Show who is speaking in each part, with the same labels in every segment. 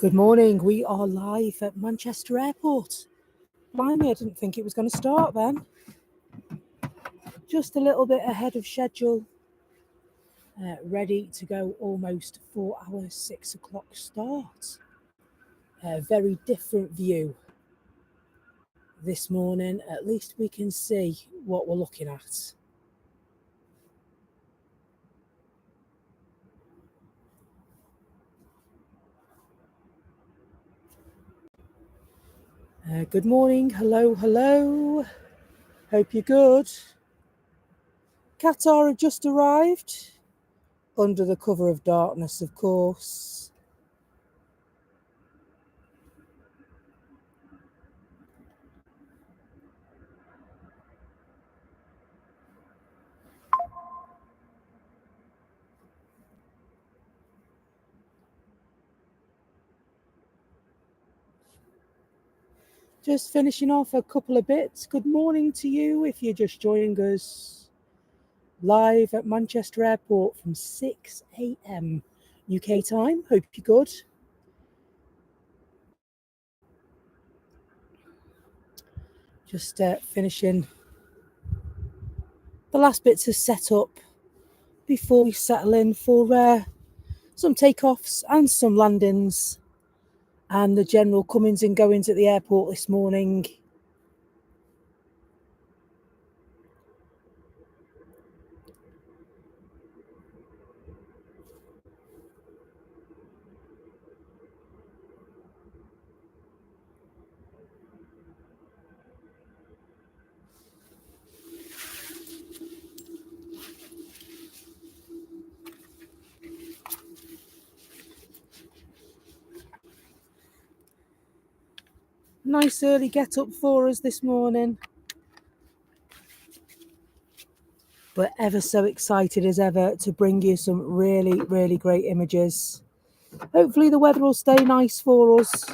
Speaker 1: Good morning. We are live at Manchester Airport. Blimey, I didn't think it was going to start then. Just a little bit ahead of schedule. Ready to go almost 4 hours, 6 o'clock start. A very different view this morning. At least we can see what we're looking at. Good morning. Hello, hello. Hope you're good. Qatar have just arrived. Under the cover of darkness, of course. Just finishing off a couple of bits. Good morning to you if you're just joining us live at Manchester Airport from 6 a.m. UK time. Hope you're good. Just finishing the last bits of setup before we settle in for some takeoffs and some landings and the general comings and goings at the airport this morning. Nice early get up for us this morning. But ever so excited as ever to bring you some really, really great images. Hopefully the weather will stay nice for us.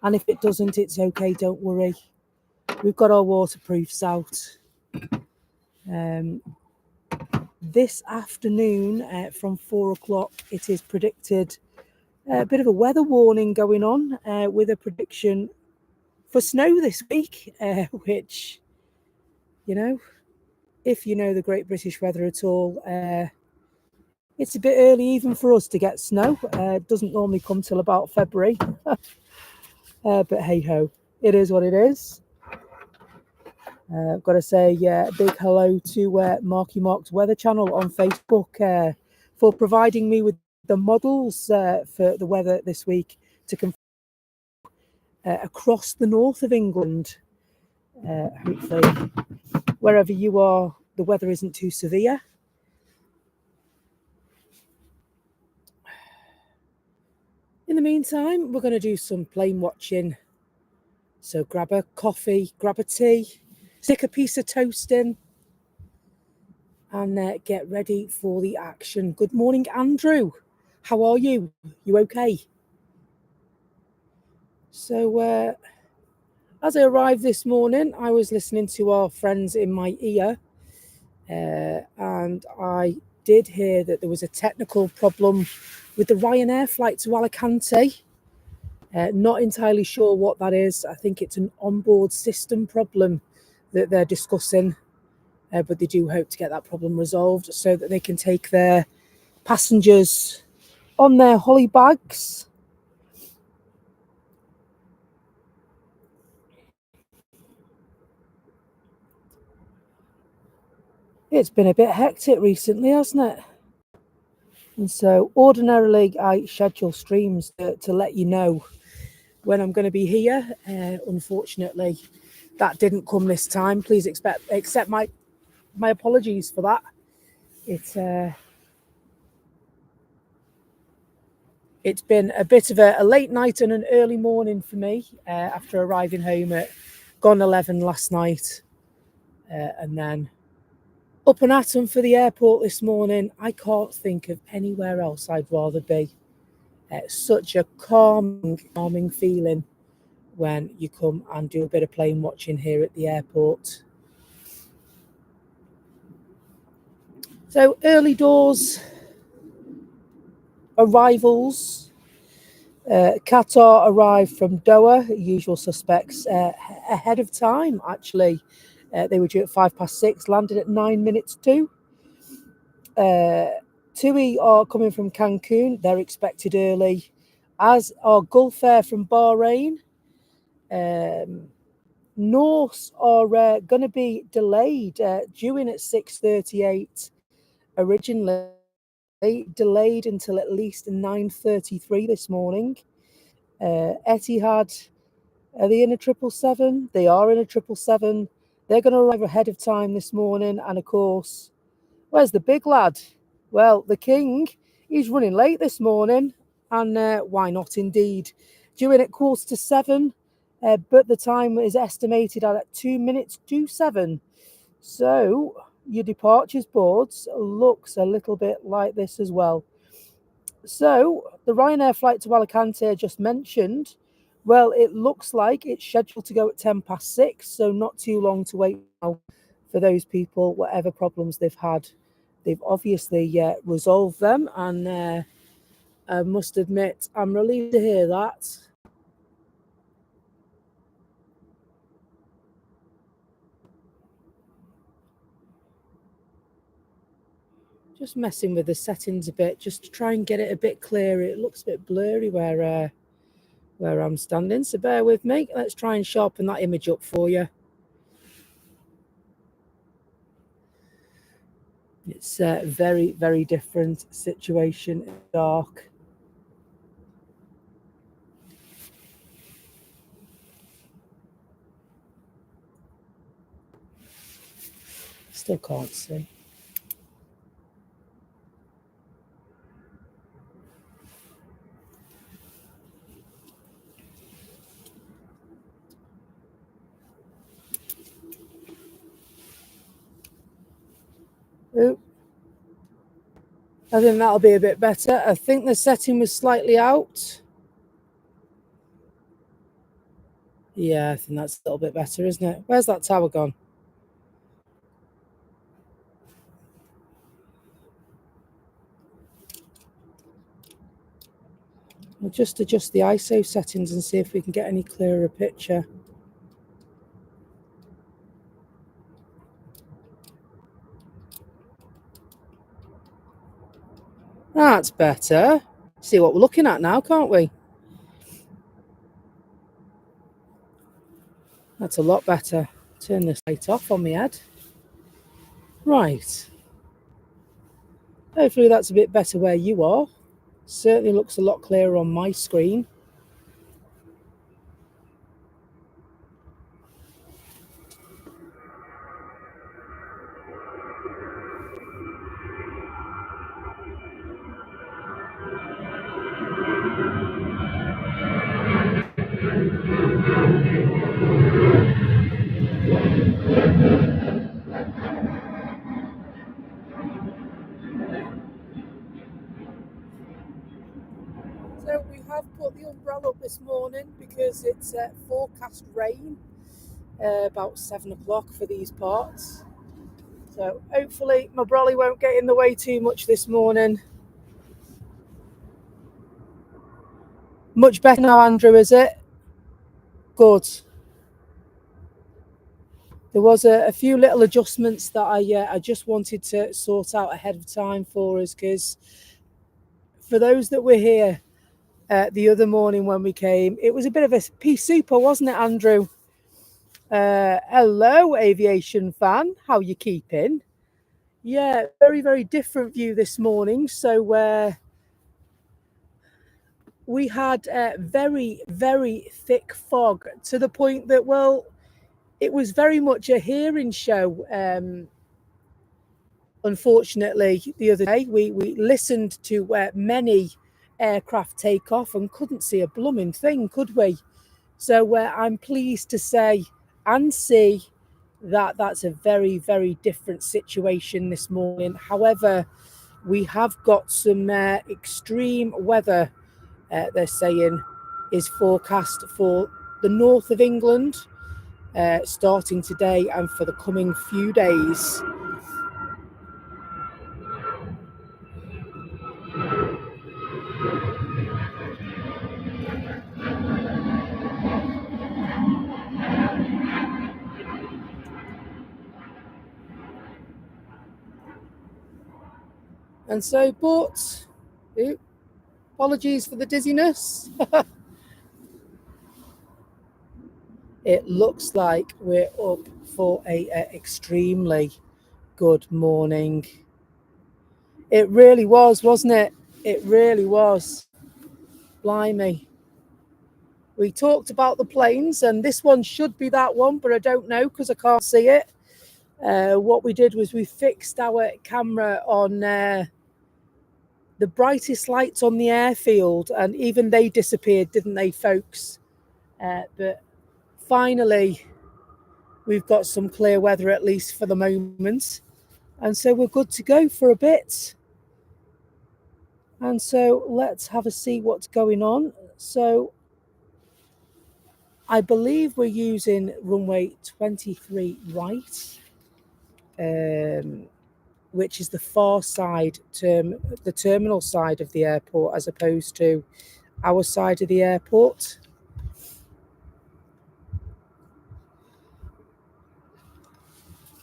Speaker 1: And if it doesn't, it's okay, don't worry. We've got our waterproofs out. This afternoon from 4 o'clock, it is predicted a bit of a weather warning going on with a prediction for snow this week, which, you know, if you know the Great British weather at all, it's a bit early even for us to get snow. It doesn't normally come till about February. But hey ho, it is what it is. I've got to say a big hello to Marky Mark's Weather Channel on Facebook for providing me with the models for the weather this week to confirm across the north of England. Hopefully, wherever you are, the weather isn't too severe. In the meantime, we're going to do some plane watching. So grab a coffee, grab a tea, stick a piece of toast in, and get ready for the action. Good morning, Andrew. How are you? You okay? So as I arrived this morning, I was listening to our friends in my ear, and I did hear that there was a technical problem with the Ryanair flight to Alicante. Not entirely sure what that is. I think it's an onboard system problem that they're discussing, but they do hope to get that problem resolved so that they can take their passengers on their holly bags. It's been a bit hectic recently, hasn't it? And so ordinarily I schedule streams to let you know when I'm going to be here. Unfortunately, that didn't come this time. Please accept my apologies for that. It's been a bit of a late night and an early morning for me after arriving home at gone 11 last night, and then up and at 'em for the airport this morning. I can't think of anywhere else I'd rather be. Such a calming feeling when you come and do a bit of plane watching here at the airport. So early doors arrivals Qatar arrived from Doha, usual suspects, ahead of time, actually. They were due at 6:05, landed at 9 minutes to. TUI are coming from Cancun. They're expected early, as are Gulf Air from Bahrain. Norse are going to be delayed, due in at 6:38 originally, delayed until at least 9:33 this morning. Etihad, are they in a 777? They are in a 777. They're going to arrive ahead of time this morning. And of course, where's the big lad? Well, the king, he's running late this morning. And why not indeed? Due in at 7:15, but the time is estimated at 2 minutes to 7. So your departures boards looks a little bit like this as well. So the Ryanair flight to Alicante I just mentioned, well, it looks like it's scheduled to go at 6:10, so not too long to wait now for those people, whatever problems they've had. They've obviously resolved them, and I must admit, I'm relieved to hear that. Just messing with the settings a bit, just to try and get it a bit clearer. It looks a bit blurry where I'm standing, so bear with me. Let's try and sharpen that image up for you. It's a very, very different situation in the dark. Still can't see. Ooh. I think that'll be a bit better. I think the setting was slightly out. Yeah, I think that's a little bit better, isn't it? Where's that tower gone? We'll just adjust the ISO settings and see if we can get any clearer picture. That's better. See what we're looking at now, can't we? That's a lot better. Turn this light off on my head. Right. Hopefully that's a bit better where you are. Certainly looks a lot clearer on my screen. So we have put the umbrella up this morning because it's forecast rain about 7 o'clock for these parts. So hopefully my brolly won't get in the way too much this morning. Much better now, Andrew, is it? Good. There was a few little adjustments that I just wanted to sort out ahead of time for us, because for those that were here the other morning when we came, it was a bit of a pea souper, wasn't it, Andrew? Hello, aviation fan. How you keeping? Yeah, very, very different view this morning. So we had very, very thick fog to the point that, well, it was very much a hearing show. Unfortunately, the other day, we listened to many aircraft take off and couldn't see a blooming thing, could we? So I'm pleased to say and see that that's a very, very different situation this morning. However, we have got some extreme weather, they're saying, is forecast for the north of England, starting today and for the coming few days. And so, but apologies for the dizziness. It looks like we're up for a extremely good morning. It really was, wasn't it? It really was. Blimey. We talked about the planes, and this one should be that one, but I don't know because I can't see it. What we did was we fixed our camera on the brightest lights on the airfield, and even they disappeared, didn't they, folks? But finally, we've got some clear weather, at least for the moment. And so we're good to go for a bit. And so let's have a see what's going on. So I believe we're using runway 23 right, which is the far side, the terminal side of the airport, as opposed to our side of the airport.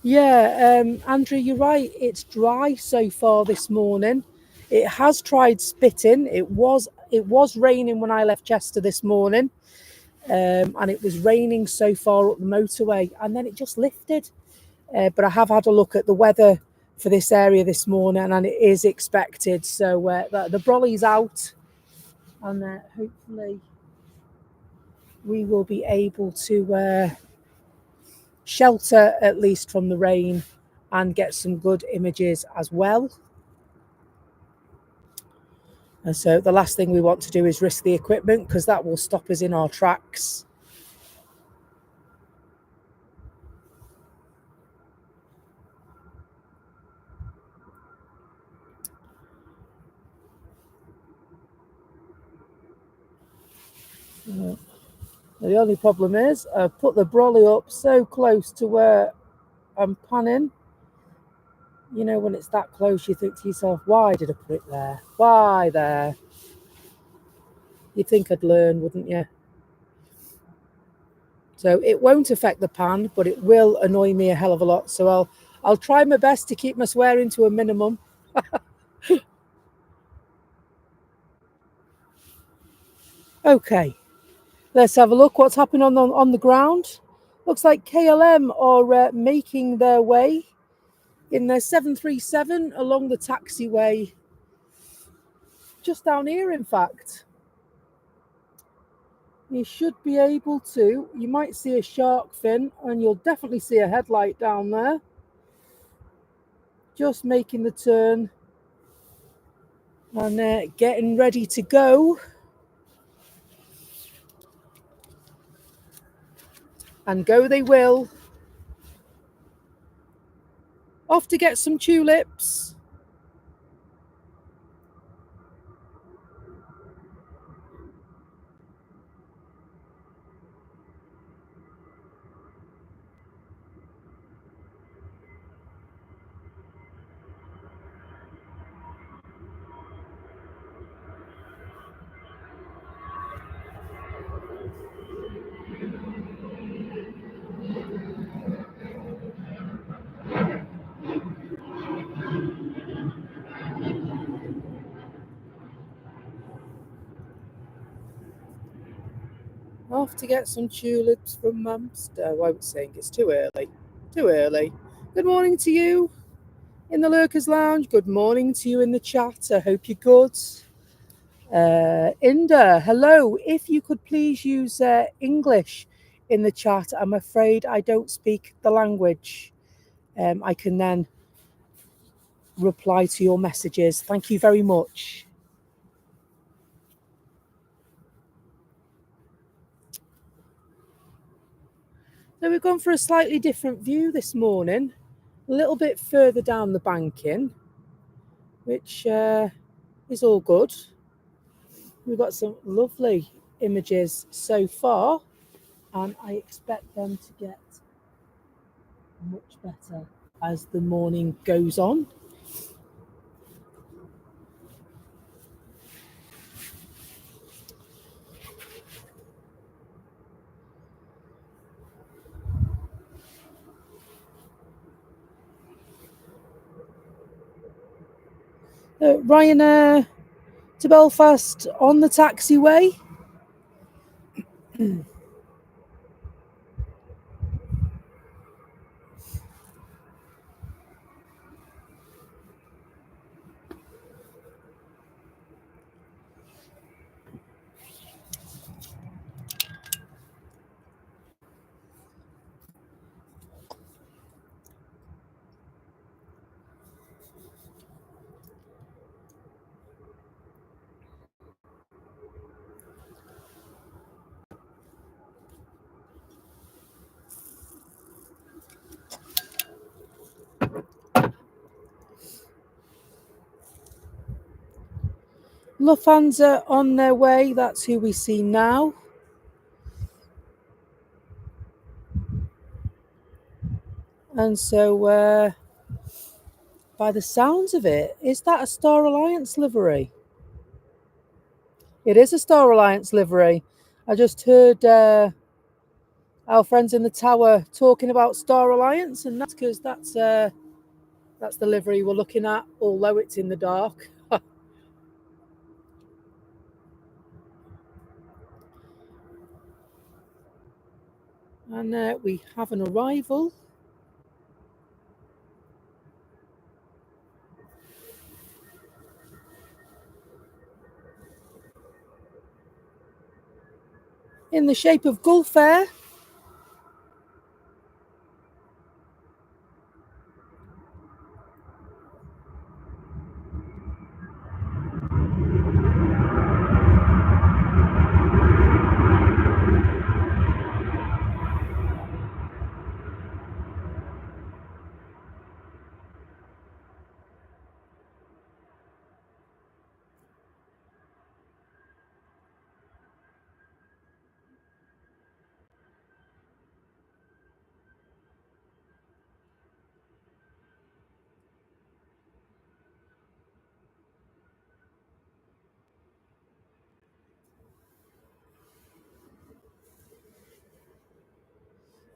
Speaker 1: Yeah, Andrew, you're right. It's dry so far this morning. It has tried spitting. It was raining when I left Chester this morning, and it was raining so far up the motorway, and then it just lifted. But I have had a look at the weather for this area this morning, and it is expected. So the brolly's out, and hopefully we will be able to shelter at least from the rain and get some good images as well. And so the last thing we want to do is risk the equipment, because that will stop us in our tracks. The only problem is I've put the brolly up so close to where I'm panning. You know, when it's that close, you think to yourself, why did I put it there? Why there? You'd think I'd learn, wouldn't you? So it won't affect the pan, but it will annoy me a hell of a lot. So I'll try my best to keep my swearing to a minimum. Okay, let's have a look what's happening on the ground. Looks like KLM are making their way in their 737 along the taxiway, just down here, in fact. You should be able to, you might see a shark fin, and you'll definitely see a headlight down there. Just making the turn and getting ready to go. And go they will. Off to get some tulips. Off to get some tulips from Mumster. I won't sing, it's too early. Too early. Good morning to you in the Lurkers Lounge. Good morning to you in the chat. I hope you're good. Inda, hello. If you could please use English in the chat. I'm afraid I don't speak the language. I can then reply to your messages. Thank you very much. So we've gone for a slightly different view this morning, a little bit further down the banking, which is all good. We've got some lovely images so far, and I expect them to get much better as the morning goes on. Ryanair to Belfast on the taxiway. Lufthansa on their way. That's who we see now. And so, by the sounds of it, is that a Star Alliance livery? It is a Star Alliance livery. I just heard our friends in the tower talking about Star Alliance, and that's because that's the livery we're looking at, although it's in the dark. And we have an arrival. In the shape of Gulf Air.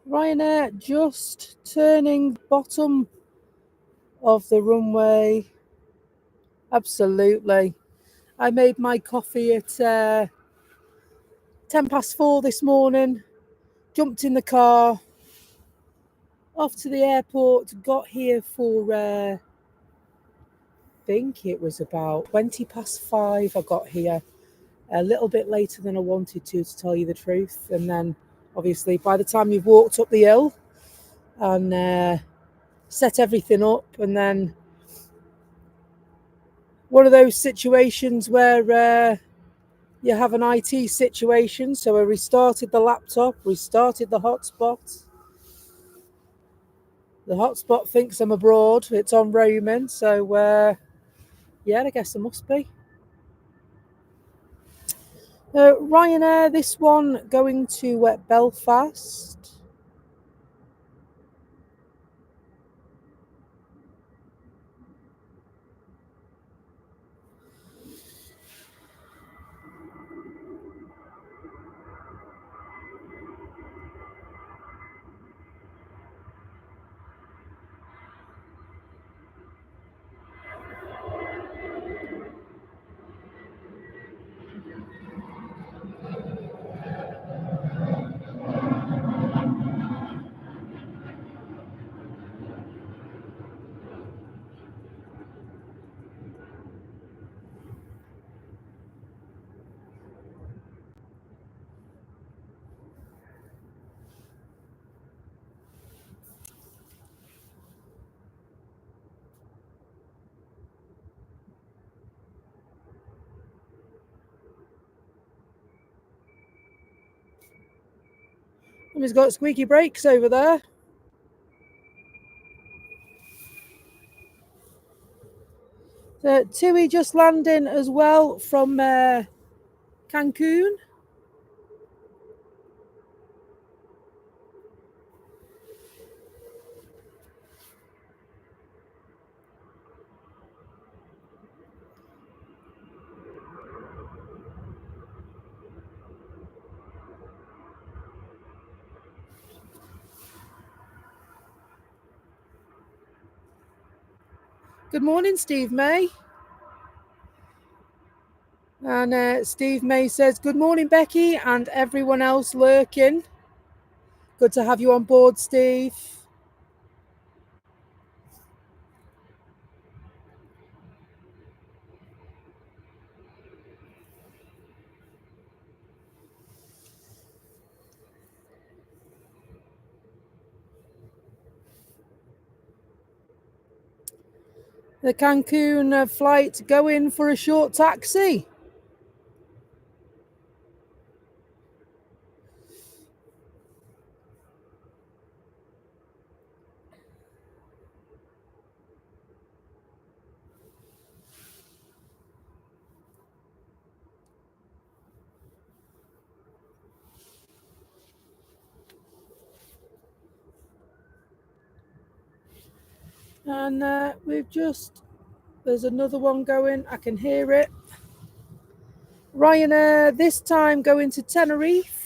Speaker 1: Ryanair just turning bottom of the runway. Absolutely. I made my coffee at 4:10 this morning, jumped in the car, off to the airport, got here for, I think it was about 5:20. I got here a little bit later than I wanted to tell you the truth. And then, obviously, by the time you've walked up the hill and set everything up, and then one of those situations where you have an IT situation. So I restarted the laptop, restarted the hotspot. The hotspot thinks I'm abroad. It's on roaming. So, yeah, I guess I must be. Ryanair, this one going to Belfast. And he's got squeaky brakes over there. Tui just landing as well from Cancun. Good morning, Steve May. And Steve May says, good morning, Becky, and everyone else lurking. Good to have you on board, Steve. The Cancun flight going for a short taxi. And there's another one going. I can hear it. Ryanair, this time going to Tenerife.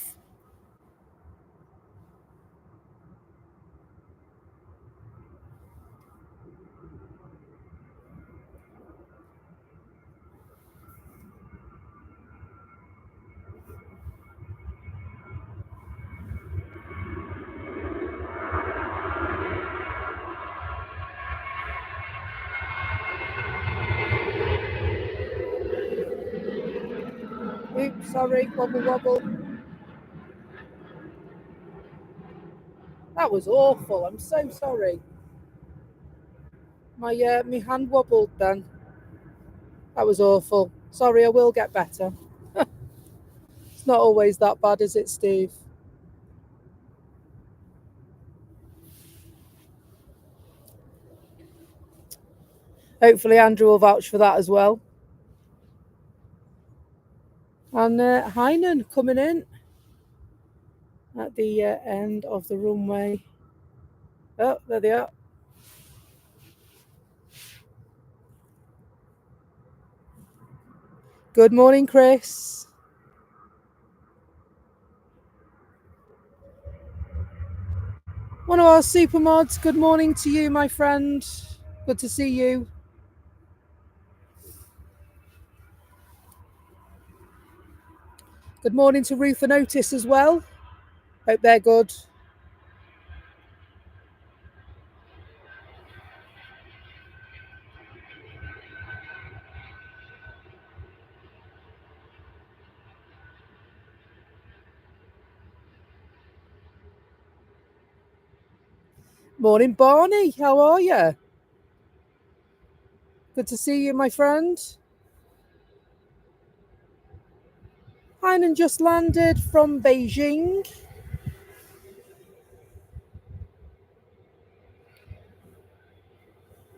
Speaker 1: Oops, sorry, wobble wobble. That was awful. I'm so sorry. My hand wobbled then. That was awful. Sorry, I will get better. It's not always that bad, is it, Steve? Hopefully Andrew will vouch for that as well. And Hainan coming in at the end of the runway. Oh, there they are. Good morning, Chris. One of our super mods. Good morning to you, my friend. Good to see you. Good morning to Ruth and Otis as well. Hope they're good. Morning, Barney. How are you? Good to see you, my friend. Hainan just landed from Beijing.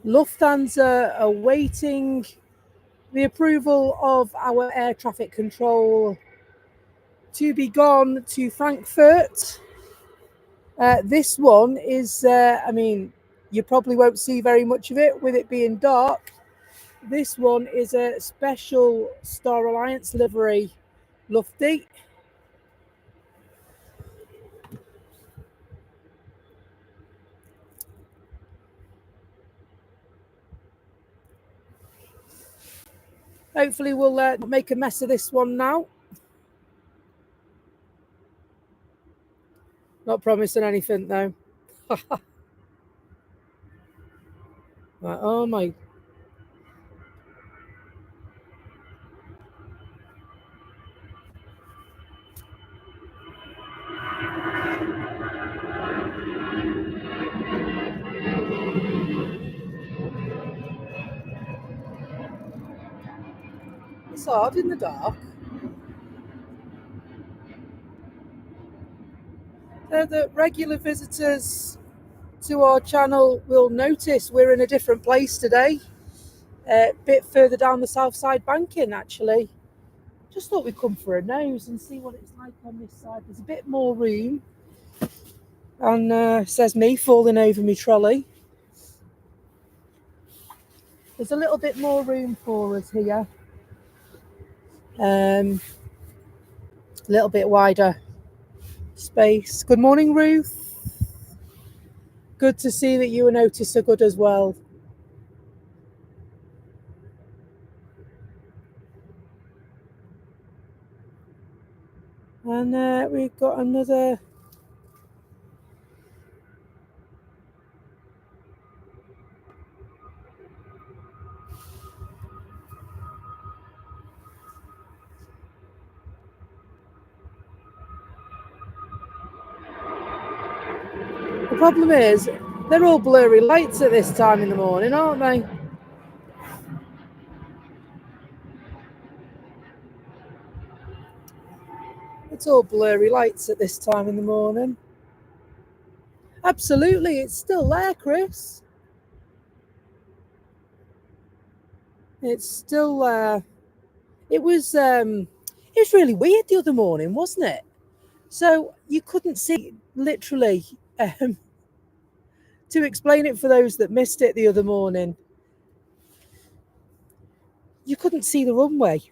Speaker 1: Lufthansa are awaiting the approval of our air traffic control to be gone to Frankfurt. This one is, you probably won't see very much of it with it being dark. This one is a special Star Alliance livery, Lufty. Hopefully we'll make a mess of this one now. Not promising anything though. Right, oh my. It's hard in the dark. The regular visitors to our channel will notice we're in a different place today. A bit further down the south side banking, actually. Just thought we'd come for a nose and see what it's like on this side. There's a bit more room. And says me falling over my trolley. There's a little bit more room for us here. A little bit wider space. Good morning, Ruth. Good to see that you and Otis are good as well. And we've got another. The problem is, they're all blurry lights at this time in the morning, aren't they? It's all blurry lights at this time in the morning. Absolutely, it's still there, Chris. It's still there. It was really weird the other morning, wasn't it? So you couldn't see, literally, to explain it for those that missed it the other morning, you couldn't see the runway.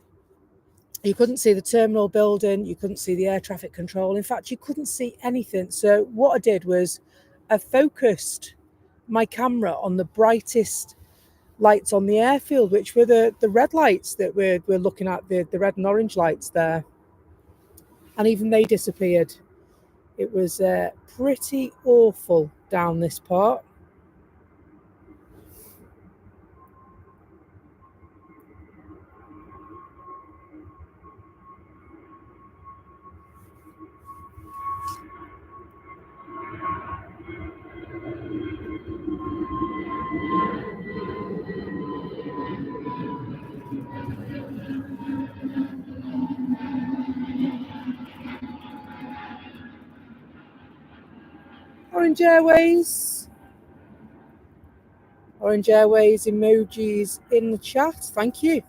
Speaker 1: You couldn't see the terminal building. You couldn't see the air traffic control. In fact, you couldn't see anything. So what I did was I focused my camera on the brightest lights on the airfield, which were the red lights that we're looking at, the red and orange lights there. And even they disappeared. It was pretty awful down this part. Orange Airways emojis in the chat. Thank you.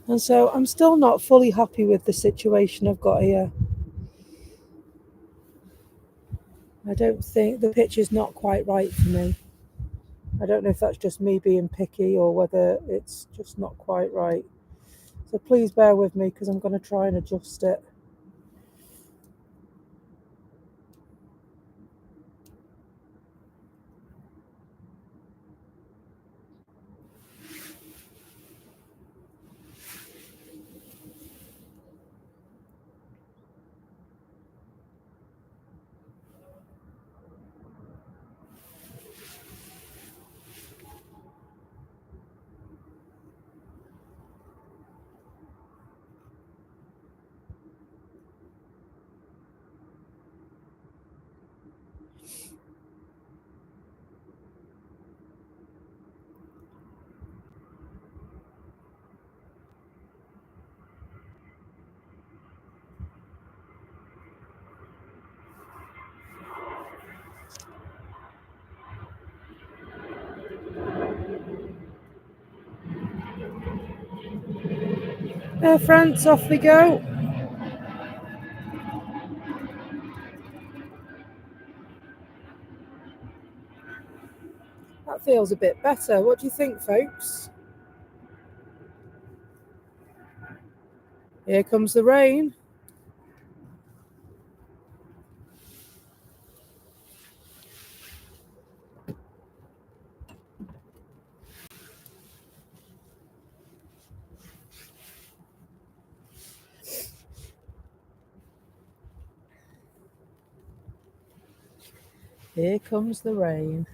Speaker 1: And so I'm still not fully happy with the situation I've got here. I don't think the picture's not quite right for me. I don't know if that's just me being picky or whether it's just not quite right. So please bear with me because I'm going to try and adjust it. Air France, off we go. That feels a bit better. What do you think, folks? Here comes the rain. Here comes the rain.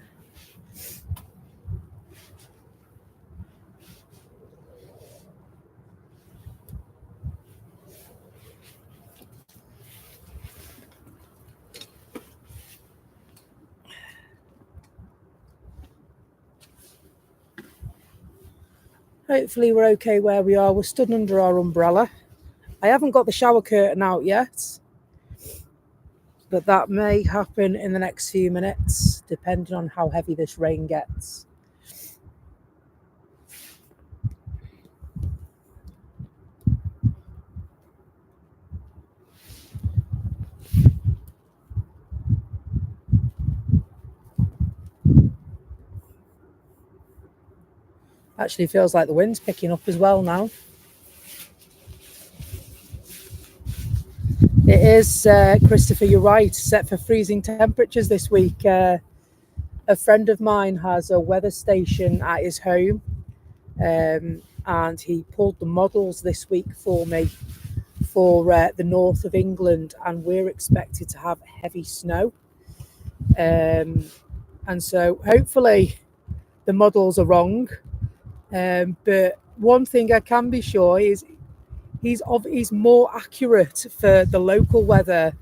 Speaker 1: Hopefully we're okay where we are. We're stood under our umbrella. I haven't got the shower curtain out yet, but that may happen in the next few minutes, depending on how heavy this rain gets. Actually feels like the wind's picking up as well now. It is, Christopher, you're right, set for freezing temperatures this week. A friend of mine has a weather station at his home. and he pulled the models this week for me for the north of England, and we're expected to have heavy snow. And so hopefully the models are wrong. But one thing I can be sure is he's more accurate for the local weather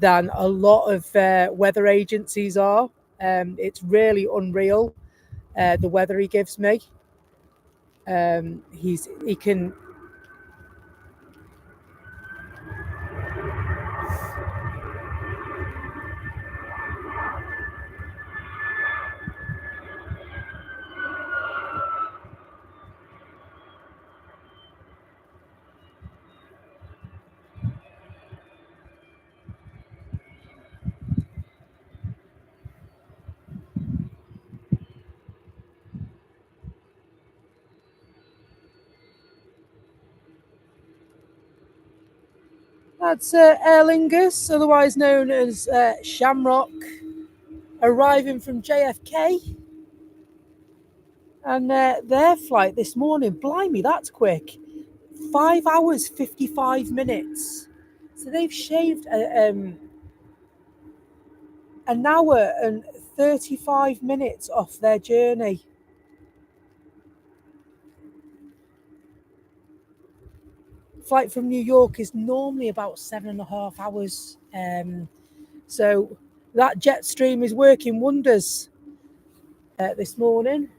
Speaker 1: than a lot of weather agencies are. It's really unreal, the weather he gives me. He can. That's Aer Lingus, otherwise known as Shamrock, arriving from JFK. And their flight this morning, blimey, that's quick. 5 hours, 55 minutes. So they've shaved an hour and 35 minutes off their journey. Flight from New York is normally about 7.5 hours. So that jet stream is working wonders this morning.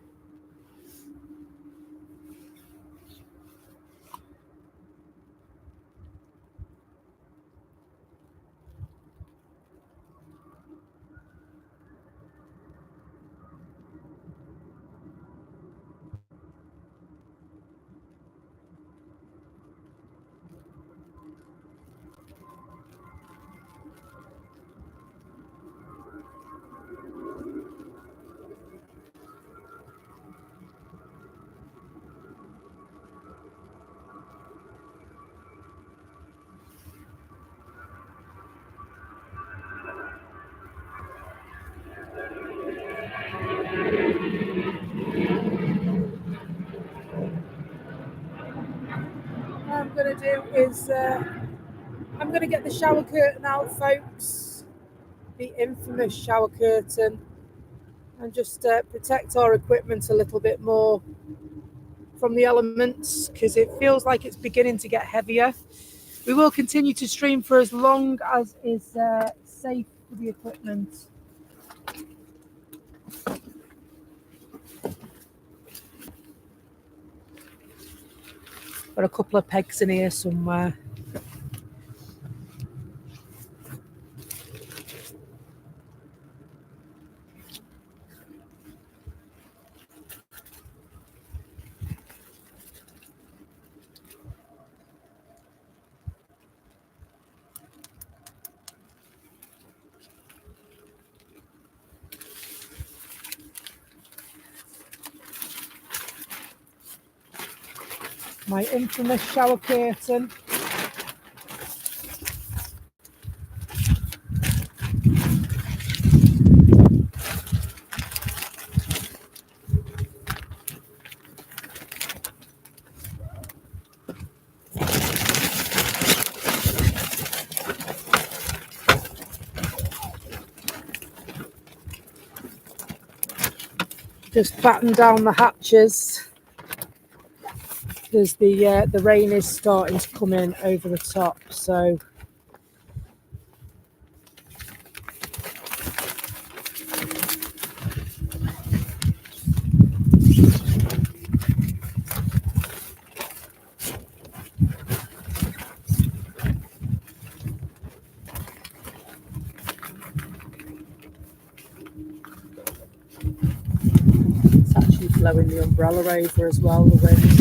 Speaker 1: What I'm going to do is I'm going to get the shower curtain out, folks. The infamous shower curtain. And just protect our equipment a little bit more from the elements, because it feels like it's beginning to get heavier. We will continue to stream for as long as is safe for the equipment. Got a couple of pegs in here somewhere. My infamous shower curtain. Just batten down the hatches, because the rain is starting to come in over the top. So it's actually blowing the umbrella over as well, the wind.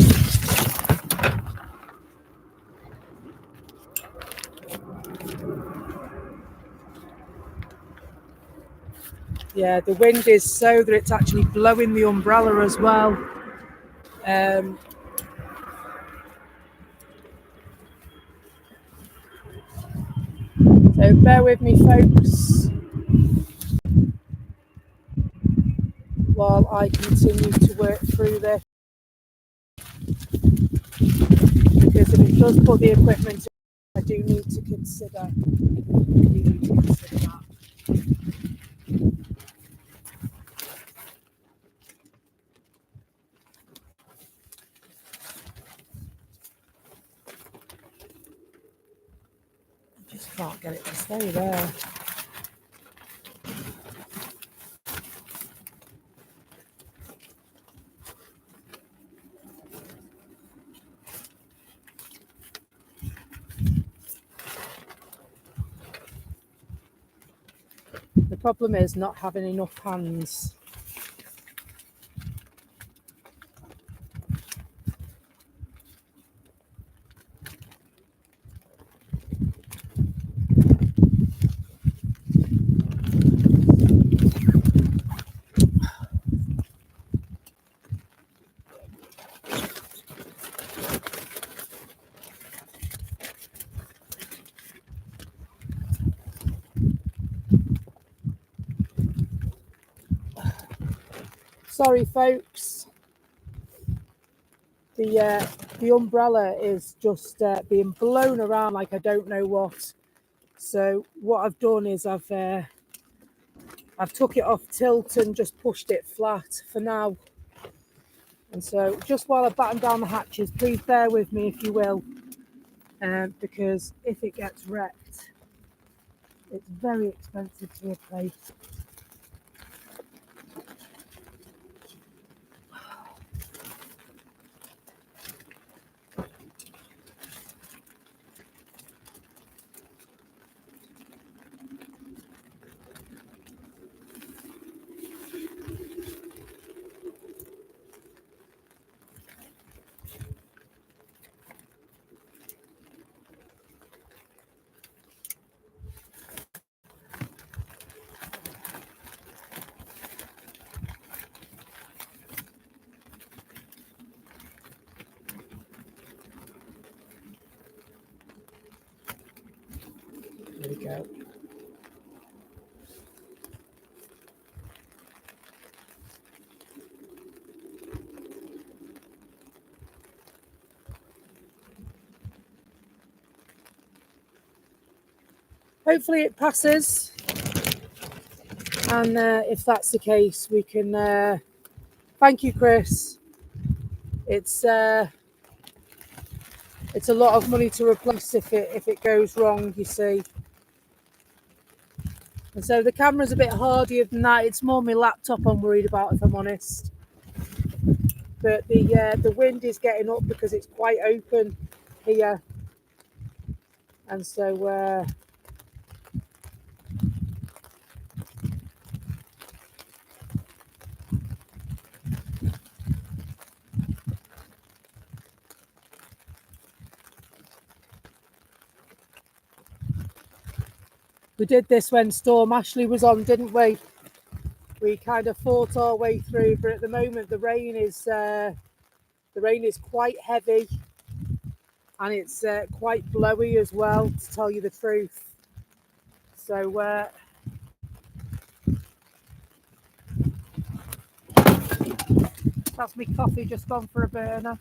Speaker 1: Yeah, the wind is so that it's actually blowing the umbrella as well. So bear with me, folks, while I continue to work through this. does put the equipment, I do need to consider. That. I just can't get it to stay there. The problem is not having enough hands. Sorry, folks. The umbrella is just being blown around like I don't know what. So what I've done is I've took it off tilt and just pushed it flat for now. And so just while I batten down the hatches, please bear with me if you will, because if it gets wrecked, it's very expensive to replace. There we go. Hopefully it passes, and if that's the case, we can. Thank you, Chris. It's a lot of money to replace if it goes wrong, you see. And so the camera's a bit hardier than that. It's more my laptop I'm worried about, if I'm honest. But the wind is getting up because it's quite open here, and so we did this when Storm Ashley was on, didn't we? We kind of fought our way through, but at the moment the rain is quite heavy, and it's quite blowy as well, to tell you the truth. So that's my coffee just gone for a burner.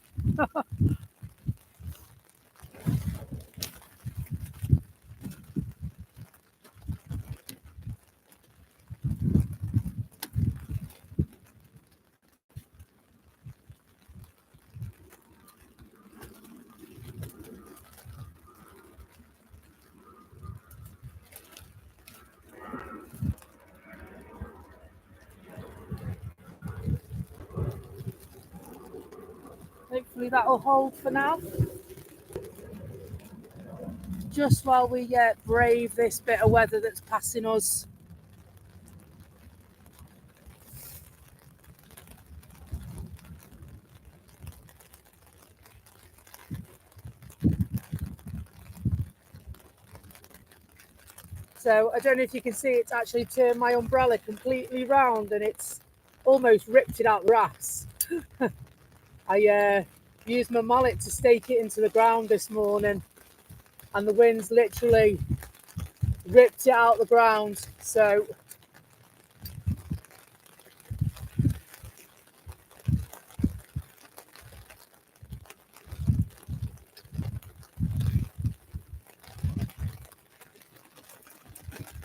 Speaker 1: Hopefully that'll hold for now, just while we brave this bit of weather that's passing us. So I don't know if you can see, it's actually turned my umbrella completely round, and it's almost ripped it out the grass. I used my mallet to stake it into the ground this morning, and the wind's literally ripped it out the ground. So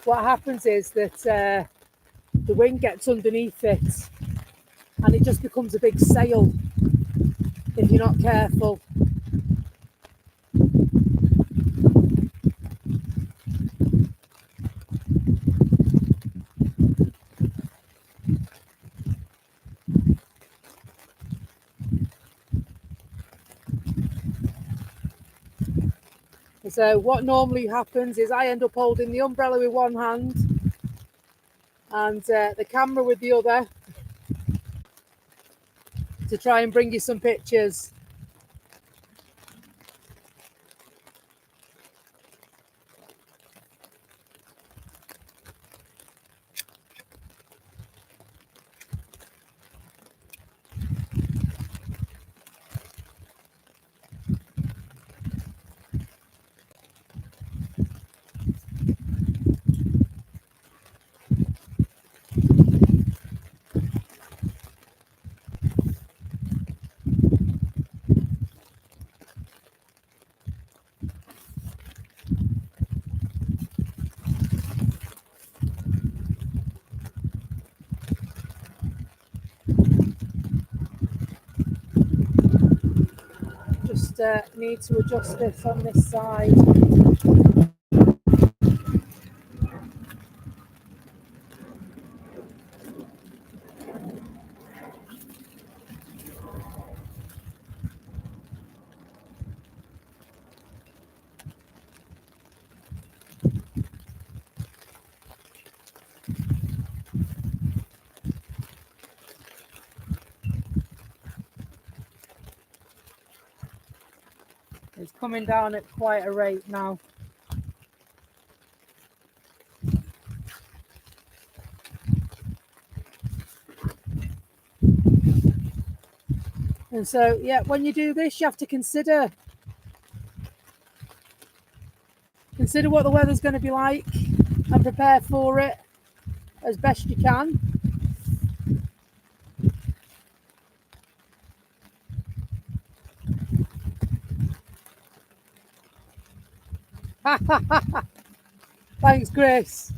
Speaker 1: what happens is that the wind gets underneath it and it just becomes a big sail if you're not careful. So what normally happens is I end up holding the umbrella with one hand and the camera with the other to try and bring you some pictures. Just need to adjust this on this side. It's coming down at quite a rate now. And so, yeah, when you do this, you have to consider what the weather's going to be like and prepare for it as best you can. Thanks, Chris.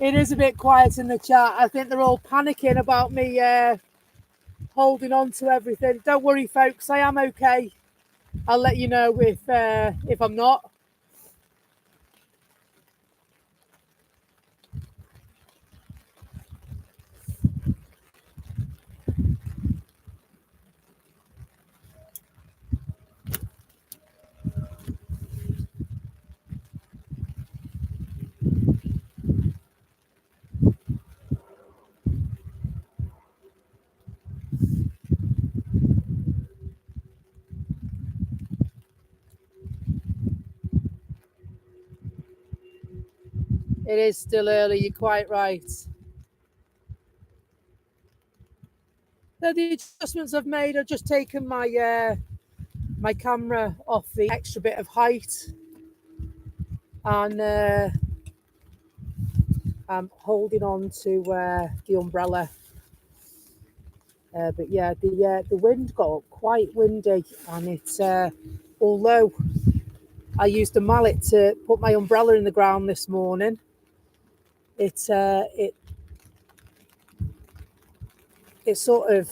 Speaker 1: It is a bit quiet in the chat. I think they're all panicking about me holding on to everything. Don't worry, folks. I am okay. I'll let you know if I'm not. It is still early. You're quite right. So the adjustments I've made, I've just taken my my camera off the extra bit of height, and I'm holding on to the umbrella. But yeah, the wind got quite windy, and it's although I used a mallet to put my umbrella in the ground this morning, it sort of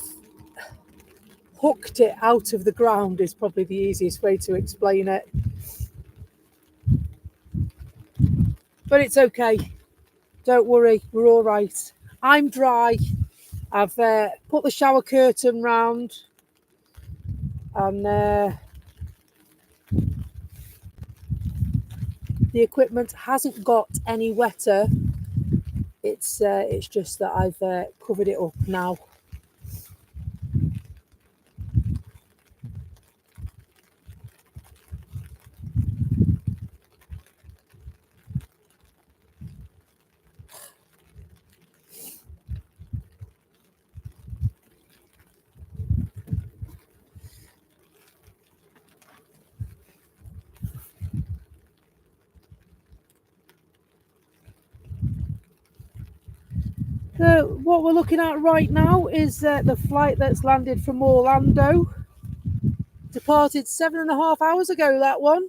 Speaker 1: hooked it out of the ground is probably the easiest way to explain it. But it's okay. Don't worry, we're all right. I'm dry. I've put the shower curtain round, and the equipment hasn't got any wetter. It's just that I've covered it up now. So what we're looking at right now is the flight that's landed from Orlando. Departed 7.5 hours ago, that one.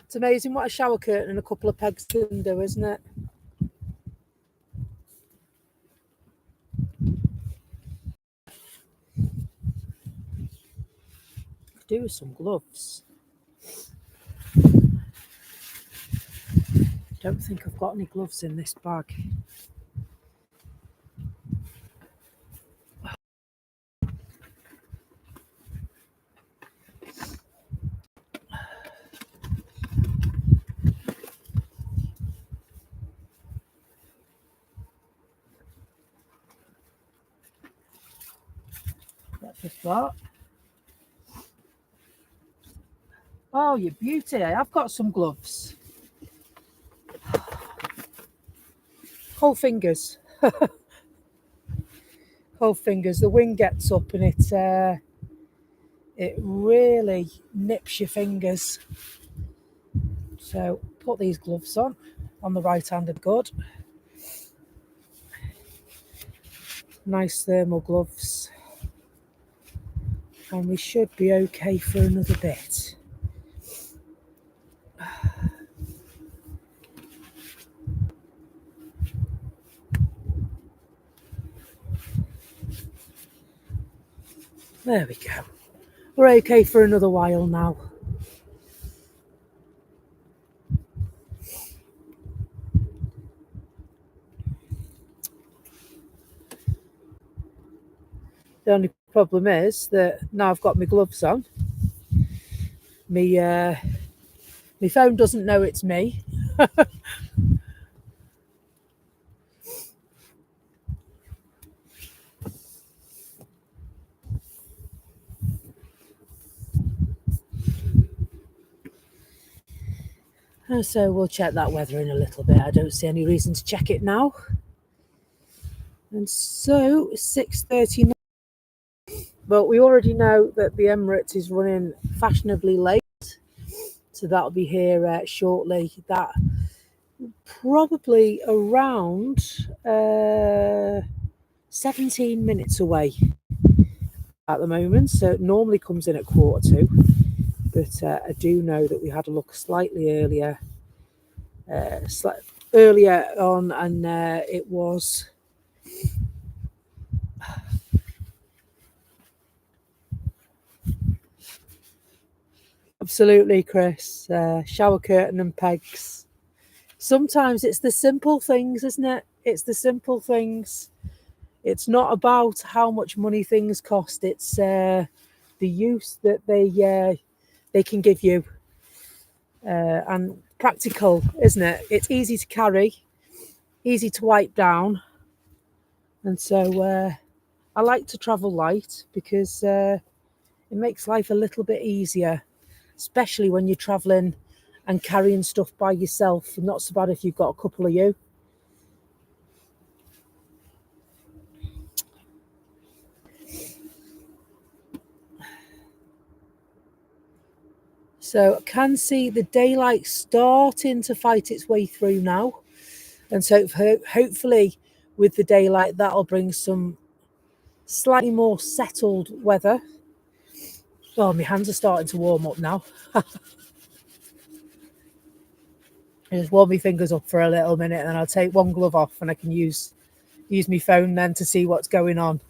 Speaker 1: It's amazing what a shower curtain and a couple of pegs can do, isn't it? Could do with some gloves. Don't think I've got any gloves in this bag. Breakfast what? Oh, you beauty. I've got some gloves. Cold fingers. Cold fingers. The wind gets up and it really nips your fingers. So put these gloves on the right hand of good. Nice thermal gloves. And we should be okay for another bit. There we go. We're okay for another while now. The only problem is that now I've got my gloves on, my phone doesn't know it's me. So we'll check that weather in a little bit. I don't see any reason to check it now. And so 6:39. But we already know that the Emirates is running fashionably late. So that'll be here shortly. That probably around 17 minutes away at the moment. So it normally comes in at 1:45. But I do know that we had a look slightly earlier on, and it was absolutely, Chris. Shower curtain and pegs. Sometimes it's the simple things, isn't it? It's the simple things. It's not about how much money things cost. It's the use that they can give you, and practical, isn't it? It's easy to carry, easy to wipe down, and so I like to travel light because it makes life a little bit easier, especially when you're traveling and carrying stuff by yourself. Not so bad if you've got a couple of you. So I can see the daylight starting to fight its way through now. And so hopefully with the daylight, that'll bring some slightly more settled weather. Oh, my hands are starting to warm up now. I just warm my fingers up for a little minute and then I'll take one glove off and I can use my phone then to see what's going on.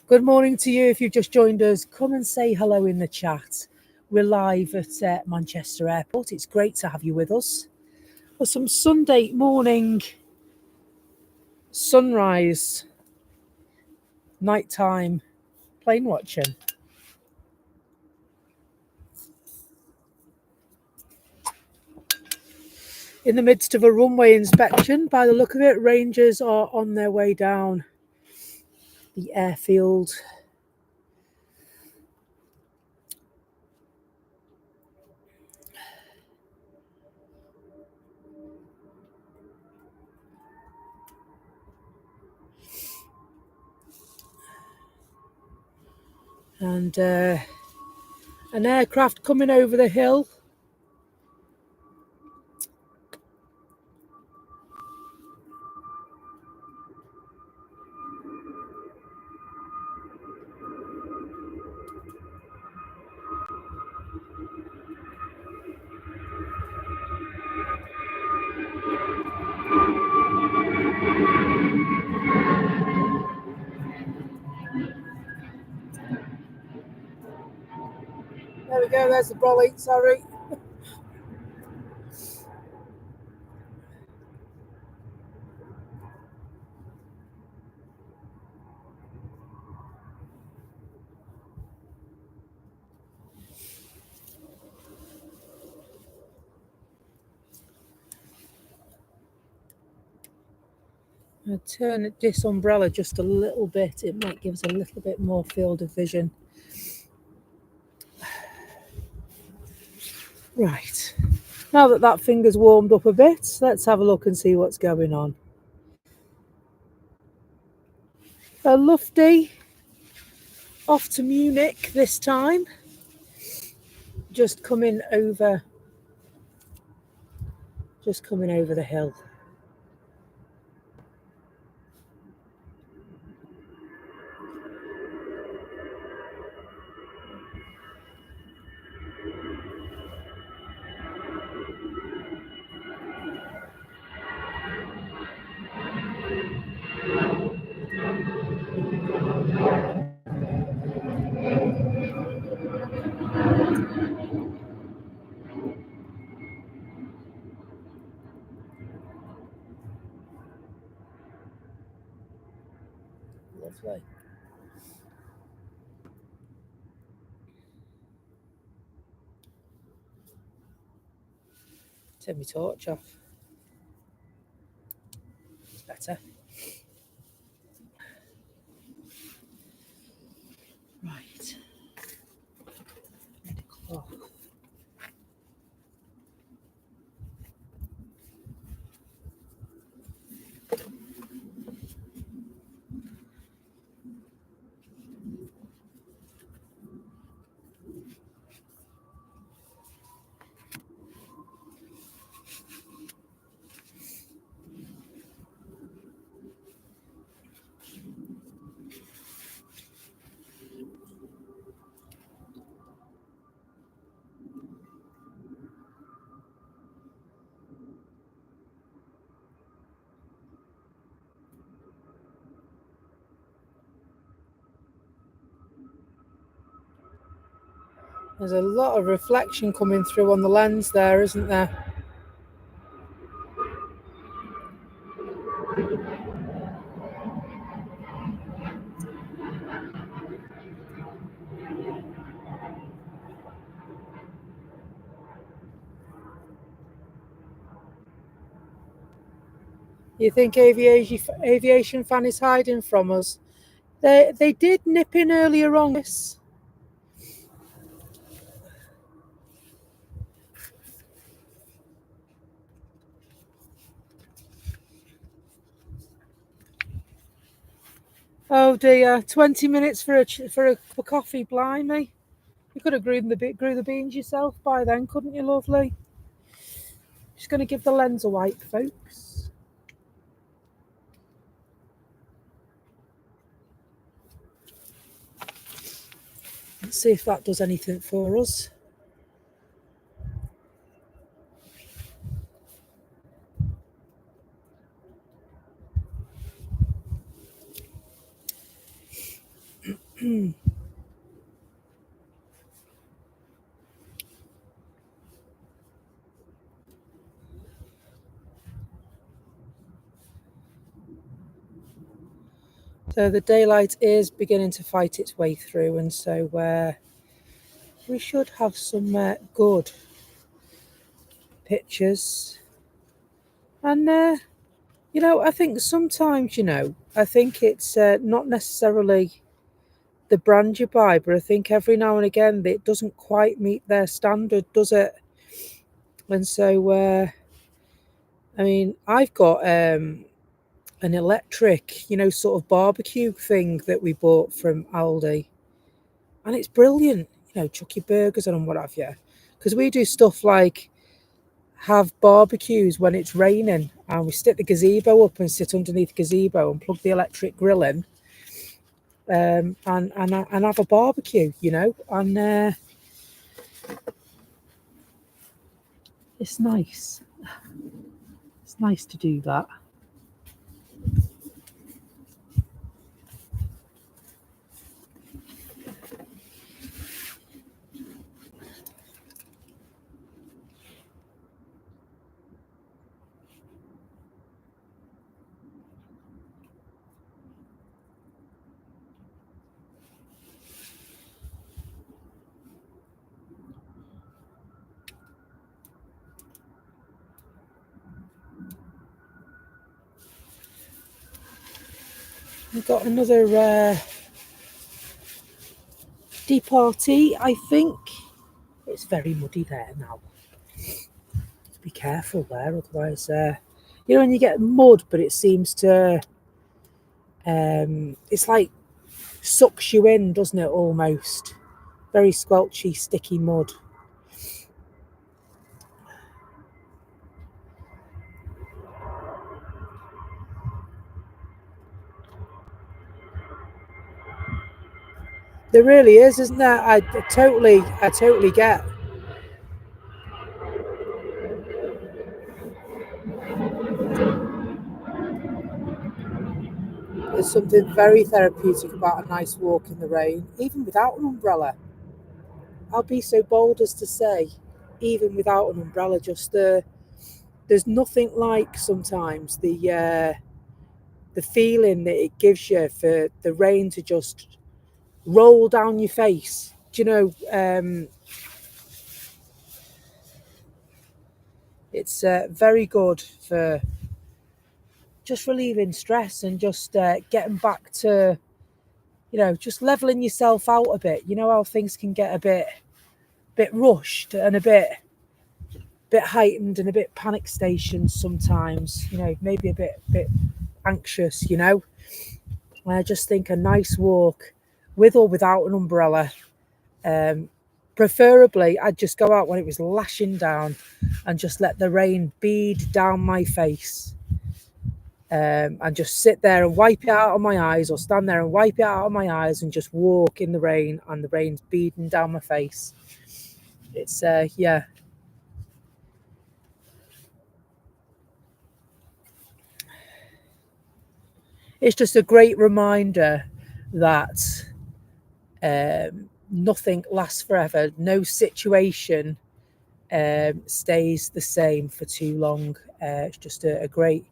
Speaker 1: Good morning to you. If you've just joined us, come and say hello in the chat. We're live at Manchester Airport. It's great to have you with us for some Sunday morning sunrise, nighttime plane watching. In the midst of a runway inspection, by the look of it, Rangers are on their way down the airfield. And an aircraft coming over the hill. There we go, there's the brolly, sorry. I'll turn this umbrella just a little bit. It might give us a little bit more field of vision. Right. Now that that finger's warmed up a bit, let's have a look and see what's going on. A Lufty off to Munich this time. Just coming over the hill. Lovely. Turn my torch off. It's better. Right. Need a cloth. There's a lot of reflection coming through on the lens there, isn't there? You think aviation fan is hiding from us? They did nip in earlier on this. Oh dear, 20 minutes for a coffee, blimey. You could have grew the beans yourself by then, couldn't you, lovely? Just going to give the lens a wipe, folks. Let's see if that does anything for us. So the daylight is beginning to fight its way through, and so we should have some good pictures. And I think sometimes, I think it's not necessarily the brand you buy, but I think every now and again it doesn't quite meet their standard, does it? And so, I mean, I've got an electric, sort of barbecue thing that we bought from Aldi, and it's brilliant. Chuck your burgers on and what have you, because we do stuff like have barbecues when it's raining, and we stick the gazebo up and sit underneath the gazebo and plug the electric grill in, and have a barbecue, and it's nice. It's nice to do that. We've got another departee, I think. It's very muddy there now. Be careful there, otherwise, you know, when you get mud, but it seems to, it's like sucks you in, doesn't it? Almost very squelchy, sticky mud. There really is, isn't there? I totally get. There's something very therapeutic about a nice walk in the rain, even without an umbrella. I'll be so bold as to say, even without an umbrella, just there's nothing like sometimes the feeling that it gives you for the rain to just roll down your face. Do you know? It's very good for just relieving stress and just getting back to, you know, just leveling yourself out a bit. You know how things can get a bit rushed and a bit heightened and a bit panic stations sometimes. You know, maybe a bit anxious. You know, I just think a nice walk, with or without an umbrella. Preferably, I'd just go out when it was lashing down and just let the rain bead down my face. And just sit there and wipe it out of my eyes, or stand there and wipe it out of my eyes and just walk in the rain, and the rain's beating down my face. It's yeah. It's just a great reminder that nothing lasts forever. No situation stays the same for too long. It's just a great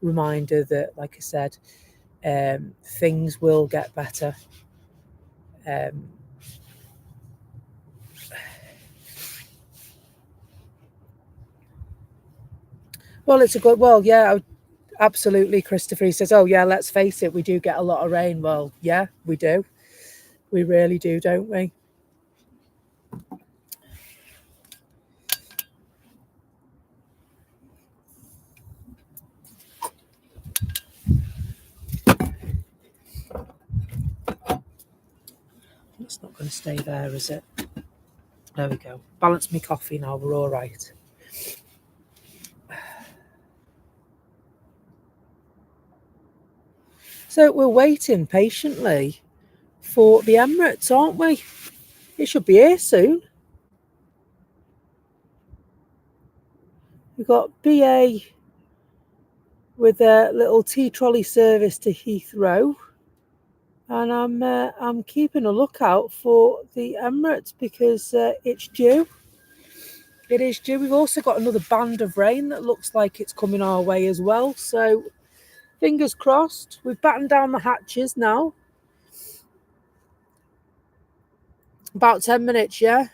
Speaker 1: reminder that, like I said, things will get better. Well, it's a good. Well, yeah, absolutely. Christopher, he says, "Oh yeah, let's face it, we do get a lot of rain." Well, yeah, we do. We really do, don't we? It's not going to stay there, is it? There we go. Balance me coffee now. We're all right. So we're waiting patiently for the Emirates, aren't we? It should be here soon. We've got BA with a little tea trolley service to Heathrow, and I'm keeping a lookout for the Emirates because it's due. It is due. We've also got another band of rain that looks like it's coming our way as well. So fingers crossed. We've battened down the hatches now. About 10 minutes, yeah.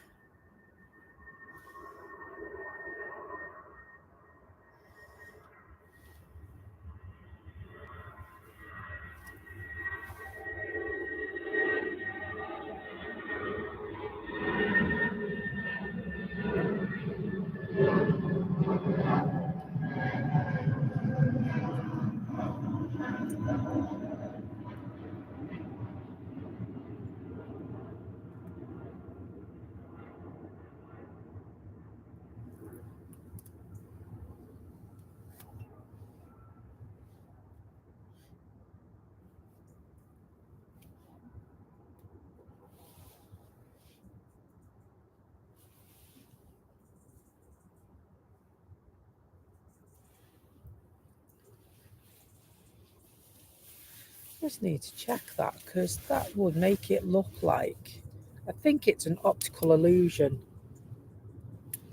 Speaker 1: Just need to check that because that would make it look like, I think it's an optical illusion.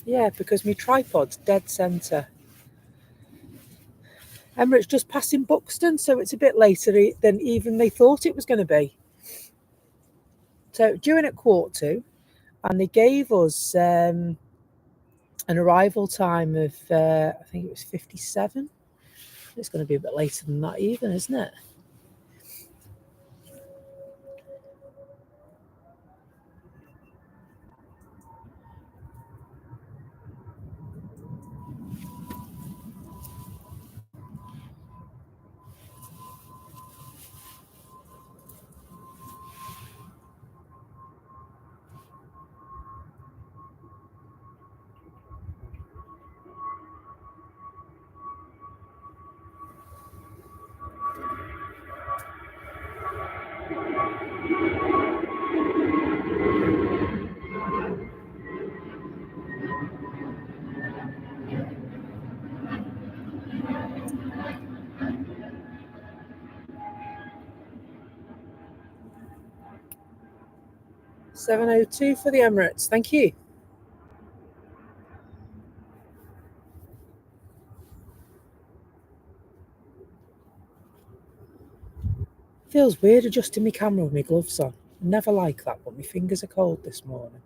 Speaker 1: Yeah, because my tripod's dead centre. Emirates just passing Buxton, so it's a bit later than even they thought it was going to be. So due in at 2:15, and they gave us an arrival time of I think it was 57. It's going to be a bit later than that even, isn't it? 7:02 for the Emirates. Thank you. Feels weird adjusting my camera with my gloves on. Never like that, but my fingers are cold this morning.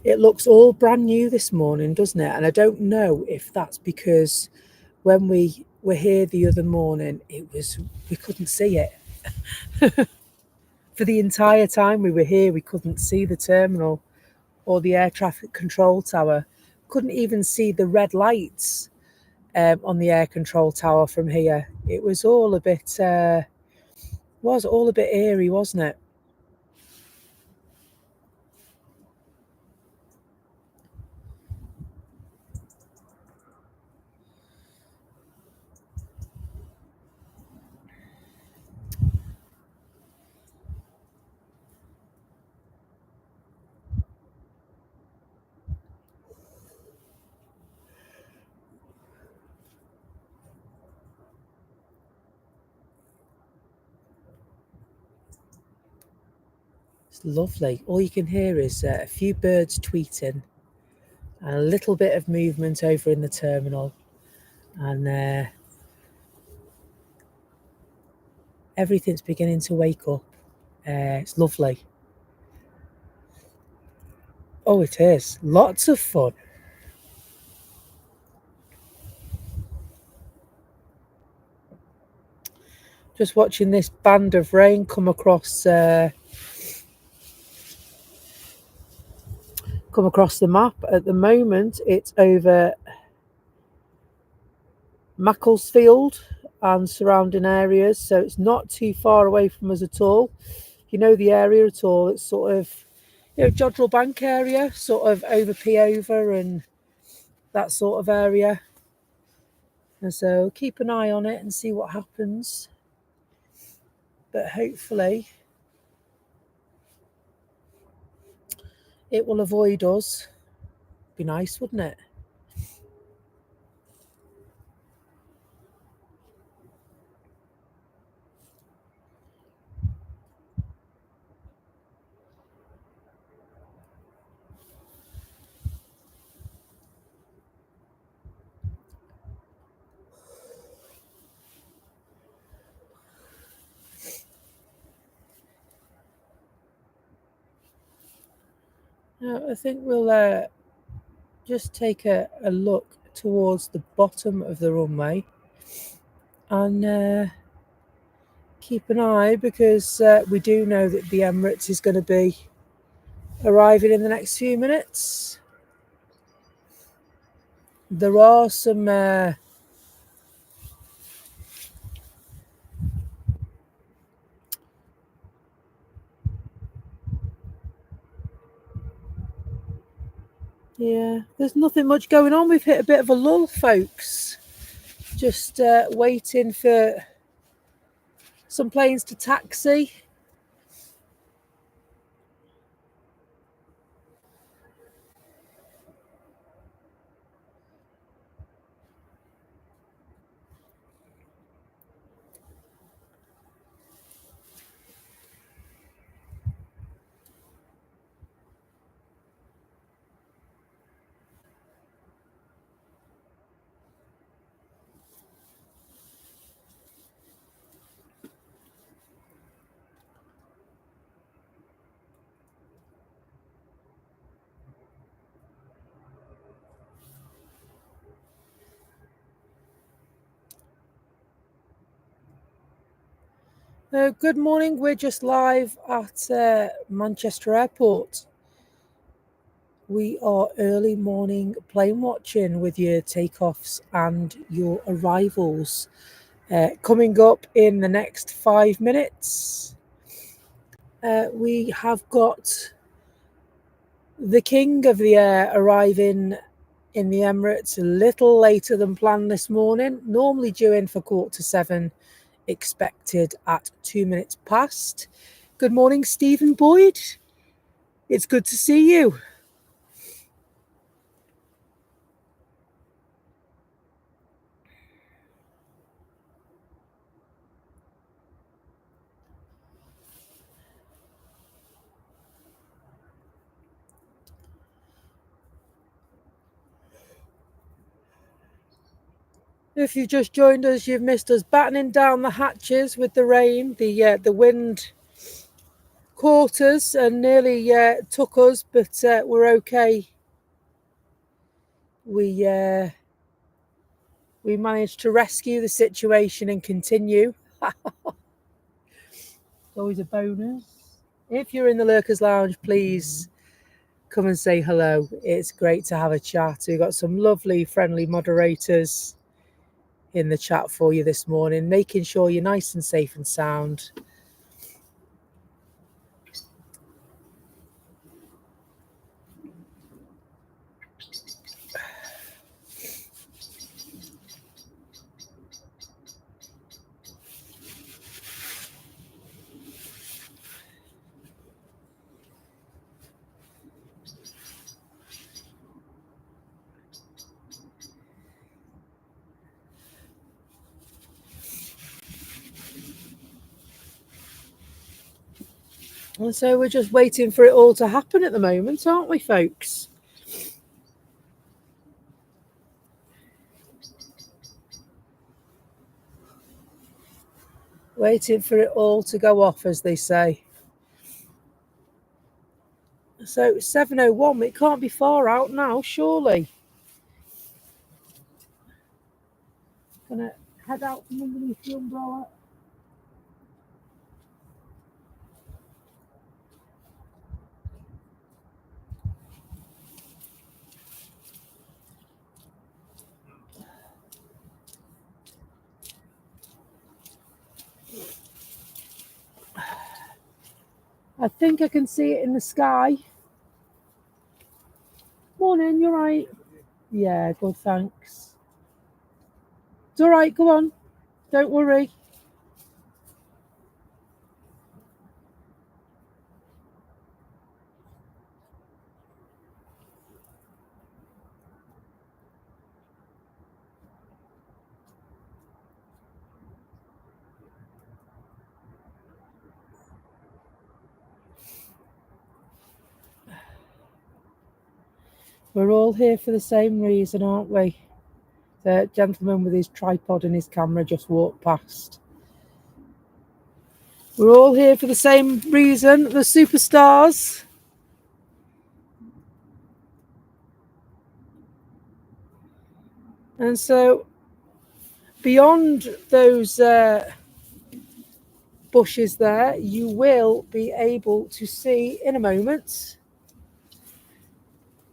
Speaker 1: It looks all brand new this morning, doesn't it? And I don't know if that's because when we were here the other morning, we couldn't see it. For the entire time we were here, we couldn't see the terminal or the air traffic control tower. Couldn't even see the red lights on the air control tower from here. It was all a bit eerie, wasn't it? It's lovely. All you can hear is a few birds tweeting and a little bit of movement over in the terminal, and everything's beginning to wake up. It's lovely. Oh, it is. Lots of fun. Just watching this band of rain come across the map. At the moment, it's over Macclesfield and surrounding areas, so it's not too far away from us at all. If you know the area at all, it's sort of, Jodrell Bank area, sort of over Peover and that sort of area. And so keep an eye on it and see what happens. But hopefully it will avoid us. Be nice, wouldn't it? I think we'll just take a look towards the bottom of the runway and keep an eye, because we do know that the Emirates is going to be arriving in the next few minutes. There are some there's nothing much going on. We've hit a bit of a lull, folks. Just waiting for some planes to taxi. Good morning. We're just live at Manchester Airport. We are early morning plane watching with your takeoffs and your arrivals. Coming up in the next 5 minutes, we have got the king of the air arriving in the Emirates a little later than planned this morning. Normally due in for 6:45, expected at 2 minutes past. Good morning, Stephen Boyd. It's good to see you. If you've just joined us, you've missed us battening down the hatches with the rain. The wind caught us and nearly took us, but we're okay. We managed to rescue the situation and continue. Always a bonus. If you're in the Lurkers Lounge, please come and say hello. It's great to have a chat. We've got some lovely, friendly moderators in the chat for you this morning, making sure you're nice and safe and sound. And so we're just waiting for it all to happen at the moment, aren't we, folks? Waiting for it all to go off, as they say. So 7:01, it can't be far out now, surely. Gonna head out from underneath the umbrella. I think I can see it in the sky. Morning, you're right. Yeah, good, thanks. It's all right, go on. Don't worry. We're all here for the same reason, aren't we? The gentleman with his tripod and his camera just walked past. We're all here for the same reason, the superstars. And so, beyond those bushes there, you will be able to see in a moment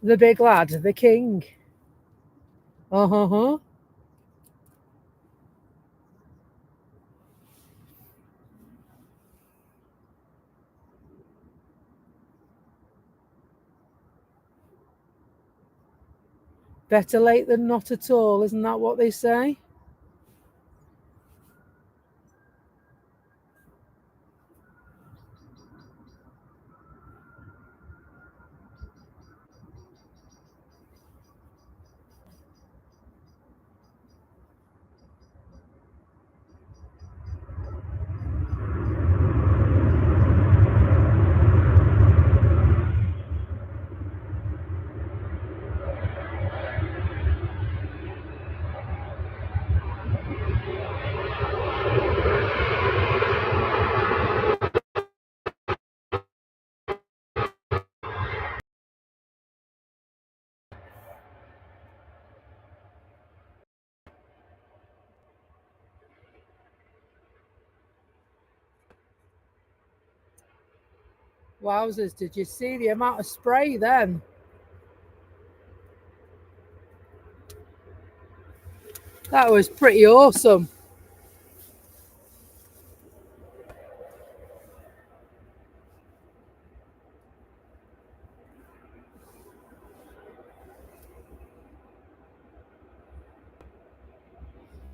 Speaker 1: the big lad, the king. Uh-huh. Better late than not at all, isn't that what they say? Wowzers, did you see the amount of spray then? That was pretty awesome.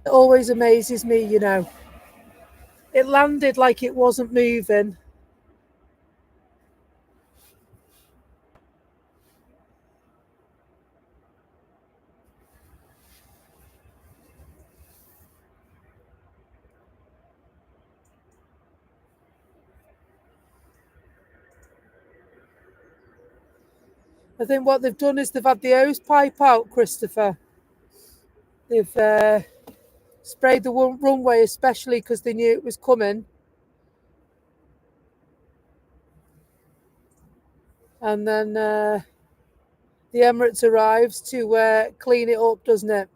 Speaker 1: It always amazes me, you know. It landed like it wasn't moving. I think what they've done is they've had the hose pipe out, Christopher. They've sprayed the runway, especially because they knew it was coming. And then the Emirates arrives to clean it up, doesn't it?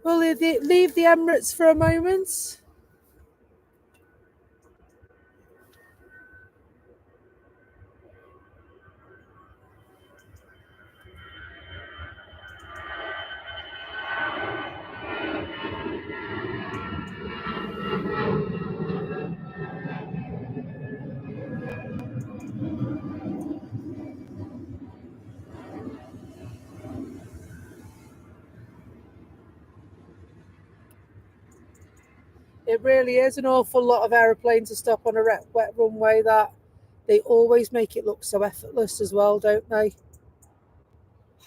Speaker 1: We'll leave the Emirates for a moment. It really is an awful lot of aeroplanes to stop on a wet runway. That they always make it look so effortless as well, don't they?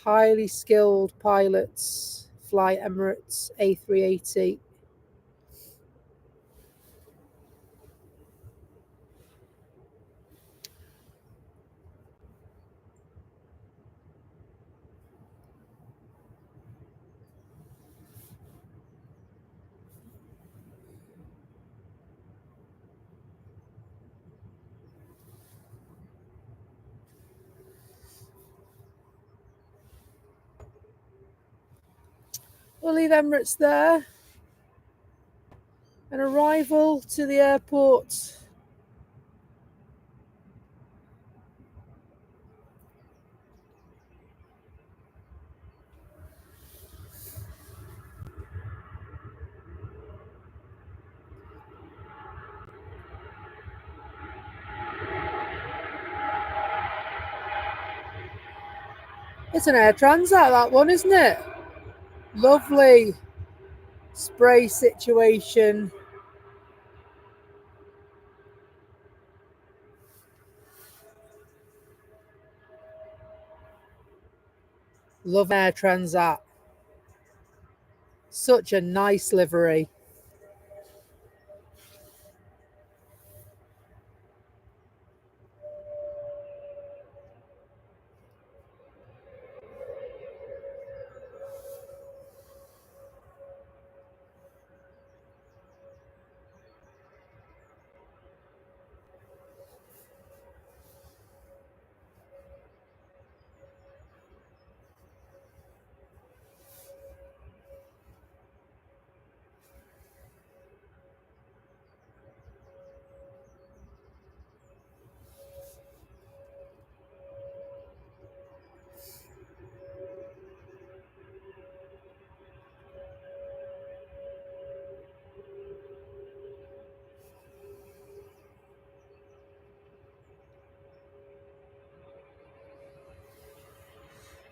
Speaker 1: Highly skilled pilots fly Emirates A380. We'll leave Emirates there. An arrival to the airport. It's an Air Transat, that one, isn't it? Lovely spray situation. Love Air Transat. Such a nice livery.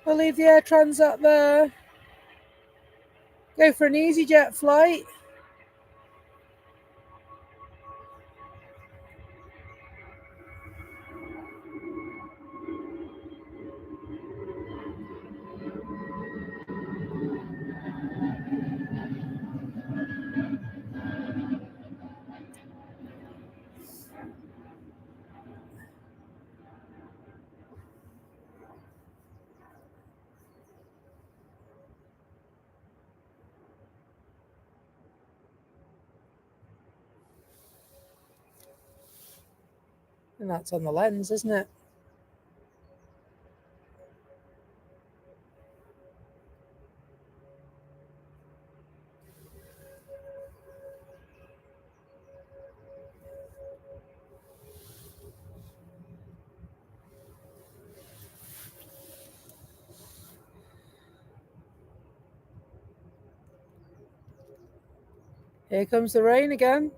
Speaker 1: We'll leave the Air Transat there. Go for an EasyJet flight. And that's on the lens, isn't it? Here comes the rain again.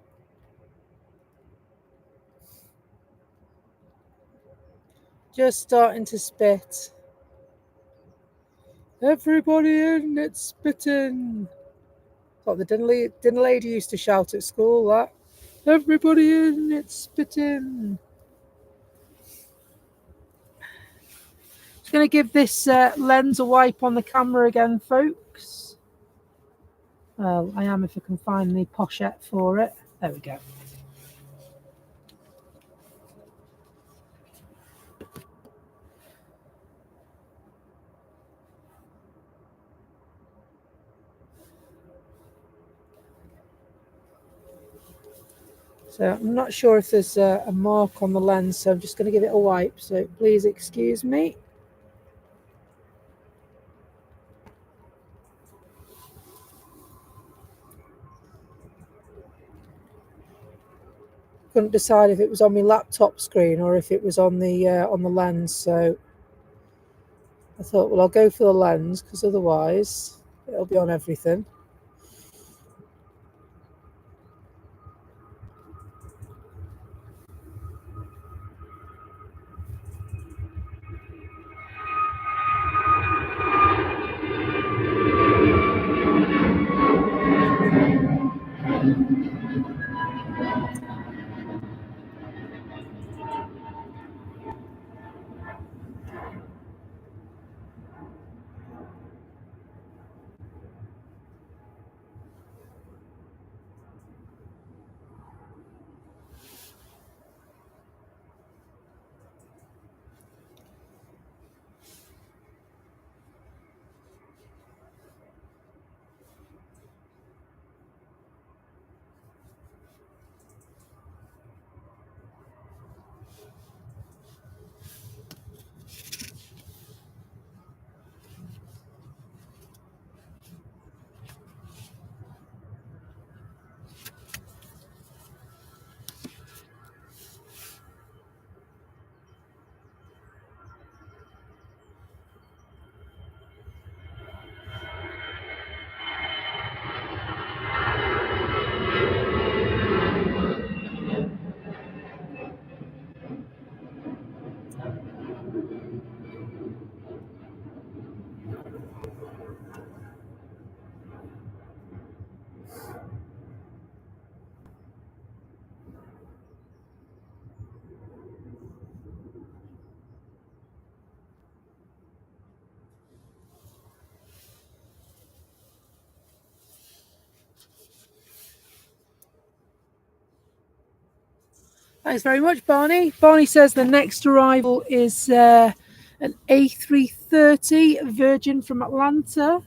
Speaker 1: Just starting to spit. Everybody in, it's spitting. What the dinner lady used to shout at school, that. Everybody in, it's spitting. Just going to give this lens a wipe on the camera again, folks. Well, I am if I can find the pochette for it. There we go. So I'm not sure if there's a mark on the lens, so I'm just going to give it a wipe. So please excuse me. Couldn't decide if it was on my laptop screen or if it was on the lens. So I thought, well, I'll go for the lens because otherwise it'll be on everything. Thanks very much, Barney. Barney says the next arrival is an A330 Virgin from Atlanta.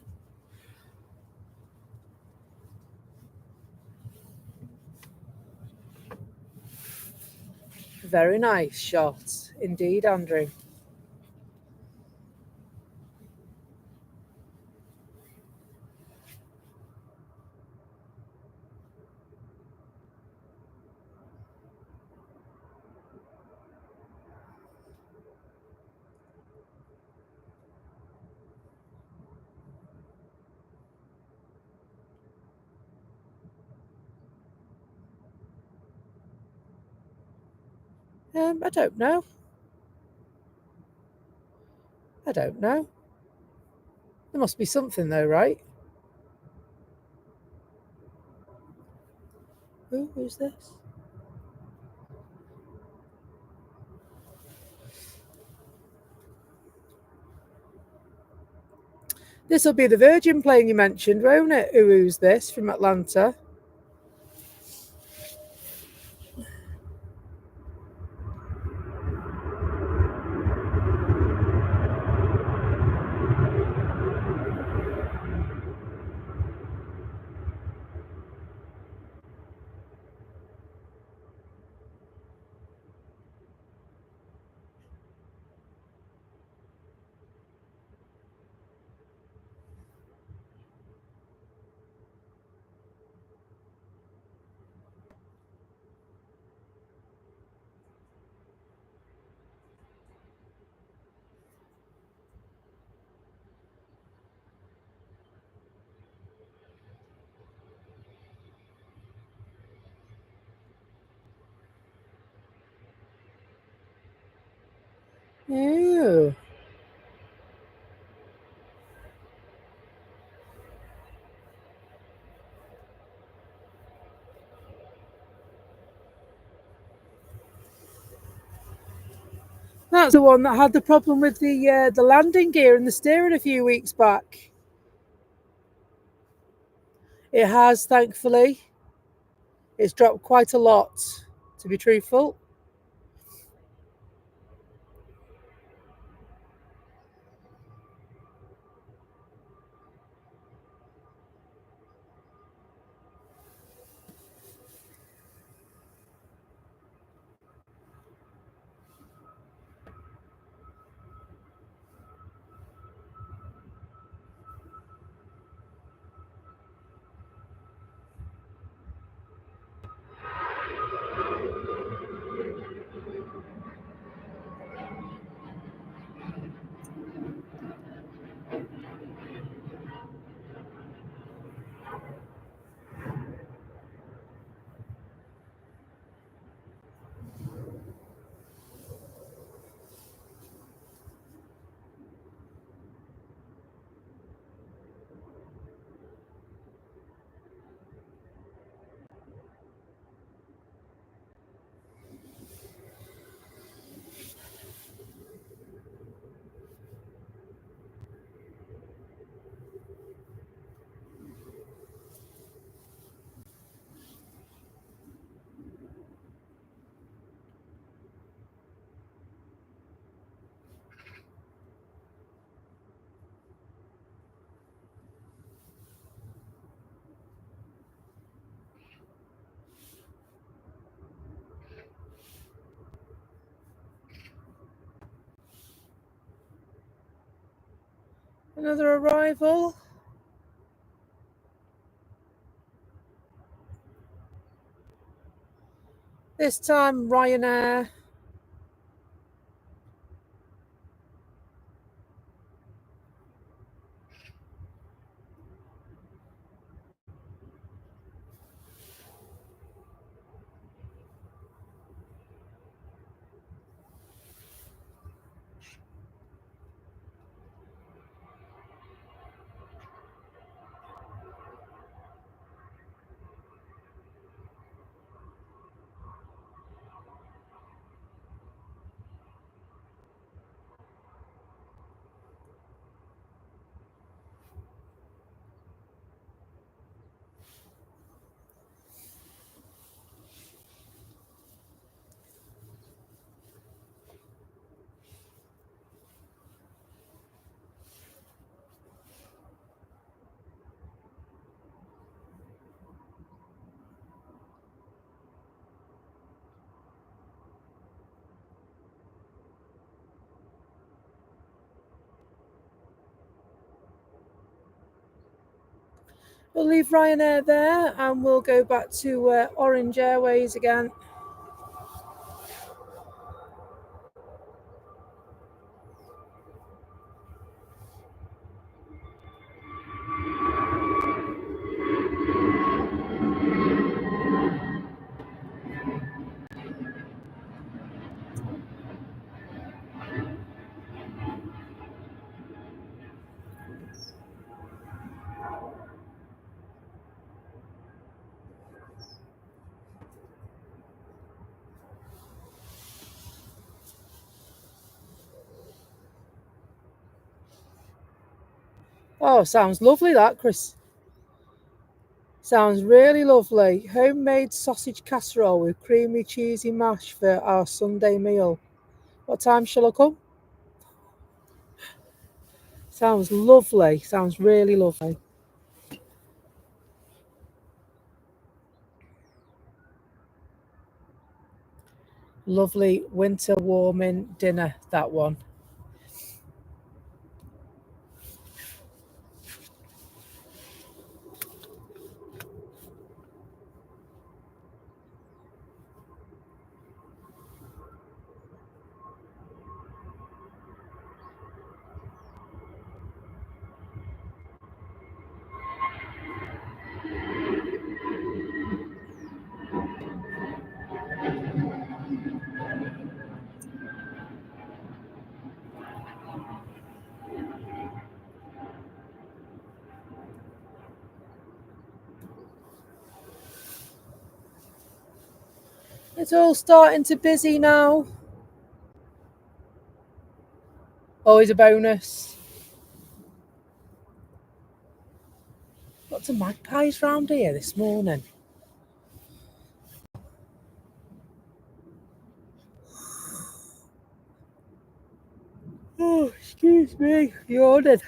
Speaker 1: Very nice shot indeed, Andrew. I don't know. I don't know. There must be something though, right? Who's this? This will be the Virgin plane you mentioned, won't it? Who's this from Atlanta? Oh. That's the one that had the problem with the landing gear and the steering a few weeks back. It has, thankfully. It's dropped quite a lot, to be truthful. Another arrival. This time Ryanair. We'll leave Ryanair there and we'll go back to Orange Airways again. Oh, sounds lovely that, Chris. Sounds really lovely. Homemade sausage casserole with creamy cheesy mash for our Sunday meal. What time shall I come? Sounds lovely. Sounds really lovely. Lovely winter warming dinner, that one. It's all starting to busy now. Always a bonus. Lots of magpies round here this morning. me, you ordered.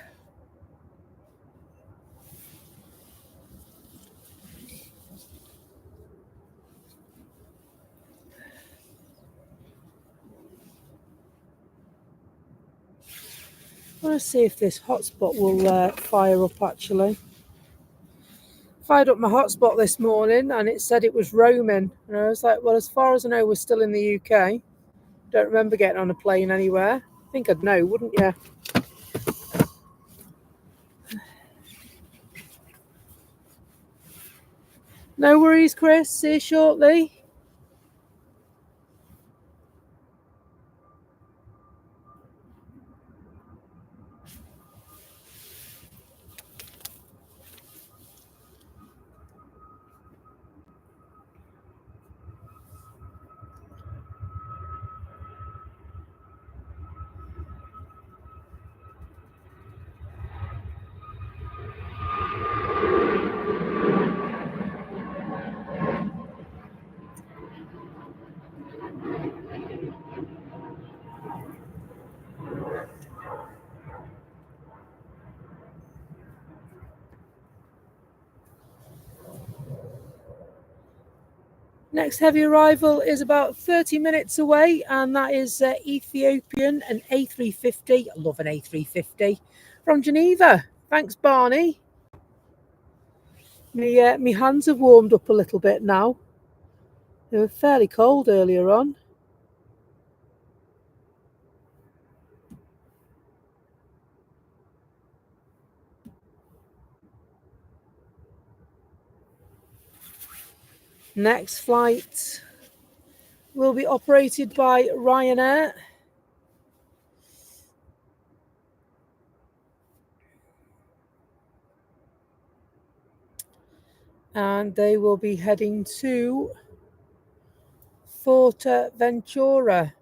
Speaker 1: I want to see if this hotspot will fire up actually. Fired up my hotspot this morning and it said it was roaming. And I was like, well, as far as I know, we're still in the UK. Don't remember getting on a plane anywhere. I think I'd know, wouldn't you? No worries, Chris. See you shortly. Next heavy arrival is about 30 minutes away, and that is Ethiopian, an A350. I love an A350 from Geneva. Thanks, Barney. Me hands have warmed up a little bit now. They were fairly cold earlier on. Next flight will be operated by Ryanair. And they will be heading to Fuerteventura.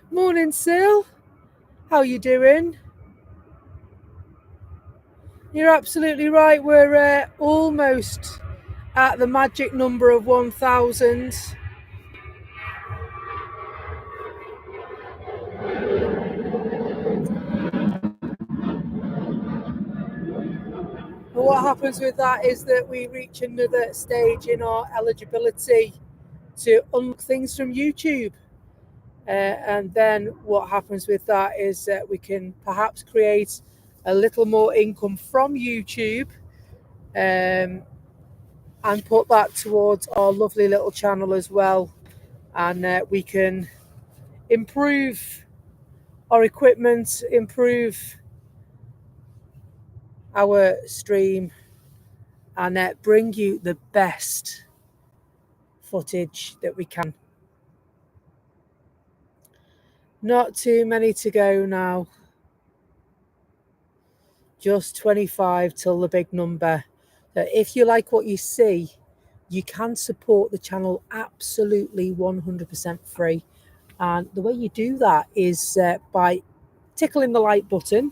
Speaker 1: Morning, Sil. How you doing? You're absolutely right. We're almost at the magic number of 1,000. But what happens with that is that we reach another stage in our eligibility to unlock things from YouTube. And then what happens with that is that we can perhaps create a little more income from YouTube and put that towards our lovely little channel as well. And we can improve our equipment, improve our stream, and bring you the best footage that we can. Not too many to go now. Just 25 till the big number. So if you like what you see, you can support the channel absolutely 100% free. And the way you do that is by tickling the like button,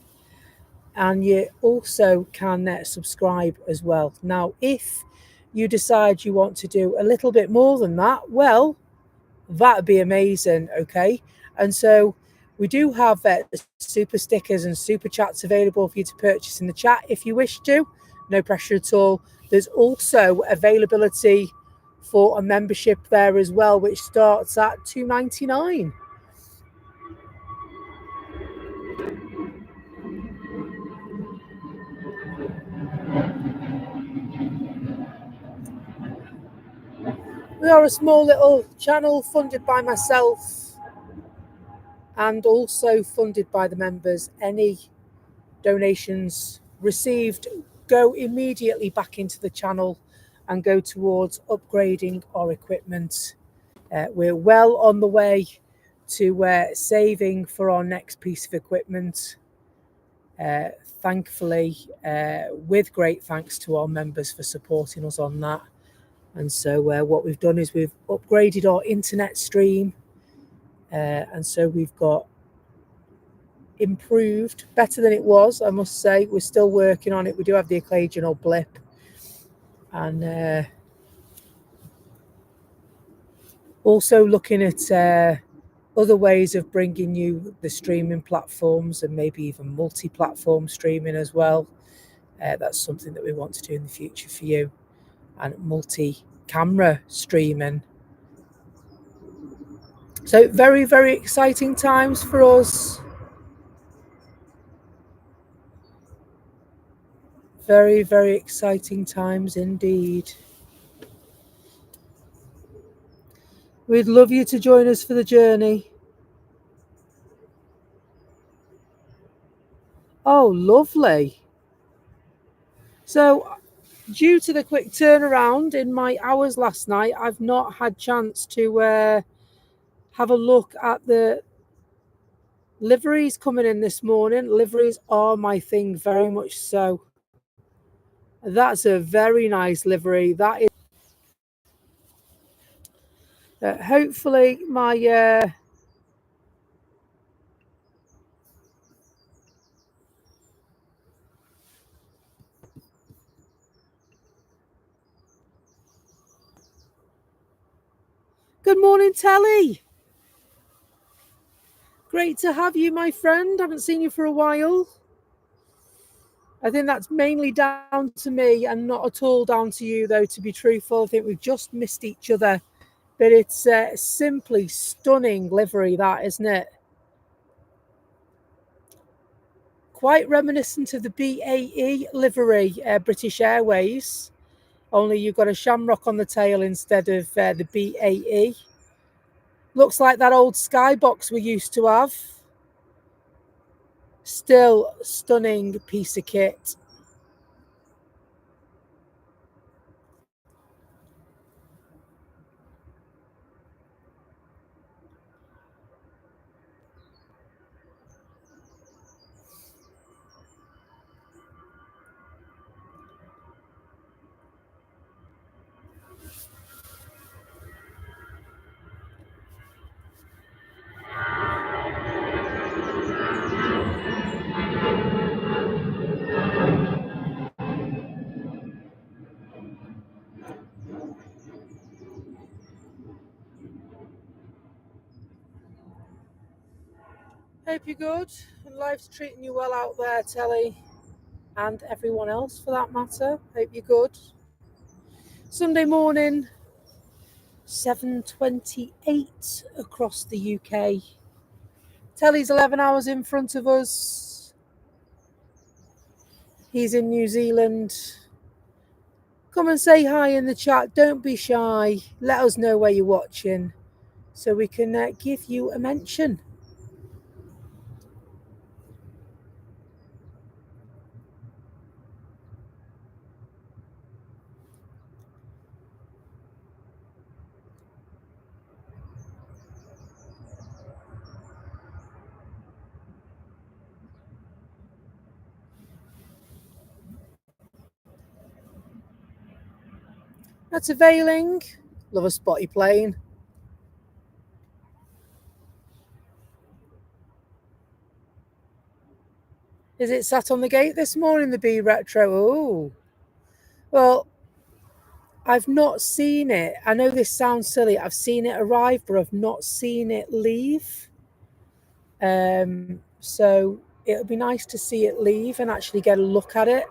Speaker 1: and you also can subscribe as well. Now, if you decide you want to do a little bit more than that, well, that'd be amazing. Okay. And so we do have super stickers and super chats available for you to purchase in the chat if you wish to. No pressure at all. There's also availability for a membership there as well, which starts at $2.99. We are a small little channel funded by myself and also funded by the members. Any donations received go immediately back into the channel and go towards upgrading our equipment. We're well on the way to saving for our next piece of equipment. Thankfully, with great thanks to our members for supporting us on that. And so what we've done is we've upgraded our internet stream. And so we've got improved, better than it was, I must say. We're still working on it. We do have the occasional blip. And also looking at other ways of bringing you the streaming platforms and maybe even multi-platform streaming as well. That's something that we want to do in the future for you. And multi-camera streaming. So very, very exciting times for us. Very, very exciting times indeed. We'd love you to join us for the journey. Oh, lovely. So, due to the quick turnaround in my hours last night, I've not had chance to have a look at the liveries coming in this morning. Liveries are my thing, very much so. That's a very nice livery. That is. Hopefully, my good morning, Telly. Great to have you, my friend. Haven't seen you for a while. I think that's mainly down to me and not at all down to you, though, to be truthful. I think we've just missed each other. But it's simply stunning livery, that, isn't it? Quite reminiscent of the BAE livery, British Airways, only you've got a shamrock on the tail instead of the BAE. Looks like that old skybox we used to have. Still stunning piece of kit. Hope you're good and life's treating you well out there, Telly, and everyone else for that matter. Hope you're good. Sunday morning, 7:28 across the UK. Telly's 11 hours in front of us. He's in New Zealand. Come and say hi in the chat. Don't be shy. Let us know where you're watching so we can give you a mention. That's availing. Love a spotty plane. Is it sat on the gate this morning, the B Retro? Oh, well, I've not seen it. I know this sounds silly. I've seen it arrive, but I've not seen it leave. So it'll be nice to see it leave and actually get a look at it.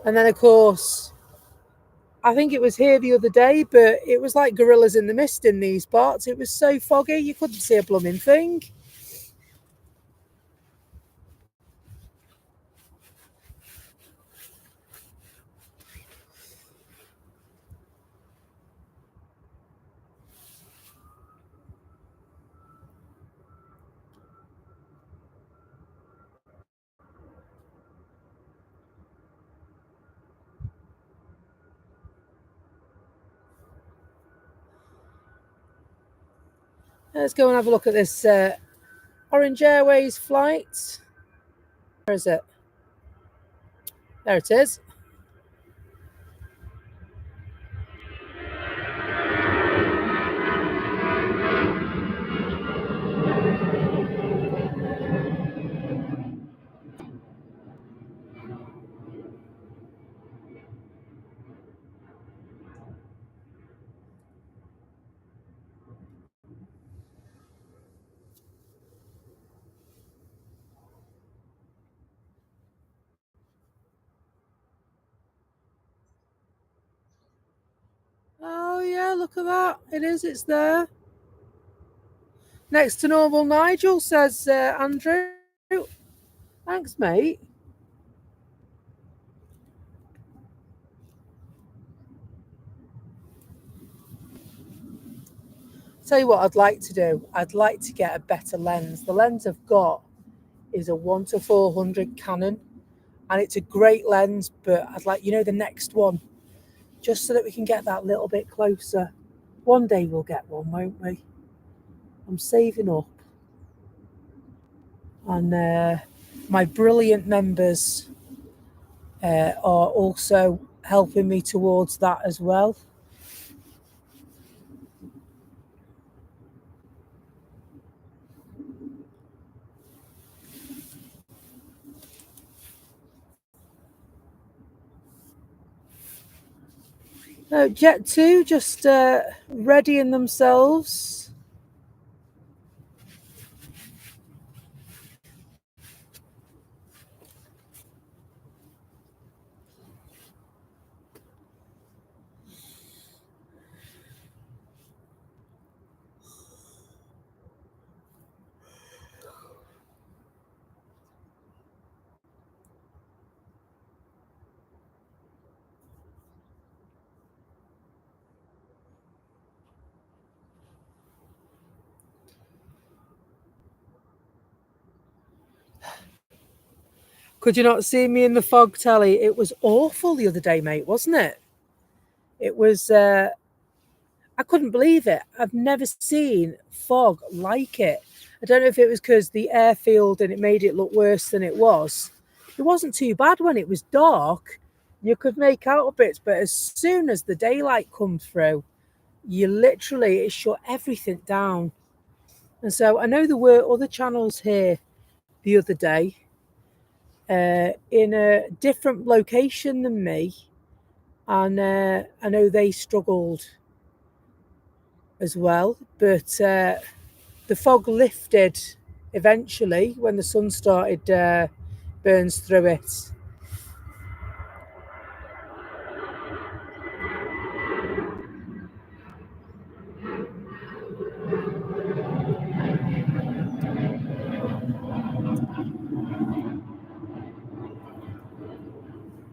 Speaker 1: And then, of course, I think it was here the other day, but it was like gorillas in the mist in these parts. It was so foggy, you couldn't see a blooming thing. Let's go and have a look at this Orange Airways flight. Where is it? There it is. Oh yeah, look at that. It is, it's there. Next to normal Nigel, says Andrew. Thanks, mate. Tell you what I'd like to do. I'd like to get a better lens. The lens I've got is a 1:400 Canon, and it's a great lens, but I'd like, the next one, just so that we can get that little bit closer. One day we'll get one, won't we? I'm saving up. And my brilliant members are also helping me towards that as well. Jet 2 just readying themselves. Could you not see me in the fog, Tally? It was awful the other day, mate, wasn't it? It was, I couldn't believe it. I've never seen fog like it. I don't know if it was because the airfield and it made it look worse than it was. It wasn't too bad when it was dark. You could make out a bit, but as soon as the daylight comes through, it shut everything down. And so I know there were other channels here the other day in a different location than me, and I know they struggled as well, but the fog lifted eventually when the sun started burns through it.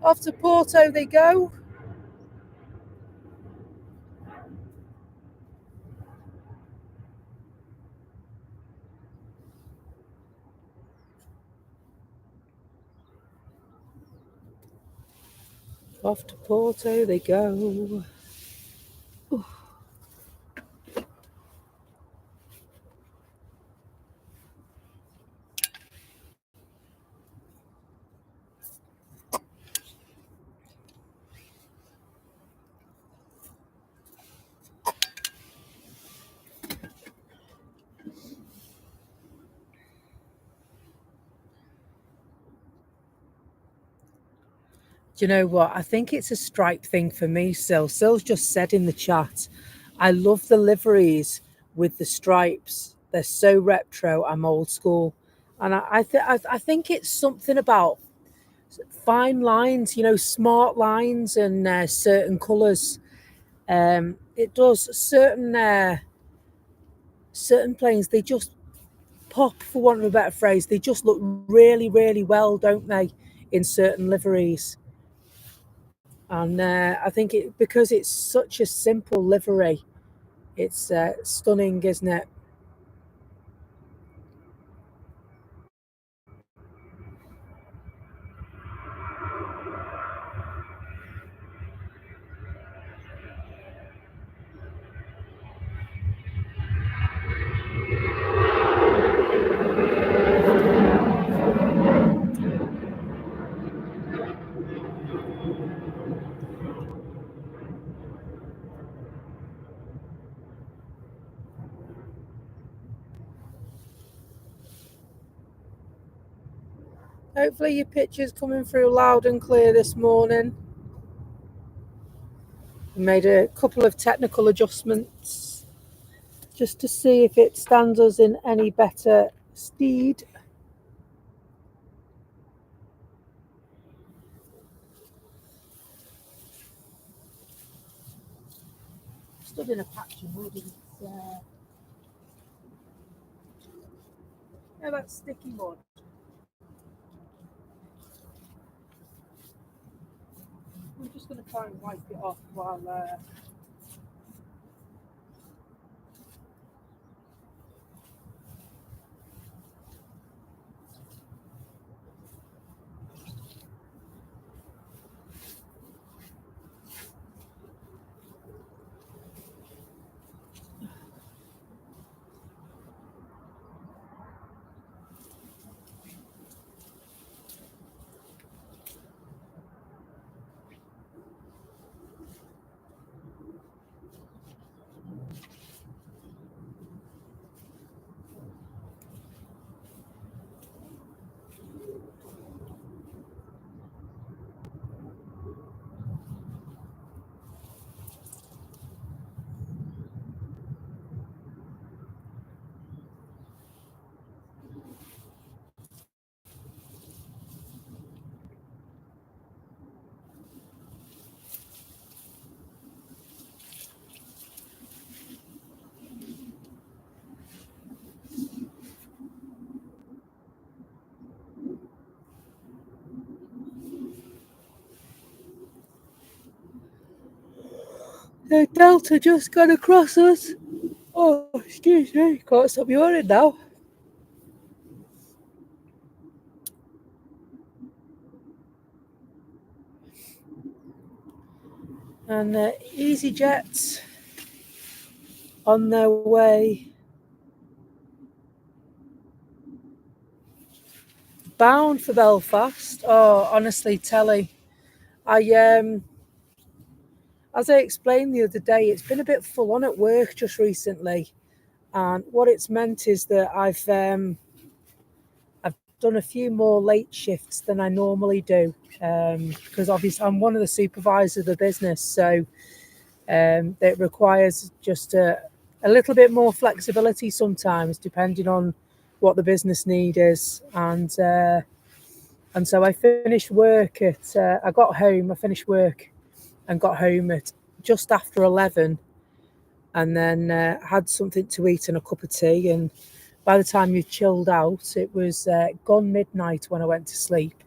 Speaker 1: Off to Porto they go. Off to Porto they go. Ooh. Do you know what? I think it's a stripe thing for me, Sil. Sil's just said in the chat, I love the liveries with the stripes. They're so retro. I'm old school. And I think it's something about fine lines, smart lines and certain colours. It does certain planes, they just pop, for want of a better phrase. They just look really, really well, don't they, in certain liveries? And I think because it's such a simple livery, it's stunning, isn't it? Hopefully your picture's coming through loud and clear this morning. We made a couple of technical adjustments just to see if it stands us in any better stead. Stood in a patch of wood. That's sticky mud. I'm just going to try and wipe it off while. The Delta just got across us. Oh, excuse me, can't stop yawning now. And EasyJets on their way bound for Belfast. Oh, honestly, Telly, as I explained the other day, it's been a bit full on at work just recently, and what it's meant is that I've done a few more late shifts than I normally do, because obviously I'm one of the supervisors of the business, so it requires just a little bit more flexibility sometimes, depending on what the business need is, and so I finished work at. I finished work and got home at just after 11, and then had something to eat and a cup of tea. And by the time you chilled out, it was gone midnight when I went to sleep.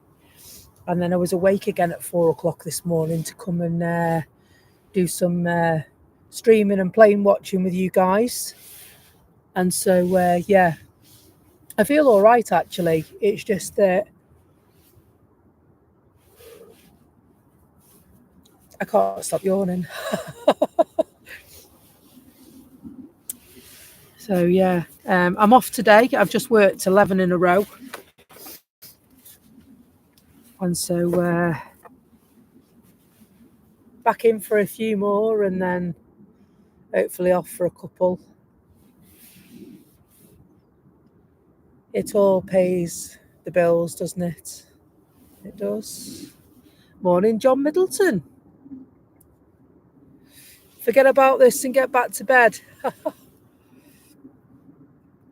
Speaker 1: And then I was awake again at 4 o'clock this morning to come and do some streaming and plane watching with you guys. And so, yeah, I feel all right, actually. It's just that I can't stop yawning. So, yeah, I'm off today. I've just worked 11 in a row. And so back in for a few more and then hopefully off for a couple. It all pays the bills, doesn't it? It does. Morning, John Middleton. Forget about this and get back to bed. Do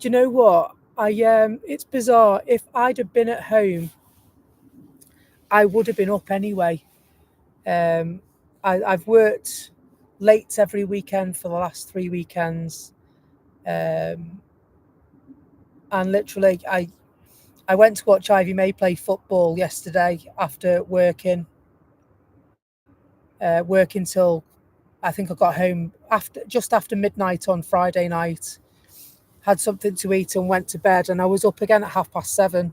Speaker 1: you know what? It's bizarre. If I'd have been at home, I would have been up anyway. I've worked late every weekend for the last 3 weekends, and literally, I went to watch Ivy May play football yesterday after working till I think I got home just after midnight on Friday night. Had something to eat and went to bed, and I was up again at 7:30.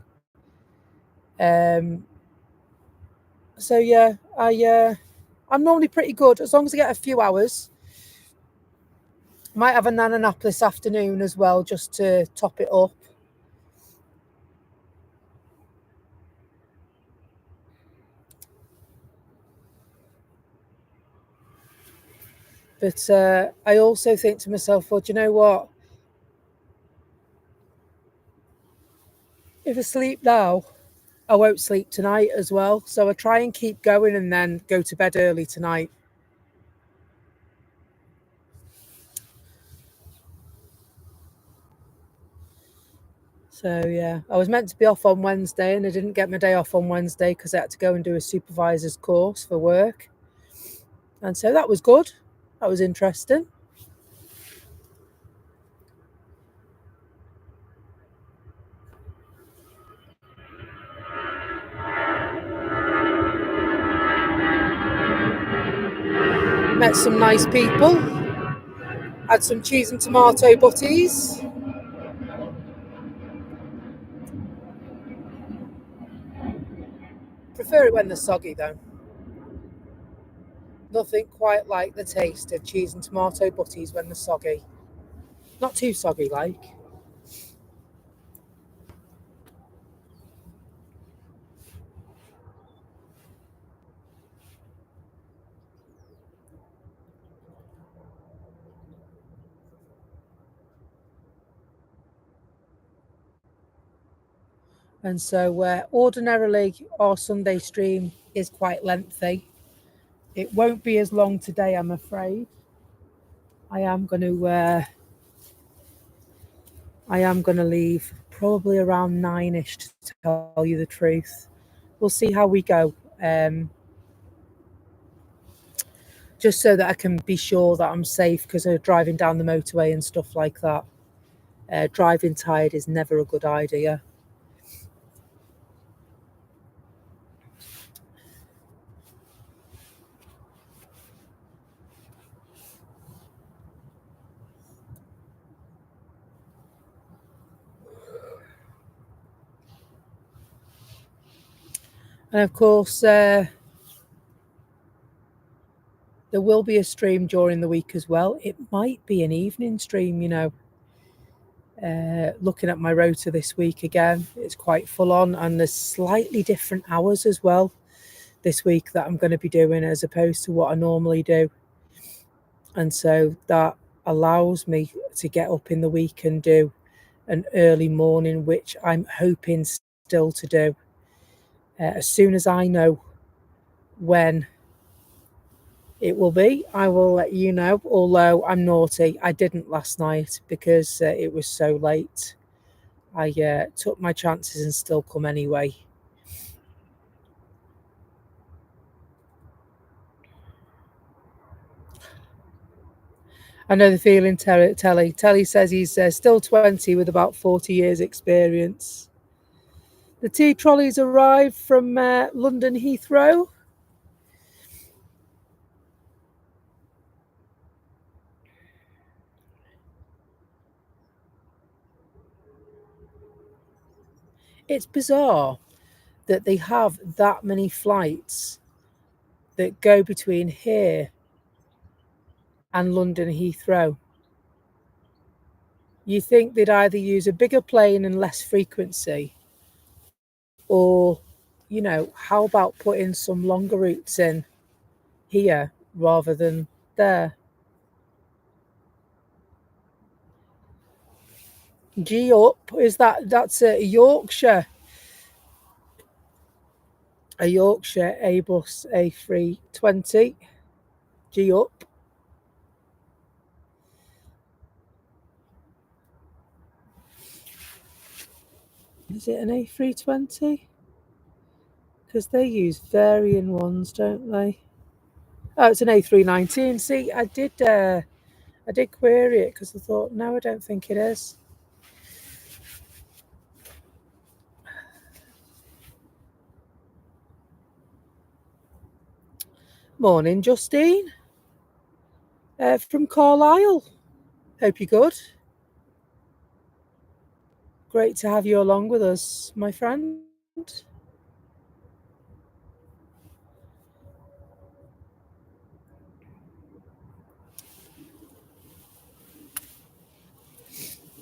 Speaker 1: So yeah, I'm normally pretty good as long as I get a few hours. Might have a nana nap this afternoon as well, just to top it up. But I also think to myself, well, do you know what? If I sleep now, I won't sleep tonight as well. So I try and keep going and then go to bed early tonight. So yeah, I was meant to be off on Wednesday and I didn't get my day off on Wednesday because I had to go and do a supervisor's course for work. And so that was good. That was interesting. Met some nice people. Had some cheese and tomato butties. Prefer it when they're soggy though. Nothing quite like the taste of cheese and tomato butties when they're soggy. Not too soggy like. And so ordinarily our Sunday stream is quite lengthy. It won't be as long today, I'm afraid. I am going to leave probably around 9ish to tell you the truth. We'll see how we go. Just so that I can be sure that I'm safe because of driving down the motorway and stuff like that. Driving tired is never a good idea. And of course, there will be a stream during the week as well. It might be an evening stream, you know. Looking at my rota this week again, it's quite full on, and there's slightly different hours as well this week that I'm going to be doing as opposed to what I normally do. And so that allows me to get up in the week and do an early morning, which I'm hoping still to do. As soon as I know when it will be, I will let you know. Although I'm naughty, I didn't last night because it was so late. I took my chances and still come anyway. I know the feeling, Telly. Telly says he's still 20 with about 40 years experience. The tea trolleys arrived from London Heathrow. It's bizarre that they have that many flights that go between here and London Heathrow. You think they'd either use a bigger plane and less frequency, or, you know, how about putting some longer routes in here rather than there? G up, that's a Yorkshire Airbus A320. G up. Is it an A320? Because they use varying ones, don't they? Oh, it's an A319. See, I did query it because I thought, no, I don't think it is. Morning, Justine. From Carlisle. Hope you're good. Great to have you along with us, my friend.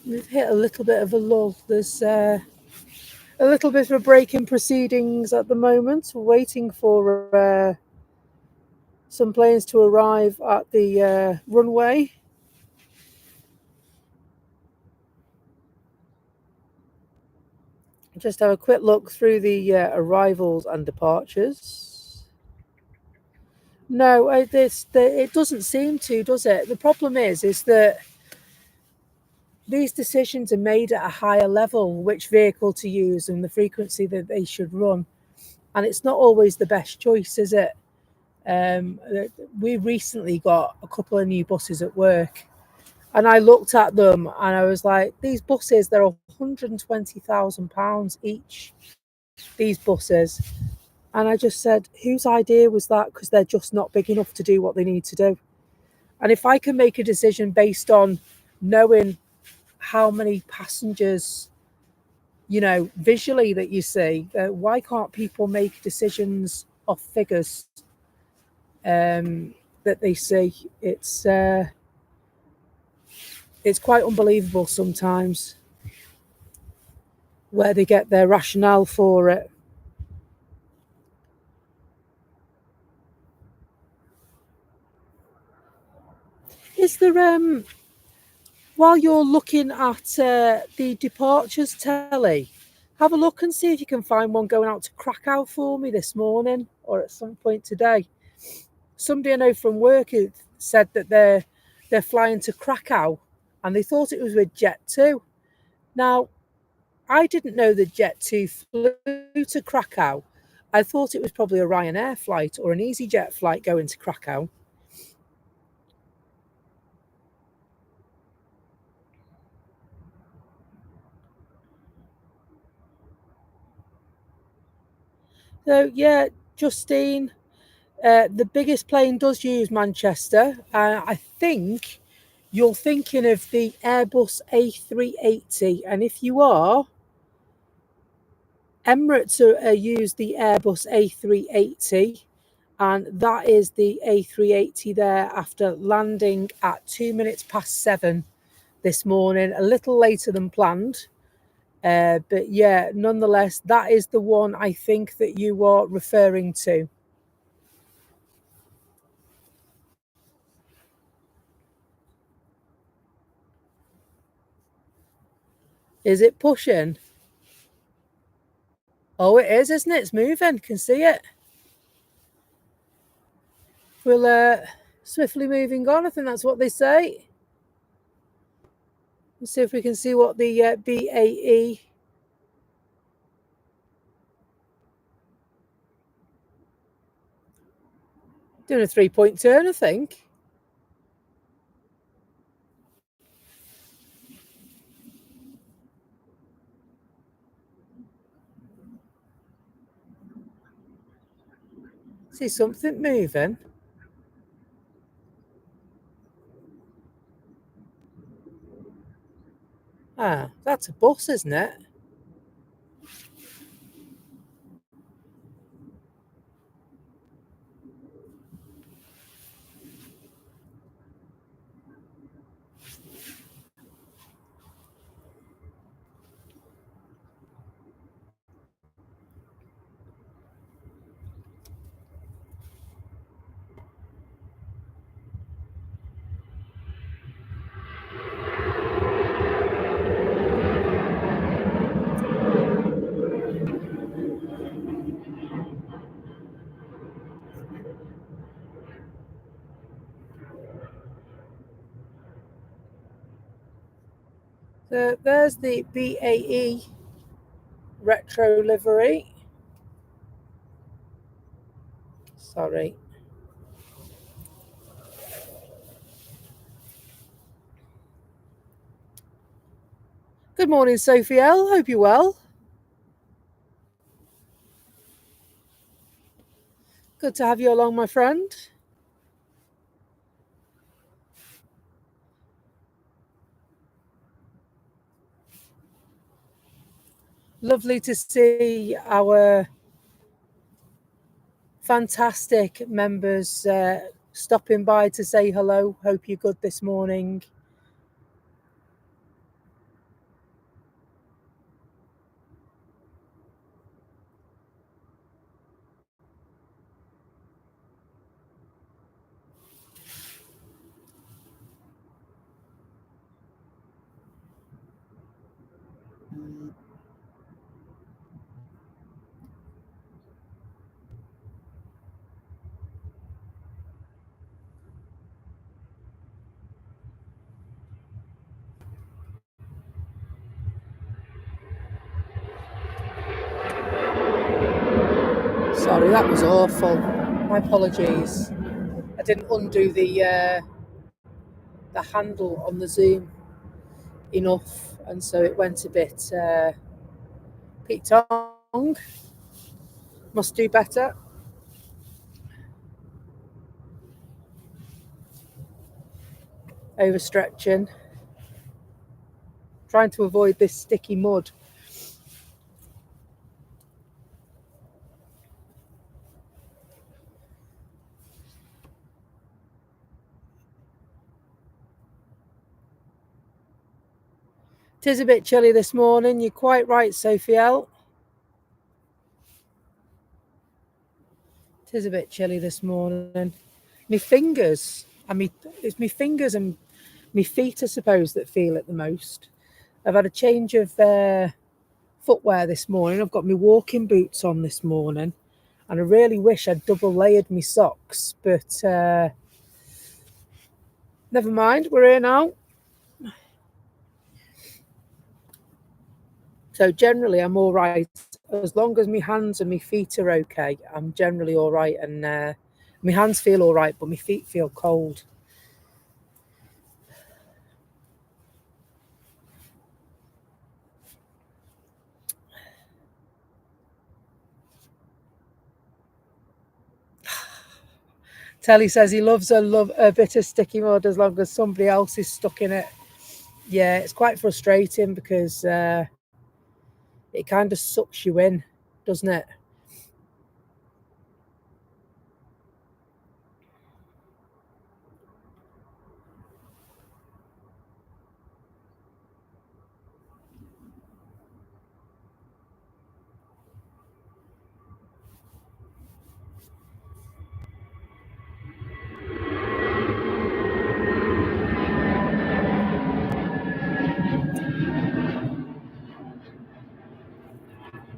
Speaker 1: We've hit a little bit of a lull. There's a little bit of a break in proceedings at the moment. We're waiting for some planes to arrive at the runway. Just have a quick look through the arrivals and departures. No, it doesn't seem to, does it? The problem is that these decisions are made at a higher level, which vehicle to use and the frequency that they should run. And it's not always the best choice, is it? We recently got a couple of new buses at work, and I looked at them and I was like, these buses, they're £120,000 each, these buses. And I just said, whose idea was that? Because they're just not big enough to do what they need to do. And if I can make a decision based on knowing how many passengers, visually that you see, why can't people make decisions off figures that they see? It's quite unbelievable sometimes where they get their rationale for it. Is there while you're looking at the departures telly, have a look and see if you can find one going out to Krakow for me this morning or at some point today. Somebody I know from work said that they're flying to Krakow and they thought it was with Jet2. Now, I didn't know that Jet2 flew to Krakow. I thought it was probably a Ryanair flight or an EasyJet flight going to Krakow. So, yeah, Justine, the biggest plane does use Manchester. I think you're thinking of the Airbus A380. And if you are, Emirates use the Airbus A380. And that is the A380 there after landing at 7 this morning, a little later than planned. But yeah, nonetheless, that is the one I think that you are referring to. Is it pushing? Oh, it is, isn't it? It's moving. Can see it. We'll swiftly moving on. I think that's what they say. Let's see if we can see what the BAE doing a 3-point turn, I think. See something moving. Ah, that's a bus, isn't it? So there's the BAE retro livery. Sorry. Good morning, Sophie L. Hope you're well. Good to have you along, my friend. Lovely to see our fantastic members stopping by to say hello. Hope you're good this morning. Oh, that was awful. My apologies. I didn't undo the handle on the Zoom enough, and so it went a bit peak-tong. Must do better. Overstretching. Trying to avoid this sticky mud. It is a bit chilly this morning. You're quite right, Sophielle. It is a bit chilly this morning. My fingers, it's my fingers and my feet, I suppose, that feel it the most. I've had a change of footwear this morning. I've got my walking boots on this morning, and I really wish I'd double layered my socks, but never mind, we're here now. So generally I'm all right. As long as my hands and my feet are okay, I'm generally all right. And my hands feel all right, but my feet feel cold. Telly says he loves a bit of sticky mud as long as somebody else is stuck in it. Yeah, it's quite frustrating because it kind of sucks you in, doesn't it?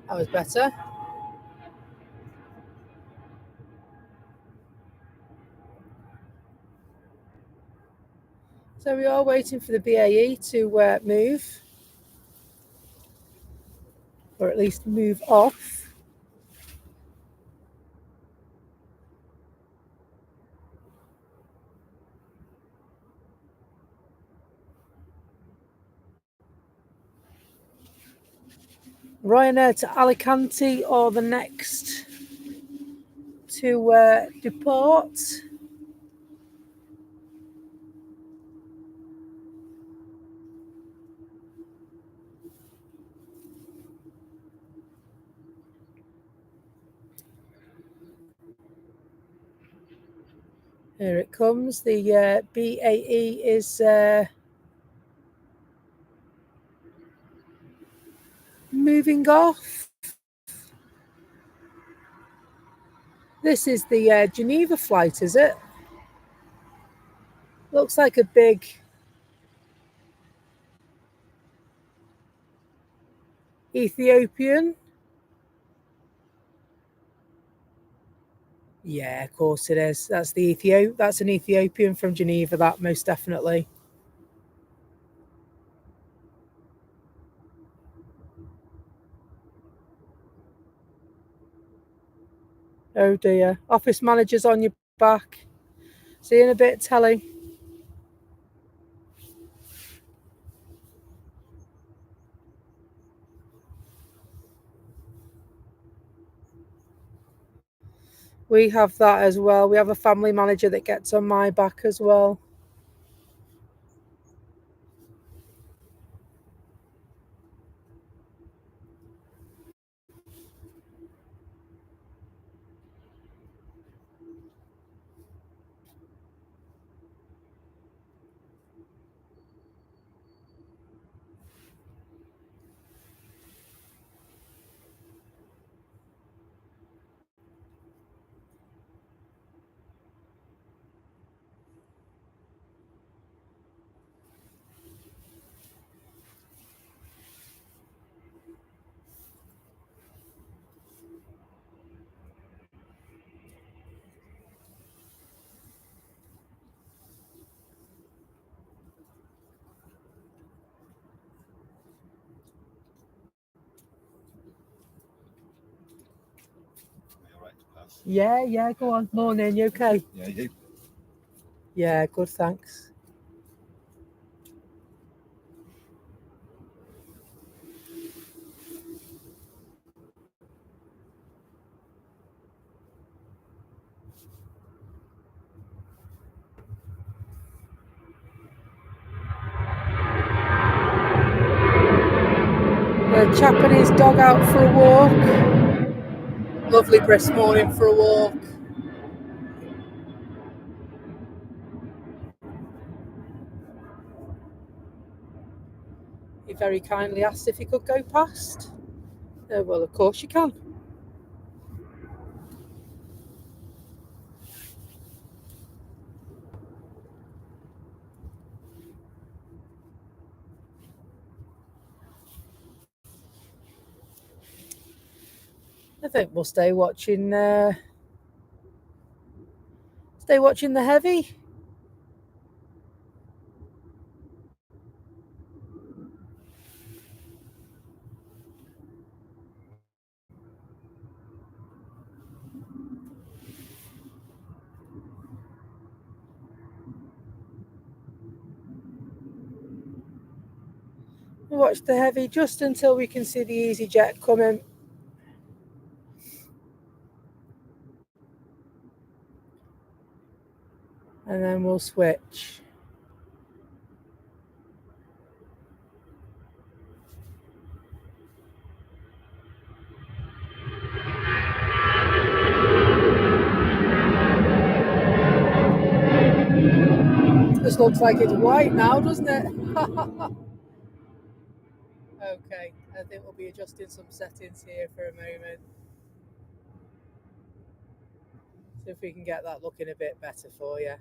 Speaker 1: That was better. So we are waiting for the BAE to move, or at least move off. Ryanair to Alicante or the next to depart. Here it comes. The BAE is moving off. This is the Geneva flight, is it? Looks like a big Ethiopian. Yeah, of course it is. That's That's an Ethiopian from Geneva. That most definitely. Oh dear. Office manager's on your back. See you in a bit, Telly. We have that as well. We have a family manager that gets on my back as well. Yeah, go on. Morning, you okay?
Speaker 2: Yeah, you.
Speaker 1: Yeah, good, thanks. Chapping his dog out for a walk. Lovely brisk morning for a walk. He very kindly asked if he could go past. Well, of course you can. I think we'll stay watching the heavy. We'll watch the heavy just until we can see the EasyJet coming. And then we'll switch. This looks like it's white now, doesn't it? Okay, I think we'll be adjusting some settings here for a moment. See if we can get that looking a bit better for you.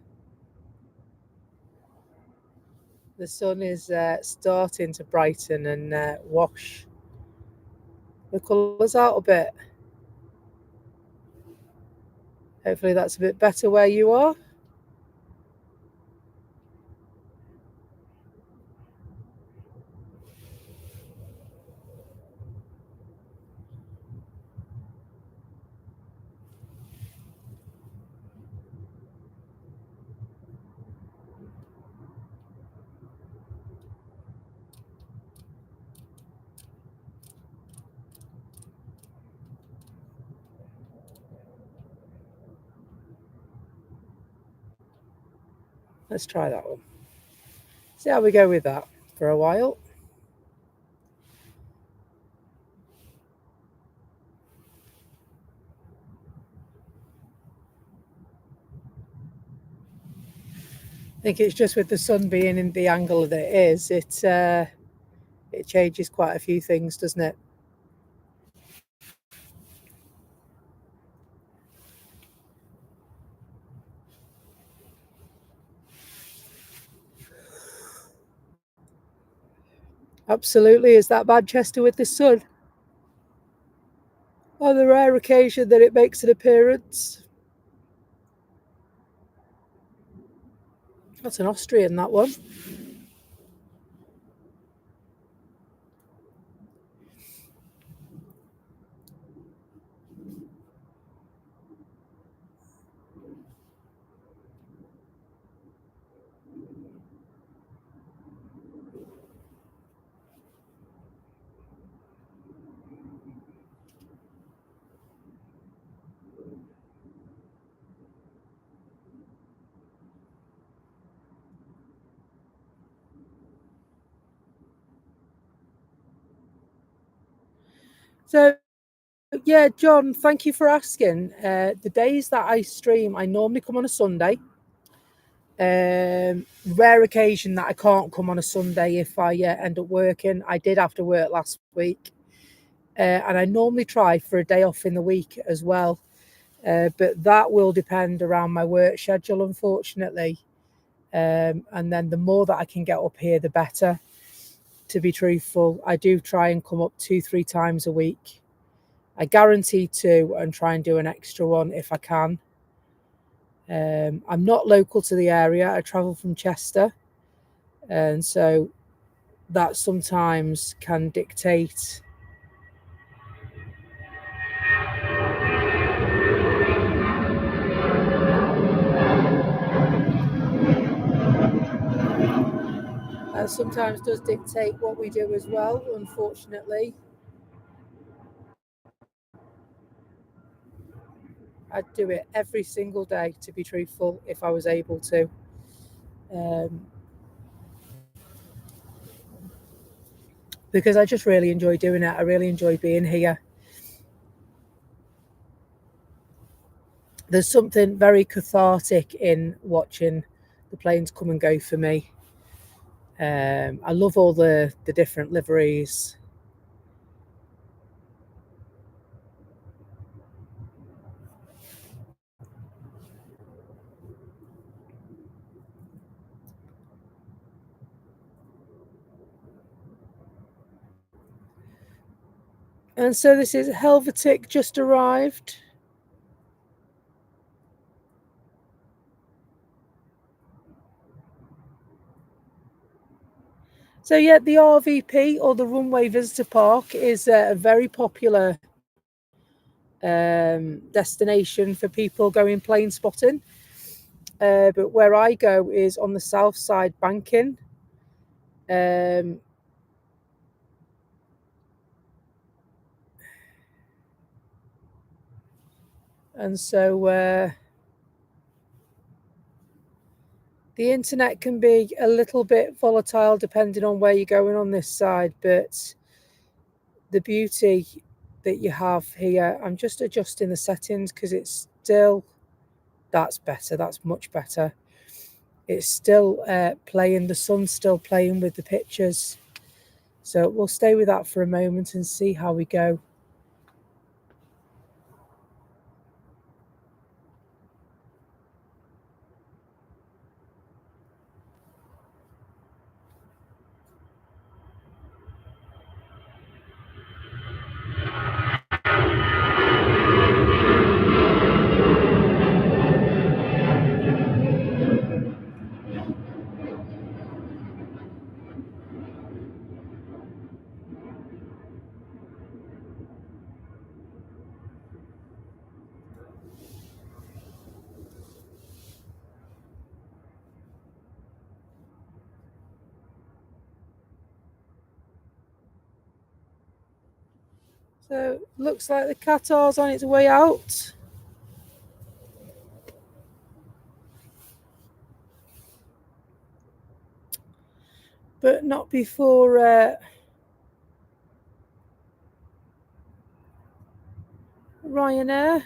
Speaker 1: The sun is starting to brighten and wash the colours out a bit. Hopefully that's a bit better where you are. Let's try that one. See how we go with that for a while. I think it's just with the sun being in the angle that it is, it changes quite a few things, doesn't it? Absolutely. Is that Manchester with the sun? On the rare occasion that it makes an appearance. That's an Austrian, that one. So, yeah, John, thank you for asking. The days that I stream, I normally come on a Sunday. Rare occasion that I can't come on a Sunday if I end up working. I did have to work last week. And I normally try for a day off in the week as well. But that will depend around my work schedule, unfortunately. And then the more that I can get up here, the better. To be truthful, I do try and come up 2-3 times a week. I guarantee 2 and try and do an extra one if I can. I'm not local to the area. I travel from Chester. And so that sometimes can dictate sometimes does dictate what we do as well, unfortunately. I'd do it every single day, to be truthful, if I was able to. Because I just really enjoy doing it. I really enjoy being here. There's something very cathartic in watching the planes come and go for me. I love all the different liveries. And so this is Helvetic just arrived. So yeah, the RVP, or the Runway Visitor Park, is a very popular destination for people going plane spotting. But where I go is on the south side banking. And so the internet can be a little bit volatile depending on where you're going on this side, but the beauty that you have here, I'm just adjusting the settings because it's still, that's better, that's much better. It's still playing, the sun's still playing with the pictures. So we'll stay with that for a moment and see how we go. So looks like the Qatar's on its way out. But not before Ryanair.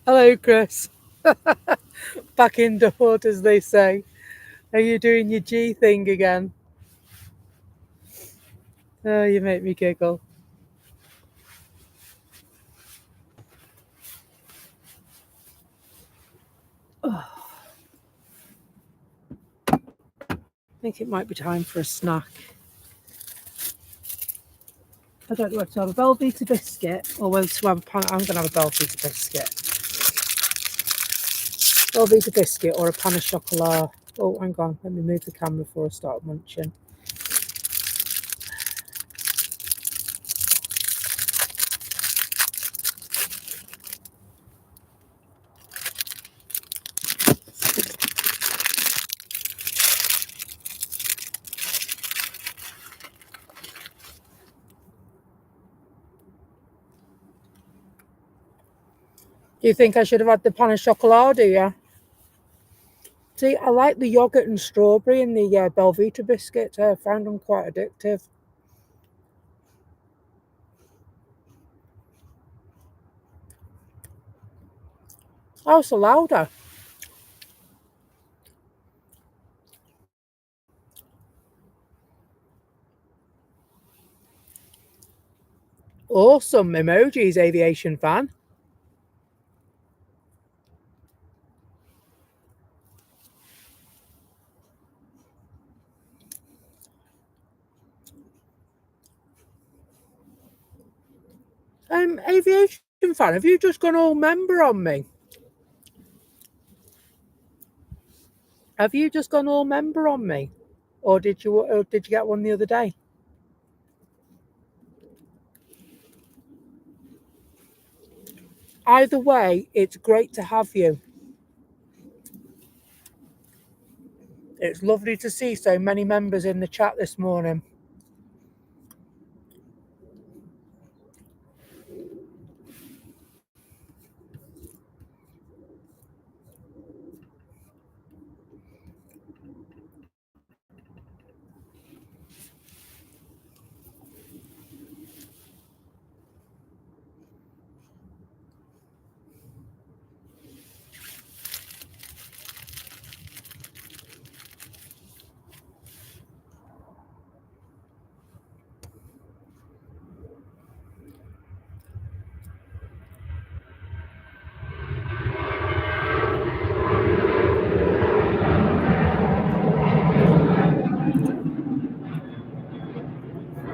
Speaker 1: Hello, Chris. Back indoors, as they say. Are you doing your G thing again? Oh, you make me giggle. Oh. I think it might be time for a snack. I don't know whether to have a Belvita biscuit or whether to have a pan. I'm going to have a Belvita biscuit. Belvita biscuit or a pan of chocolat. Oh, hang on. Let me move the camera before I start munching. Do you think I should have had the pan of chocolat, do you? See, I like the yogurt and strawberry in the Belvita biscuits. I found them quite addictive. Oh, so louder. Awesome emojis, aviation fan. Aviation fan, have you just gone all member on me? Have you just gone all member on me? Or did you get one the other day? Either way, it's great to have you. It's lovely to see so many members in the chat this morning.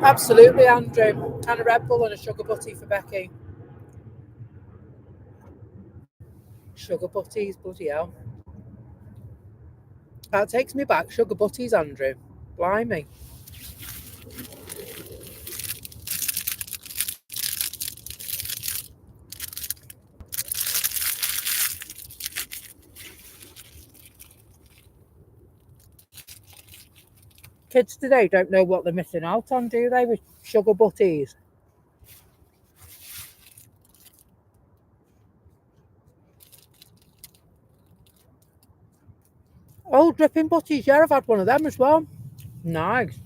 Speaker 1: Absolutely, Andrew. And a Red Bull and a sugar butty for Becky. Sugar butties, bloody hell. That takes me back. Sugar butties, Andrew. Blimey. Kids today don't know what they're missing out on, do they, with sugar butties? Oh, dripping butties. Yeah, I've had one of them as well. Nice.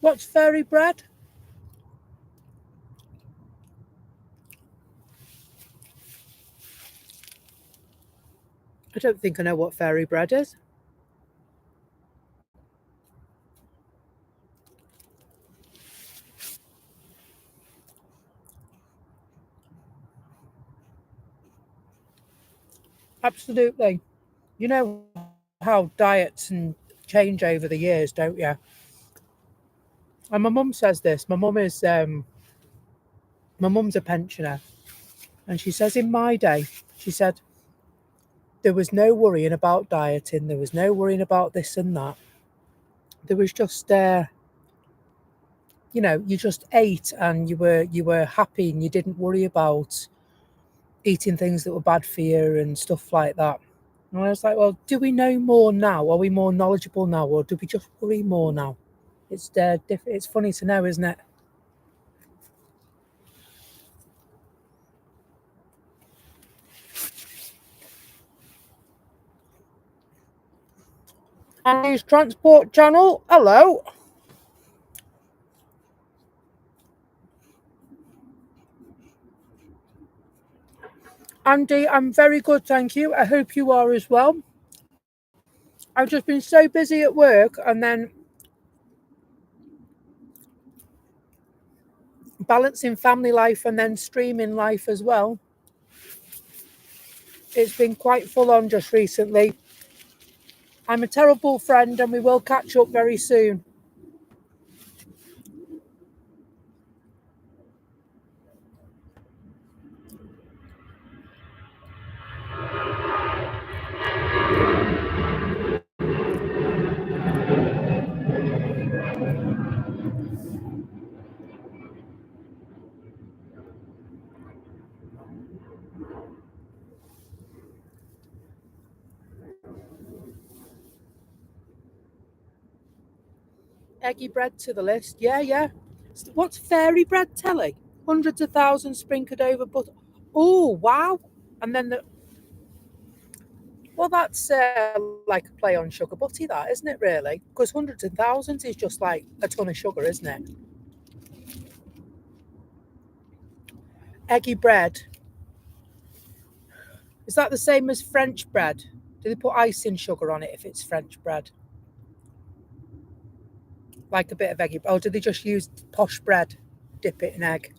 Speaker 1: What's fairy bread? I don't think I know what fairy bread is. Absolutely. You know how diets and change over the years, don't you? And my mum says this. My mum's a pensioner, and she says in my day, she said there was no worrying about dieting. There was no worrying about this and that. There was just, you just ate and you were happy and you didn't worry about eating things that were bad for you and stuff like that. And I was like, well, do we know more now? Are we more knowledgeable now, or do we just worry more now? It's funny to know, isn't it? Andy's Transport Channel. Hello. Andy, I'm very good, thank you. I hope you are as well. I've just been so busy at work and then balancing family life and then streaming life as well. It's been quite full on just recently. I'm a terrible friend and we will catch up very soon. Eggy bread to the list. Yeah, yeah. What's fairy bread telly? Hundreds of thousands sprinkled over butter. Oh, wow. And then well, that's like a play on sugar butty, that, isn't it, really? Because hundreds and thousands is just like a ton of sugar, isn't it? Eggy bread. Is that the same as French bread? Do they put icing sugar on it if it's French bread? Like a bit of eggy, or do they just use posh bread, dip it in egg?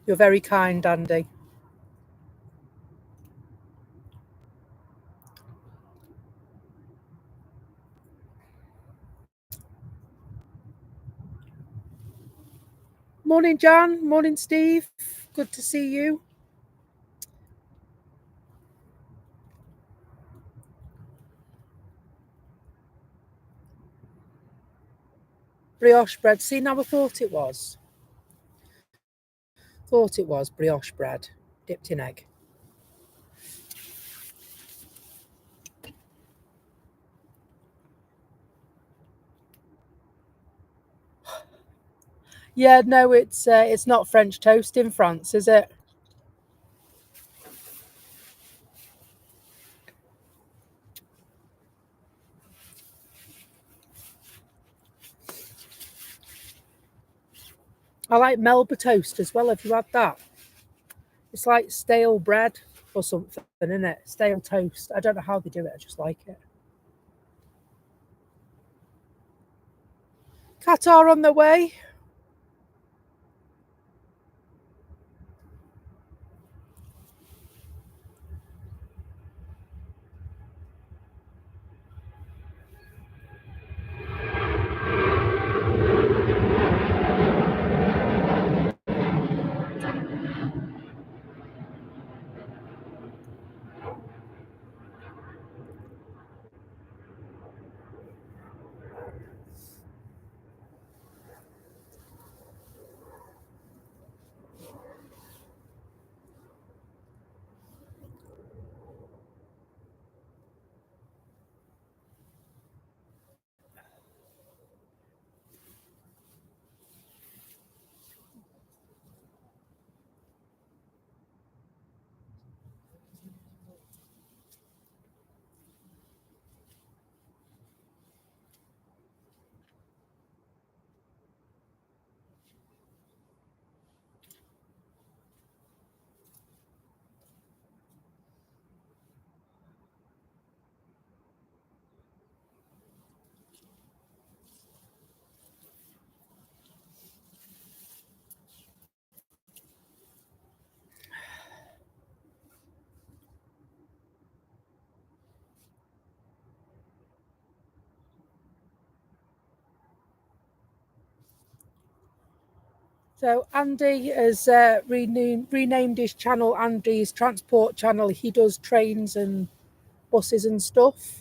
Speaker 1: You're very kind, Andy. Morning, Jan. Morning, Steve. Good to see you. Brioche bread. See, now I thought it was. Thought it was brioche bread dipped in egg. Yeah, no, it's not French toast in France, is it? I like Melba toast as well. Have you had that? It's like stale bread or something, isn't it? Stale toast. I don't know how they do it. I just like it. Qatar on the way. So Andy has renamed his channel Andy's Transport Channel. He does trains and buses and stuff.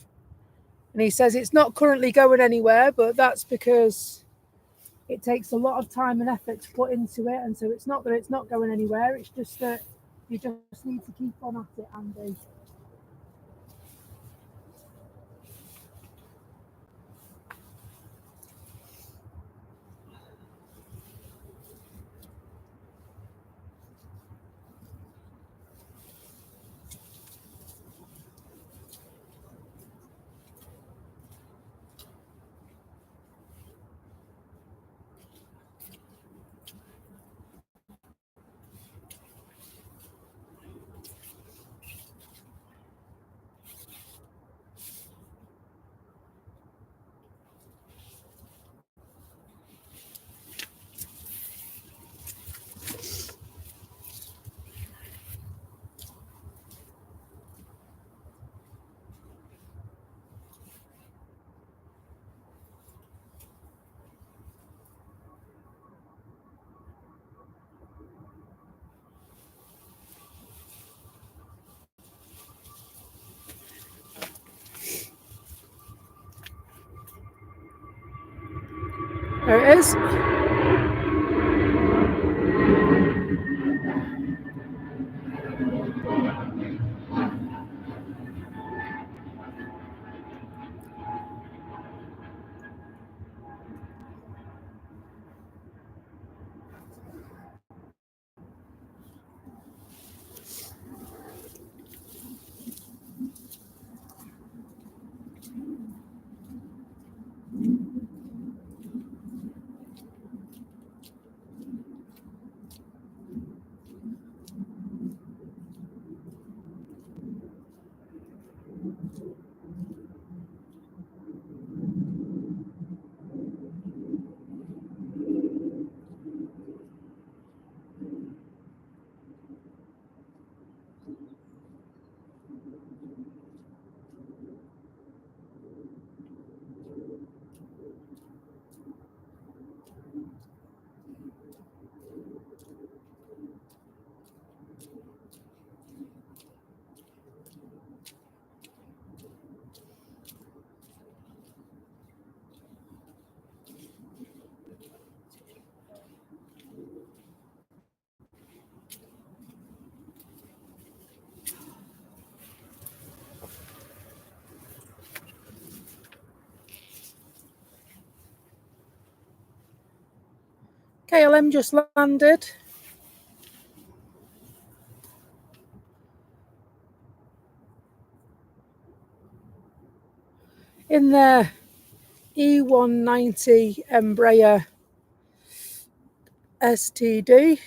Speaker 1: And he says it's not currently going anywhere, but that's because it takes a lot of time and effort to put into it. And so it's not that it's not going anywhere, it's just that you just need to keep on at it, Andy. There it is. KLM just landed. In their E190 Embraer STD.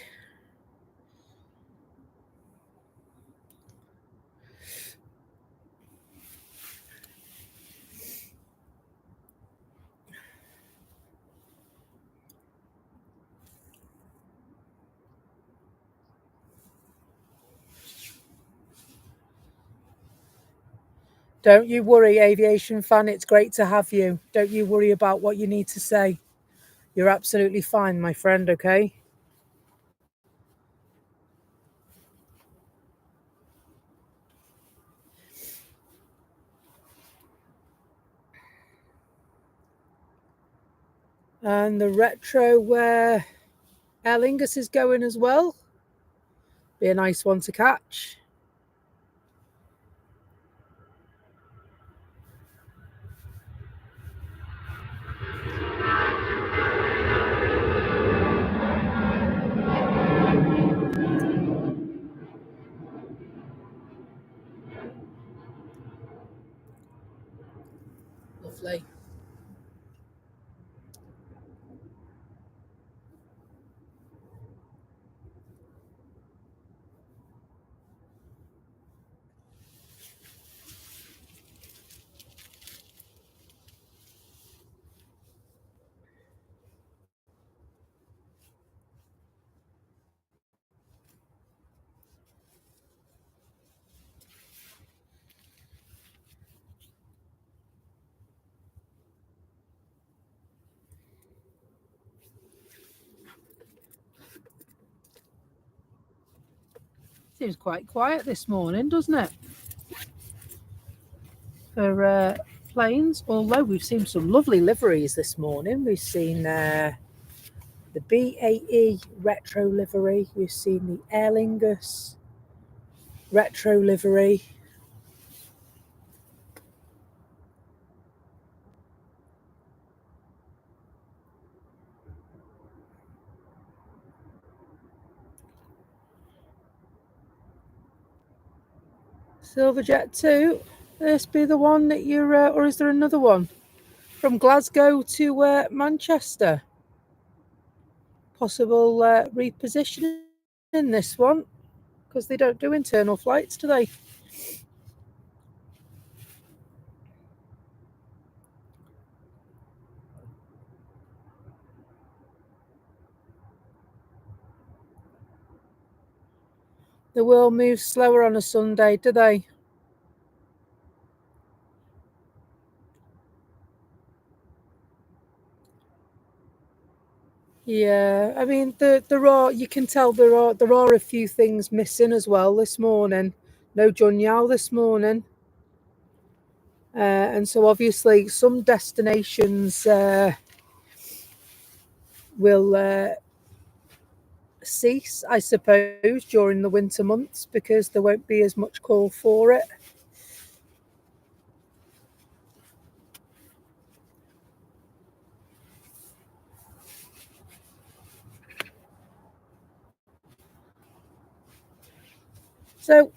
Speaker 1: Don't you worry, aviation fan, it's great to have you. Don't you worry about what you need to say. You're absolutely fine, my friend, okay? And the retro where Aer Lingus is going as well. Be a nice one to catch. Lovely. Seems quite quiet this morning, doesn't it? For planes, although we've seen some lovely liveries this morning. We've seen the BAE retro livery. We've seen the Aer Lingus retro livery. Silverjet 2. This be the one that you're, or is there another one? From Glasgow to Manchester. Possible repositioning in this one, because they don't do internal flights, do they? The world moves slower on a Sunday, do they? Yeah, I mean, there are, you can tell there are a few things missing as well this morning. No John Yao this morning. And so obviously some destinations will cease, I suppose, during the winter months because there won't be as much call for it. So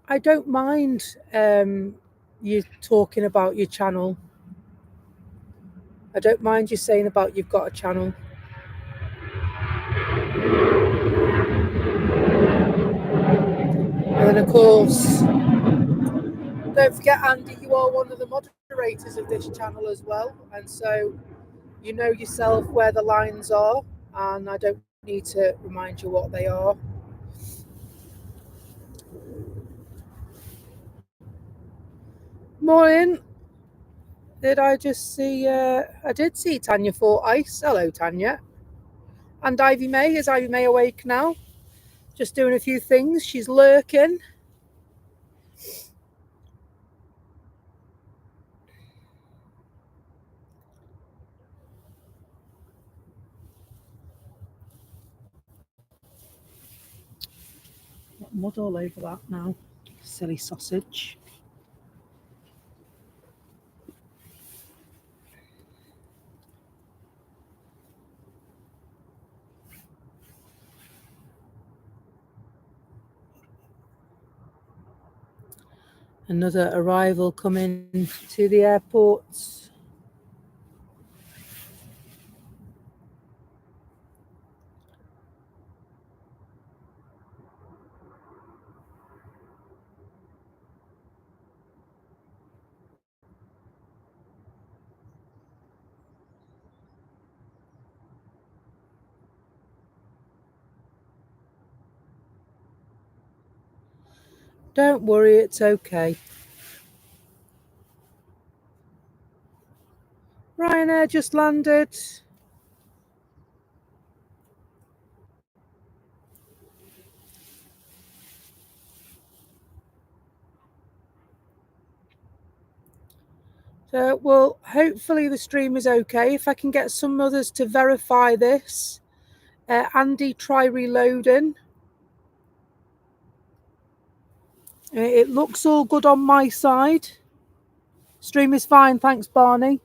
Speaker 1: I don't mind you talking about your channel. I don't mind you saying about you've got a channel. And then, of course, Don't forget, Andy, you are one of the moderators of this channel as well, and so you know yourself where the lines are, and I don't need to remind you what they are. Morning. Did I just see? I did see Tanya for ice. Hello, Tanya. And Ivy May. Is Ivy May awake now? Just doing a few things. She's lurking. Got mud all over that now. Silly sausage. Another arrival coming to the airport. Don't worry, it's okay. Ryanair just landed. So, well, hopefully the stream is okay. If I can get some others to verify this. Andy, try reloading. It looks all good on my side. Stream is fine, thanks, Barney.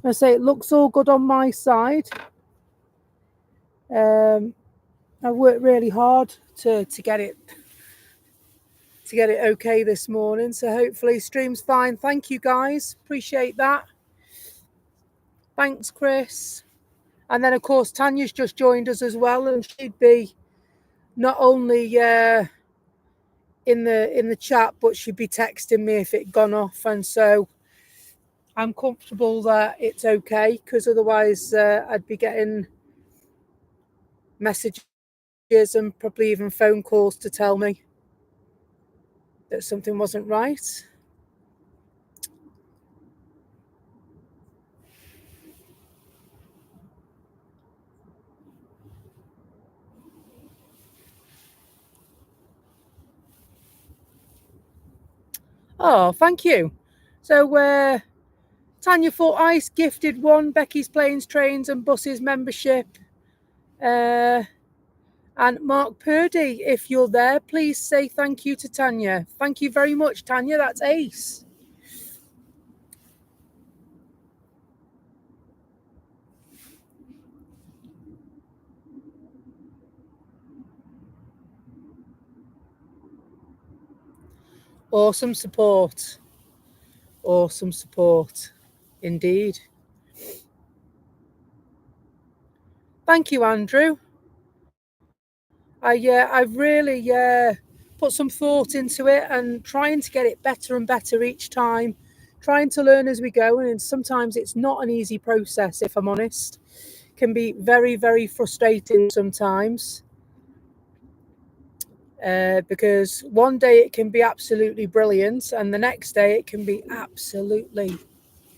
Speaker 1: I say it looks all good on my side. I worked really hard to get it okay this morning. So hopefully stream's fine. Thank you guys. Appreciate that. Thanks, Chris. And then of course Tanya's just joined us as well, and she'd be not only in the chat, but she'd be texting me if it gone off, and so I'm comfortable that it's okay, because otherwise I'd be getting messages and probably even phone calls to tell me that something wasn't right. Oh, thank you. So Tanya for Ice gifted 1 Becky's Planes, Trains and Buses membership. And Mark Purdy, if you're there, please say thank you to Tanya. Thank you very much, Tanya. That's ace. Awesome support. Awesome support. Indeed. Thank you, Andrew. I've really put some thought into it and trying to get it better and better each time, trying to learn as we go. And sometimes it's not an easy process, if I'm honest. It can be very, very frustrating sometimes. Because one day it can be absolutely brilliant and the next day it can be absolutely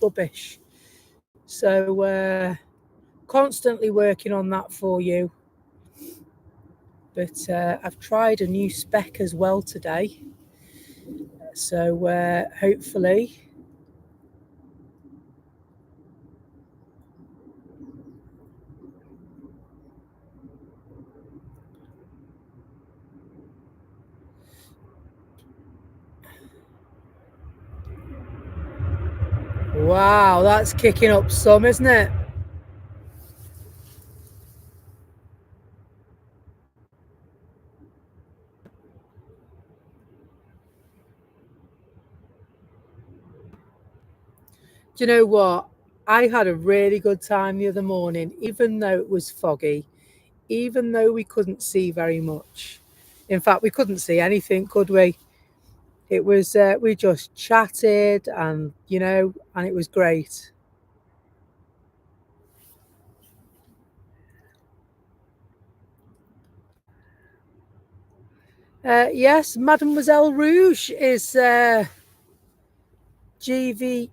Speaker 1: rubbish. So constantly working on that for you. But I've tried a new spec as well today. So hopefully wow, that's kicking up some, isn't it? Do you know what? I had a really good time the other morning, even though it was foggy, even though we couldn't see very much. In fact, we couldn't see anything, could we? It was we just chatted, and and it was great. Yes, Mademoiselle Rouge is GVKSS.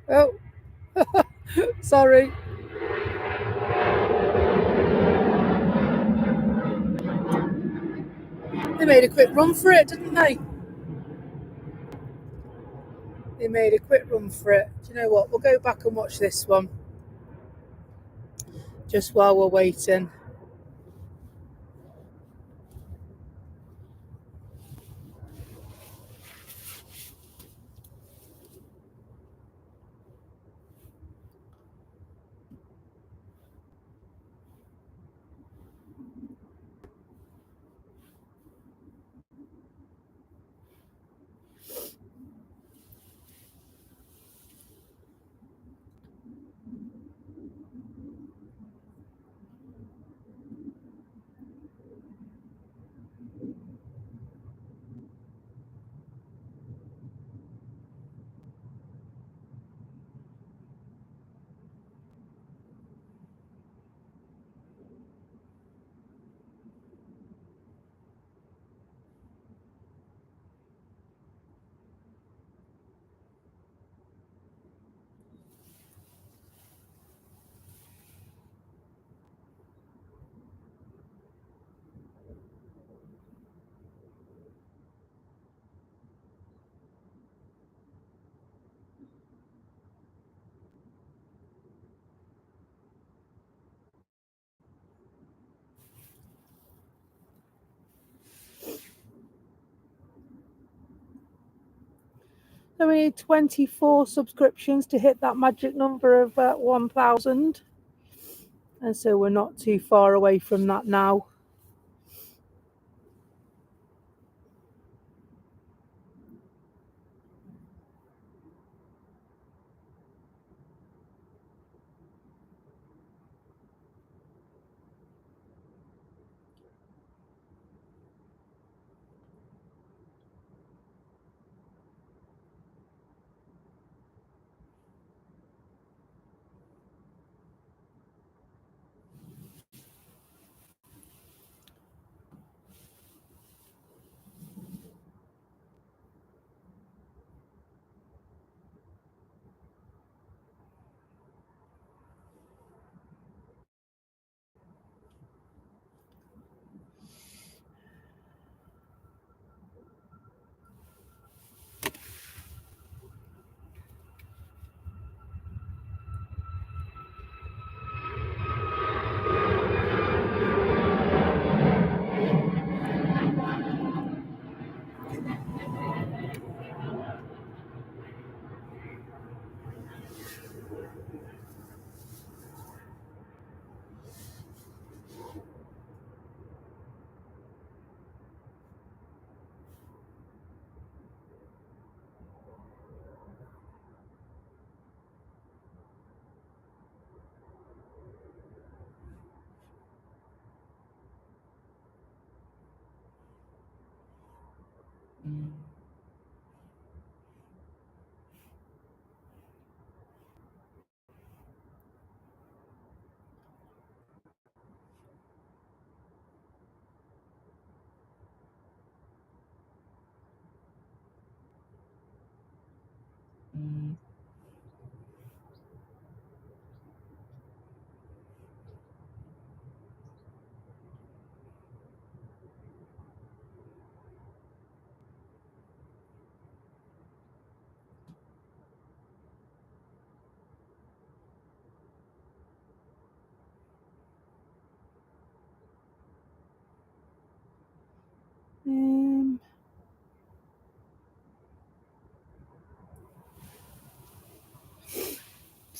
Speaker 1: Oh, sorry. They made a quick run for it, didn't they? They made a quick run for it. Do you know what? We'll go back and watch this one just while we're waiting. So we need 24 subscriptions to hit that magic number of 1,000. And so we're not too far away from that now.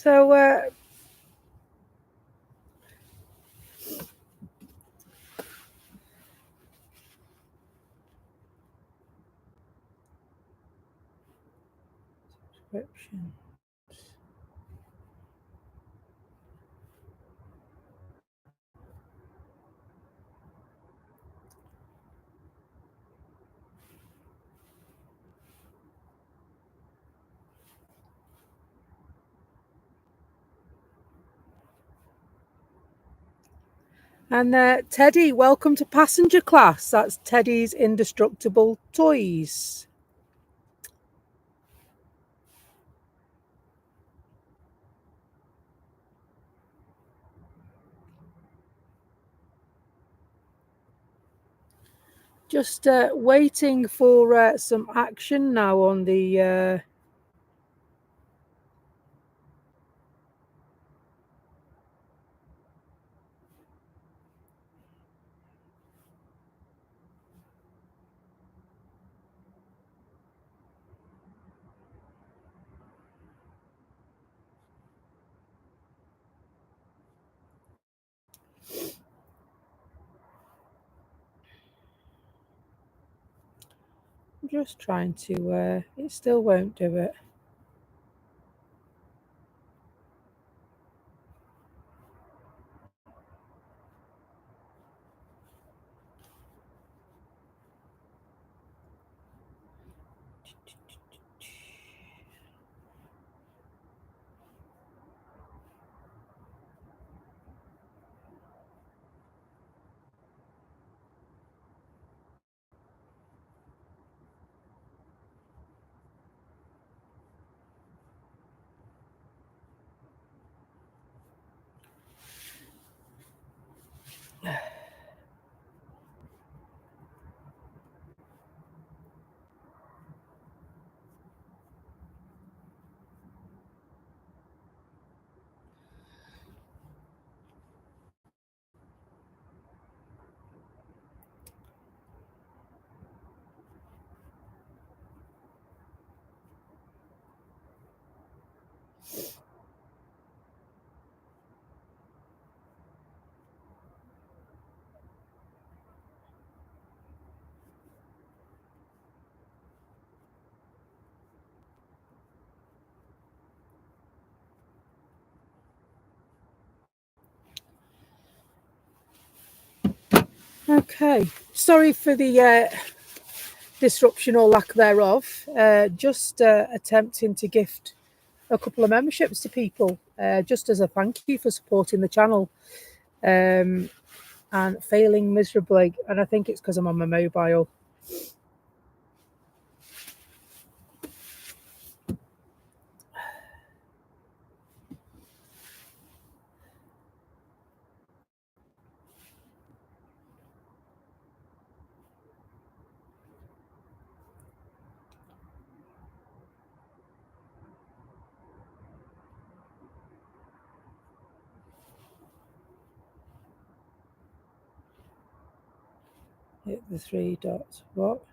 Speaker 1: So subscription. And Teddy, welcome to passenger class. That's Teddy's Indestructible Toys. Just waiting for some action now on the I'm just trying to it still won't do it. Okay, sorry for the disruption or lack thereof. Just attempting to gift a couple of memberships to people, just as a thank you for supporting the channel, and failing miserably. And I think it's because I'm on my mobile. Hit the three dots. What?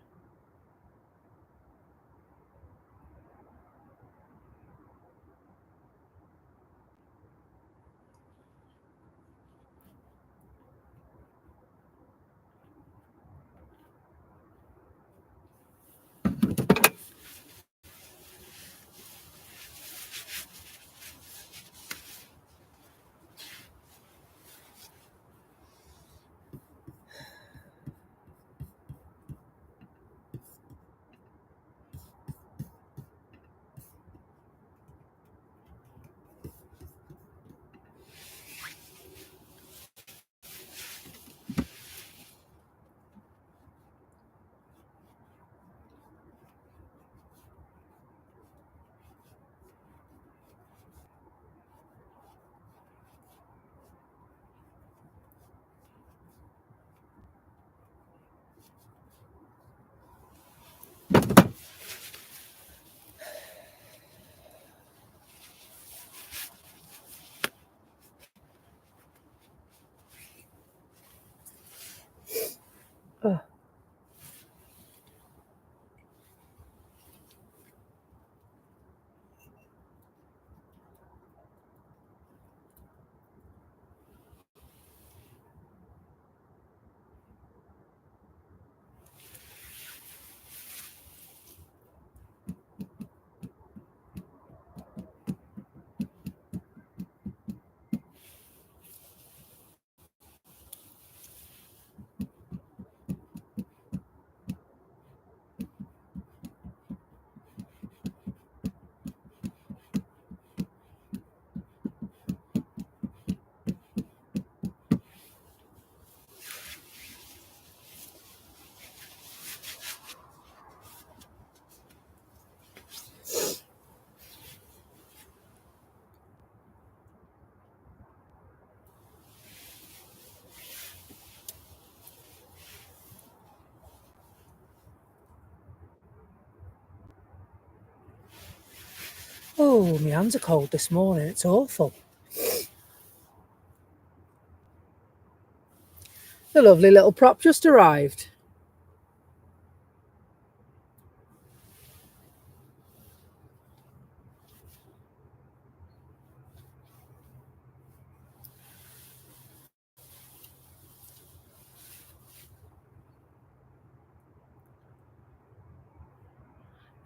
Speaker 1: Oh, my hands are cold this morning. It's awful. The lovely little prop just arrived.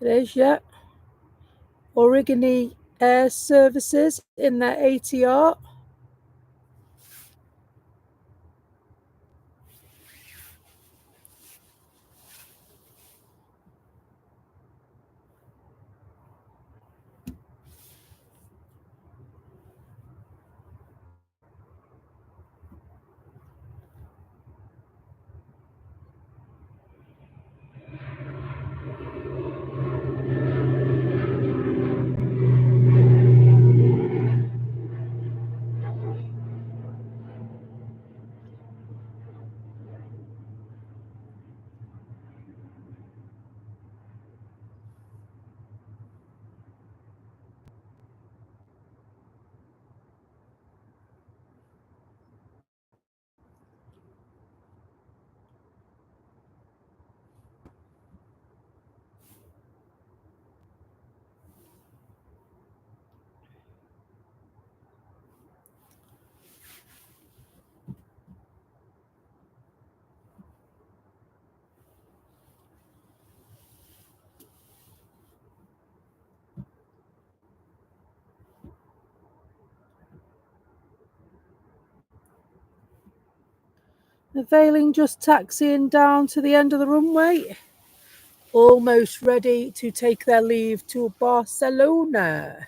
Speaker 1: It is, yeah. Origami Air Services in their ATR. The Veiling just taxiing down to the end of the runway. Almost ready to take their leave to Barcelona.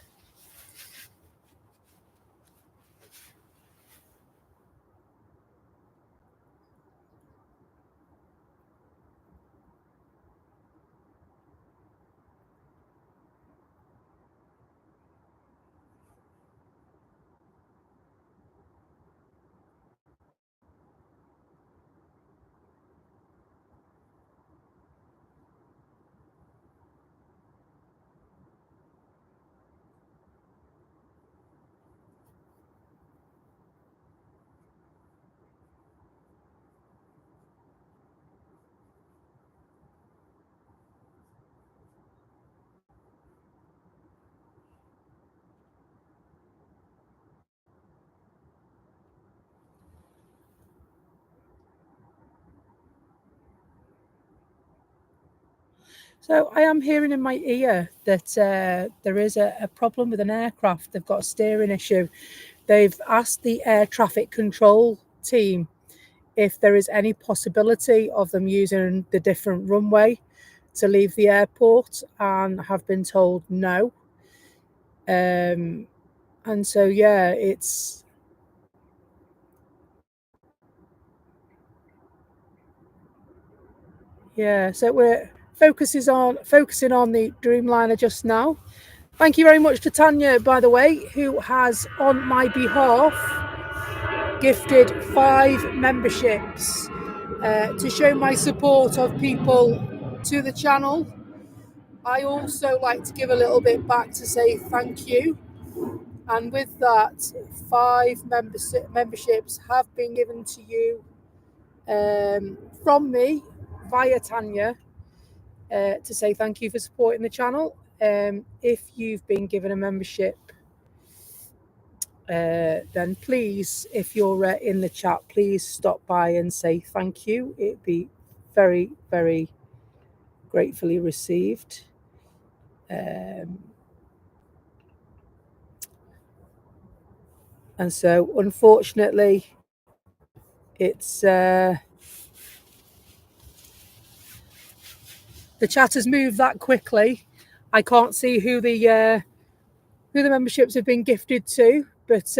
Speaker 1: So I am hearing in my ear that there is a problem with an aircraft. They've got a steering issue. They've asked the air traffic control team if there is any possibility of them using the different runway to leave the airport, and have been told no. And so, yeah, it's... Yeah, so we're focusing on the Dreamliner just now. Thank you very much to Tanya, by the way, who has, on my behalf, gifted 5 memberships to show my support of people to the channel. I also like to give a little bit back to say thank you. And with that, 5 memberships have been given to you from me via Tanya to say thank you for supporting the channel. If you've been given a membership, then please, if you're in the chat, please stop by and say thank you. It'd be very, very gratefully received. And so, unfortunately, it's the chat has moved that quickly. I can't see who the memberships have been gifted to, but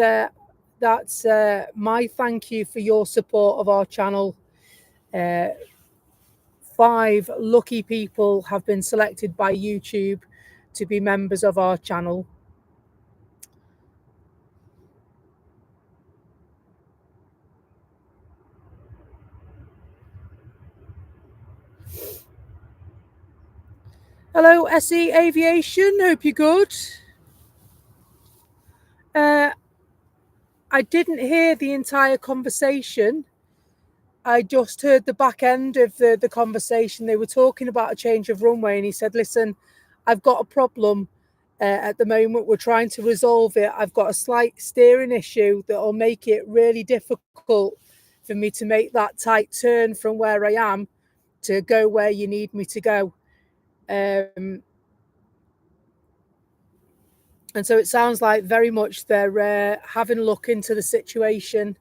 Speaker 1: that's my thank you for your support of our channel. 5 lucky people have been selected by YouTube to be members of our channel. Hello, SE Aviation. Hope you're good. Uh, I didn't hear the entire conversation. I just heard the back end of the conversation. They were talking about a change of runway, and he said, "Listen, I've got a problem at the moment. We're trying to resolve it. I've got a slight steering issue that will make it really difficult for me to make that tight turn from where I am to go where you need me to go." And so it sounds like very much they're having a look into the situation.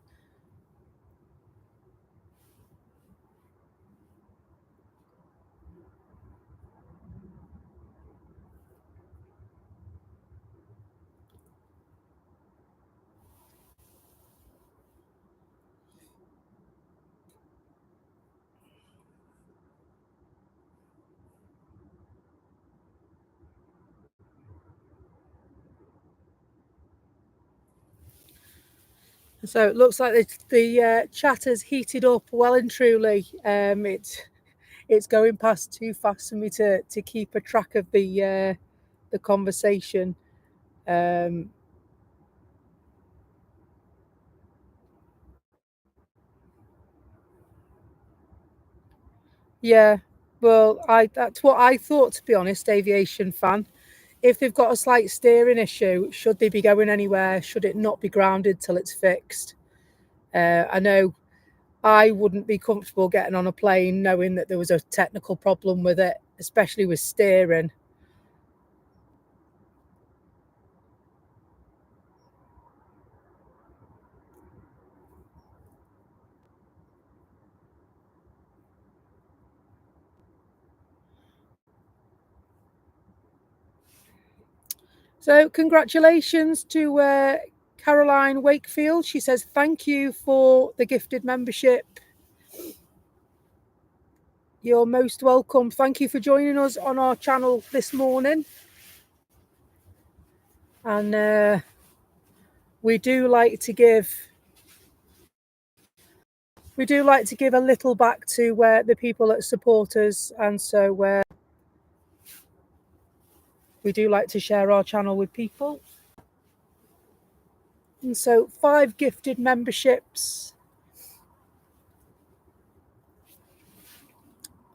Speaker 1: So it looks like the chat has heated up well and truly. It's going past too fast for me to keep a track of the conversation. Yeah, well, I that's what I thought, to be honest, aviation fan. If they've got a slight steering issue, should they be going anywhere? Should it not be grounded till it's fixed? I know I wouldn't be comfortable getting on a plane knowing that there was a technical problem with it, especially with steering. So, congratulations to Caroline Wakefield. She says, "Thank you for the gifted membership. You're most welcome. Thank you for joining us on our channel this morning." And we do like to give a little back to the people that support us, and so we do like to share our channel with people. And so 5 gifted memberships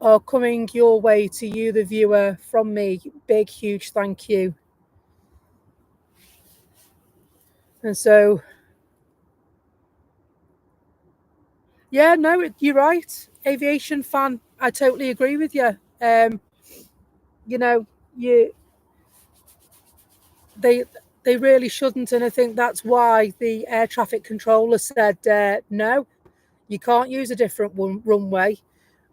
Speaker 1: are coming your way to you, the viewer, from me. Big, huge thank you. And so, yeah, no, you're right. Aviation fan, I totally agree with you. You know, you they they really shouldn't, and I think that's why the air traffic controller said no, you can't use a different runway.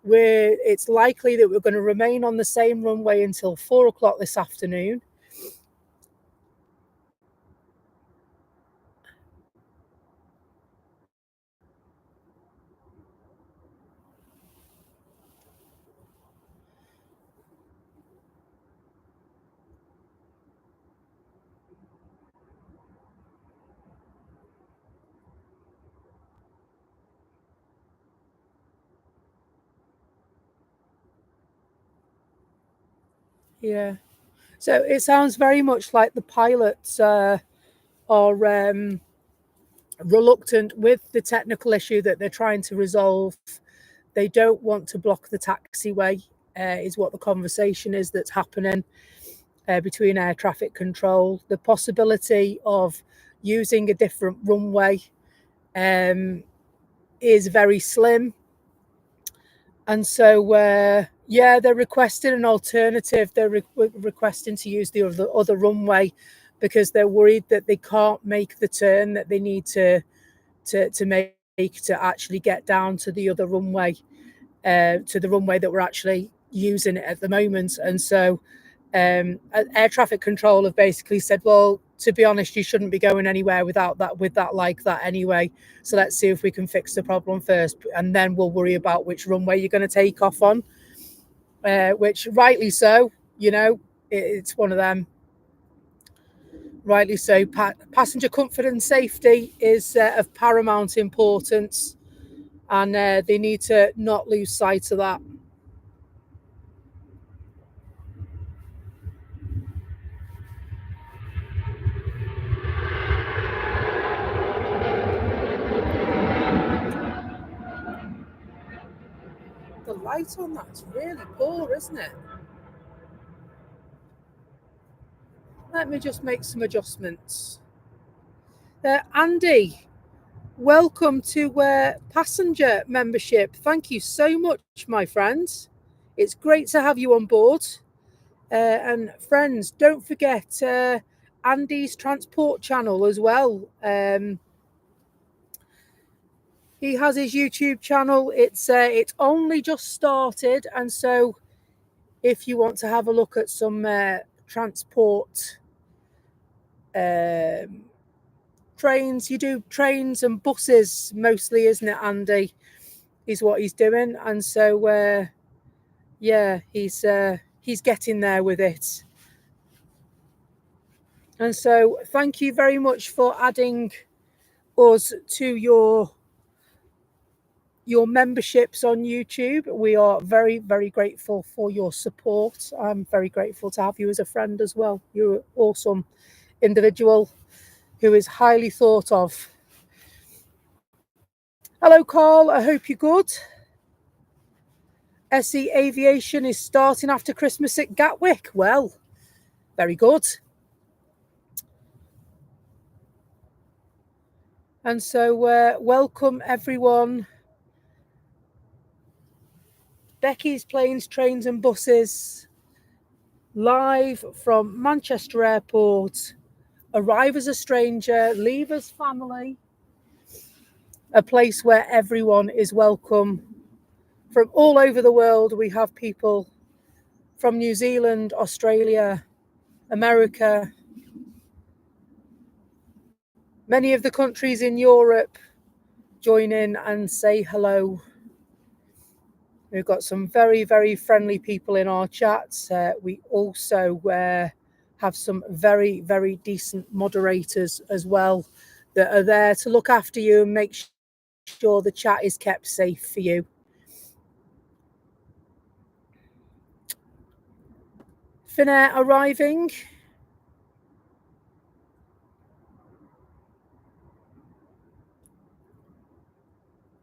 Speaker 1: It's likely that we're going to remain on the same runway until 4 o'clock this afternoon. Yeah. So it sounds very much like the pilots are reluctant with the technical issue that they're trying to resolve. They don't want to block the taxiway, is what the conversation is that's happening between air traffic control. The possibility of using a different runway is very slim. And so, yeah, they're requesting an alternative. They're requesting to use the other runway because they're worried that they can't make the turn that they need to make to actually get down to the other runway, to the runway that we're actually using at the moment. And so, air traffic control have basically said, well, to be honest, you shouldn't be going anywhere with that like that anyway. So let's see if we can fix the problem first, and then we'll worry about which runway you're going to take off on. Which rightly so, it's one of them. Rightly so. Passenger comfort and safety is of paramount importance, and they need to not lose sight of that. light on that. It's really poor, isn't it? Let me just make some adjustments. Andy, welcome to passenger membership. Thank you so much, my friends. It's great to have you on board. And friends, don't forget Andy's transport channel as well. He has his YouTube channel. It's only just started, and so if you want to have a look at some transport trains, you do trains and buses mostly, isn't it, Andy? Is what he's doing, and so yeah, he's getting there with it. And so thank you very much for adding us to your memberships on YouTube. We are very, very grateful for your support. I'm very grateful to have you as a friend as well. You're an awesome individual who is highly thought of. Hello, Carl. I hope you're good. SE Aviation is starting after Christmas at Gatwick. Well, very good. And so welcome, everyone. Becky's Planes, Trains and Buses, live from Manchester Airport. Arrive as a stranger, leave as family. A place where everyone is welcome. From all over the world, we have people from New Zealand, Australia, America, many of the countries in Europe join in and say hello. We've got some very, very friendly people in our chats. We also have some very, very decent moderators as well that are there to look after you and make sure the chat is kept safe for you. Finnair arriving.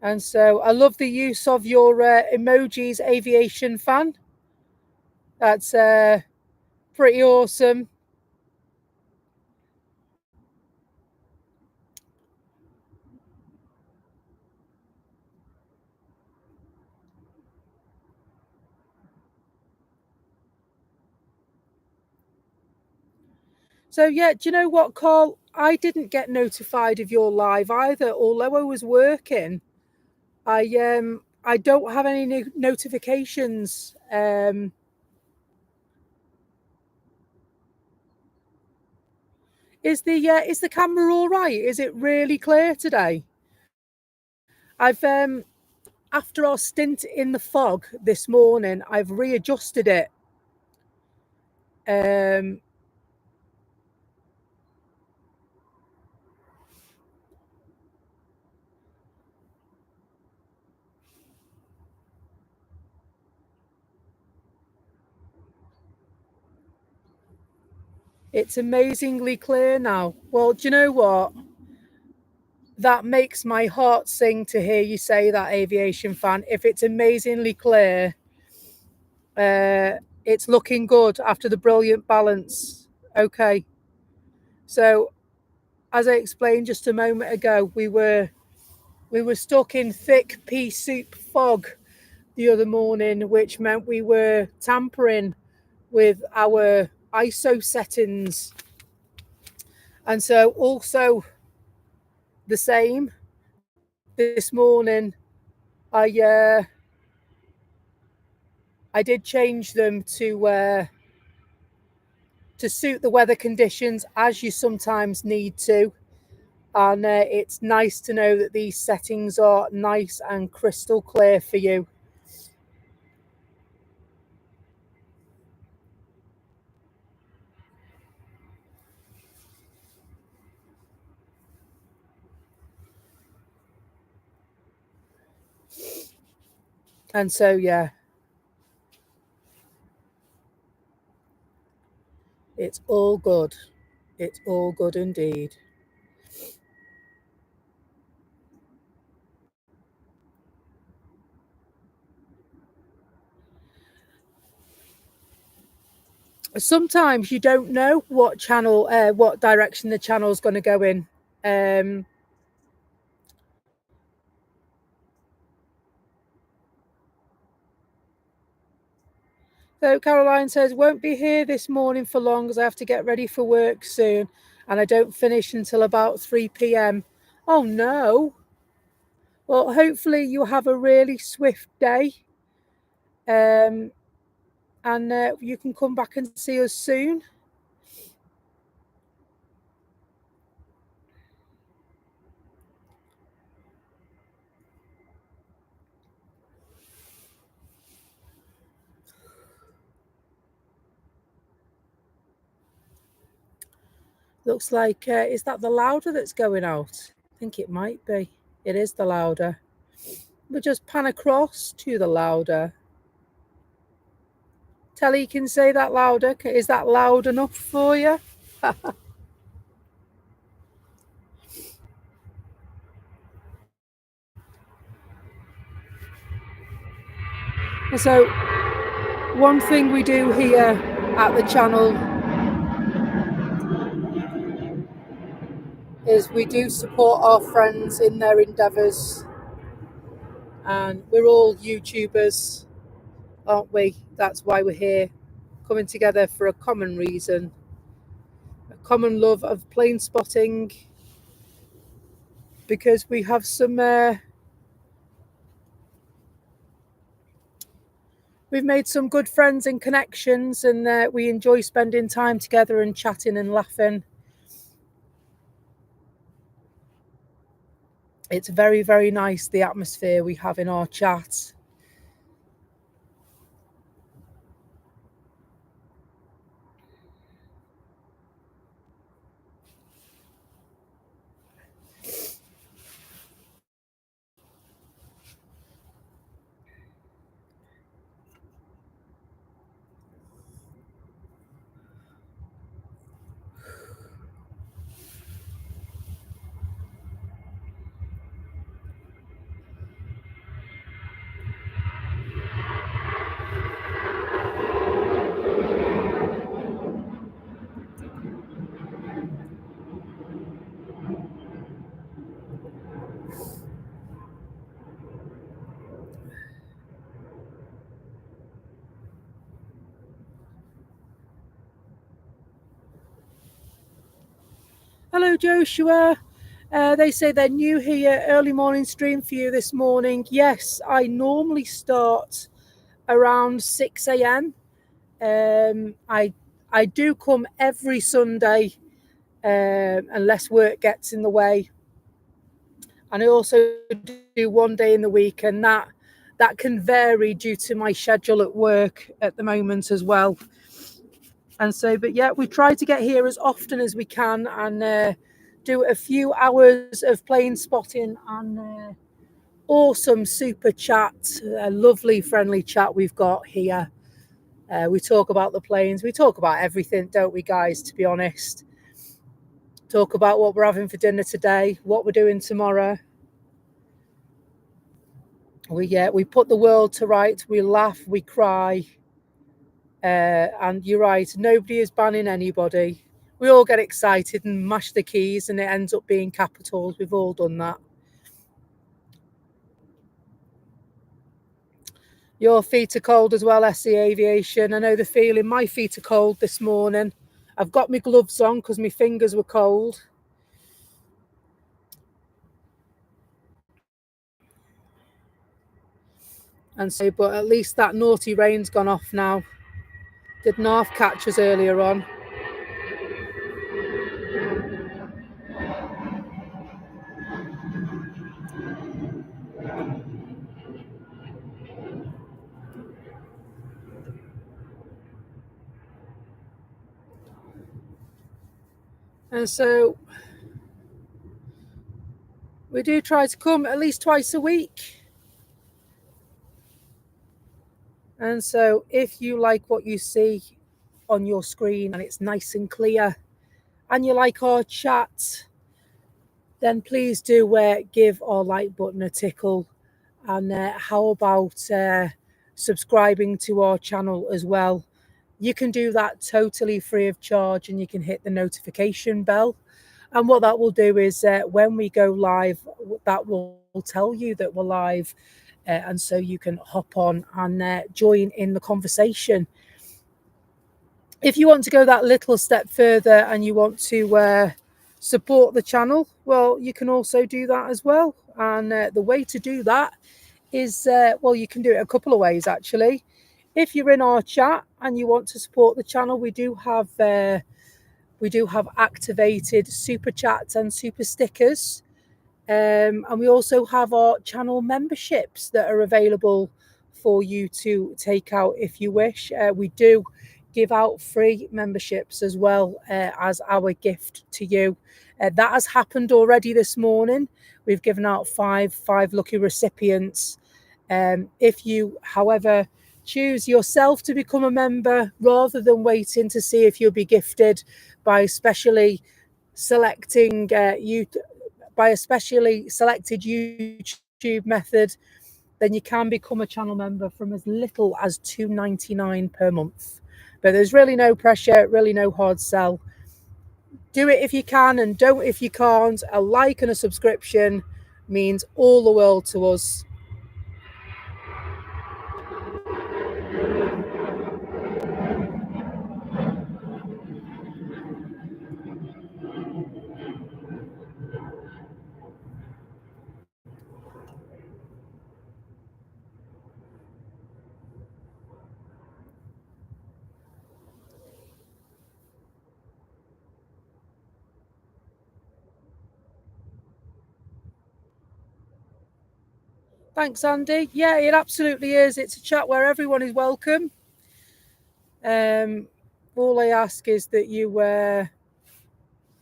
Speaker 1: And so I love the use of your emojis, aviation fan. That's pretty awesome. So yeah, do you know what, Carl? I didn't get notified of your live either, although I was working. I don't have any notifications. Is the camera all right? Is it really clear today? I've after our stint in the fog this morning, I've readjusted it. It's amazingly clear now. Well, do you know what? That makes my heart sing to hear you say that, aviation fan. If it's amazingly clear, it's looking good after the brilliant balance. Okay. So, as I explained just a moment ago, we were stuck in thick pea soup fog the other morning, which meant we were tampering with our ISO settings. And so also the same this morning, I did change them to suit the weather conditions, as you sometimes need to. And it's nice to know that these settings are nice and crystal clear for you. And so, yeah, it's all good. It's all good indeed. sometimes you don't know what channel, what direction the channel is going to go in. So Caroline says, won't be here this morning for long as I have to get ready for work soon and I don't finish until about 3 p.m. Oh no. Well, hopefully you have a really swift day. And you can come back and see us soon. Looks like, is that the louder that's going out? I think it might be. It is the louder. We'll just pan across to the louder. Telly, you can say that louder. Is that loud enough for you? So, one thing we do here at the channel is we do support our friends in their endeavours, and we're all YouTubers, aren't we? That's why we're here, coming together for a common reason, a common love of plane spotting, because we have some we've made some good friends and connections, and we enjoy spending time together and chatting and laughing. It's very, very nice, the atmosphere we have in our chat. Hello, Joshua. They say they're new here. Early morning stream for you this morning. Yes, I normally start around 6 a.m. I do come every Sunday, unless work gets in the way, and I also do one day in the week, and that can vary due to my schedule at work at the moment as well. And so, but yeah, we try to get here as often as we can and do a few hours of plane spotting and awesome super chat, a lovely friendly chat we've got here. We talk about the planes, we talk about everything, don't we, guys? To be honest, talk about what we're having for dinner today, what we're doing tomorrow. We put the world to right. We laugh, we cry, and you're right. Nobody is banning anybody. We all get excited and mash the keys, and it ends up being capitals. We've all done that. Your feet are cold as well, SC Aviation. I know the feeling. My feet are cold this morning. I've got my gloves on because my fingers were cold. And so, but at least that naughty rain's gone off now. Did Narf catch us earlier on? And so we do try to come at least twice a week. And so if you like what you see on your screen and it's nice and clear and you like our chat, then please do give our like button a tickle. And how about subscribing to our channel as well? You can do that totally free of charge, and you can hit the notification bell. And what that will do is when we go live, that will tell you that we're live. And so you can hop on and join in the conversation. If you want to go that little step further and you want to support the channel, well, you can also do that as well. And the way to do that is, well, you can do it a couple of ways, actually. If you're in our chat and you want to support the channel, we do have activated super chats and super stickers. And we also have our channel memberships that are available for you to take out if you wish. We do give out free memberships as well as our gift to you. That has happened already this morning. We've given out five lucky recipients. If you, however, choose yourself to become a member rather than waiting to see if you'll be gifted by specially selecting by a specially selected YouTube method, then you can become a channel member from as little as $2.99 per month. But there's really no pressure, really no hard sell. Do it if you can, and don't if you can't. A like and a subscription means all the world to us. Thanks, Andy. Yeah, it absolutely is. It's a chat where everyone is welcome. All I ask is that you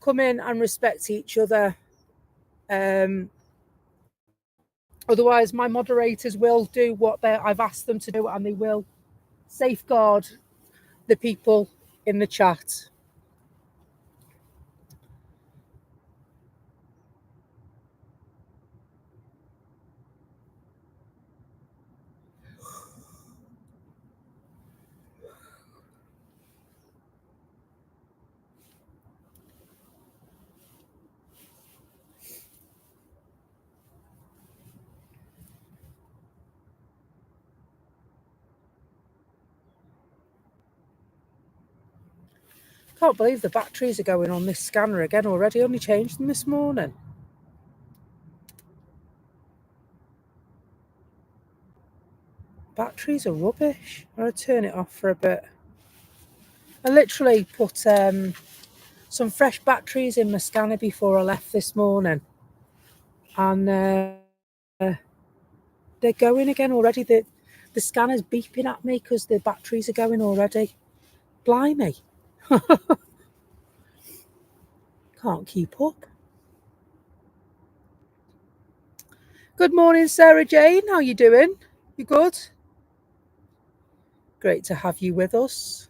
Speaker 1: come in and respect each other. Otherwise, my moderators will do what I've asked them to do, and they will safeguard the people in the chat. Can't believe the batteries are going on this scanner again already. Only changed them this morning. Batteries are rubbish. I'm going to turn it off for a bit. I literally put some fresh batteries in my scanner before I left this morning. And they're going again already. The scanner's beeping at me because the batteries are going already. Blimey. Can't keep up. Good morning, Sarah Jane. How you doing? You good? Great to have you with us.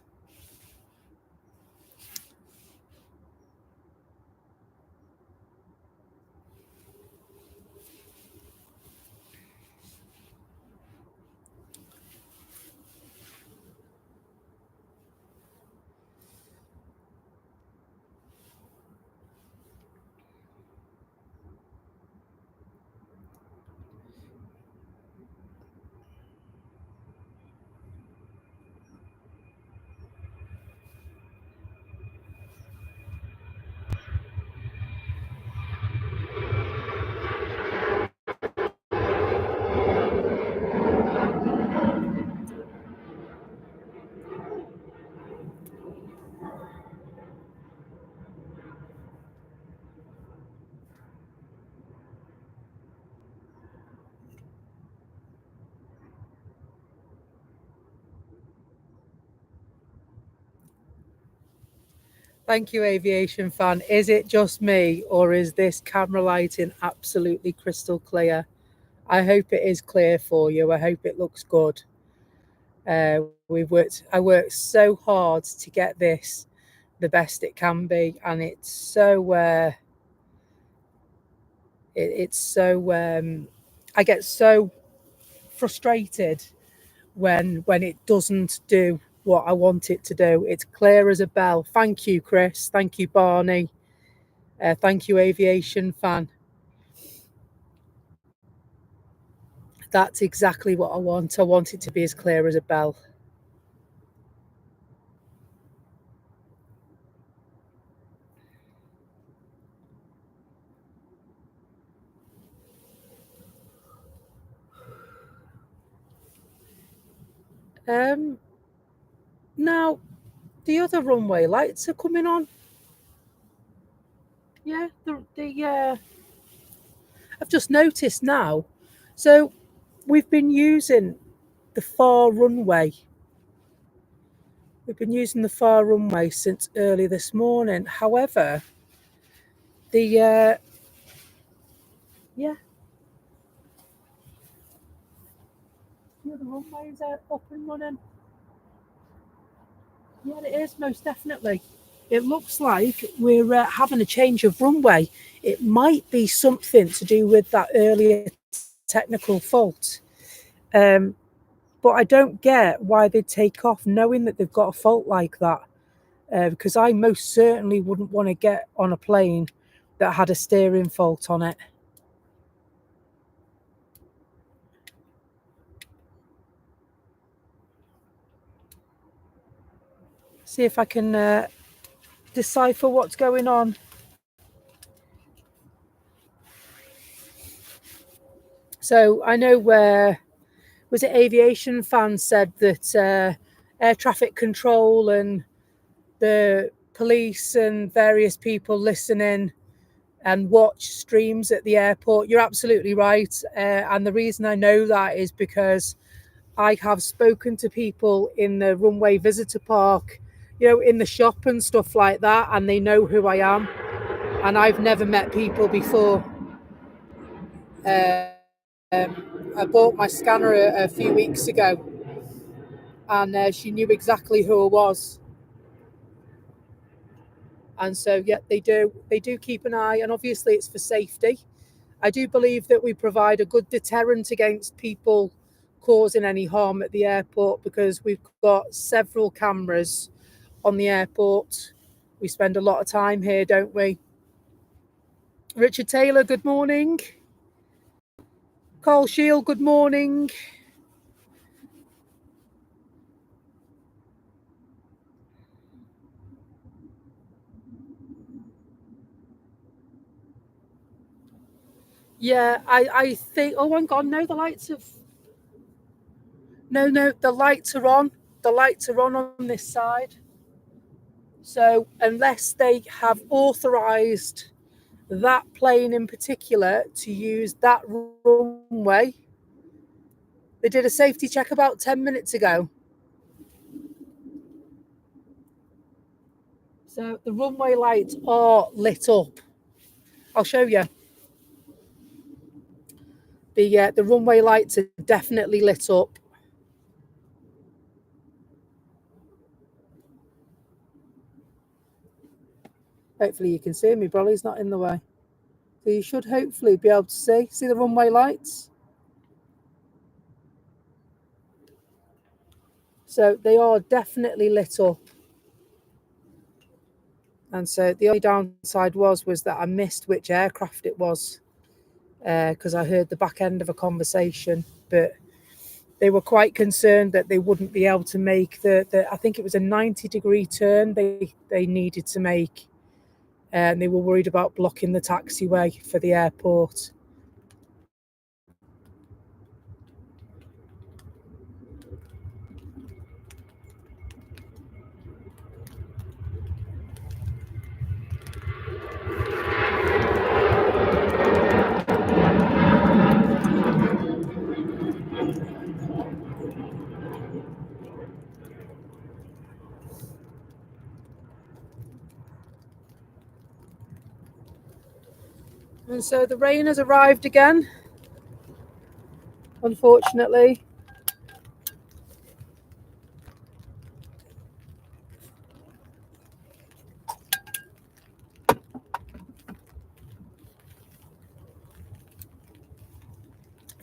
Speaker 1: Thank you, Aviation Fan. Is it just me, or is this camera lighting absolutely crystal clear? I hope it is clear for you. I hope it looks good. I worked so hard to get this the best it can be, and it's so I get so frustrated when it doesn't do what I want it to do. It's clear as a bell. Thank you, Chris. Thank you, Barney. Thank you, Aviation Fan. That's exactly what I want. I want it to be as clear as a bell. Now, the other runway lights are coming on. Yeah, I've just noticed now. So we've been using the far runway. We've been using the far runway since early this morning. However, the other runways are up and running. Yeah, it is, most definitely. It looks like we're having a change of runway. It might be something to do with that earlier technical fault. But I don't get why they take off knowing that they've got a fault like that. Because I most certainly wouldn't want to get on a plane that had a steering fault on it. See if I can decipher what's going on. So I know where was it Aviation Fan said that air traffic control and the police and various people listening and watch streams at the airport. You're absolutely right. And the reason I know that is because I have spoken to people in the runway visitor park, in the shop and stuff like that, and they know who I am. And I've never met people before. I bought my scanner a few weeks ago, and she knew exactly who I was. And so, yeah, they do keep an eye, and obviously it's for safety. I do believe that we provide a good deterrent against people causing any harm at the airport because we've got several cameras on the airport. We spend a lot of time here, don't we? Richard Taylor, good morning. Carl Shield, good morning. Yeah, I think. Oh, hang on. No, the lights have. No, the lights are on. The lights are on this side. So unless they have authorised that plane in particular to use that runway, they did a safety check about 10 minutes ago. So the runway lights are lit up. I'll show you. The runway lights are definitely lit up. Hopefully you can see me. Brolly's not in the way. So you should hopefully be able to see the runway lights. So they are definitely lit up. And so the only downside was that I missed which aircraft it was because I heard the back end of a conversation. But they were quite concerned that they wouldn't be able to make the I think it was a 90-degree turn they needed to make. And they were worried about blocking the taxiway for the airport. And so the rain has arrived again, unfortunately.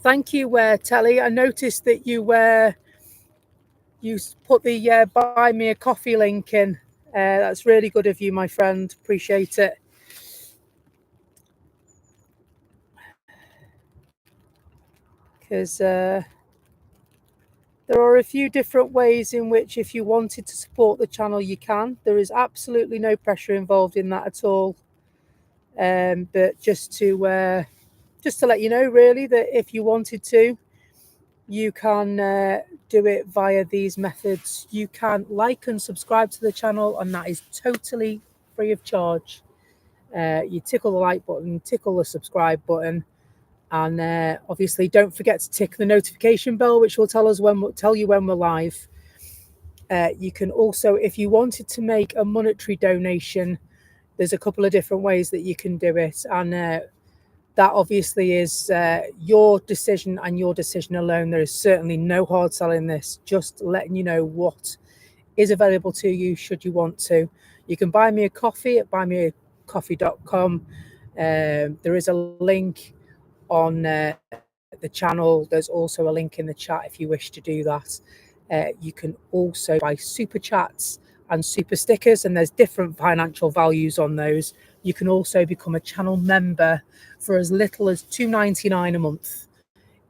Speaker 1: Thank you, Telly. I noticed that you you put the buy me a coffee link in. That's really good of you, my friend. Appreciate it. Because there are a few different ways in which, if you wanted to support the channel, you can. There is absolutely no pressure involved in that at all. But just to let you know, really, that if you wanted to, you can do it via these methods. You can like and subscribe to the channel, and that is totally free of charge. You tickle the like button, tickle the subscribe button, and obviously don't forget to tick the notification bell, which will tell you when we're live. You can also, if you wanted to make a monetary donation, there's a couple of different ways that you can do it, and that obviously is your decision and your decision alone. There is certainly no hard sell in this, just letting you know what is available to you should you want to. You can buy me a coffee at buymeacoffee.com. There is a link on the channel. There's also a link in the chat if you wish to do that. You can also buy super chats and super stickers, and there's different financial values on those. You can also become a channel member for as little as $2.99 a month.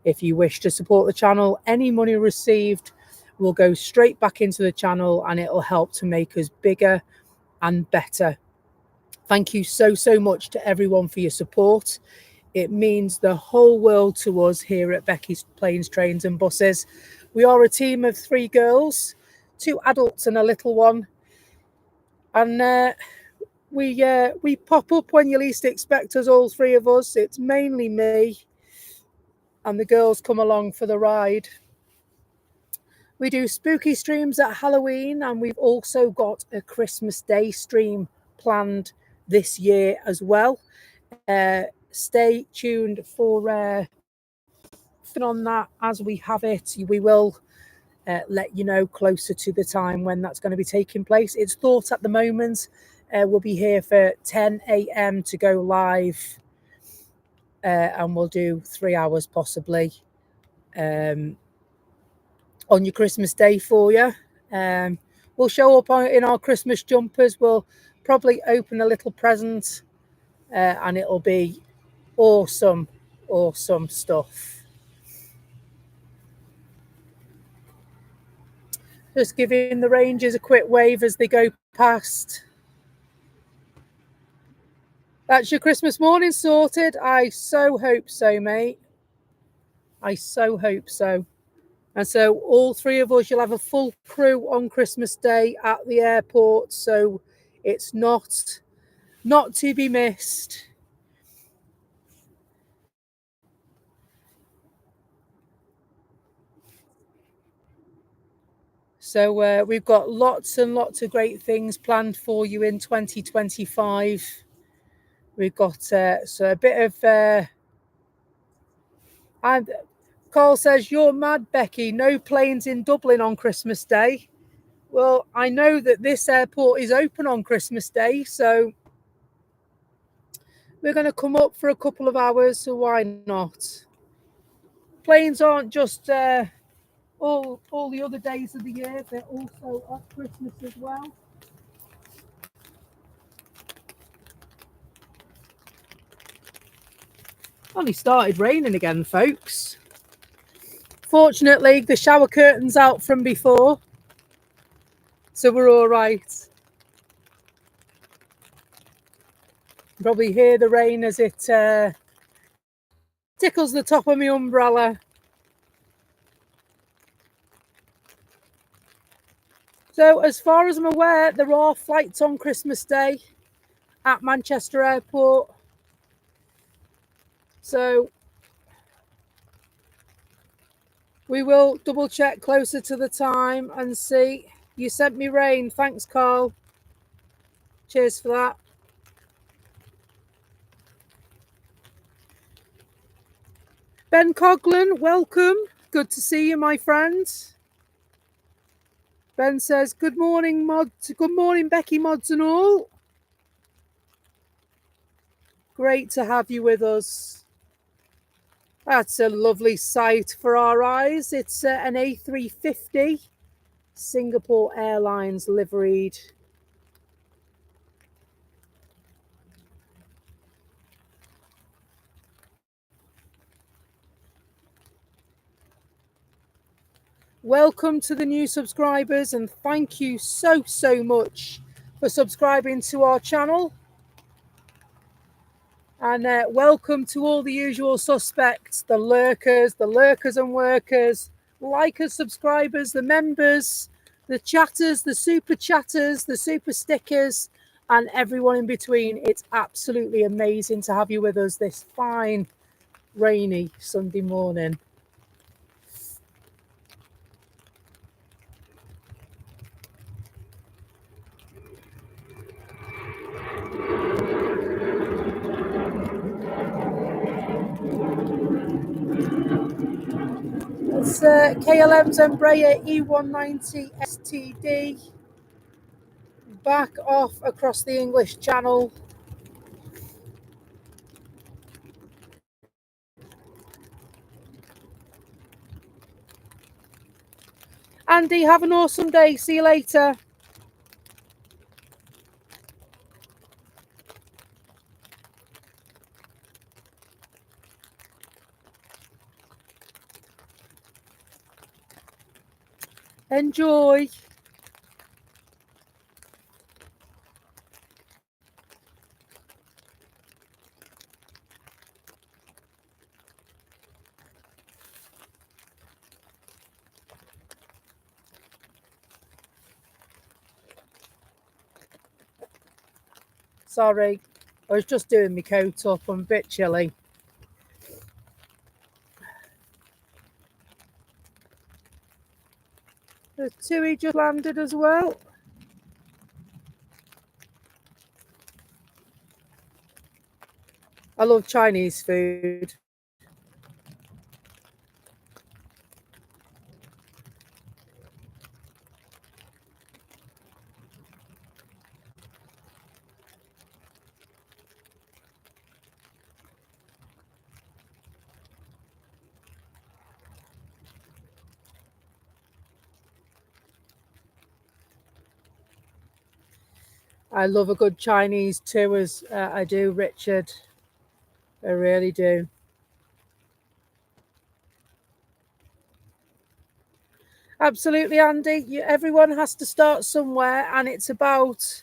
Speaker 1: If you wish to support the channel, any money received will go straight back into the channel, and it'll help to make us bigger and better. Thank you so much to everyone for your support. It means the whole world to us here at Becky's Planes, Trains and Buses. We are a team of 3 girls, 2 adults and a little one. And we pop up when you least expect us, all 3 of us. It's mainly me, and the girls come along for the ride. We do spooky streams at Halloween, and we've also got a Christmas Day stream planned this year as well. Stay tuned for on that as we have it. We will let you know closer to the time when that's going to be taking place. It's thought at the moment we'll be here for 10 a.m. to go live, and we'll do 3 hours possibly on your Christmas Day for you. We'll show up in our Christmas jumpers. We'll probably open a little present, and it'll be awesome stuff. Just giving the Rangers a quick wave as they go past. That's your Christmas morning sorted. I so hope so, mate. I so hope so. And so all 3 of us, you'll have a full crew on Christmas Day at the airport. So it's not to be missed. So we've got lots and lots of great things planned for you in 2025. We've got so a bit of... and Carl says, you're mad, Becky. No planes in Dublin on Christmas Day. Well, I know that this airport is open on Christmas Day, so we're going to come up for a couple of hours, so why not? Planes aren't just all the other days of the year, they're also at Christmas as well. Only started raining again, folks. Fortunately, the shower curtain's out from before, so we're all right. Probably hear the rain as it tickles the top of my umbrella. So as far as I'm aware, there are flights on Christmas Day at Manchester Airport. So we will double check closer to the time and see. You sent me rain. Thanks, Carl. Cheers for that. Ben Coughlin, welcome. Good to see you, my friend. Ben says, good morning, mods. Good morning, Becky, mods and all. Great to have you with us. That's a lovely sight for our eyes. It's an A350 Singapore Airlines liveried. Welcome to the new subscribers, and thank you so much for subscribing to our channel. And welcome to all the usual suspects, the lurkers and workers, likers, subscribers, the members, the chatters, the super chatters, the super stickers, and everyone in between. It's absolutely amazing to have you with us this fine, rainy Sunday morning. It's KLM's Embraer E190 STD back off across the English Channel. Andy, have an awesome day. See you later. Enjoy. Sorry, I was just doing my coat up. I'm a bit chilly. The Tui just landed as well. I love Chinese food. I love a good Chinese too, as I do, Richard. I really do. Absolutely, Andy. Everyone has to start somewhere, and it's about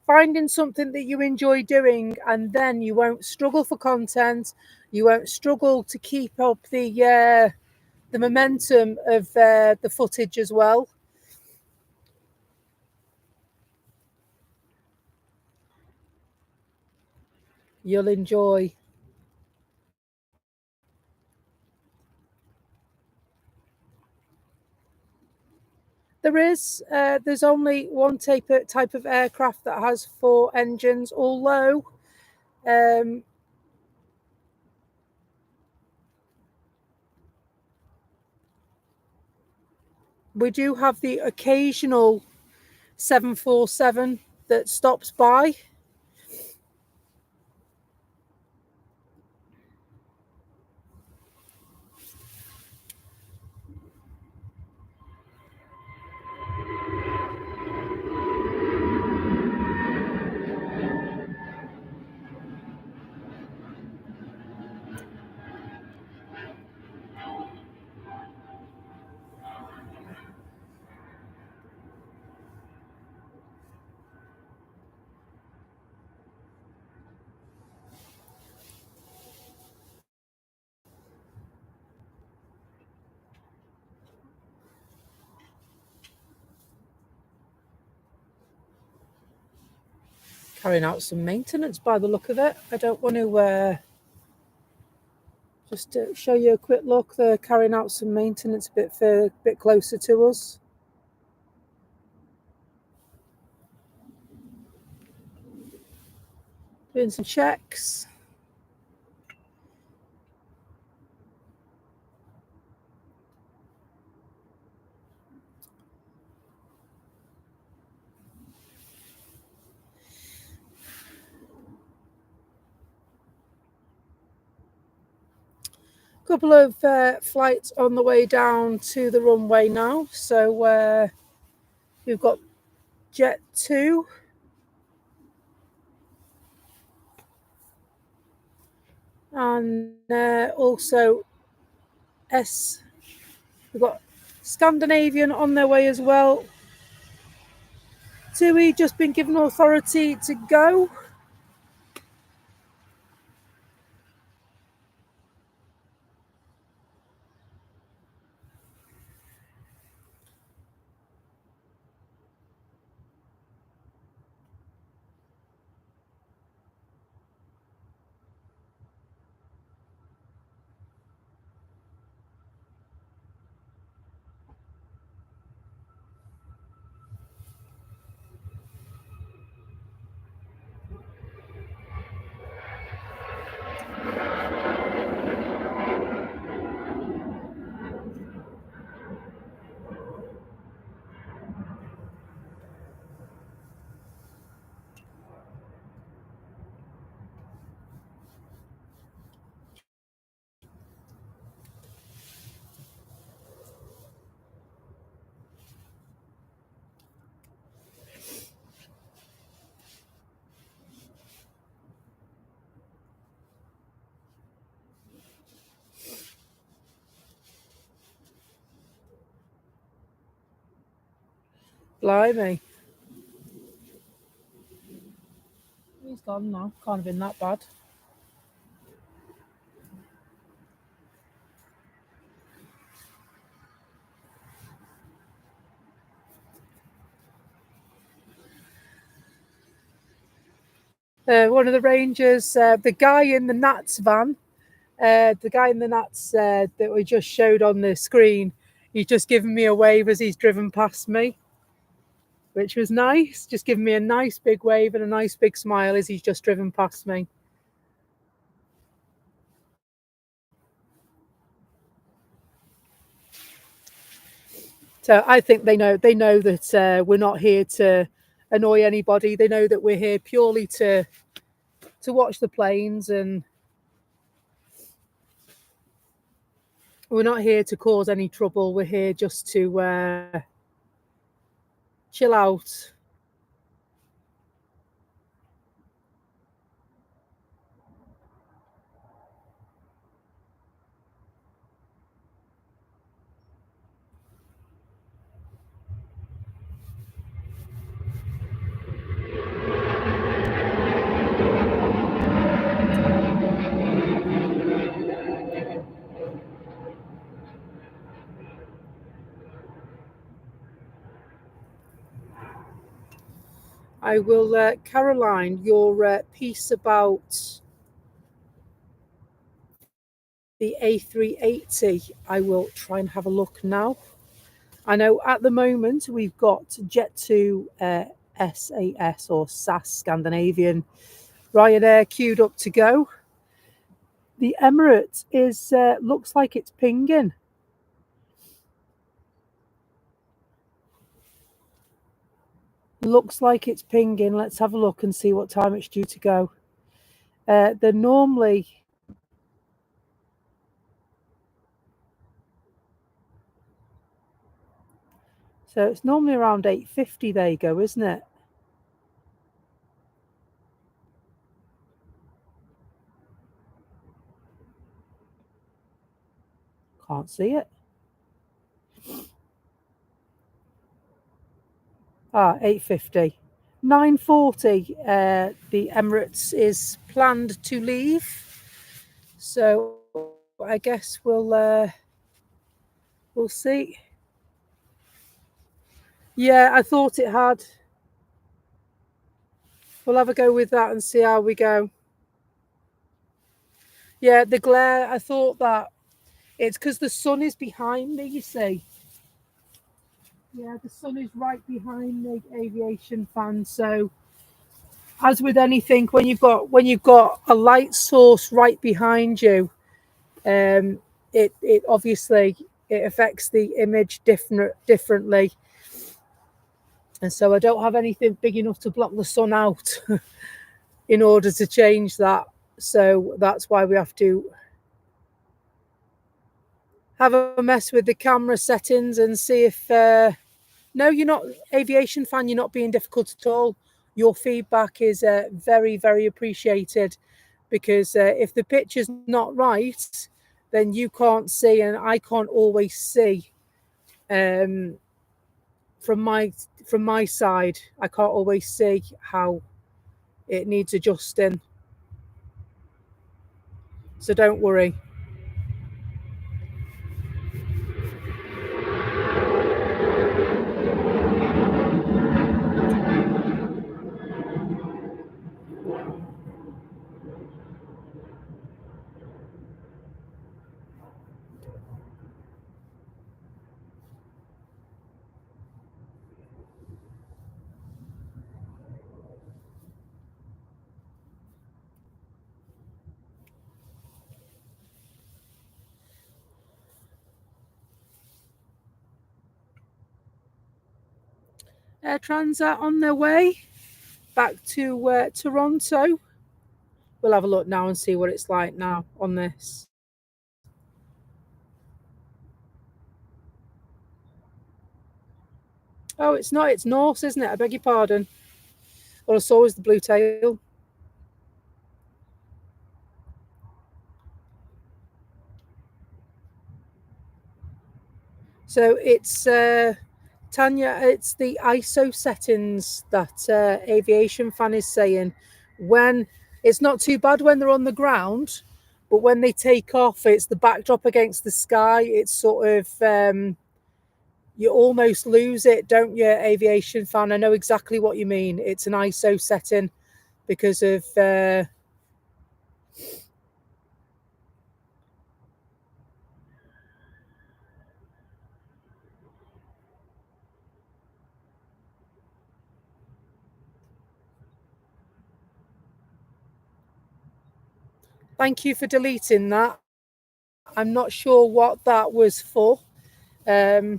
Speaker 1: finding something that you enjoy doing, and then you won't struggle for content. You won't struggle to keep up the momentum of the footage as well. You'll enjoy. There's only one type of aircraft that has 4 engines, although we do have the occasional 747 that stops by. Carrying out some maintenance by the look of it. I don't want to just to show you a quick look. They're carrying out some maintenance a bit closer to us. Doing some checks. Couple of flights on the way down to the runway now, so We've got Jet 2. And also S. We've got Scandinavian on their way as well. TUI just been given authority to go. Blimey. He's gone now. Can't have been that bad. One of the Rangers, the guy in the Nats van, that we just showed on the screen, he's just given me a wave as he's driven past me, which was nice. Just giving me a nice big wave and a nice big smile as he's just driven past me. So I think they know that we're not here to annoy anybody. They know that we're here purely to watch the planes, and we're not here to cause any trouble. We're here just to chill out. I will, Caroline, your piece about the A380, I will try and have a look now. I know at the moment we've got Jet2 SAS or SAS Scandinavian, Ryanair queued up to go. The Emirates is looks like it's pinging. Looks like it's pinging. Let's have a look and see what time it's due to go. They're normally... So it's normally around 8:50 they go, isn't it? Can't see it. 8:50. 9:40, the Emirates is planned to leave. So I guess we'll see. Yeah, I thought it had. We'll have a go with that and see how we go. Yeah, the glare, I thought that it's because the sun is behind me, you see. Yeah, the sun is right behind the aviation fan. So as with anything, when you've got a light source right behind you, it obviously it affects the image differently. And so I don't have anything big enough to block the sun out in order to change that. So that's why we have to have a mess with the camera settings and see if No, you're not aviation fan. You're not being difficult at all. Your feedback is very, very appreciated because if the picture's not right, then you can't see, and I can't always see um, from my side. I can't always see how it needs adjusting. So don't worry. Air Transat on their way back to Toronto. We'll have a look now and see what it's like now on this. Oh, it's not. It's Norse, isn't it? I beg your pardon. All I saw was the blue tail. So it's Tanya. It's the ISO settings that Aviation Fan is saying. When it's not too bad when they're on the ground, but when they take off, it's the backdrop against the sky. It's sort of you almost lose it, don't you, Aviation Fan? I know exactly what you mean. It's an ISO setting because of. Thank you for deleting that. I'm not sure what that was for. Um,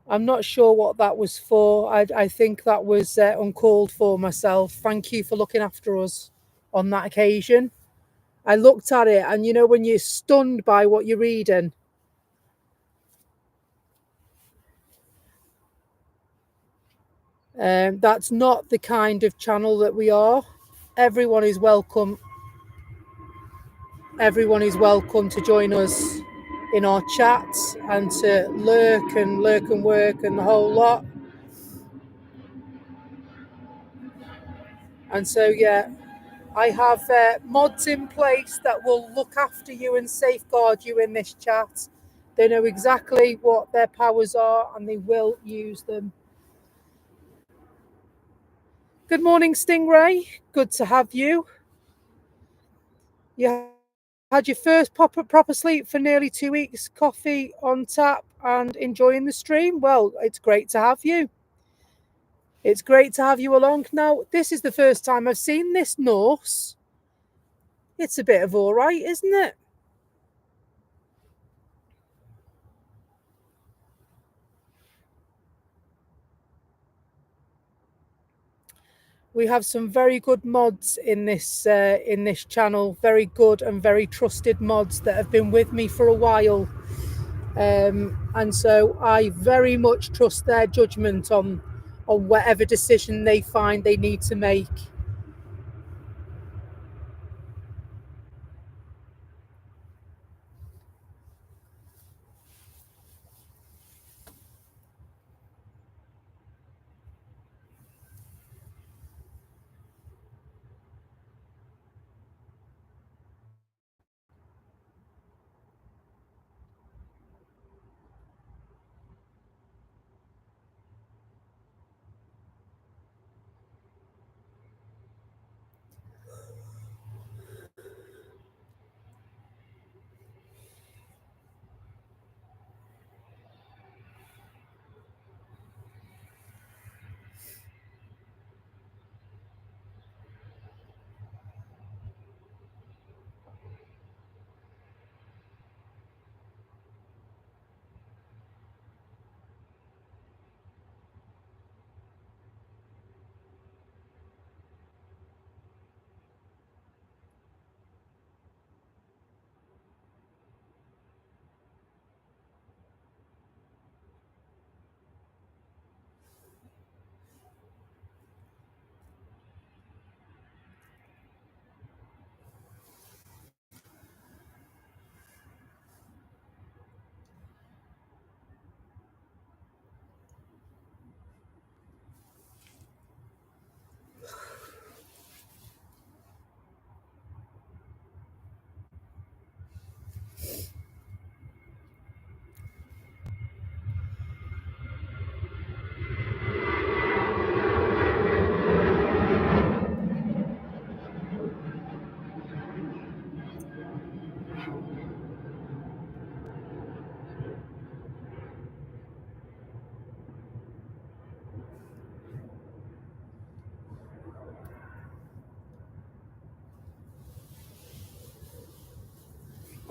Speaker 1: I'm not sure what that was for. I think that was uncalled for myself. Thank you for looking after us on that occasion. I looked at it, and you know, when you're stunned by what you're reading, that's not the kind of channel that we are. Everyone is welcome. Everyone is welcome to join us in our chats and to lurk and work and the whole lot. And so, yeah, I have mods in place that will look after you and safeguard you in this chat. They know exactly what their powers are and they will use them. Good morning, Stingray. Good to have you. You had your first proper sleep for nearly 2 weeks, coffee on tap and enjoying the stream. Well, it's great to have you. It's great to have you along. Now, this is the first time I've seen this Norse. It's a bit of all right, isn't it? We have some very good mods in this channel. Very good and very trusted mods that have been with me for a while, and so I very much trust their judgment on whatever decision they find they need to make.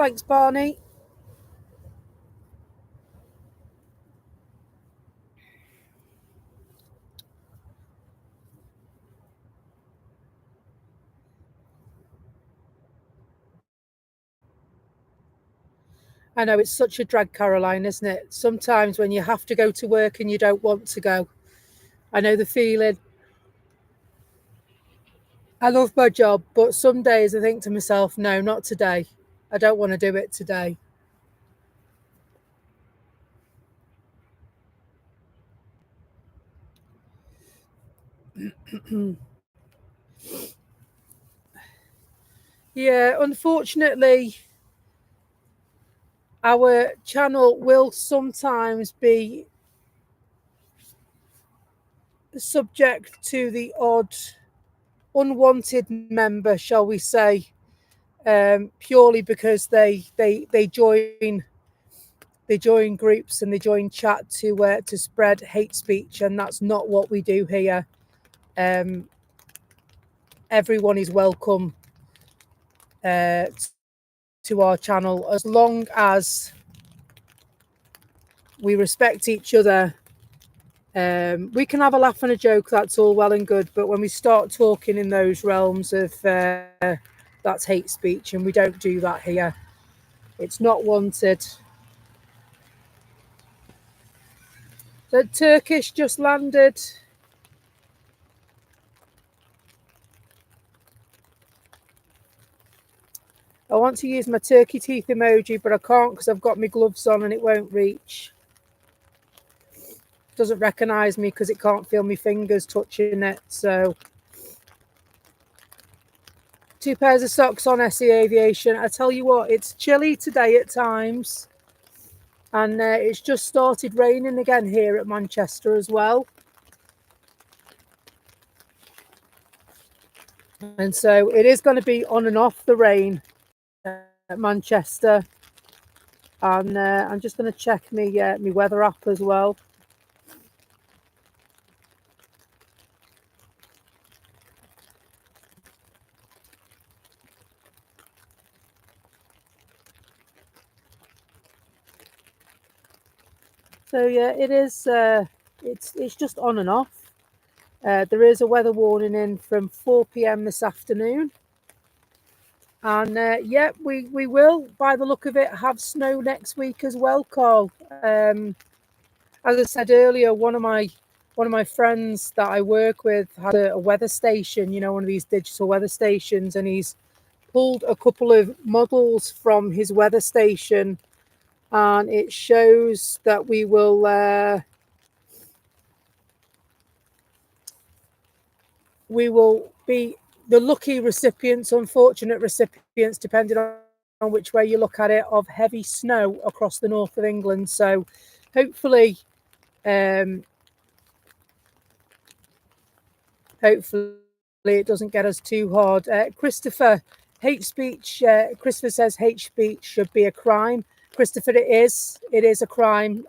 Speaker 1: Thanks, Barney. I know it's such a drag, Caroline, isn't it? Sometimes when you have to go to work and you don't want to go. I know the feeling. I love my job, but some days I think to myself, no, not today. I don't want to do it today. Yeah, unfortunately, our channel will sometimes be subject to the odd unwanted member, shall we say, purely because they join groups and they join chat to spread hate speech, and that's not what we do here. Everyone is welcome uh, to our channel as long as we respect each other. We can have a laugh and a joke, that's all well and good, but when we start talking in those realms of that's hate speech, and we don't do that here. It's not wanted. The Turkish just landed. I want to use my turkey teeth emoji, but I can't because I've got my gloves on and it won't reach. It doesn't recognise me because it can't feel my fingers touching it. So 2 pairs of socks on SE Aviation. I tell you what, it's chilly today at times. And it's just started raining again here at Manchester as well. And so it is going to be on and off the rain at Manchester. And I'm just going to check my weather app as well. So yeah, it is. It's just on and off. There is a weather warning in from 4 p.m. this afternoon, and yeah, we will, by the look of it, have snow next week as well, Carl. As I said earlier, one of my friends that I work with had a weather station, one of these digital weather stations, and he's pulled a couple of models from his weather station, and it shows that we will be the lucky recipients, unfortunate recipients, depending on which way you look at it, of heavy snow across the north of England. So hopefully it doesn't get us too hard. Christopher, hate speech. Christopher says hate speech should be a crime. Christopher, it is a crime.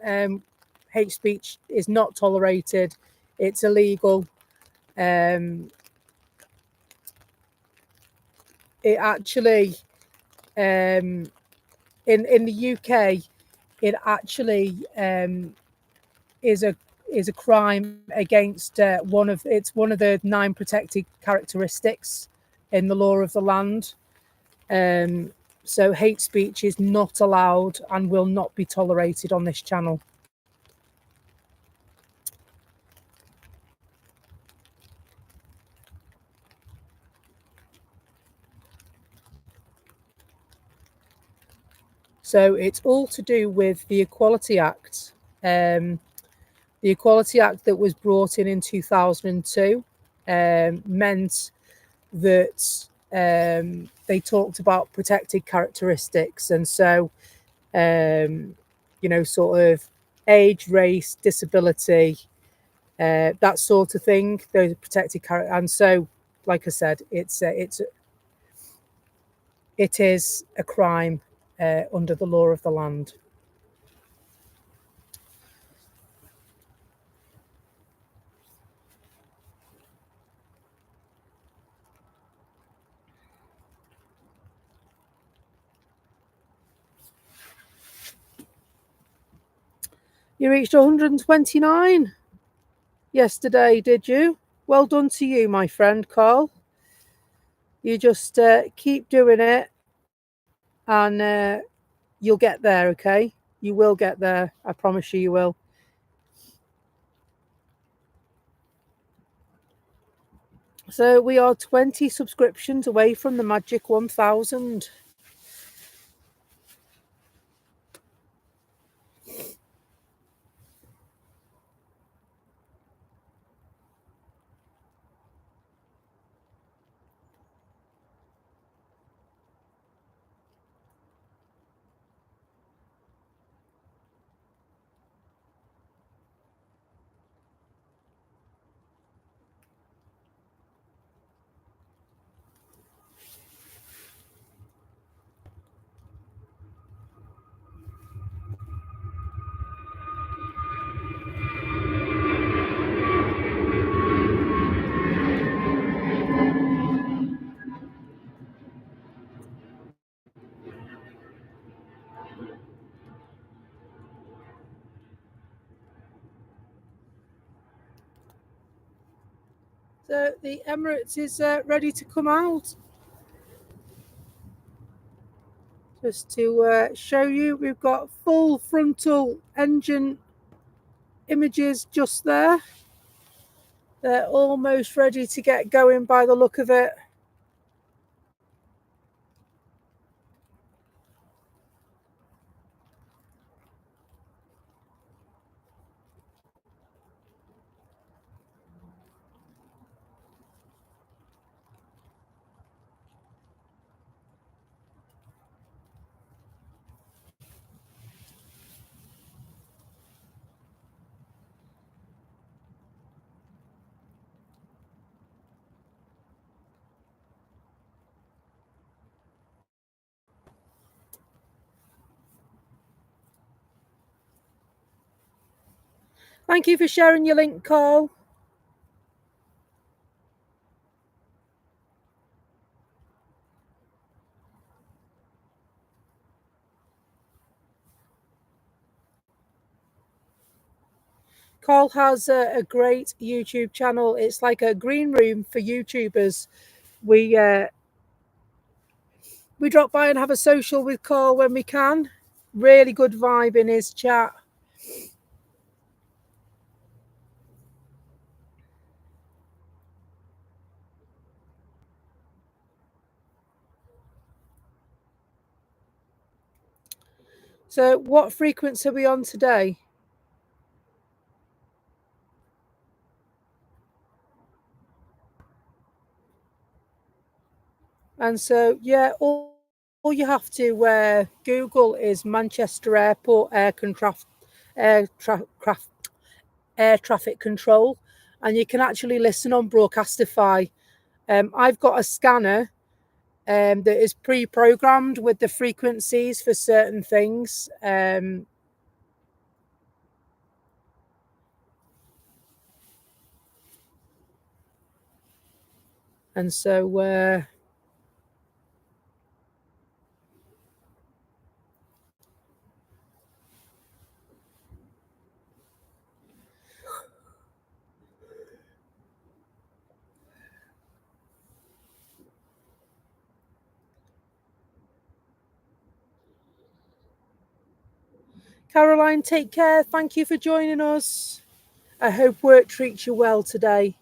Speaker 1: Hate speech is not tolerated. It's illegal. It actually, in the UK, it actually is a crime against one of the 9 protected characteristics in the law of the land. So hate speech is not allowed and will not be tolerated on this channel. So it's all to do with the Equality Act. The Equality Act that was brought in 2002 meant that they talked about protected characteristics, and so sort of age, race, disability, that sort of thing. Those are protected characteristics, and so, like I said, it is a crime under the law of the land. You reached 129 yesterday, did you? Well done to you, my friend Carl. You just keep doing it and you'll get there, okay? You will get there. I promise you, you will. So we are 20 subscriptions away from the magic 1,000. So the Emirates is ready to come out. Just to show you, we've got full frontal engine images just there. They're almost ready to get going by the look of it. Thank you for sharing your link, Carl. Carl has a great YouTube channel. It's like a green room for YouTubers. We drop by and have a social with Carl when we can. Really good vibe in his chat. So what frequency are we on today? And so, yeah, all you have to Google is Manchester Airport air traffic control, and you can actually listen on Broadcastify. I've got a scanner that is pre-programmed with the frequencies for certain things. And so Caroline, take care. Thank you for joining us. I hope work treats you well today.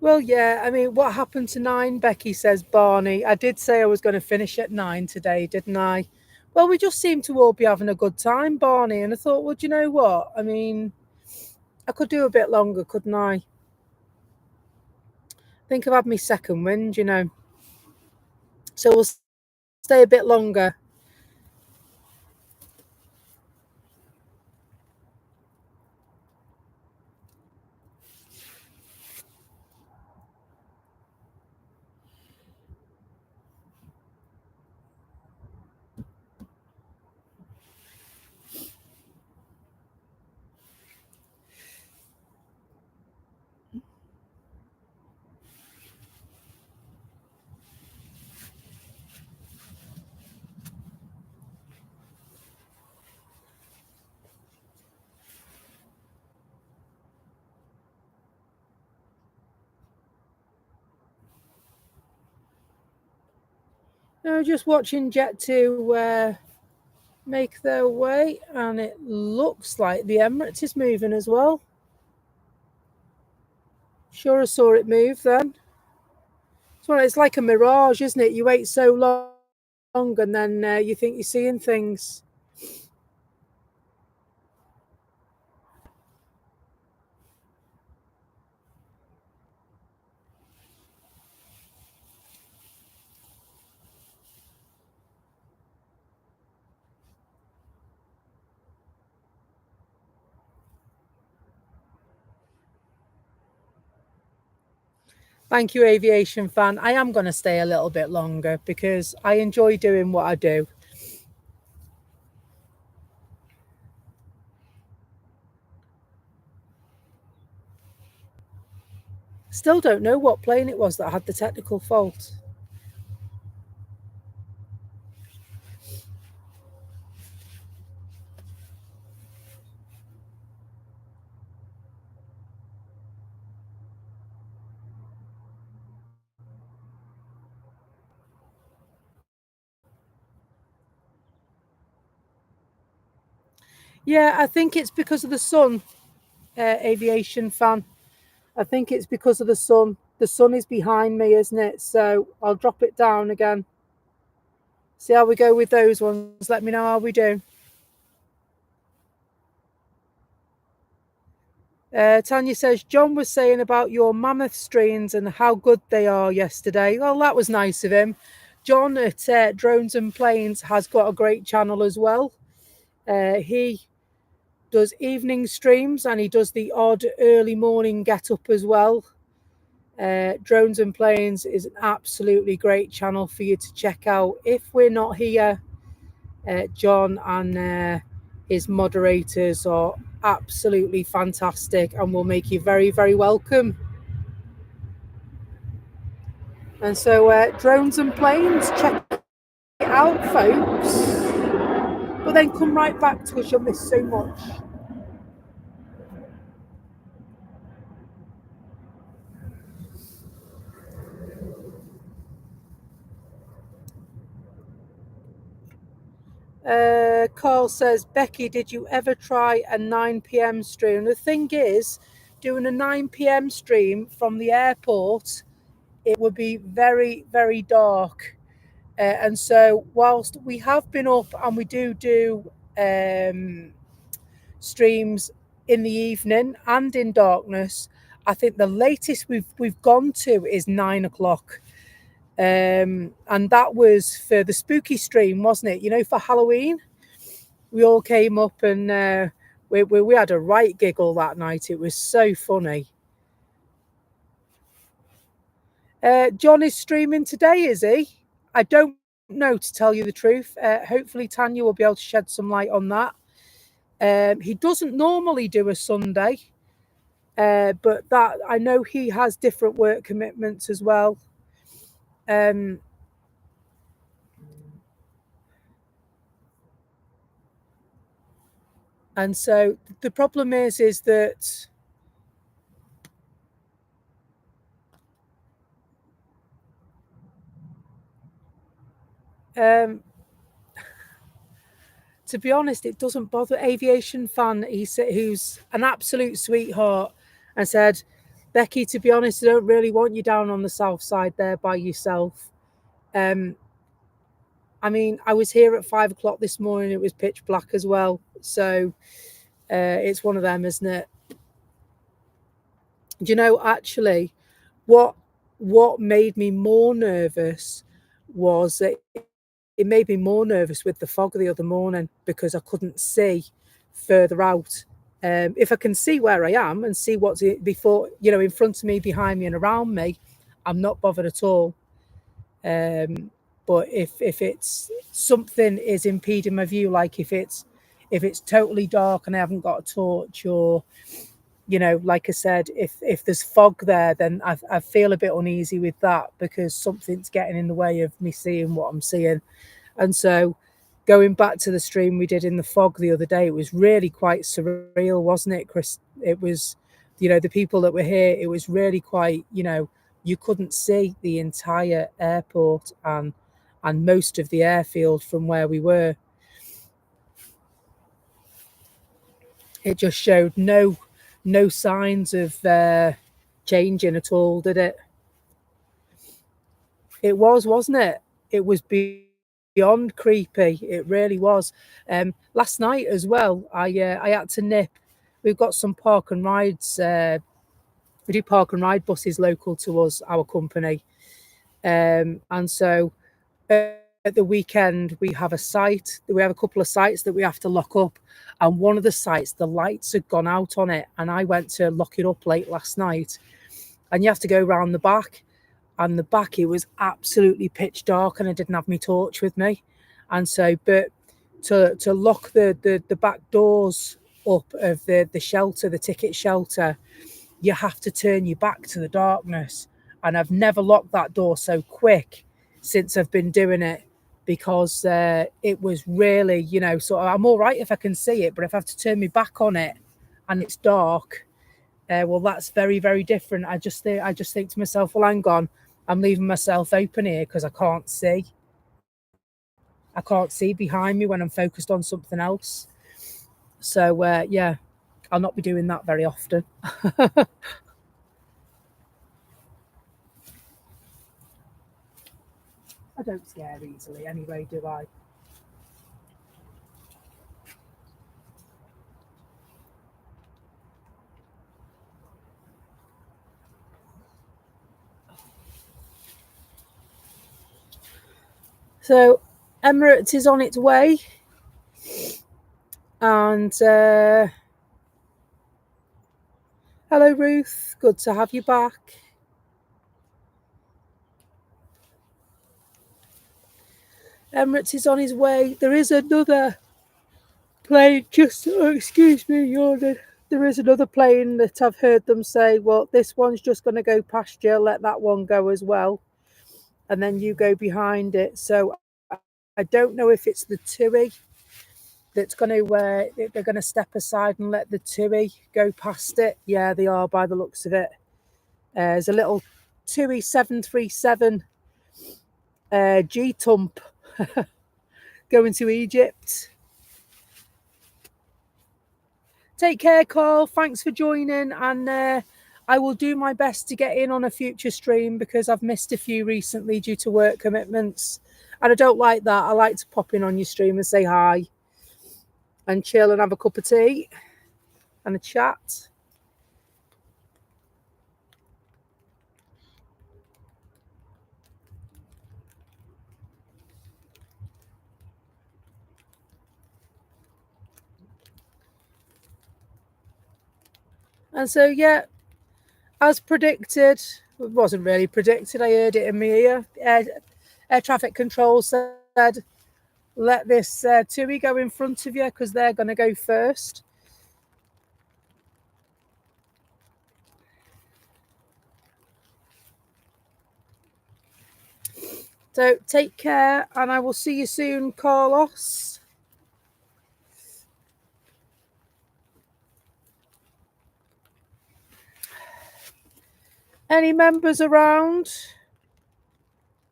Speaker 1: Well, yeah, I mean, what happened to 9? Becky says, Barney. I did say I was going to finish at 9 today, didn't I? Well, we just seem to all be having a good time, Barney. And I thought, well, do you know what? I mean, I could do a bit longer, couldn't I? I think I've had my second wind, you know. So we'll stay a bit longer. No, just watching Jet 2 make their way, and it looks like the Emirates is moving as well. Sure, I saw it move then. It's like a mirage, isn't it? You wait so long and then you think you're seeing things. Thank you, aviation fan. I am going to stay a little bit longer because I enjoy doing what I do. Still don't know what plane it was that had the technical fault. Yeah, I think it's because of the sun, aviation fan. I think it's because of the sun. The sun is behind me, isn't it? So I'll drop it down again. See how we go with those ones. Let me know how we do. Tanya says, John was saying about your mammoth streams and how good they are yesterday. Well, that was nice of him. John at Drones and Planes has got a great channel as well. He does evening streams and he does the odd early morning get up as well. Drones and Planes is an absolutely great channel for you to check out. If we're not here, John and his moderators are absolutely fantastic and will make you very, very welcome. And so, Drones and Planes, check it out, folks. But then come right back to us, you'll miss so much. Carl says, Becky, did you ever try a 9 p.m. stream? The thing is, doing a 9 p.m. stream from the airport, it would be very, very dark. And so, whilst we have been up and we do streams in the evening and in darkness, I think the latest we've gone to is 9 o'clock. And that was for the spooky stream, wasn't it? You know, for Halloween, we all came up and we had a right giggle that night. It was so funny. John is streaming today, is he? I don't know, to tell you the truth. Hopefully, Tanya will be able to shed some light on that. He doesn't normally do a Sunday, but that I know he has different work commitments as well. And so the problem is that to be honest, it doesn't bother. Aviation fan, he said, who's an absolute sweetheart, and said, Becky, to be honest, I don't really want you down on the south side there by yourself. And I mean, I was here at 5 o'clock this morning. It was pitch black as well. So it's one of them, isn't it? Do you know, actually, what what made me more nervous was that it made me more nervous with the fog the other morning because I couldn't see further out. If I can see where I am and see what's before, in front of me, behind me, and around me, I'm not bothered at all. But if it's something is impeding my view, like if it's totally dark and I haven't got a torch, or like I said, if there's fog there, then I feel a bit uneasy with that because something's getting in the way of me seeing what I'm seeing. And so going back to the stream we did in the fog the other day, it was really quite surreal, wasn't it, Chris? It was, the people that were here, it was really quite, you couldn't see the entire airport and most of the airfield from where we were. It just showed no signs of changing at all, did it? It was, wasn't it? It was beyond creepy. It really was. Last night as well, I had to nip. We've got some park and rides. We do park and ride buses local to us, our company, and so at the weekend we have a site. We have a couple of sites that we have to lock up, and one of the sites, the lights had gone out on it, and I went to lock it up late last night, and you have to go round the back. And the back, it was absolutely pitch dark, and I didn't have my torch with me. And so, but to lock the back doors up of the shelter, the ticket shelter, you have to turn your back to the darkness. And I've never locked that door so quick since I've been doing it, because it was really, sort of, I'm all right if I can see it, but if I have to turn my back on it and it's dark, well, that's very, very different. I just think to myself, well, hang on, I'm leaving myself open here because I can't see. I can't see behind me when I'm focused on something else. So yeah, I'll not be doing that very often. I don't scare easily anyway, do I? So Emirates is on its way, and hello Ruth, good to have you back. Emirates is on his way. There is another plane, excuse me, yawning. There is another plane that I've heard them say, well, this one's just going to go past you, let that one go as well, and then you go behind it. So I don't know if it's the TUI that's going to they're going to step aside and let the TUI go past it. Yeah, they are, by the looks of it. There's a little TUI 737 G-Tump going to Egypt. Take care, Carl. Thanks for joining, and I will do my best to get in on a future stream because I've missed a few recently due to work commitments, and I don't like that. I like to pop in on your stream and say hi and chill and have a cup of tea and a chat. And so, yeah, as predicted, it wasn't really predicted. I heard it in my ear. Air traffic control said, let this TUI go in front of you because they're going to go first. So take care, and I will see you soon, Carlos. Any members around?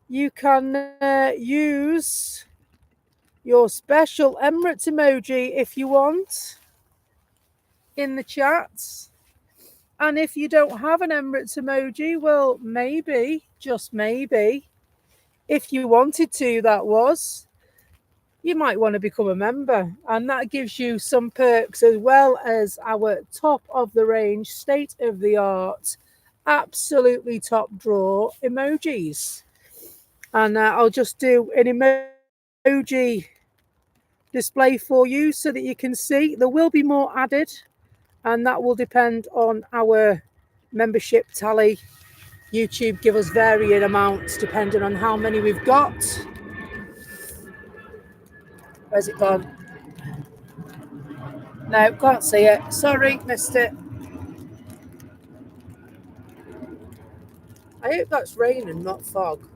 Speaker 1: You can use your special Emirates emoji if you want in the chat. And if you don't have an Emirates emoji, well, maybe, just maybe, if you wanted to, that was, you might want to become a member, and that gives you some perks as well as our top of the range, state of the art, absolutely top drawer emojis. And I'll just do an emoji display for you so that you can see. There will be more added, and that will depend on our membership tally. YouTube give us varying amounts depending on how many we've got. Where's it gone? No, can't see it. Sorry, missed it. I hope that's rain and not fog.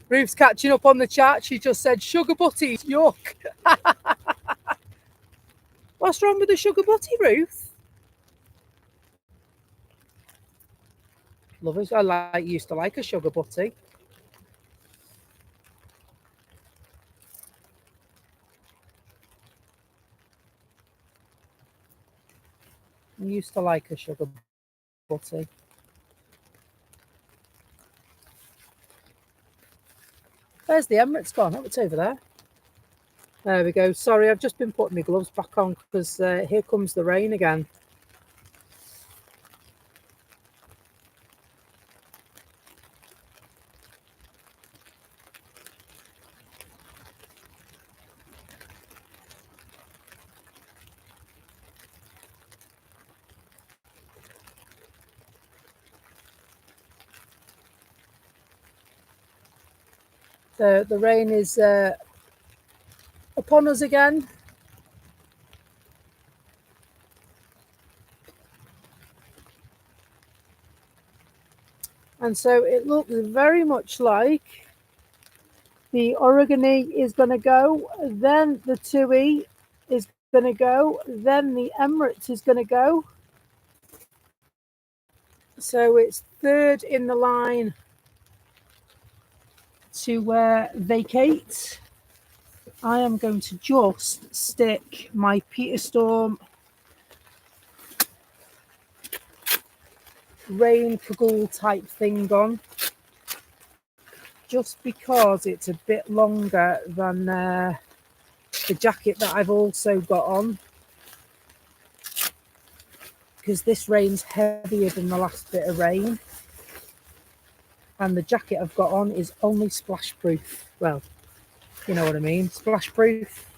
Speaker 1: Ruth's catching up on the chat. She just said sugar butties, yuck. What's wrong with the sugar butty, Ruth? Lovers, I used to like a sugar butty. I used to like a sugar butty. Where's the Emirates gone? Oh, it's over there. There we go. Sorry, I've just been putting my gloves back on because here comes the rain again. The rain is upon us again. And so it looks very much like the Origami is going to go, then the TUI is going to go, then the Emirates is going to go. So it's third in the line to vacate. I am going to just stick my Peter Storm rain cagoule type thing on, just because it's a bit longer than the jacket that I've also got on, because this rain's heavier than the last bit of rain, and the jacket I've got on is only splash proof. Well, you know what I mean, splash proof.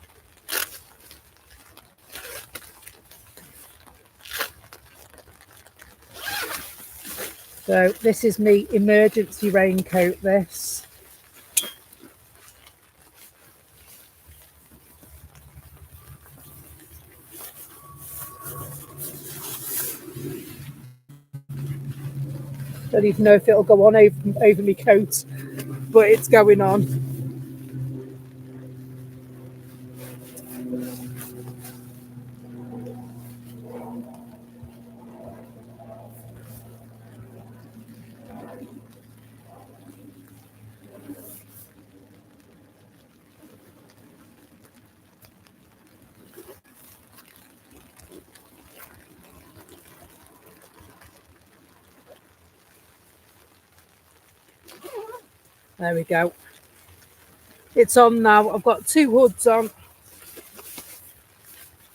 Speaker 1: So this is me emergency raincoat, this. Don't even know if it'll go on over my coat, but it's going on. There we go. It's on now. I've got 2 hoods on.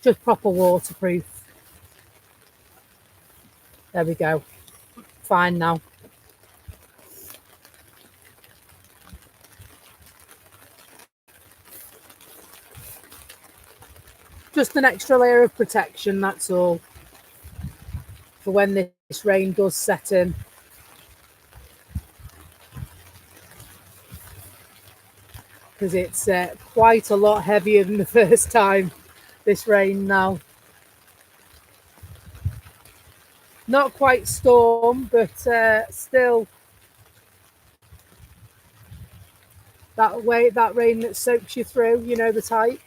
Speaker 1: Just proper waterproof. There we go. Fine now. Just an extra layer of protection, that's all, for when this rain does set in. Because it's quite a lot heavier than the first time, this rain now. Not quite storm, but still that rain that soaks you through, you know the type.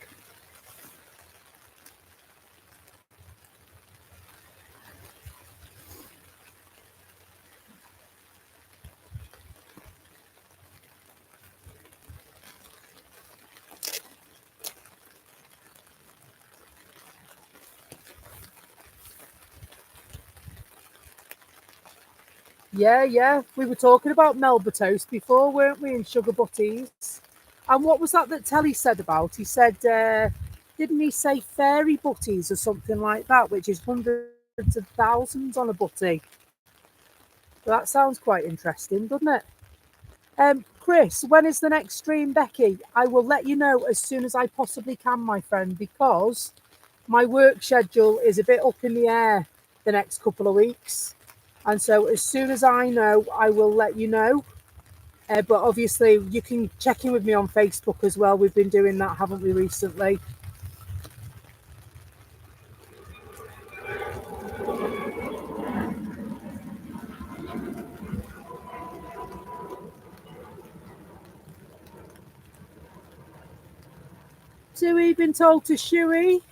Speaker 1: Yeah. We were talking about Melba toast before, weren't we? And sugar butties. And what was that Telly said about? He said, didn't he say fairy butties or something like that, which is hundreds of thousands on a butty? That sounds quite interesting, doesn't it? Chris, when is the next stream, Becky? I will let you know as soon as I possibly can, my friend, because my work schedule is a bit up in the air the next couple of weeks. And so as soon as I know, I will let you know. But obviously, you can check in with me on Facebook as well. We've been doing that, haven't we, recently? Sui been told to Shui.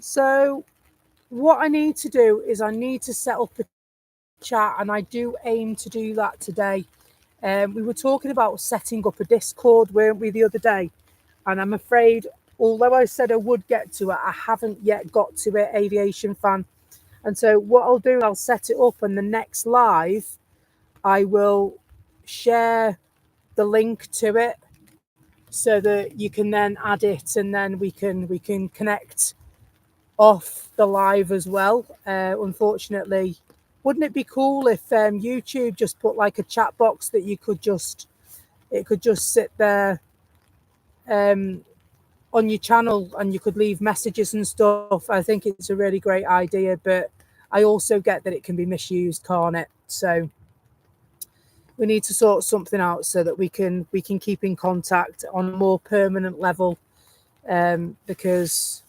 Speaker 1: So what I need to do is I need to set up a chat, and I do aim to do that today. We were talking about setting up a Discord, weren't we, the other day? And I'm afraid, although I said I would get to it, I haven't yet got to it, Aviation Fan. And so what I'll do, I'll set it up, and the next live, I will share the link to it so that you can then add it, and then we can connect off the live as well. Unfortunately, wouldn't it be cool if YouTube just put like a chat box that it could just sit there on your channel, and you could leave messages and stuff? I think it's a really great idea, but I also get that it can be misused, can't it? So we need to sort something out so that we can keep in contact on a more permanent level, because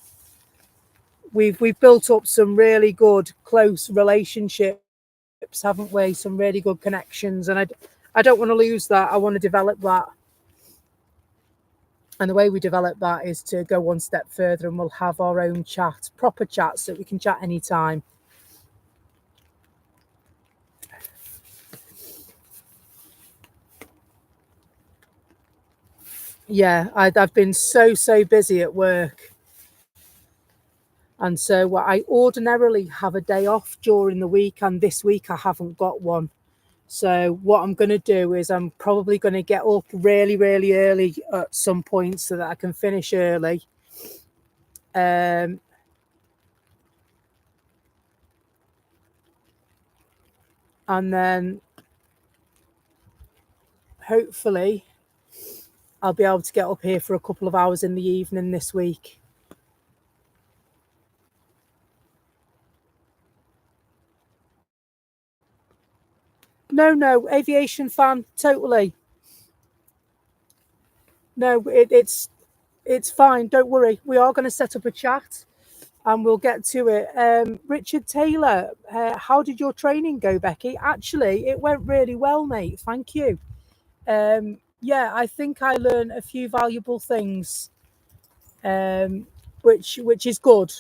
Speaker 1: we've built up some really good close relationships, haven't we? Some really good connections, and I don't want to lose that. I want to develop that. And the way we develop that is to go one step further, and we'll have our own chat, proper chat, so we can chat anytime. Yeah, I've been so busy at work. And so I ordinarily have a day off during the week, and this week I haven't got one. So what I'm going to do is I'm probably going to get up really early at some point so that I can finish early. And then hopefully I'll be able to get up here for a couple of hours in the evening this week. No, Aviation Fan, totally. No, it's fine. Don't worry. We are going to set up a chat, and we'll get to it. Richard Taylor, how did your training go, Becky? Actually, it went really well, mate. Thank you. Yeah, I think I learned a few valuable things, which is good.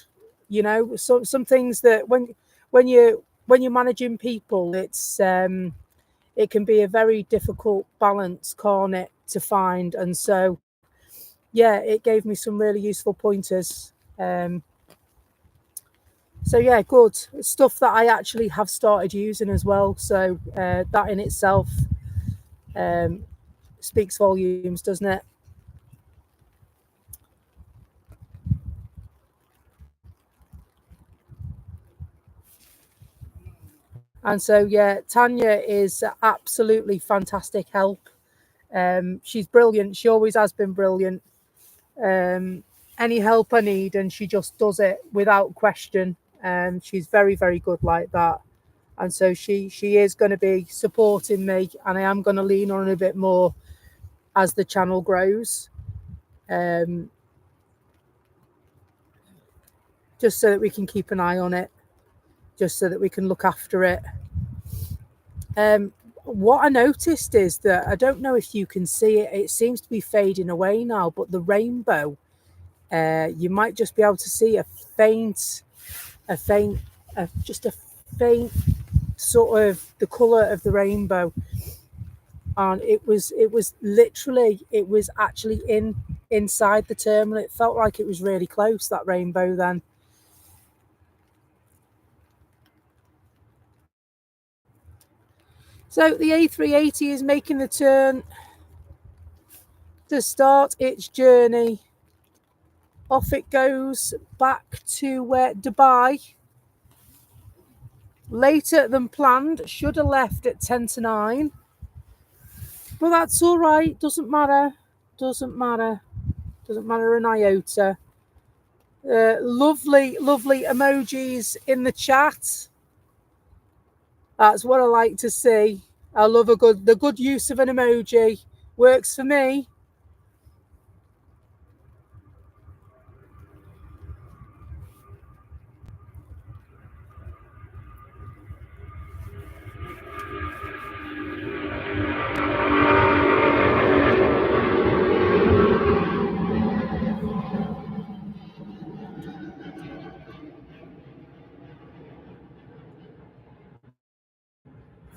Speaker 1: You know, some things that when you're managing people, it can be a very difficult balance, can't it, to find? And so, yeah, it gave me some really useful pointers. So yeah, good stuff that I actually have started using as well. So that in itself speaks volumes, doesn't it? And so yeah, Tanya is absolutely fantastic help. She's brilliant. She always has been brilliant. Any help I need, and she just does it without question. She's very good like that. And so she is going to be supporting me, and I am going to lean on a bit more as the channel grows, just so that we can keep an eye on it, just so that we can look after it. What I noticed is that, I don't know if you can see it, it seems to be fading away now, but the rainbow, you might just be able to see just a faint sort of the colour of the rainbow, and it was literally, it was actually inside the terminal. It felt like it was really close, that rainbow then. So the A380 is making the turn to start its journey. Off it goes back to Dubai. Later than planned, should have left at 10 to 9. But that's all right, doesn't matter. Doesn't matter. Doesn't matter an iota. Lovely, lovely emojis in the chat. That's what I like to see. I love the good use of an emoji. Works for me.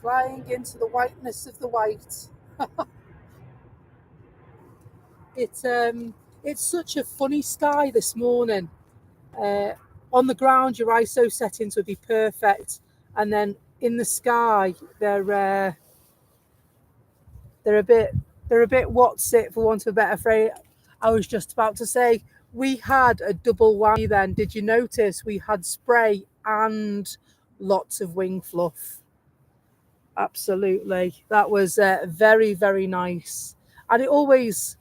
Speaker 1: Flying into the whiteness of the white. It's such a funny sky this morning. On the ground, your ISO settings would be perfect, and then in the sky, they're a bit what's it, for want of a better phrase. I was just about to say, we had a double whammy then. Did you notice we had spray and lots of wing fluff? Absolutely, that was very, very nice, and it was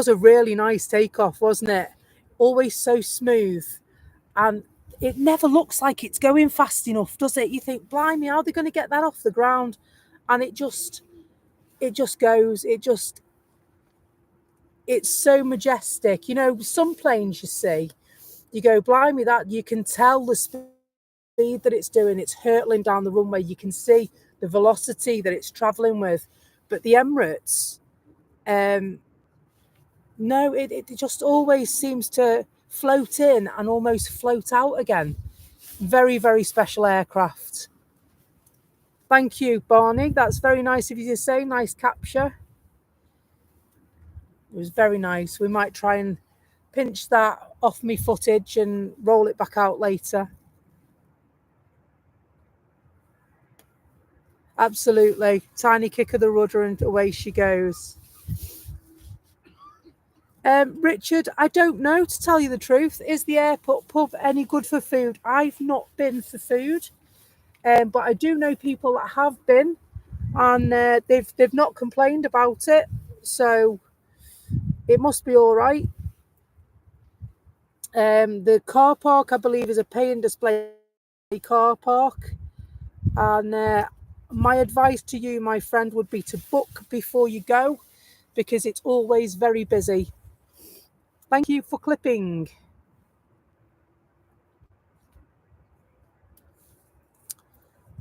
Speaker 1: a really nice takeoff, wasn't it? Always so smooth, and it never looks like it's going fast enough, does it? You think, blimey, how are they going to get that off the ground? And it just goes. It's so majestic. You know, some planes you see, you go, blimey, that you can tell the speed that it's doing. It's hurtling down the runway. You can see the velocity that it's traveling with. But the Emirates, no, it just always seems to float in and almost float out again. Very, very special aircraft. Thank you, Barney. That's very nice of you to say. Nice capture. It was very nice. We might try and pinch that off me footage and roll it back out later. Absolutely. Tiny kick of the rudder and away she goes. Richard, I don't know, to tell you the truth. Is the airport pub any good for food? I've not been for food, but I do know people that have been, and they've not complained about it, so it must be all right. The car park, I believe, is a pay and display car park, and my advice to you, my friend, would be to book before you go, because it's always very busy. Thank you for clipping.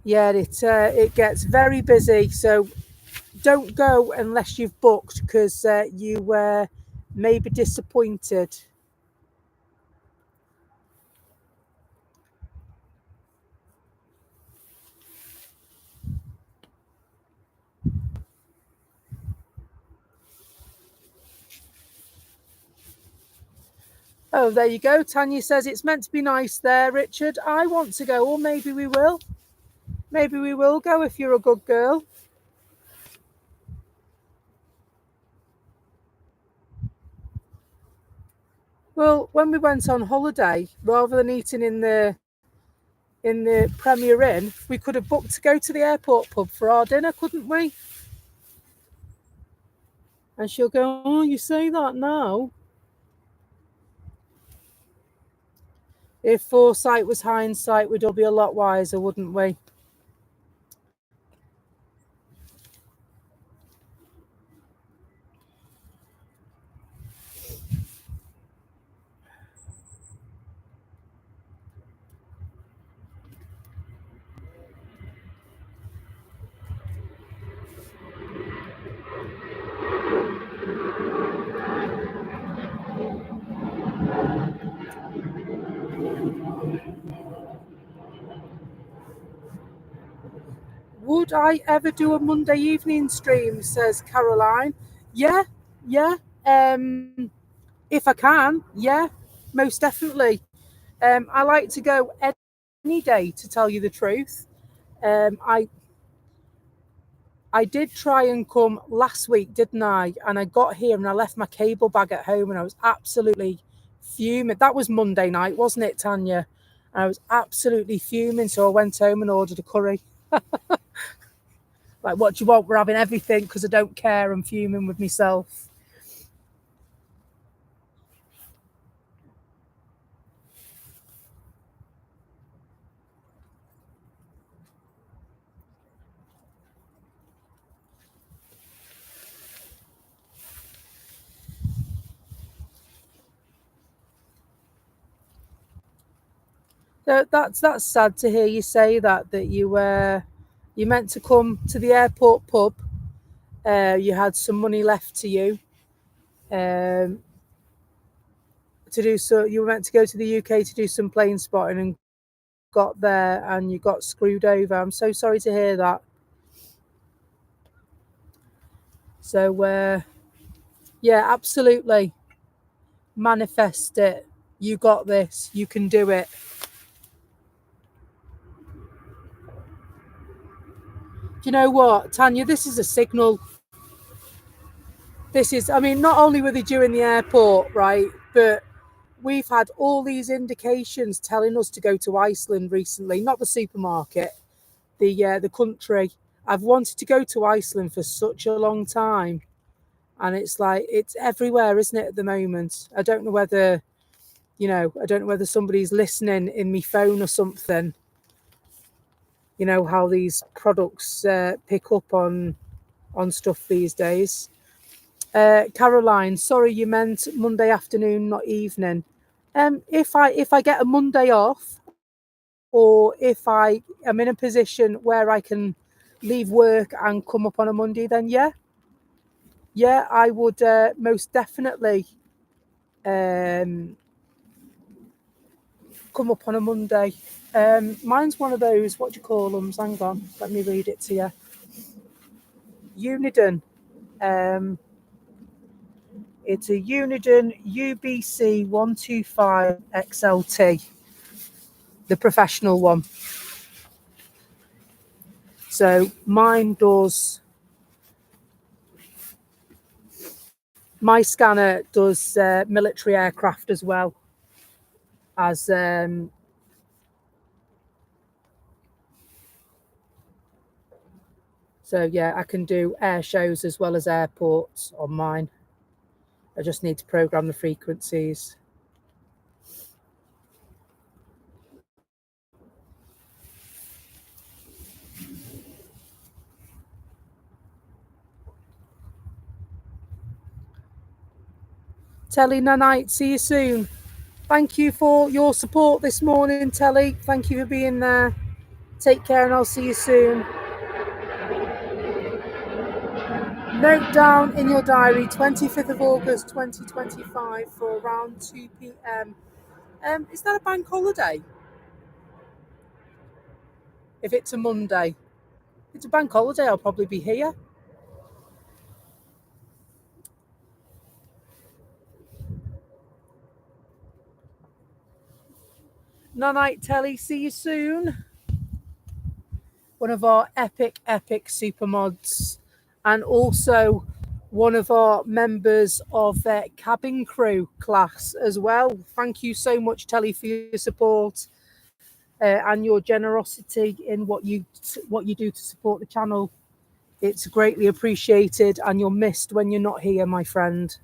Speaker 1: Yeah, it gets very busy, so don't go unless you've booked, because you may be disappointed. Oh, there you go. Tanya says it's meant to be nice there, Richard. I want to go, or maybe we will. Maybe we will go if you're a good girl. Well, when we went on holiday, rather than eating in the Premier Inn, we could have booked to go to the airport pub for our dinner, couldn't we? And she'll go, oh, you say that now. If foresight was hindsight, we'd all be a lot wiser, wouldn't we? Would I ever do a Monday evening stream? Says Caroline. Yeah, yeah. If I can, yeah, most definitely. I like to go any day, to tell you the truth. I did try and come last week, didn't I? And I got here and I left my cable bag at home and I was absolutely fuming. That was Monday night, wasn't it, Tanya? And I was absolutely fuming. So I went home and ordered a curry. Like, what do you want? We're having everything because I don't care. I'm fuming with myself. So that's sad to hear you say that you meant to come to the airport pub. You had some money left to you um, to do so. You were meant to go to the UK to do some plane spotting and got there and you got screwed over. I'm so sorry to hear that. So yeah, absolutely manifest it. You got this. You can do it. Do you know what, Tanya? This is a signal. This is, I mean, not only were they due in the airport, right, but we've had all these indications telling us to go to Iceland recently, not the supermarket, the country. I've wanted to go to Iceland for such a long time, and it's like it's everywhere, isn't it, at the moment? I don't know whether, I don't know whether somebody's listening in my phone or something. You know how these products pick up on stuff these days. Caroline, sorry, you meant Monday afternoon, not evening. If I get a Monday off, or if I am in a position where I can leave work and come up on a Monday, then yeah, I would most definitely come up on a Monday. Mine's one of those, what do you call them? Hang on, let me read it to you. Uniden. Um, it's a Uniden UBC 125 XLT, the professional one. So mine does. My scanner does military aircraft as well as so yeah, I can do air shows as well as airports on mine. I just need to program the frequencies. Telly Nanite, see you soon. Thank you for your support this morning, Telly. Thank you for being there. Take care and I'll see you soon. Note down in your diary 25th of August 2025 for around 2 p.m. Is that a bank holiday? If it's a Monday. If it's a bank holiday, I'll probably be here. Night Telly, see you soon. One of our epic super mods, and also one of our members of their cabin crew class as well. Thank you so much, Telly, for your support and your generosity in what you do to support the channel. It's greatly appreciated, and you're missed when you're not here, my friend.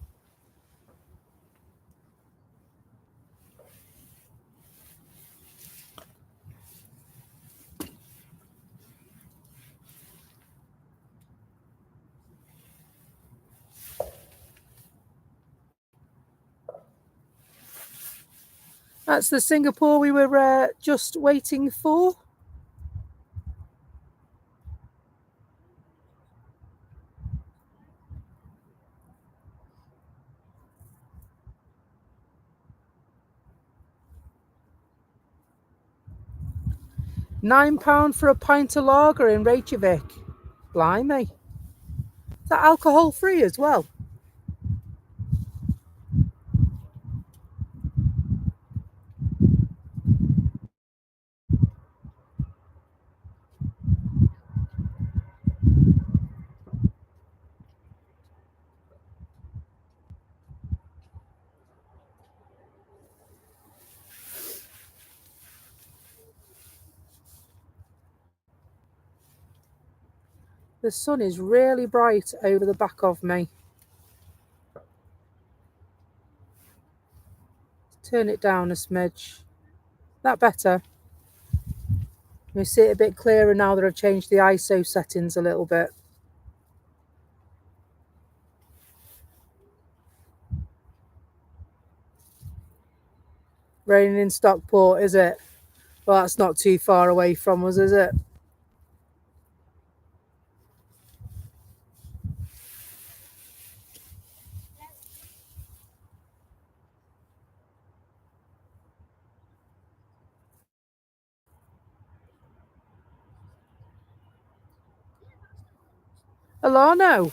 Speaker 1: That's the Singapore we were just waiting for. £9 for a pint of lager in Reykjavik. Blimey. Is that alcohol free as well? The sun is really bright over the back of me. Turn it down a smidge. That better? You see it a bit clearer now that I've changed the ISO settings a little bit. Raining in Stockport, is it? Well, that's not too far away from us, is it? Alano,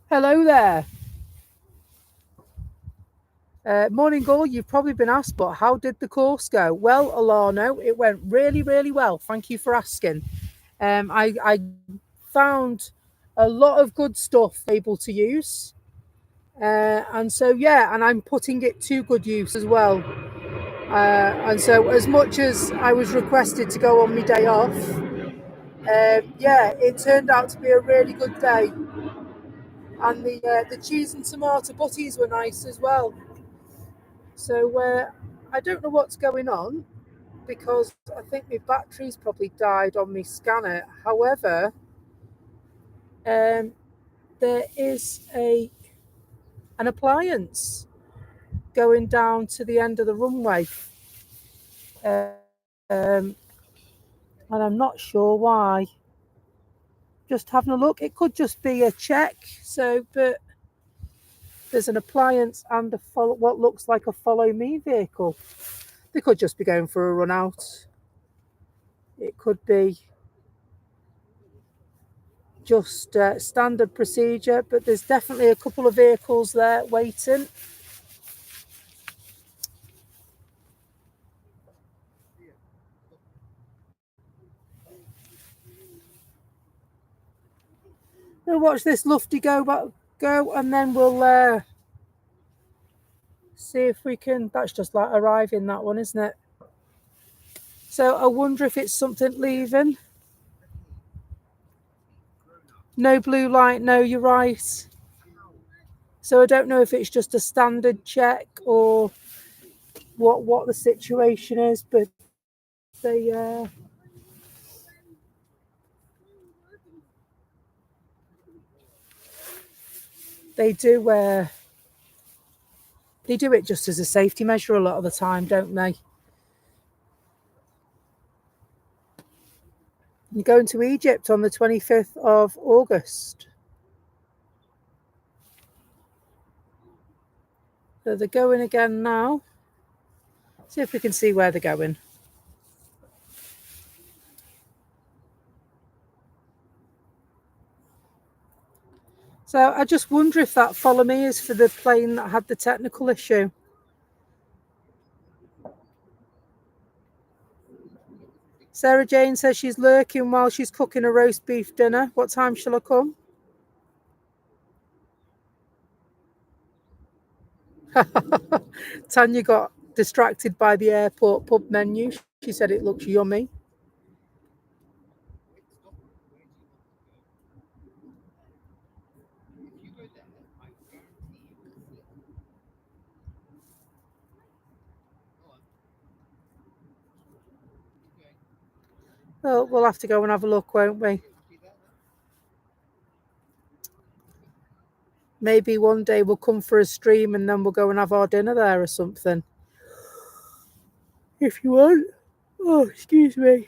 Speaker 1: hello there. Morning, all. You've probably been asked, but how did the course go? Well, Alano, it went really, really well. Thank you for asking. I found a lot of good stuff able to use. And so, yeah, and I'm putting it to good use as well. And so, as much as I was requested to go on my day off, yeah, it turned out to be a really good day. And the cheese and tomato butties were nice as well. So I don't know what's going on because I think my battery's probably died on my scanner. However, there is an appliance going down to the end of the runway. And I'm not sure why. Just having a look. It could just be a check. But there's an appliance and what looks like a follow me vehicle. They could just be going for a run out. It could be just standard procedure, but there's definitely a couple of vehicles there waiting. We'll watch this Lufty go, and then we'll see if we can. That's just like arriving, that one, isn't it? So I wonder if it's something leaving. No blue light. No, you're right. So I don't know if it's just a standard check or what the situation is, but they they do it just as a safety measure a lot of the time, don't they? You're going to Egypt on the 25th of August. So they're going again now. See if we can see where they're going. So I just wonder if that follow me is for the plane that had the technical issue. Sarah Jane says she's lurking while she's cooking a roast beef dinner. What time shall I come? Tanya got distracted by the airport pub menu. She said it looks yummy. Well, we'll have to go and have a look, won't we? Maybe one day we'll come for a stream and then we'll go and have our dinner there or something. If you want. Oh, excuse me.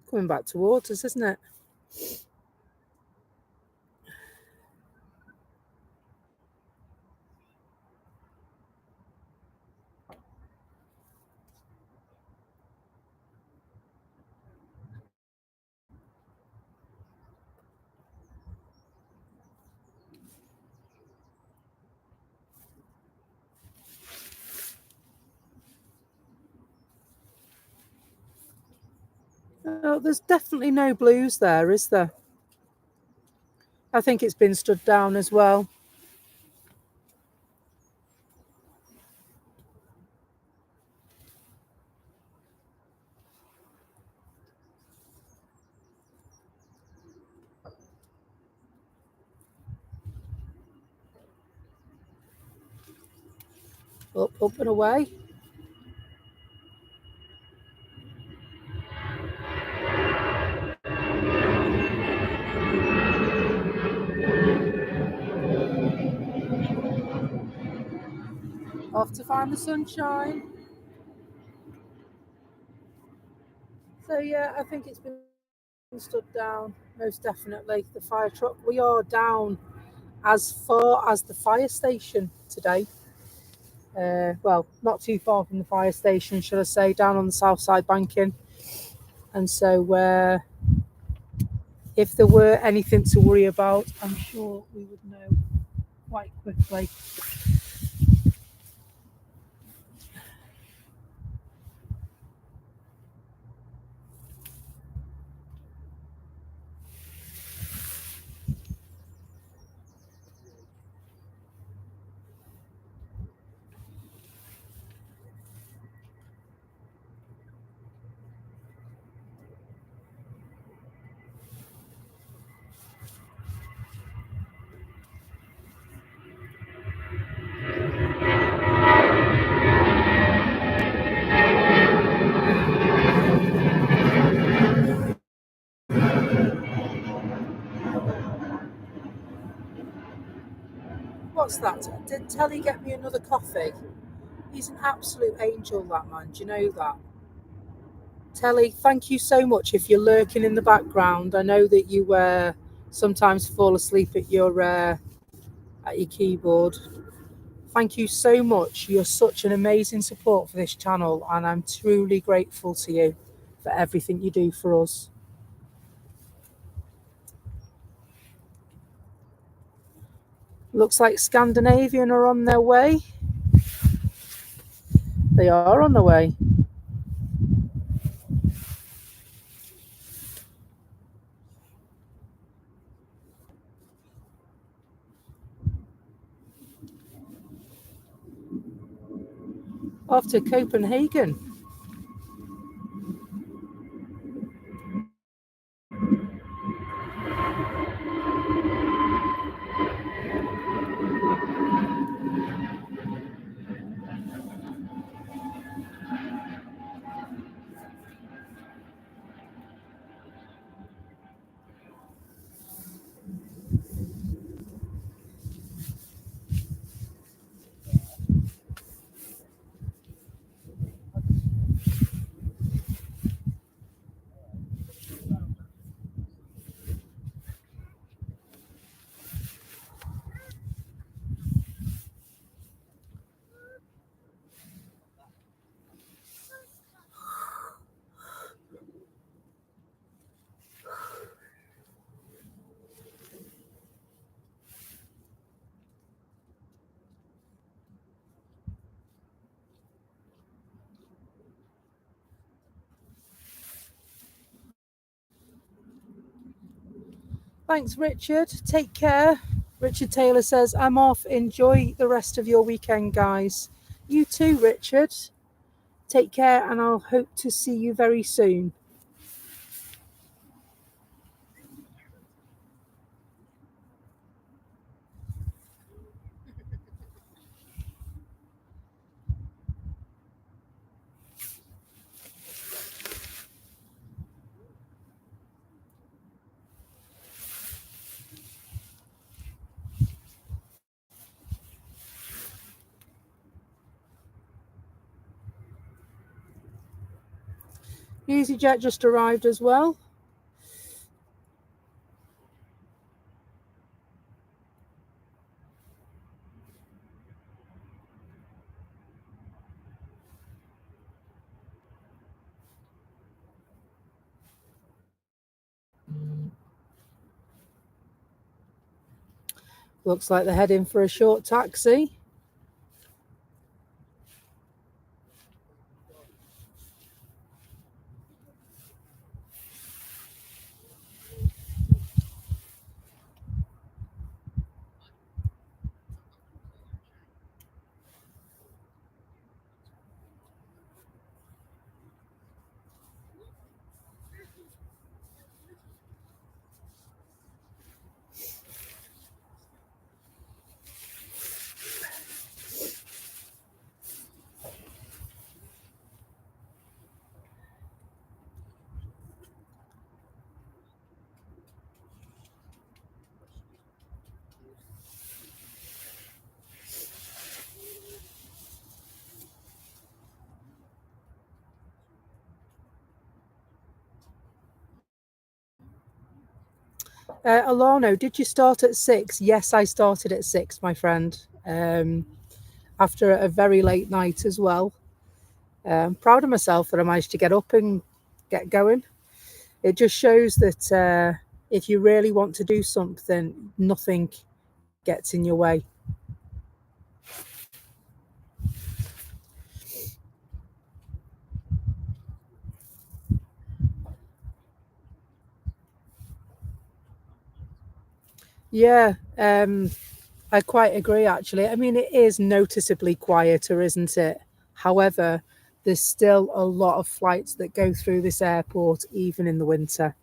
Speaker 1: Coming back towards us, isn't it? Oh, there's definitely no blues there, is there? I think it's been stood down as well. Up and away. Off to find the sunshine. So yeah, I think it's been stood down, most definitely. The fire truck. We are down as far as the fire station today. Well, not too far from the fire station, should I say, down on the south side banking. And so, if there were anything to worry about, I'm sure we would know quite quickly. What's that? Did Telly get me another coffee? He's an absolute angel, that man. Do you know that? Telly, thank you so much. If you're lurking in the background, I know that you sometimes fall asleep at your keyboard. Thank you so much. You're such an amazing support for this channel, and I'm truly grateful to you for everything you do for us. Looks like Scandinavian are on their way. They are on their way. Off to Copenhagen. Thanks, Richard. Take care. Richard Taylor says, I'm off. Enjoy the rest of your weekend, guys. You too, Richard. Take care, and I'll hope to see you very soon. EasyJet just arrived as well. Looks like they're heading for a short taxi. Alano, did you start at 6? Yes, I started at 6, my friend. After a very late night as well. Proud of myself that I managed to get up and get going. It just shows that if you really want to do something, nothing gets in your way. Yeah, I quite agree, actually. I mean, it is noticeably quieter, isn't it? However, there's still a lot of flights that go through this airport, even in the winter.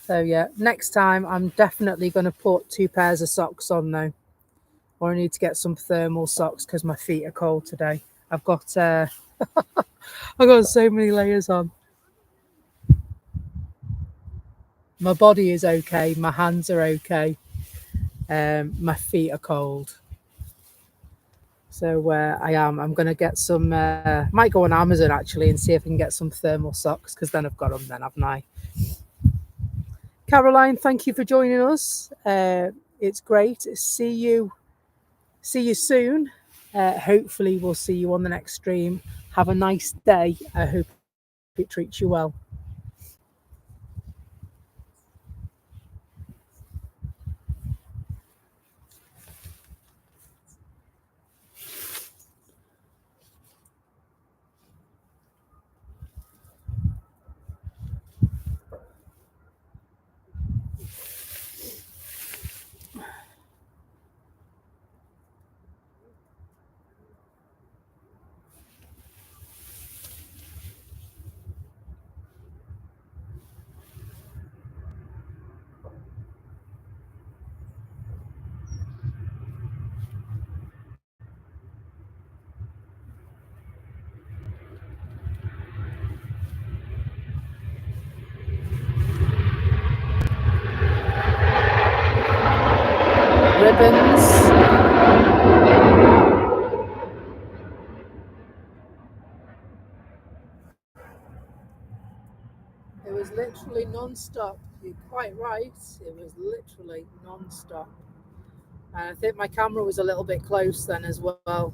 Speaker 1: So, yeah, next time I'm definitely going to put 2 pairs of socks on, though. Or I need to get some thermal socks because my feet are cold today. I've got so many layers on. My body is okay. My hands are okay. My feet are cold. So I'm going to get some. Might go on Amazon actually and see if I can get some thermal socks because then I've got them. Then haven't I? Caroline, thank you for joining us. It's great. See you soon. Hopefully, we'll see you on the next stream. Have a nice day. I hope it treats you well. Ribbons. It was literally non-stop. You're quite right. It was literally non-stop. And I think my camera was a little bit close then as well.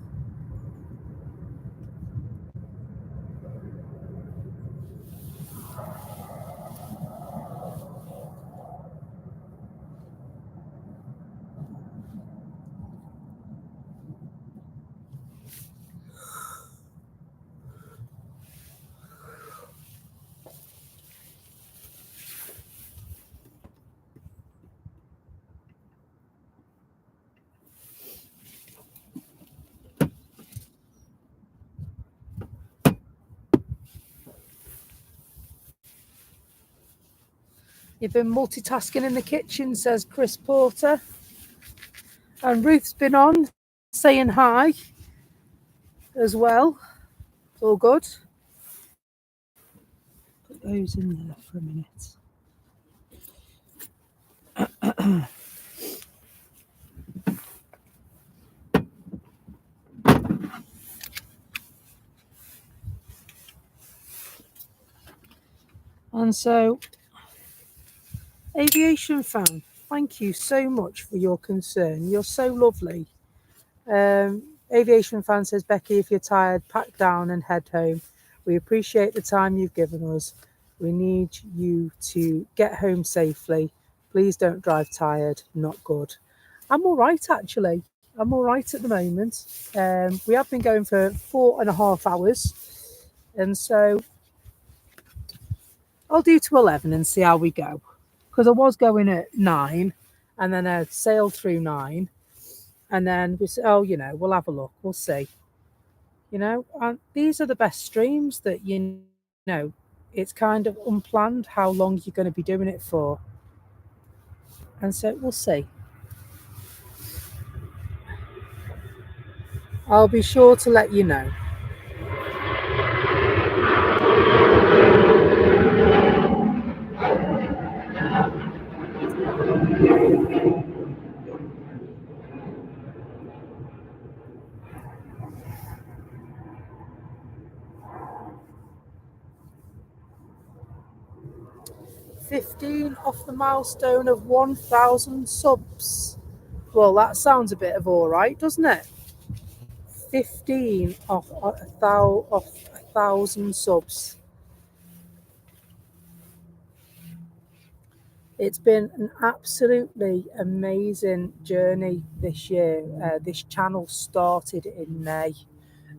Speaker 1: You've been multitasking in the kitchen, says Chris Porter. And Ruth's been on saying hi as well. It's all good. Put those in there for a minute. And so, aviation fan, thank you so much for your concern. You're so lovely. Aviation fan says, Becky, if you're tired, pack down and head home. We appreciate the time you've given us. We need you to get home safely. Please don't drive tired. Not good. I'm all right, actually. I'm all right at the moment. We have been going for 4.5 hours. And so I'll do to 11 and see how we go. Because I was going at 9 and then I sailed through 9. And then we said, oh, we'll have a look. We'll see. And these are the best streams that, it's kind of unplanned how long you're going to be doing it for. And so we'll see. I'll be sure to let you know. $15 off the milestone of 1,000 subs. Well, that sounds a bit of all right, doesn't it? 15 off 1,000 subs. It's been an absolutely amazing journey this year. This channel started in May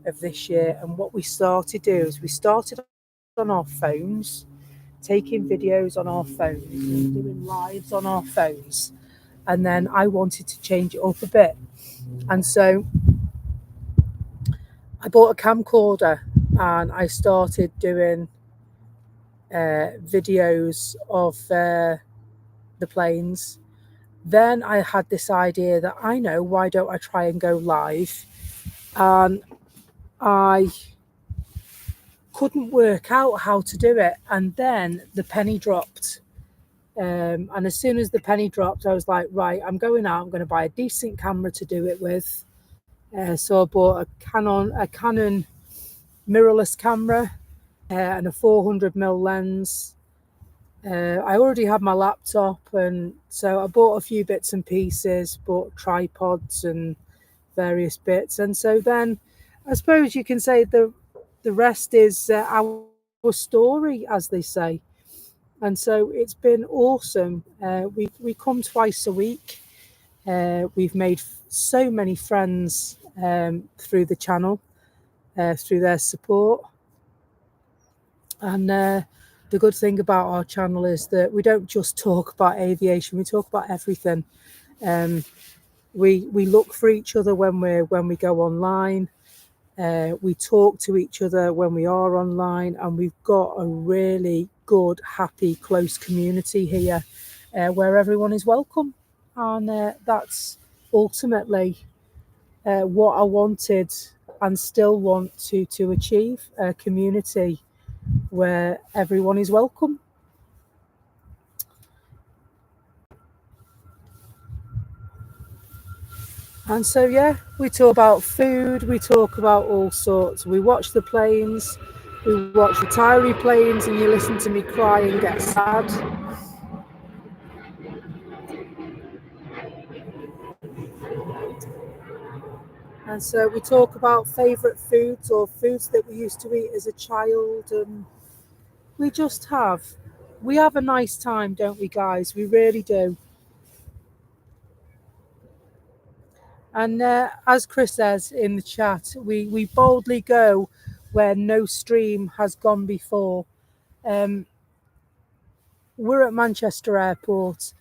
Speaker 1: of this year, and what we started to do is we started on our phones, taking videos on our phones and doing lives on our phones, and then I wanted to change it up a bit, and so I bought a camcorder and I started doing videos of the planes. Then I had this idea that I know, why don't I try and go live? And I couldn't work out how to do it. And then the penny dropped. And as soon as the penny dropped, I was like, right, I'm going out. I'm going to buy a decent camera to do it with. So I bought a Canon mirrorless camera and a 400mm lens. I already had my laptop, and so I bought a few bits and pieces, bought tripods and various bits. And so then I suppose you can say the rest is our story, as they say. And so it's been awesome. We come twice a week. We've made so many friends through the channel, through their support. And the good thing about our channel is that we don't just talk about aviation, we talk about everything. We look for each other when we go online. We talk to each other when we are online, and we've got a really good, happy, close community here where everyone is welcome. And that's ultimately what I wanted and still want to achieve, a community where everyone is welcome. And so, yeah, we talk about food, we talk about all sorts. We watch the planes, we watch the retiree planes, and you listen to me cry and get sad. And so we talk about favourite foods or foods that we used to eat as a child. And we have a nice time, don't we, guys? We really do. And as Chris says in the chat, we boldly go where no stream has gone before. We're at Manchester Airport.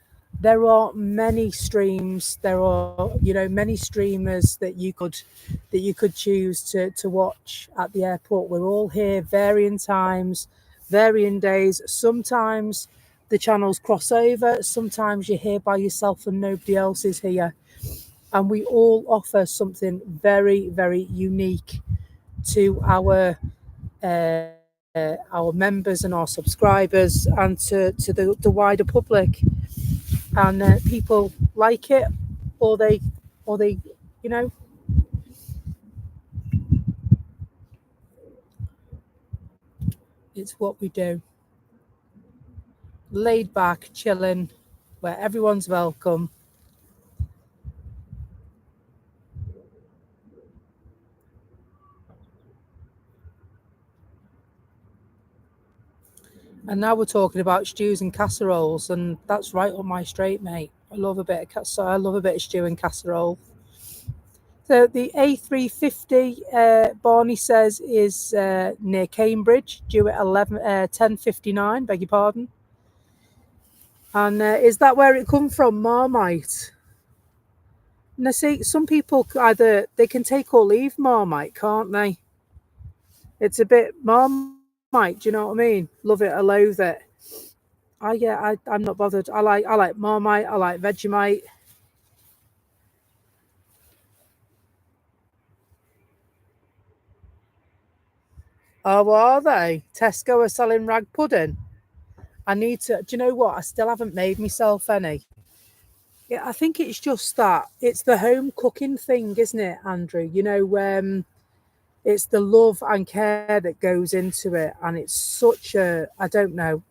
Speaker 1: There are many streams. There are, many streamers that you could choose to watch at the airport. We're all here, varying times, varying days. Sometimes the channels cross over. Sometimes you're here by yourself and nobody else is here. And we all offer something very, very unique to our members and our subscribers, and to the wider public. and people like it, or they, you know, it's what we do. Laid back, chilling, where everyone's welcome. And now we're talking about stews and casseroles, and that's right up my street, mate. I love a bit of I love a bit of stew and casserole. So the A350, Barney says, is near Cambridge, due at 10:59. Beg your pardon. And is that where it come from, Marmite? Now, see, some people either they can take or leave Marmite, can't they? It's a bit Marmite. Do you know what I mean? Love it, I loathe it. I'm not bothered. I like Marmite. I like Vegemite. Oh, are they? Tesco are selling rag pudding. I need to. Do you know what? I still haven't made myself any. Yeah, I think it's just that it's the home cooking thing, isn't it, Andrew? It's the love and care that goes into it, and it's such a. I don't know.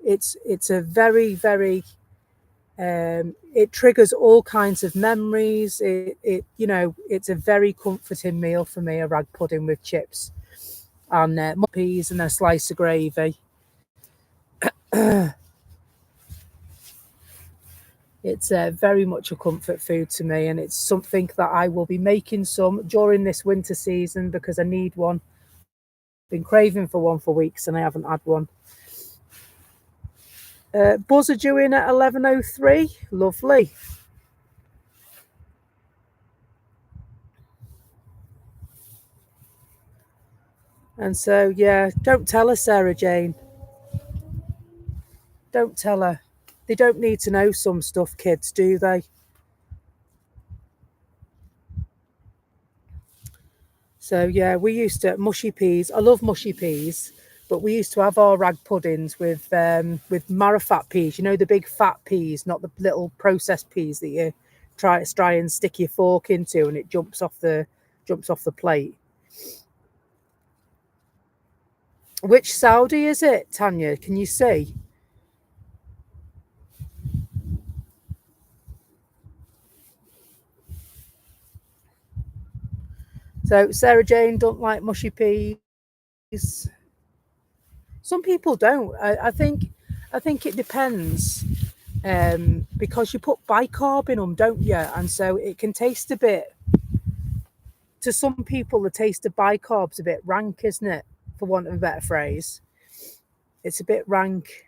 Speaker 1: It's a very. It triggers all kinds of memories. It's a very comforting meal for me. A rag pudding with chips and peas and a slice of gravy. It's very much a comfort food to me, and it's something that I will be making some during this winter season because I need one. Been craving for one for weeks, and I haven't had one. Buzzer due in at 11:03. Lovely. And so, yeah, don't tell her, Sarah Jane. Don't tell her. They don't need to know some stuff, kids, do they? So yeah, we used to mushy peas. I love mushy peas, but we used to have our rag puddings with marrowfat peas. You know, the big fat peas, not the little processed peas that you try and stick your fork into and it jumps off the plate. Which Saudi is it, Tanya? Can you see? So Sarah Jane don't like mushy peas. Some people don't. I think it depends. Because you put bicarb in them, don't you? And so it can taste a bit. To some people, the taste of bicarb's a bit rank, isn't it? For want of a better phrase, it's a bit rank.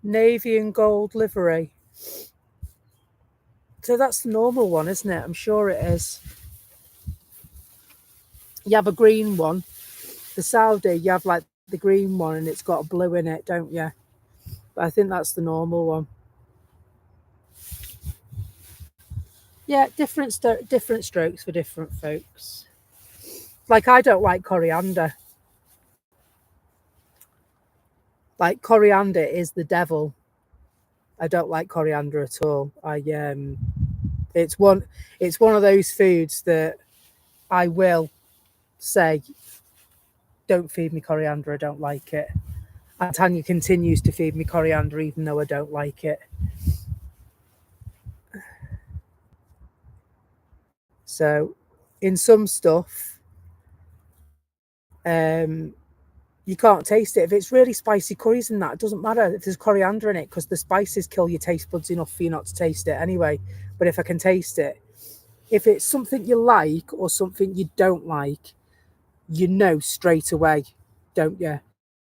Speaker 1: Navy and gold livery. So that's the normal one, isn't it? I'm sure it is. You have a green one. The Saudi, you have like the green one, and it's got a blue in it, don't you? But I think that's the normal one. Yeah, different strokes for different folks. Like I don't like coriander. Like coriander is the devil. I don't like coriander at all. It's one of those foods that I will say, don't feed me coriander. I don't like it. And Tanya continues to feed me coriander even though I don't like it. So, in some stuff, um, you can't taste it. If it's really spicy curries and that, it doesn't matter if there's coriander in it because the spices kill your taste buds enough for you not to taste it anyway. But if I can taste it, if it's something you like or something you don't like, you know straight away, don't you?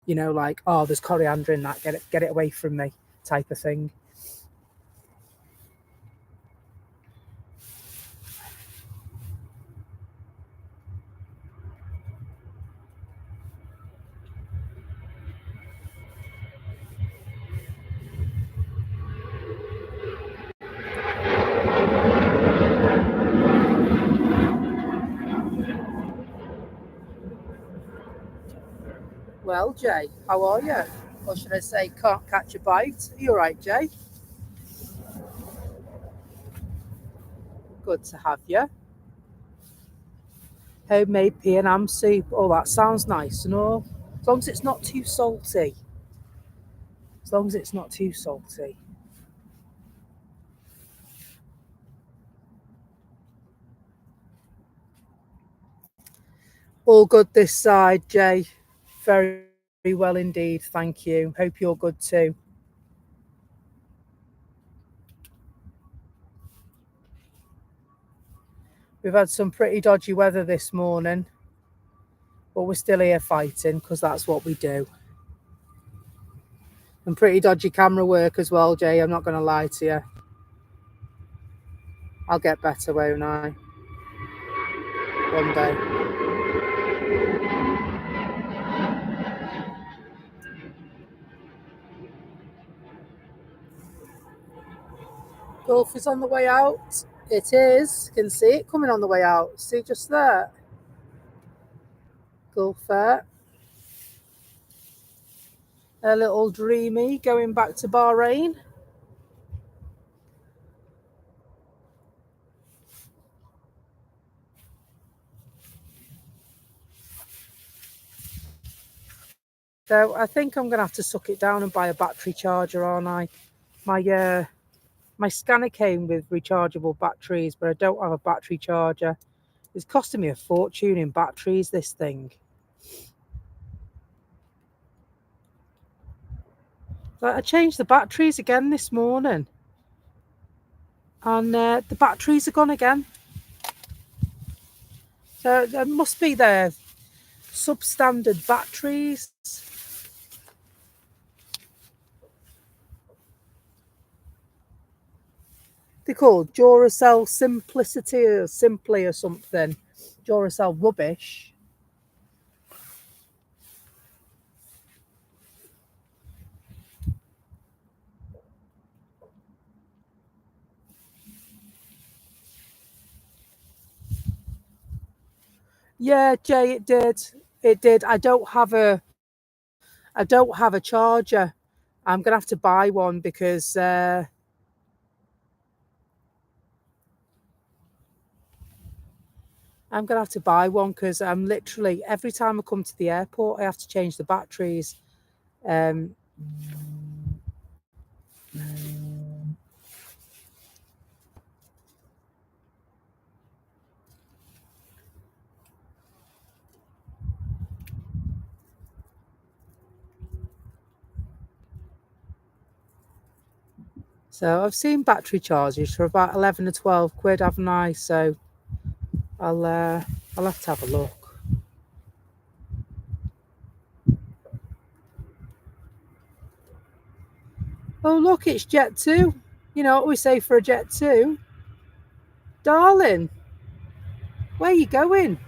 Speaker 1: Like, oh, there's coriander in that. Get it away from me, type of thing. well, Jay. How are you? Or should I say, can't catch a bite? Are you all right, Jay? Good to have you. Homemade pea and ham soup. Oh, that sounds nice and all. As long as it's not too salty. As long as it's not too salty. All good this side, Jay. Very well indeed. Thank you. Hope you're good too. We've had some pretty dodgy weather this morning, but we're still here fighting because that's what we do. And pretty dodgy camera work as well, Jay. I'm not going to lie to you. I'll get better, won't I? One day. Golf is on the way out. It is. You can see it coming on the way out. See just there. Golfer. A little dreamy going back to Bahrain. So I think I'm going to have to suck it down and buy a battery charger, aren't I? My scanner came with rechargeable batteries, but I don't have a battery charger. It's costing me a fortune in batteries, this thing. So I changed the batteries again this morning. And the batteries are gone again. So it must be their substandard batteries. They're called Duracell Simplicity or Simply or something. Duracell rubbish. Yeah, Jay, it did. It did. I don't have a charger. I'm gonna have to buy one because I'm gonna have to buy one because I'm literally every time I come to the airport I have to change the batteries. So I've seen battery chargers for about 11 or 12 quid, haven't I? So I'll have to have a look. Oh look, it's Jet 2. You know what we say for a Jet 2? Darling, where are you going?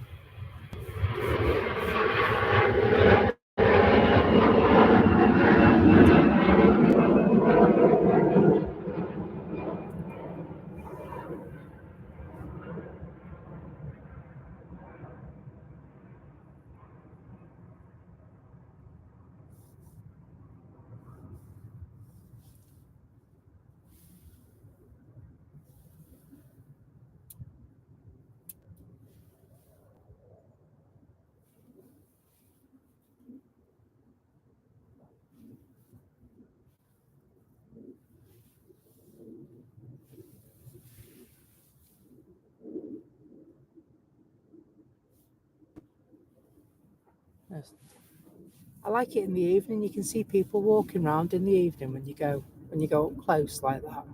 Speaker 1: I like it in the evening. You can see people walking around in the evening when you go up close like that.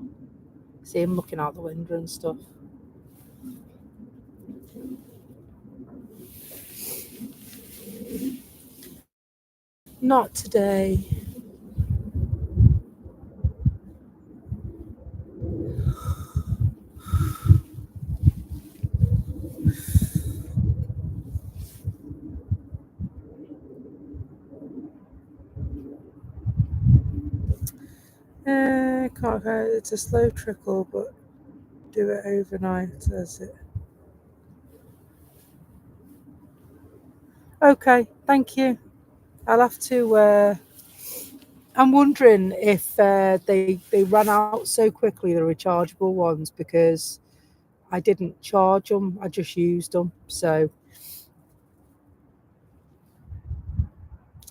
Speaker 1: See them looking out the window and stuff. Not today. Can't go. It's a slow trickle, but do it overnight, says it. Okay, thank you. I'll have to. I'm wondering if they ran out so quickly, the rechargeable ones, because I didn't charge them. I just used them. So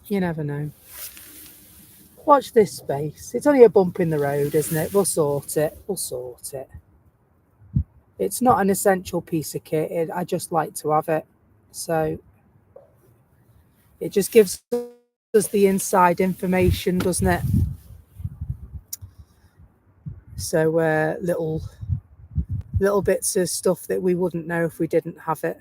Speaker 1: you never know. Watch this space. It's only a bump in the road, isn't it? We'll sort it. We'll sort it. It's not an essential piece of kit. I just like to have it. So it just gives us the inside information, doesn't it? So little bits of stuff that we wouldn't know if we didn't have it.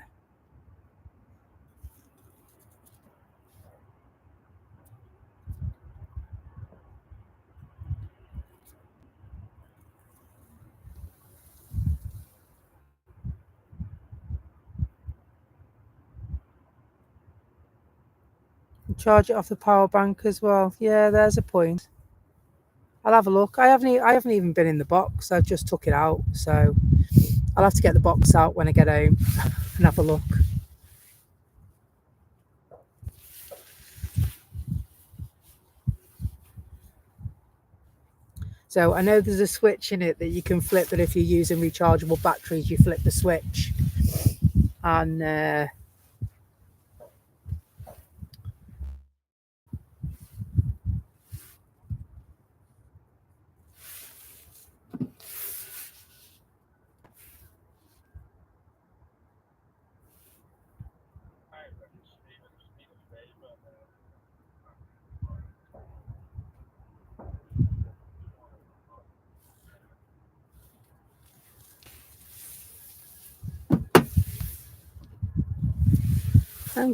Speaker 1: Charge it off the power bank as well. Yeah, there's a point. I'll have a look. I haven't even been in the box. I just took it out. So I'll have to get the box out when I get home and have a look. So I know there's a switch in it that you can flip, that if you're using rechargeable batteries, you flip the switch. And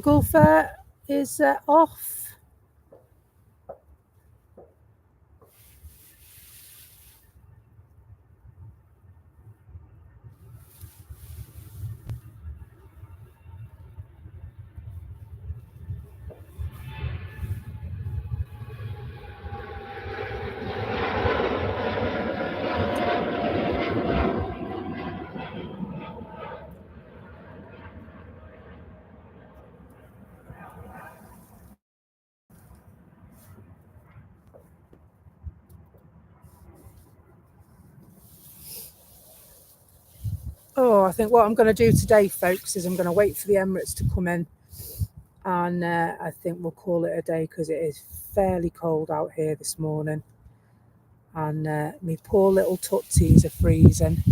Speaker 1: Gulfer is off. Oh, I think what I'm going to do today, folks, is I'm going to wait for the Emirates to come in, and I think we'll call it a day, because it is fairly cold out here this morning, and my poor little tootsies are freezing.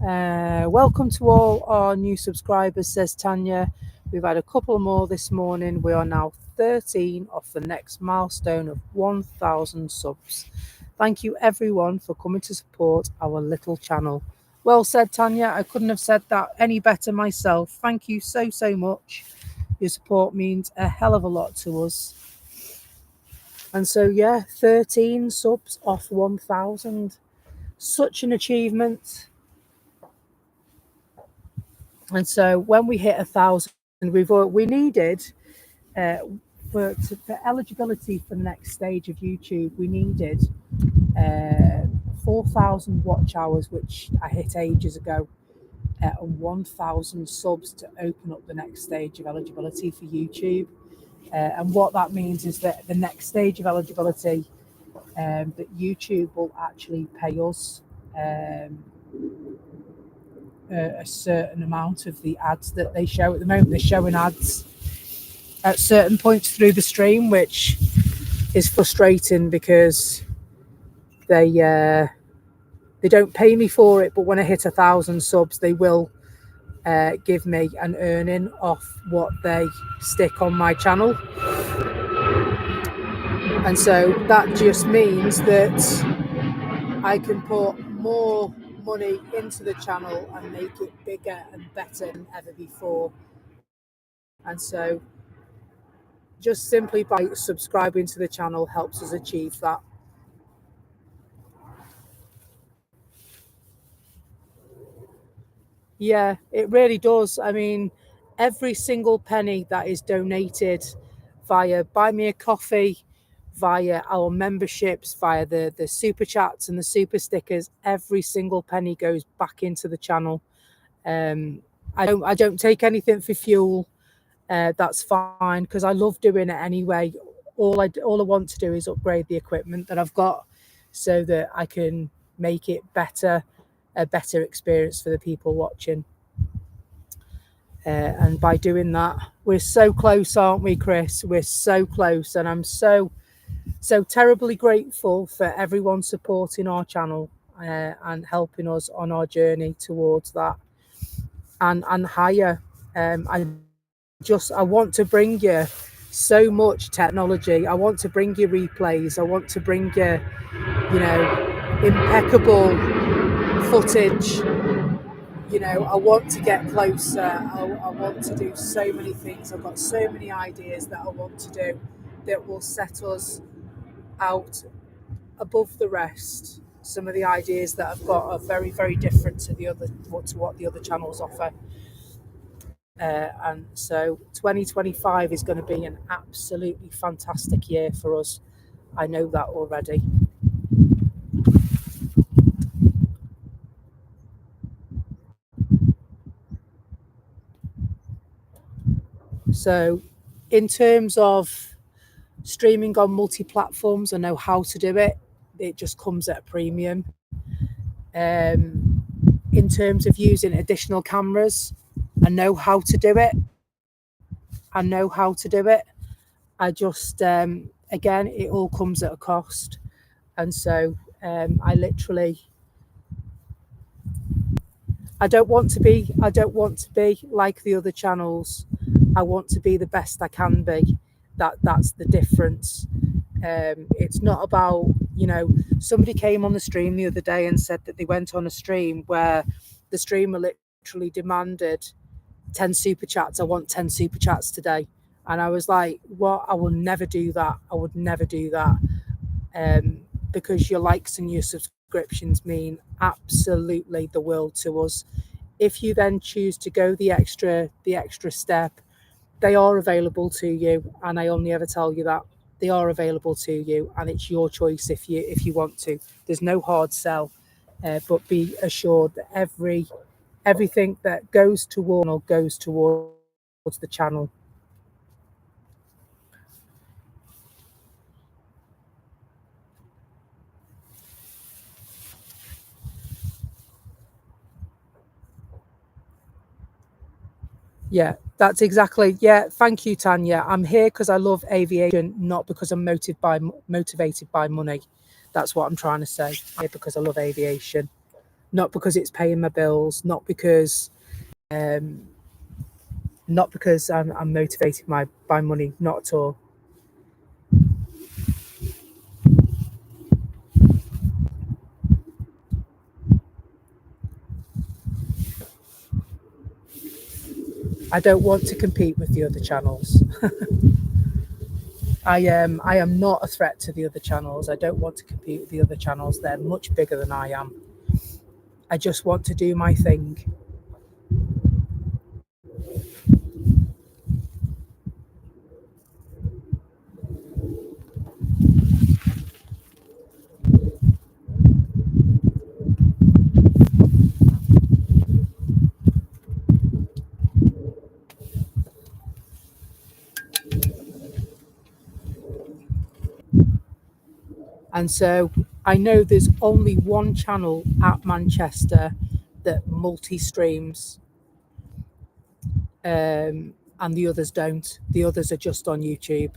Speaker 1: Welcome to all our new subscribers, says Tanya. We've had a couple more this morning. We are now 13 off the next milestone of 1,000 subs. Thank you everyone for coming to support our little channel. Well said, Tanya. I couldn't have said that any better myself. Thank you so much. Your support means a hell of a lot to us. And so, yeah, 13 subs off 1,000. Such an achievement. And so when we hit 1,000, we needed for eligibility for the next stage of YouTube, we needed 4,000 watch hours, which I hit ages ago, and 1,000 subs to open up the next stage of eligibility for YouTube. And what that means is that the next stage of eligibility, that YouTube will actually pay us a certain amount of the ads that they show. At the moment, they're showing ads at certain points through the stream, which is frustrating because they don't pay me for it, but when I hit 1,000 subs, they will give me an earning off what they stick on my channel. And so that just means that I can put more money into the channel and make it bigger and better than ever before. And so just simply by subscribing to the channel helps us achieve that. Yeah, it really does. I mean, every single penny that is donated via Buy Me a Coffee, via our memberships, via the super chats and the super stickers, every single penny goes back into the channel. I don't take anything for fuel. that's fine because I love doing it anyway. All I want to do is upgrade the equipment that I've got so that I can make it better, a better experience for the people watching. And by doing that, we're so close, aren't we, Chris? We're so close, and I'm so terribly grateful for everyone supporting our channel and helping us on our journey towards that and higher. I want to bring you so much technology. I want to bring you replays. I want to bring you, impeccable footage. I want to get closer. I want to do so many things. I've got so many ideas that I want to do that will set us out above the rest. Some of the ideas that I've got are very, very different to what the other channels offer. And so 2025 is going to be an absolutely fantastic year for us. I know that already. So in terms of streaming on multi-platforms, I know how to do it. It just comes at a premium. In terms of using additional cameras, I know how to do it. I just, again, it all comes at a cost. And so I don't want to be like the other channels. I want to be the best I can be. That's the difference. It's not about, somebody came on the stream the other day and said that they went on a stream where the streamer literally demanded 10 super chats. I want 10 super chats today. And I was like, what? I will never do that. I would never do that. Because your likes and your subscriptions mean absolutely the world to us. If you then choose to go the extra step, they are available to you, and I only ever tell you that they are available to you, and it's your choice if you want to. There's no hard sell, but be assured that everything that goes towards the channel. Yeah, that's exactly. Yeah, thank you, Tanya. I'm here because I love aviation, not because I'm motivated by money. That's what I'm trying to say. Here because I love aviation, not because it's paying my bills, not because I'm motivated by money. Not at all. I don't want to compete with the other channels. I am not a threat to the other channels. I don't want to compete with the other channels. They're much bigger than I am. I just want to do my thing. And so I know there's only one channel at Manchester that multi-streams, and the others don't. The others are just on YouTube.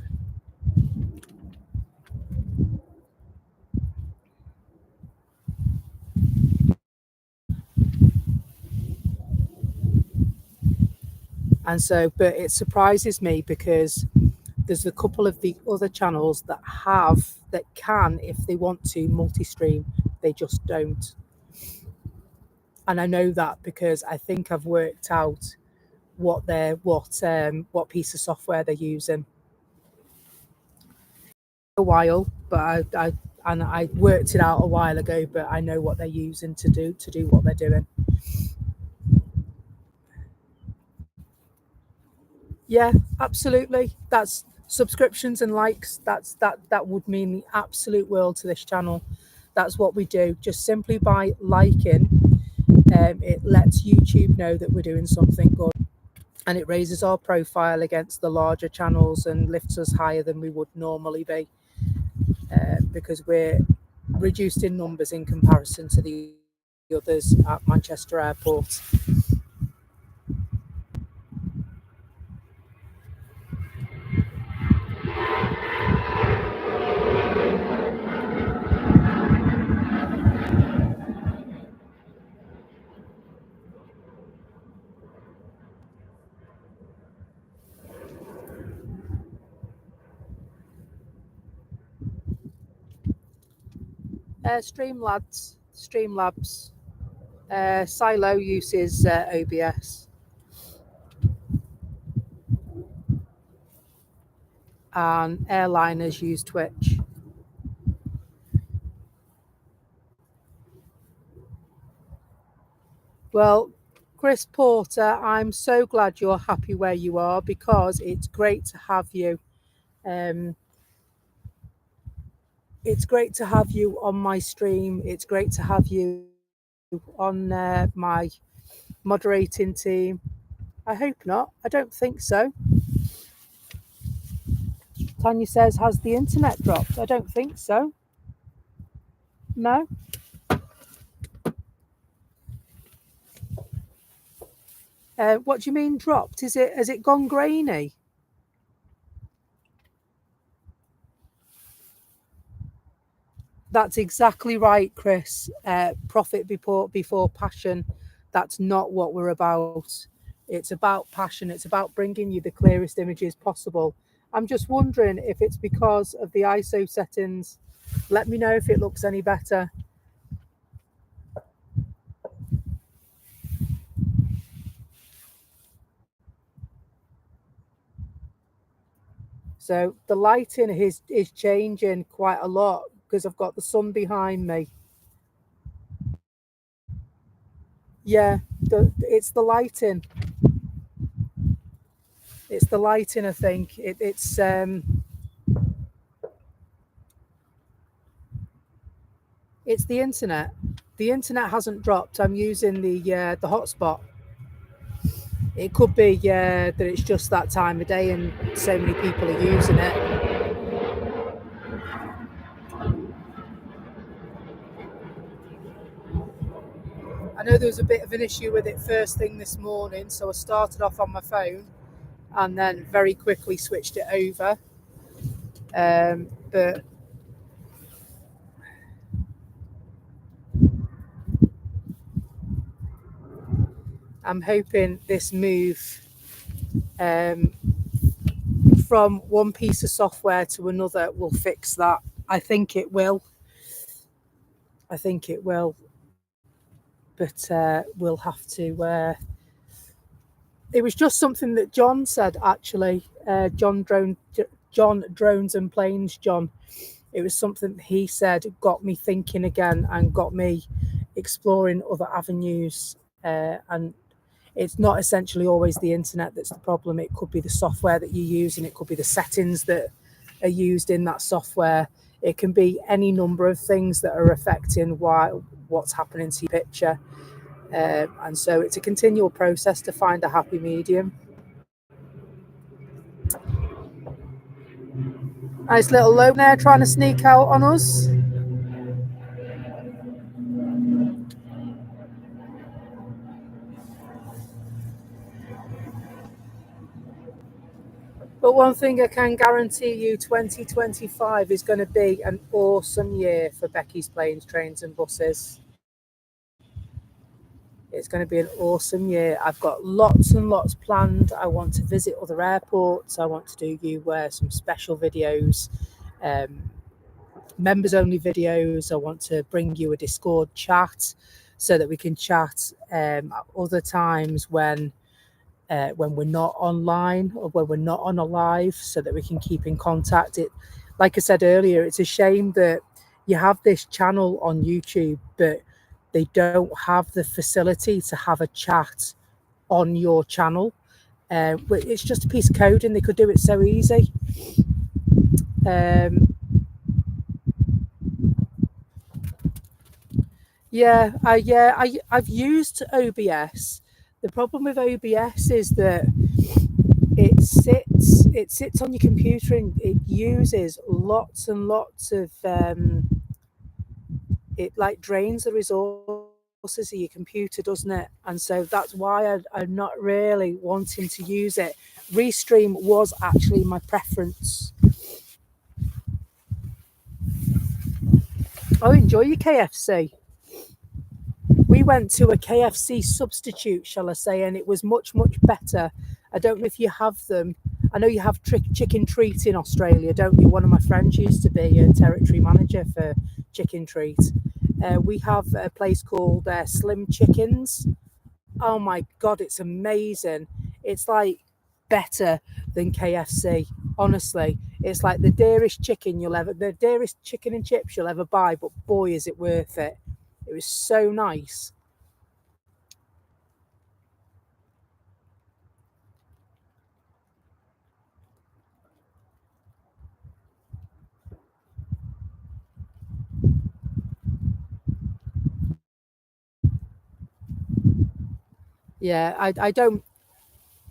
Speaker 1: And so, but it surprises me because there's a couple of the other channels that can, if they want to, multi-stream. They just don't. And I know that because I think I've worked out what piece of software they're using. A while, but I worked it out a while ago, but I know what they're using to do what they're doing. Yeah, absolutely. That's subscriptions and likes. That would mean the absolute world to this channel. That's what we do. Just simply by liking, it lets YouTube know that we're doing something good. and it raises our profile against the larger channels and lifts us higher than we would normally be, because we're reduced in numbers in comparison to the others at Manchester Airport. Streamlabs. Silo uses OBS, and airliners use Twitch. Well, Chris Porter, I'm so glad you're happy where you are, because it's great to have you. It's great to have you on my stream. It's great to have you on my moderating team. I hope not. I don't think so. Tanya says, has the internet dropped? I don't think so. No. What do you mean dropped? Has it gone grainy? That's exactly right, Chris. Profit before passion. That's not what we're about. It's about passion. It's about bringing you the clearest images possible. I'm just wondering if it's because of the ISO settings. Let me know if it looks any better. So the lighting is changing quite a lot because I've got the sun behind me. Yeah, it's the lighting. It's the lighting, I think. It's the internet. The internet hasn't dropped. I'm using the hotspot. It could be that it's just that time of day and so many people are using it. I know there was a bit of an issue with it first thing this morning, so I started off on my phone and then very quickly switched it over. But I'm hoping this move from one piece of software to another will fix that. I think it will. But we'll have to. It was just something that John said, actually. John Drones and Planes, John. It was something he said got me thinking again and got me exploring other avenues. And it's not essentially always the internet that's the problem. It could be the software that you use, and it could be the settings that are used in that software. It can be any number of things that are affecting what's happening to your picture. And so it's a continual process to find a happy medium. Nice little loan there trying to sneak out on us. But one thing I can guarantee you, 2025 is going to be an awesome year for Becky's Planes, Trains and Buses. It's going to be an awesome year. I've got lots and lots planned. I want to visit other airports. I want to do you some special videos, members only videos. I want to bring you a Discord chat so that we can chat at other times when we're not online or when we're not on a live, so that we can keep in contact. Like I said earlier, it's a shame that you have this channel on YouTube, but they don't have the facility to have a chat on your channel. It's just a piece of code and they could do it so easy. I've used OBS. The problem with OBS is that it sits on your computer, and it uses lots and lots of it like drains the resources of your computer, doesn't it? And so that's why I'm not really wanting to use it. Restream was actually my preference. Oh, enjoy your KFC. We went to a KFC substitute, shall I say, and it was much, much better. I don't know if you have them. I know you have Chicken Treat in Australia, don't you? One of my friends used to be a territory manager for Chicken Treat. We have a place called Slim Chickens. Oh my God, it's amazing. It's like better than KFC. Honestly, it's like the the dearest chicken and chips you'll ever buy, but boy, is it worth it. It was so nice. Yeah, I don't.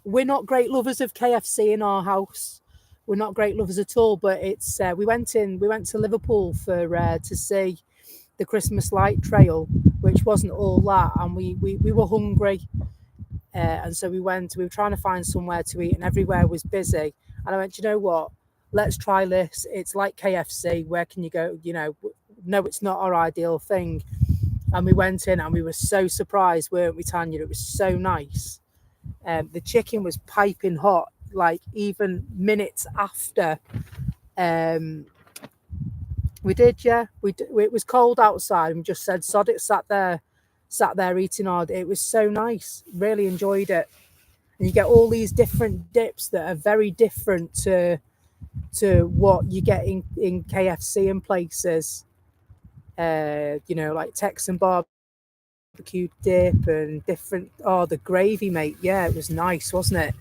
Speaker 1: We're not great lovers of KFC in our house. We're not great lovers at all. But it's we went to Liverpool for to see the Christmas light trail, which wasn't all that, and we were hungry, and so we went. We were trying to find somewhere to eat, and everywhere was busy. And I went, you know what? Let's try this. It's like KFC. Where can you go? You know, no, it's not our ideal thing. And we went in, and we were so surprised, weren't we, Tanya? It was so nice. The chicken was piping hot, like even minutes after. Um, we did, yeah. It was cold outside, and we just said, "Sod it." Sat there eating our. It was so nice. Really enjoyed it. And you get all these different dips that are very different to what you get in KFC and places. You know, like Texan barbecue dip and different. Oh, the gravy, mate. Yeah, it was nice, wasn't it?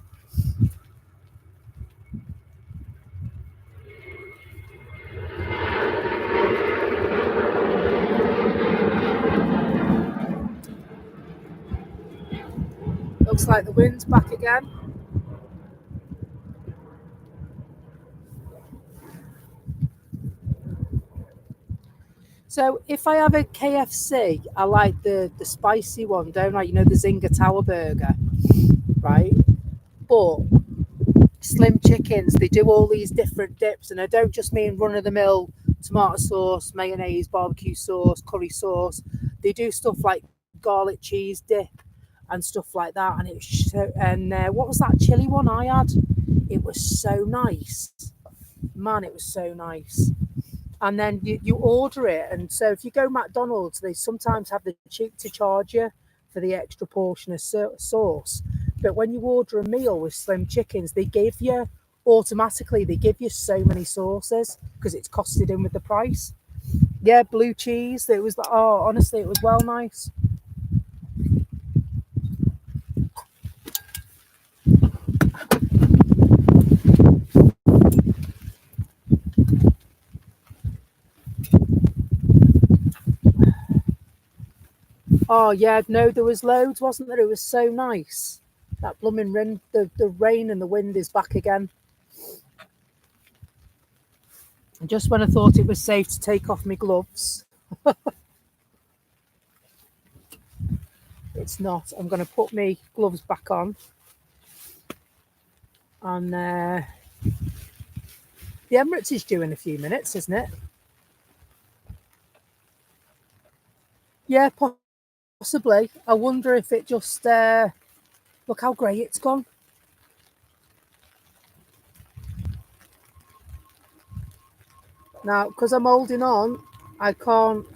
Speaker 1: Looks like the wind's back again. So if I have a KFC, I like the spicy one, don't I? You know, the Zinger Tower burger, right? But Slim Chickens, they do all these different dips, and I don't just mean run of the mill tomato sauce, mayonnaise, barbecue sauce, curry sauce. They do stuff like garlic cheese dip and stuff like that. And it's so, and what was that chili one I had? It was so nice, man. It was so nice. And then you order it. And so if you go McDonald's, they sometimes have the cheek to charge you for the extra portion of sauce. But when you order a meal with Slim Chickens, they give you so many sauces because it's costed in with the price. Yeah, blue cheese. It was oh, honestly, it was well nice. Oh yeah, no, there was loads, wasn't there? It was so nice. That blooming rain, the rain and the wind is back again. Just when I thought it was safe to take off my gloves, it's not. I'm going to put my gloves back on, and the Emirates is due in a few minutes, isn't it? Yeah, possibly. I wonder if it just look how grey it's gone. Now, because I'm holding on, I can't.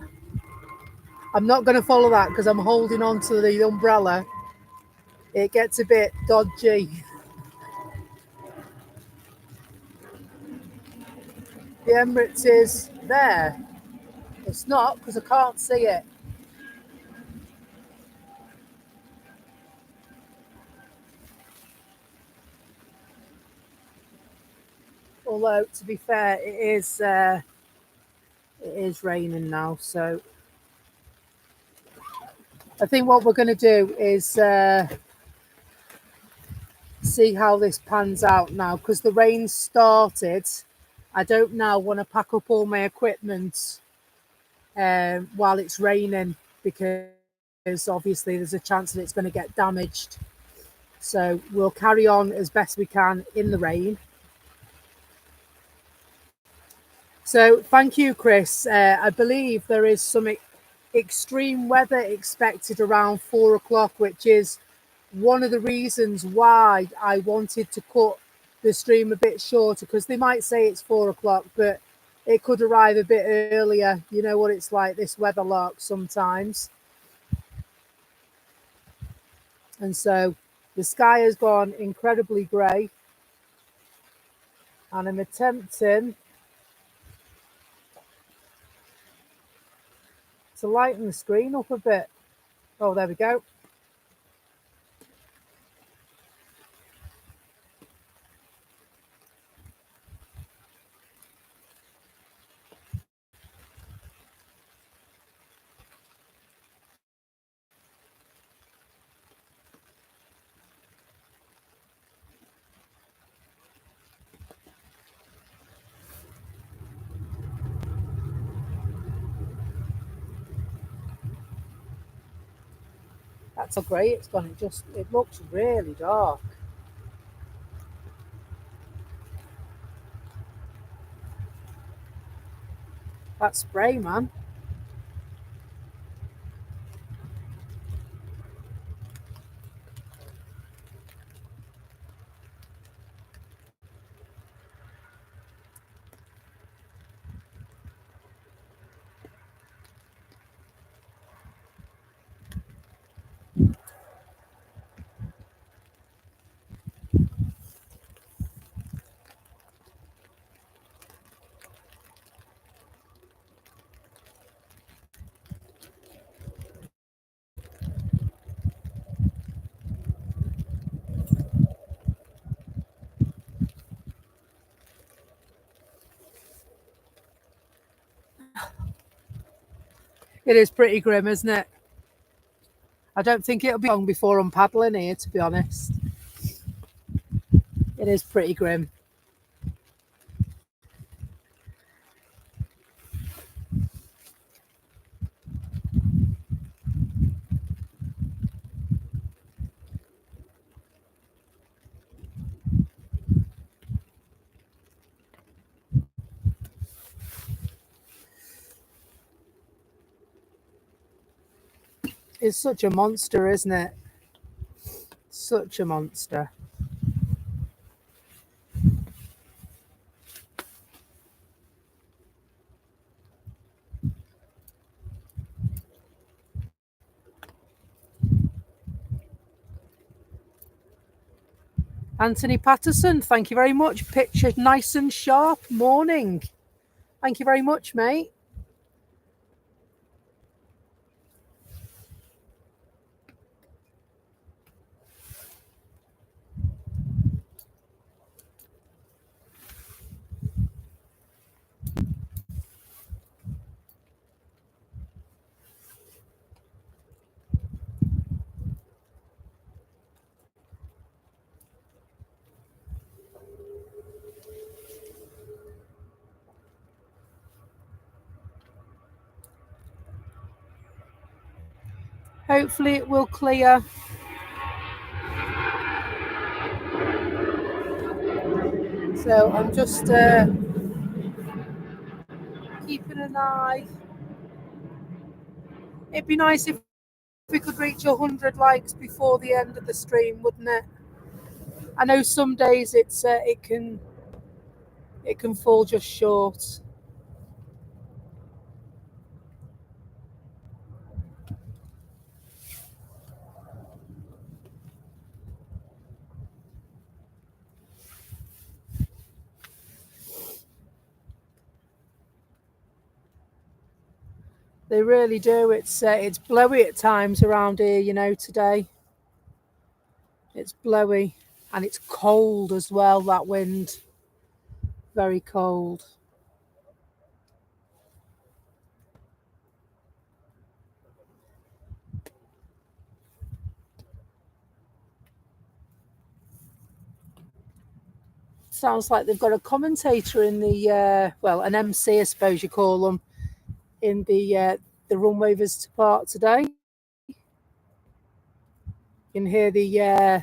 Speaker 1: I'm not going to follow that because I'm holding on to the umbrella. It gets a bit dodgy. The Emirates is there. It's not because I can't see it. Although, to be fair, it is raining now. So I think what we're going to do is see see how this pans out now, because the rain started. I don't now want to pack up all my equipment while it's raining, because obviously there's a chance that it's going to get damaged. So we'll carry on as best we can in the rain. So thank you, Chris. I believe there is some extreme weather expected around 4 o'clock, which is one of the reasons why I wanted to cut the stream a bit shorter, because they might say it's 4 o'clock, but it could arrive a bit earlier. You know what it's like, this weather lark sometimes. And so the sky has gone incredibly grey, and I'm attempting to lighten the screen up a bit. Oh, there we go. That's how grey it's gone. It looks really dark. That spray, man. It is pretty grim, isn't it? I don't think it'll be long before I'm paddling here, to be honest. It is pretty grim. It's such a monster, isn't it? Such a monster. Anthony Patterson, thank you very much. Picture nice and sharp. Morning. Thank you very much, mate. Hopefully it will clear. So I'm just keeping an eye. It'd be nice if we could reach 100 likes before the end of the stream, wouldn't it? I know some days it can fall just short. They really do. It's blowy at times around here, you know, today. It's blowy, and it's cold as well, that wind. Very cold. Sounds like they've got a commentator in the well, an MC, I suppose you call them, in the runway visitor part today. You can hear the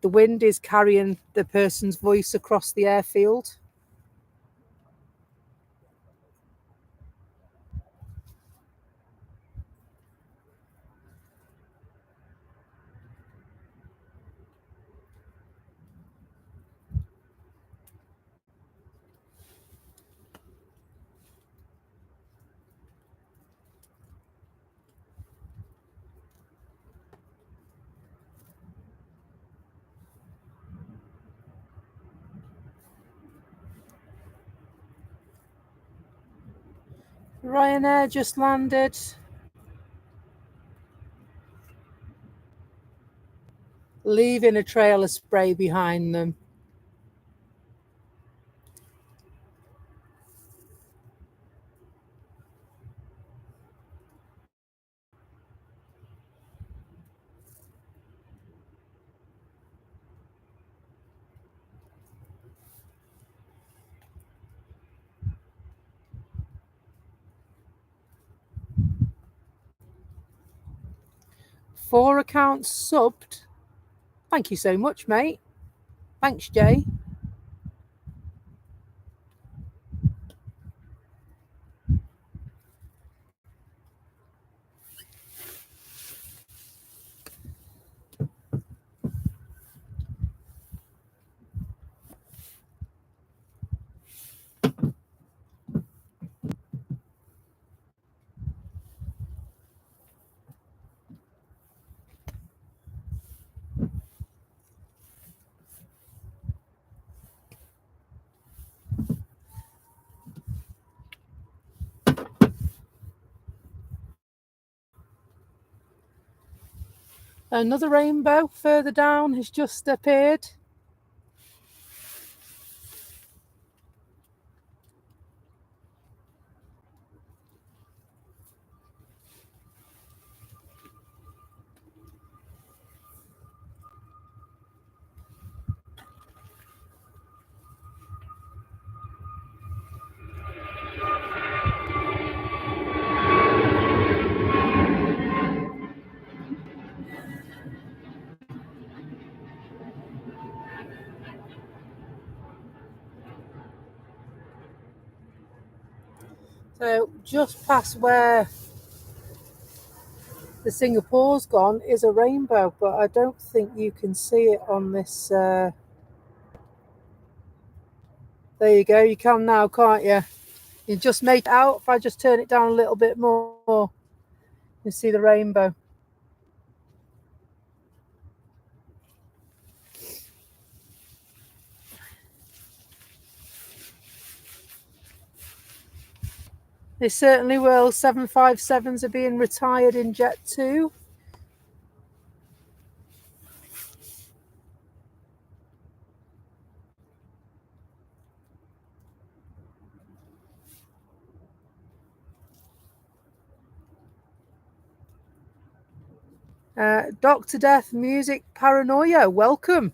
Speaker 1: wind is carrying the person's voice across the airfield. Ryanair just landed. Leaving a trail of spray behind them. Four accounts subbed. Thank you so much, mate. Thanks, Jay. Another rainbow further down has just appeared. So just past where the Singapore's gone is a rainbow, but I don't think you can see it on this. There you go. You can now, can't you? You just make it out. If I just turn it down a little bit more, you see the rainbow. They certainly will. 757s are being retired in Jet 2. Dr. Death Music Paranoia, welcome.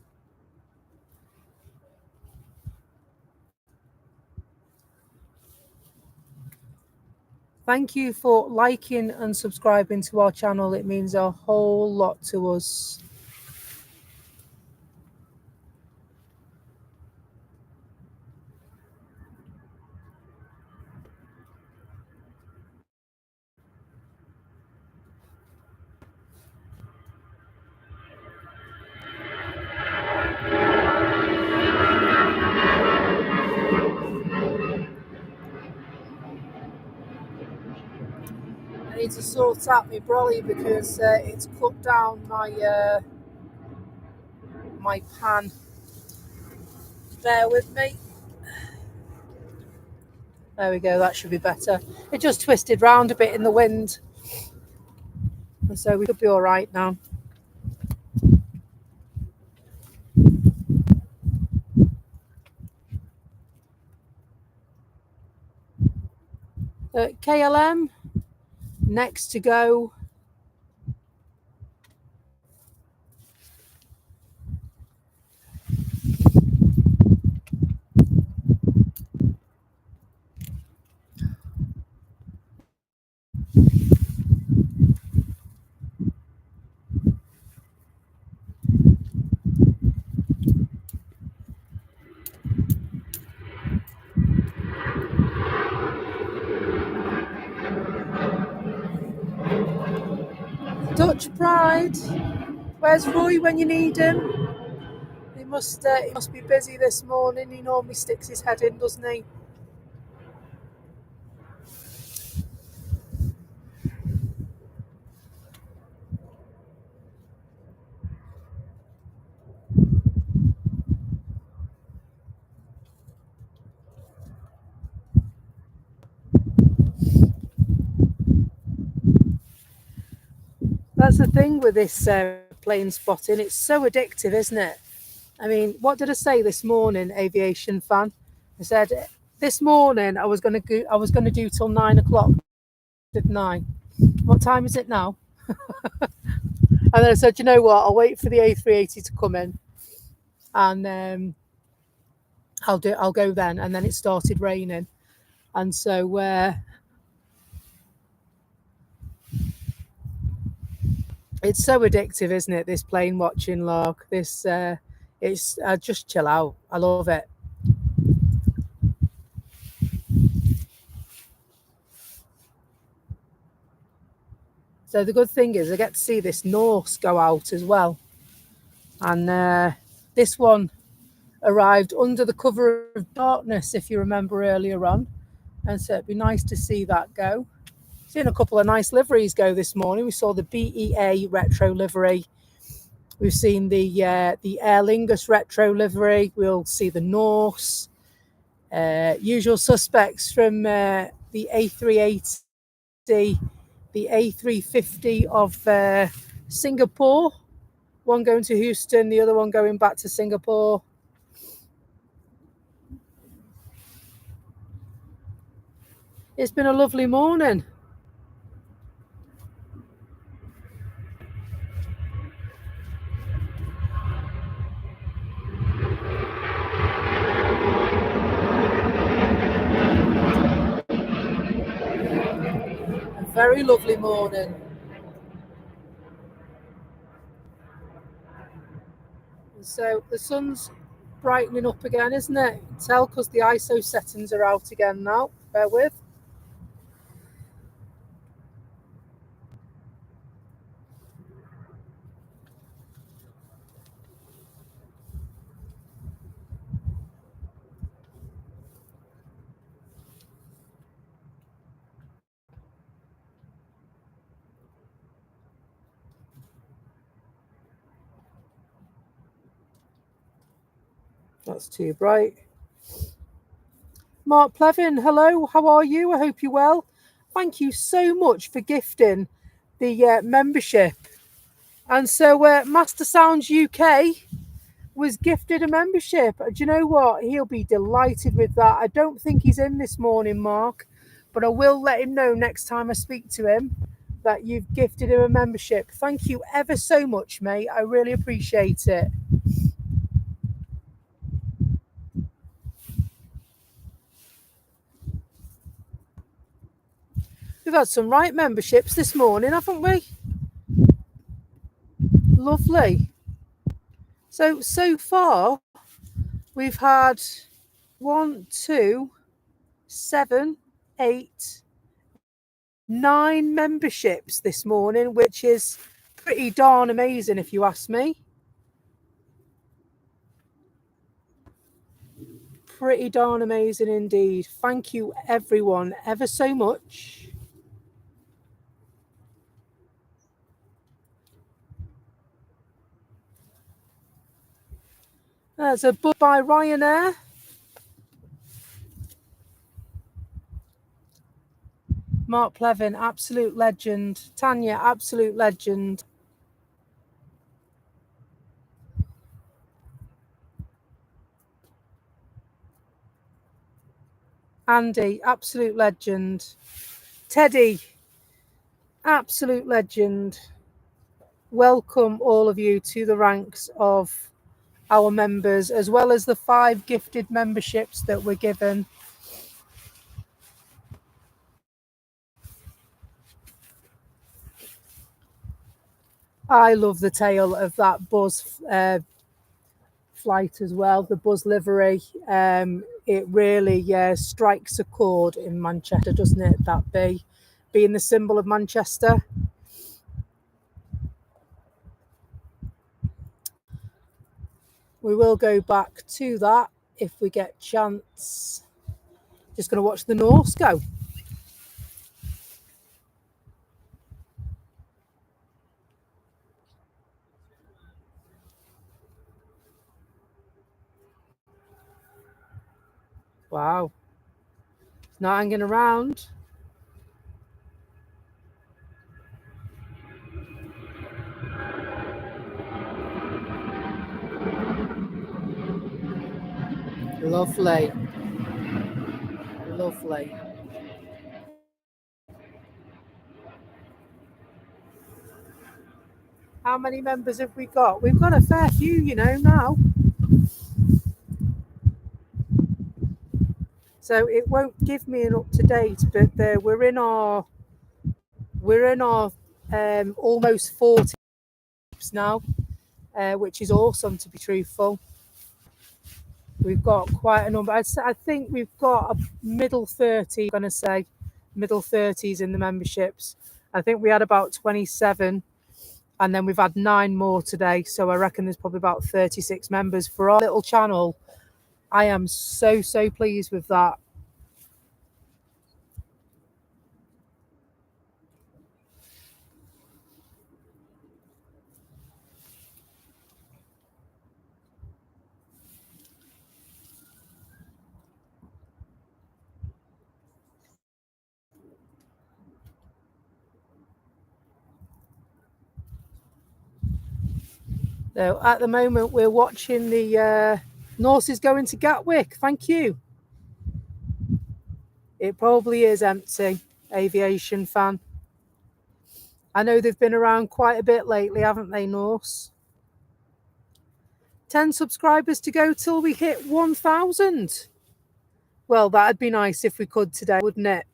Speaker 1: Thank you for liking and subscribing to our channel. It means a whole lot to us. I need to sort out my brolly because it's cut down my my pan. Bear with me. There we go, that should be better. It just twisted round a bit in the wind. So we should be all right now. KLM, next to go. Such pride. Where's Roy when you need him? He must be busy this morning. He normally sticks his head in, doesn't he? That's the thing with this plane spotting. It's so addictive, isn't it? I mean, what did I say this morning, aviation fan? I said this morning I was going to do till 9 o'clock, didn't I? What time is it now? And then I said, you know what? I'll wait for the A380 to come in, and I'll go then. And then it started raining, and so it's so addictive, isn't it? This plane watching log. This it's just chill out. I love it. So the good thing is I get to see this Norse go out as well, and this one arrived under the cover of darkness, if you remember earlier on, and so it'd be nice to see that go. Seen a couple of nice liveries go this morning. We saw the BEA retro livery. We've seen the Aer Lingus retro livery. We'll see the Norse. Usual suspects from the A380, the A350 of Singapore. One going to Houston, the other one going back to Singapore. It's been a lovely morning. A very lovely morning. So the sun's brightening up again, isn't it? You can tell because the ISO settings are out again now. Bear with. That's too bright. Mark Plevin, hello, how are you? I hope you're well. Thank you so much for gifting the membership. And so Master Sounds UK was gifted a membership. Do you know what? He'll be delighted with that. I don't think he's in this morning, Mark, but I will let him know next time I speak to him that you've gifted him a membership. Thank you ever so much, mate. I really appreciate it. We've had some right memberships this morning, haven't we? Lovely. So far, we've had 1, 2, 7, 8, 9 memberships this morning, which is pretty darn amazing if you ask me. Pretty darn amazing indeed. Thank you everyone ever so much. There's a book by Ryanair. Mark Plevin, absolute legend. Tanya, absolute legend. Andy, absolute legend. Teddy, absolute legend. Welcome all of you to the ranks of our members, as well as the 5 gifted memberships that were given. I love the tail of that Buzz flight as well, the Buzz livery. It really strikes a chord in Manchester, doesn't it? That being the symbol of Manchester. We will go back to that if we get chance. Just going to watch the Norse go. Wow. It's not hanging around. Lovely. Lovely. How many members have we got? We've got a fair few, you know, now. So it won't give me an up to date, but we're in our almost 40 now, which is awesome, to be truthful. We've got quite a number. I think we've got a middle 30. I'm going to say middle 30s in the memberships. I think we had about 27, and then we've had 9 more today. So I reckon there's probably about 36 members for our little channel. I am so pleased with that. So at the moment, we're watching the Norses going to Gatwick. Thank you. It probably is empty, aviation fan. I know they've been around quite a bit lately, haven't they, Norse? 10 subscribers to go till we hit 1,000. Well, that'd be nice if we could today, wouldn't it?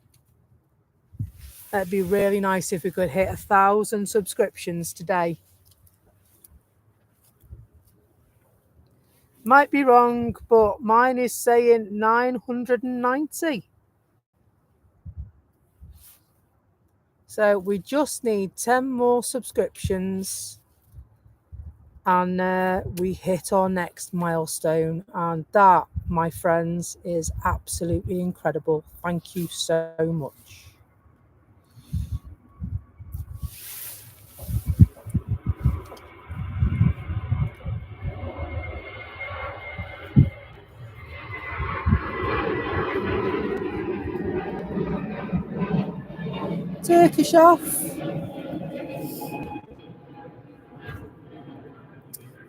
Speaker 1: That'd be really nice if we could hit 1,000 subscriptions today. Might be wrong, but mine is saying 990. So we just need 10 more subscriptions and we hit our next milestone. And that, my friends, is absolutely incredible. Thank you so much. Turkish off.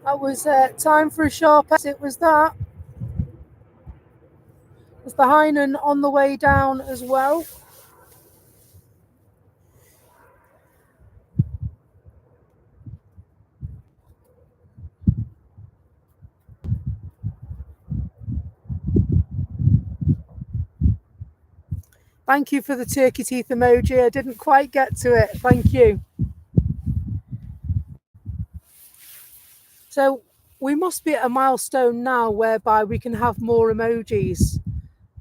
Speaker 1: That was time for a sharp exit, was that. Was the Heinen on the way down as well? Thank you for the turkey teeth emoji. I didn't quite get to it. Thank you. So we must be at a milestone now whereby we can have more emojis.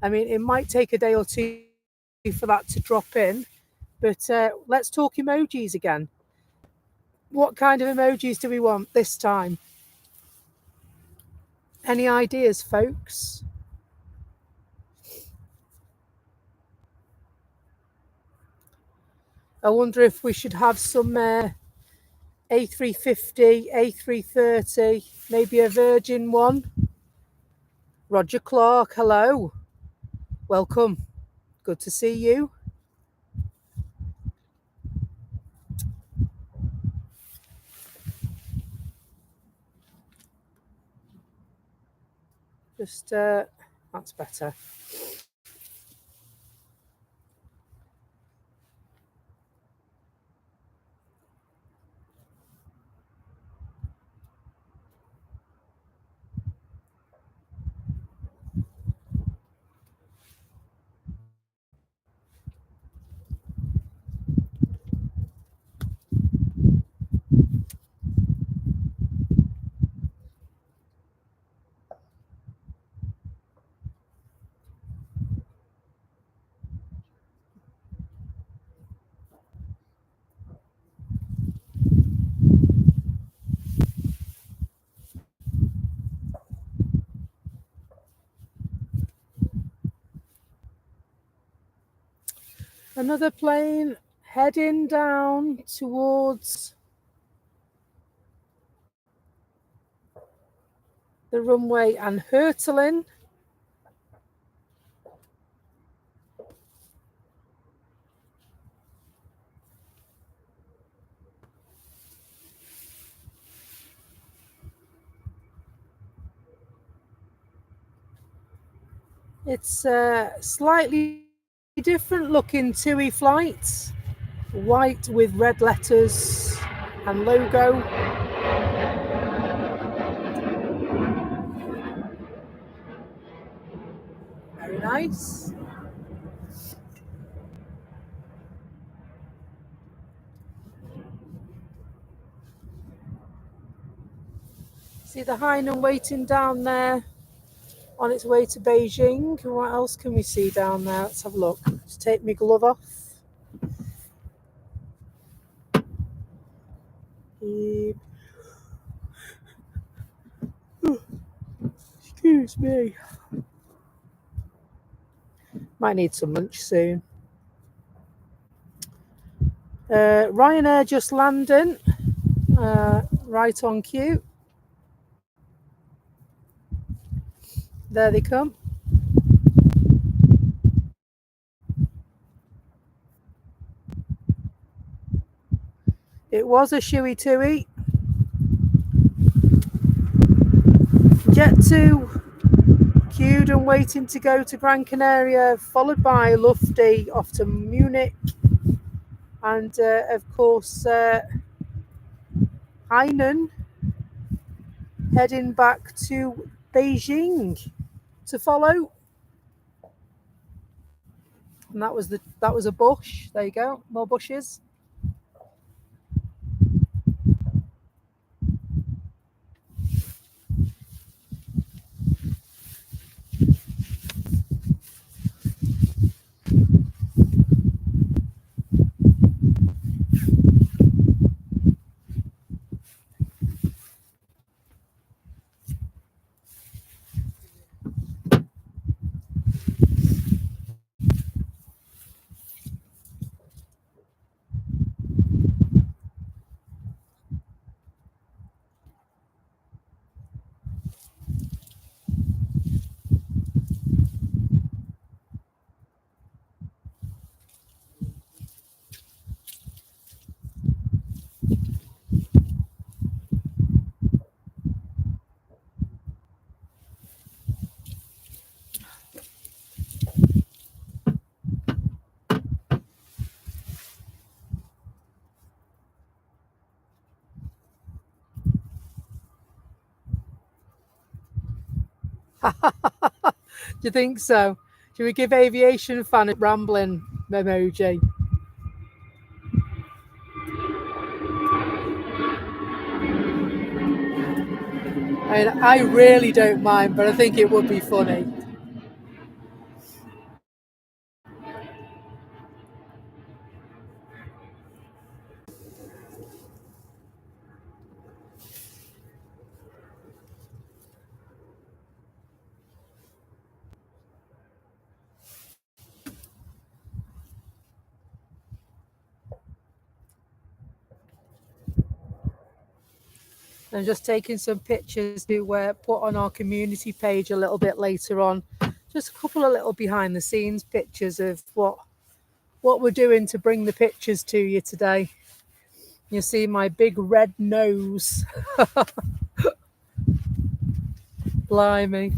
Speaker 1: I mean, it might take a day or two for that to drop in, but let's talk emojis again. What kind of emojis do we want this time? Any ideas, folks? I wonder if we should have some A350, A330, maybe a Virgin one. Roger Clark, hello. Welcome. Good to see you. Just, that's better. Another plane heading down towards the runway and hurtling. It's slightly different looking TUI flight, white with red letters and logo. Very nice. See the Hainan waiting down there on its way to Beijing. What else can we see down there? Let's have a look. Just take my glove off. Excuse me. Might need some lunch soon. Ryanair just landing. Right on cue. There they come. It was a shoey tui. Jet 2 queued and waiting to go to Gran Canaria, followed by Lufty off to Munich, and of course Hainan heading back to Beijing to follow. And that was a bush. There you go, more bushes. Do you think so? Should we give aviation fan a rambling emoji? I mean, I really don't mind, but I think it would be funny. I'm just taking some pictures to put on our community page a little bit later on. Just a couple of little behind the scenes pictures of what we're doing to bring the pictures to you today. You see my big red nose. Blimey.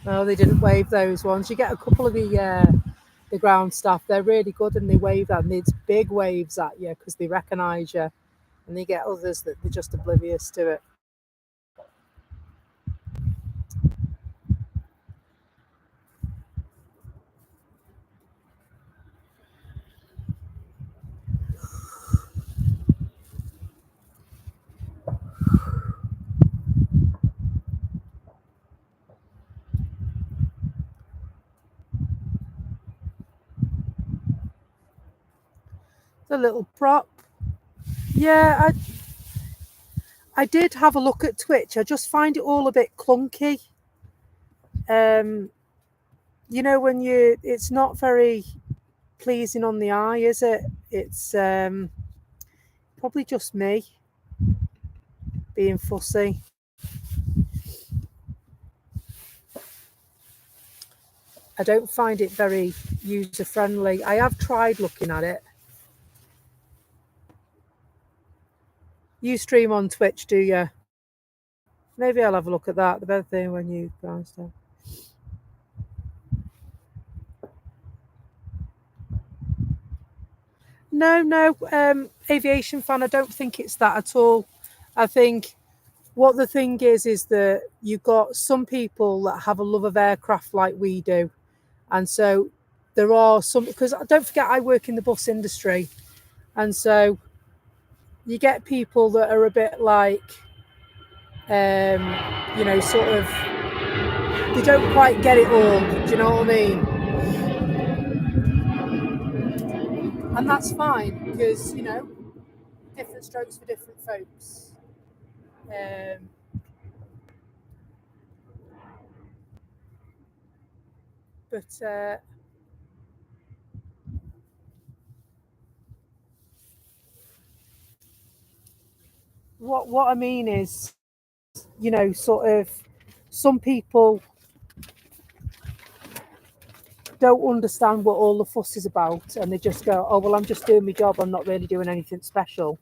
Speaker 1: Oh, they didn't wave those ones. You get a couple of the ground staff. They're really good and they wave and it's big waves at you because they recognise you. And they get others that they're just oblivious to it. The little prop. Yeah, I did have a look at Twitch. I just find it all a bit clunky. you know, when it's not very pleasing on the eye, is it? It's probably just me being fussy. I don't find it very user friendly. I have tried looking at it. You stream on Twitch, do you? Maybe I'll have a look at that. The better thing when you guys do. No, aviation fan. I don't think it's that at all. I think what the thing is that you've got some people that have a love of aircraft like we do. And so there are some, because don't forget, I work in the bus industry. And so you get people that are a bit like, you know, sort of, they don't quite get it all. Do you know what I mean? And that's fine because, you know, different strokes for different folks. But what I mean is, you know, sort of some people don't understand what all the fuss is about, and they just go, oh well, I'm just doing my job, I'm not really doing anything special.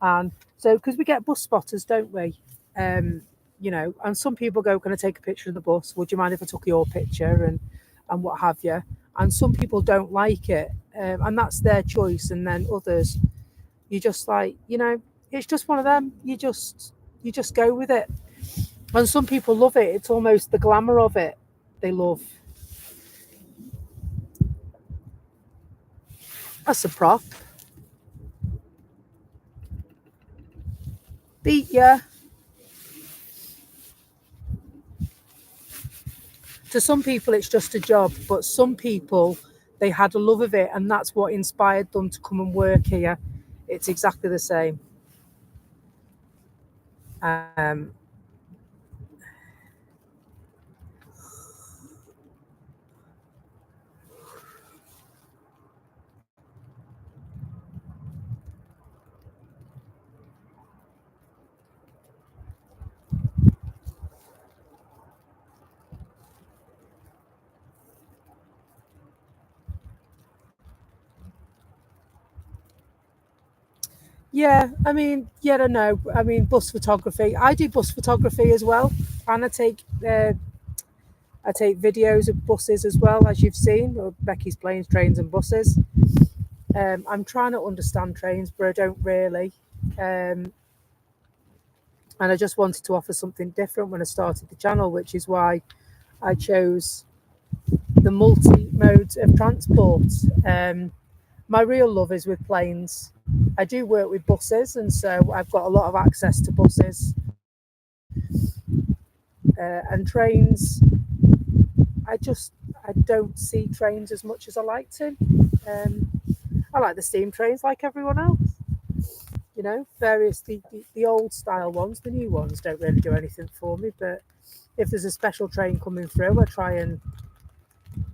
Speaker 1: And so because we get bus spotters, don't we? You know, and some people go, can I take a picture of the bus? Would you mind if I took your picture and what have you? And some people don't like it, and that's their choice. And then others, you just like, you know, it's just one of them. You just go with it. And some people love it. It's almost the glamour of it. They love. That's a prop. Beat ya. To some people, it's just a job, but some people, they had a love of it, and that's what inspired them to come and work here. It's exactly the same. Um, yeah, I mean, yeah, I know. I mean, bus photography. I do bus photography as well, and I take videos of buses as well, as you've seen. Or Becky's planes, trains, and buses. I'm trying to understand trains, but I don't really. And I just wanted to offer something different when I started the channel, which is why I chose the multi modes of transport. My real love is with planes. I do work with buses, and so I've got a lot of access to buses and trains. I don't see trains as much as I like to. I like the steam trains like everyone else. You know, various the old style ones. The new ones don't really do anything for me, but if there's a special train coming through, I try and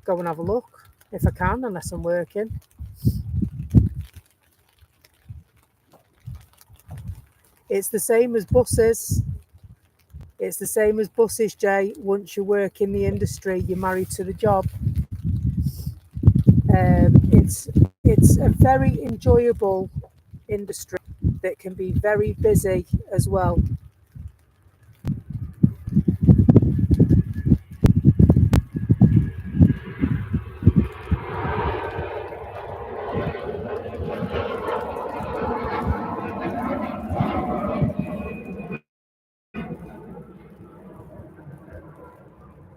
Speaker 1: go and have a look if I can, unless I'm working. It's the same as buses. It's the same as buses, Jay. Once you work in the industry, you're married to the job. It's a very enjoyable industry that can be very busy as well.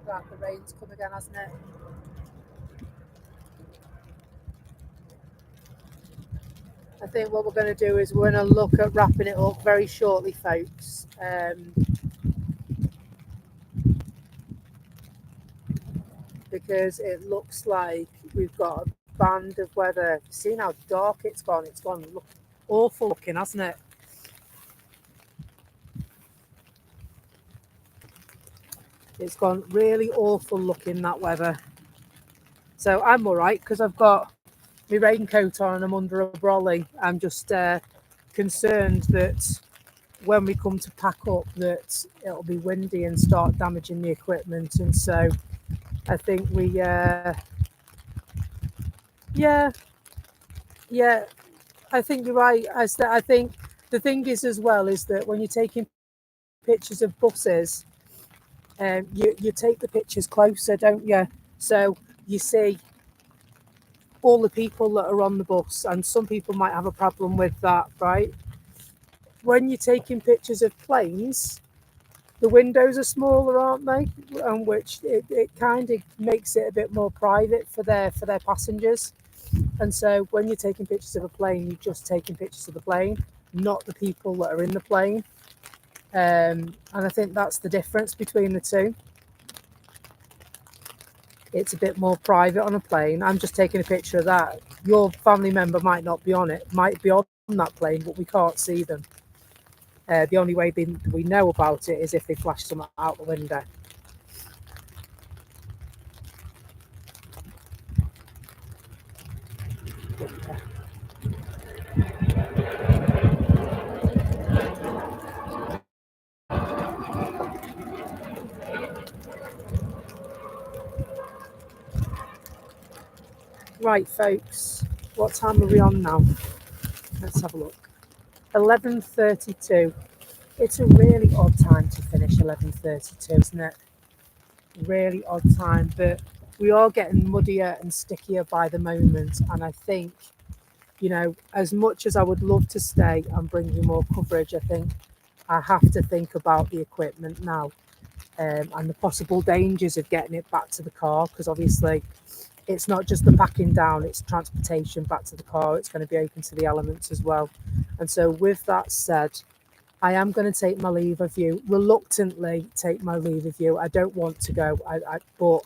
Speaker 1: Right, the rain's come again, hasn't it? I think what we're going to do is we're going to look at wrapping it up very shortly, folks. Because it looks like we've got a band of weather. You've seen how dark it's gone? It's gone awful looking, hasn't it? It's gone really awful looking, that weather. So I'm all right because I've got my raincoat on and I'm under a brolly. I'm just concerned that when we come to pack up that it'll be windy and start damaging the equipment. And so I think yeah, yeah, I think you're right. I think the thing is as well is that when you're taking pictures of buses, you take the pictures closer, don't you? So you see all the people that are on the bus, and some people might have a problem with that, right? When you're taking pictures of planes, the windows are smaller, aren't they? And which it kind of makes it a bit more private for their passengers. And so when you're taking pictures of a plane, you're just taking pictures of the plane, not the people that are in the plane. And I think that's the difference between the two. It's a bit more private on a plane. I'm just taking a picture of that. Your family member might not be on it, might be on that plane, but we can't see them. The only way we know about it is if they flash something out the window. Right, folks, what time are we on now? Let's have a look. 11:32. It's a really odd time to finish 11:32, isn't it? Really odd time, but we are getting muddier and stickier by the moment. And I think, as much as I would love to stay and bring you more coverage, I think I have to think about the equipment now, and the possible dangers of getting it back to the car, because obviously it's not just the packing down, it's transportation back to the car. It's going to be open to the elements as well. And so with that said, I am going to take my leave of you, reluctantly take my leave of you. I don't want to go, but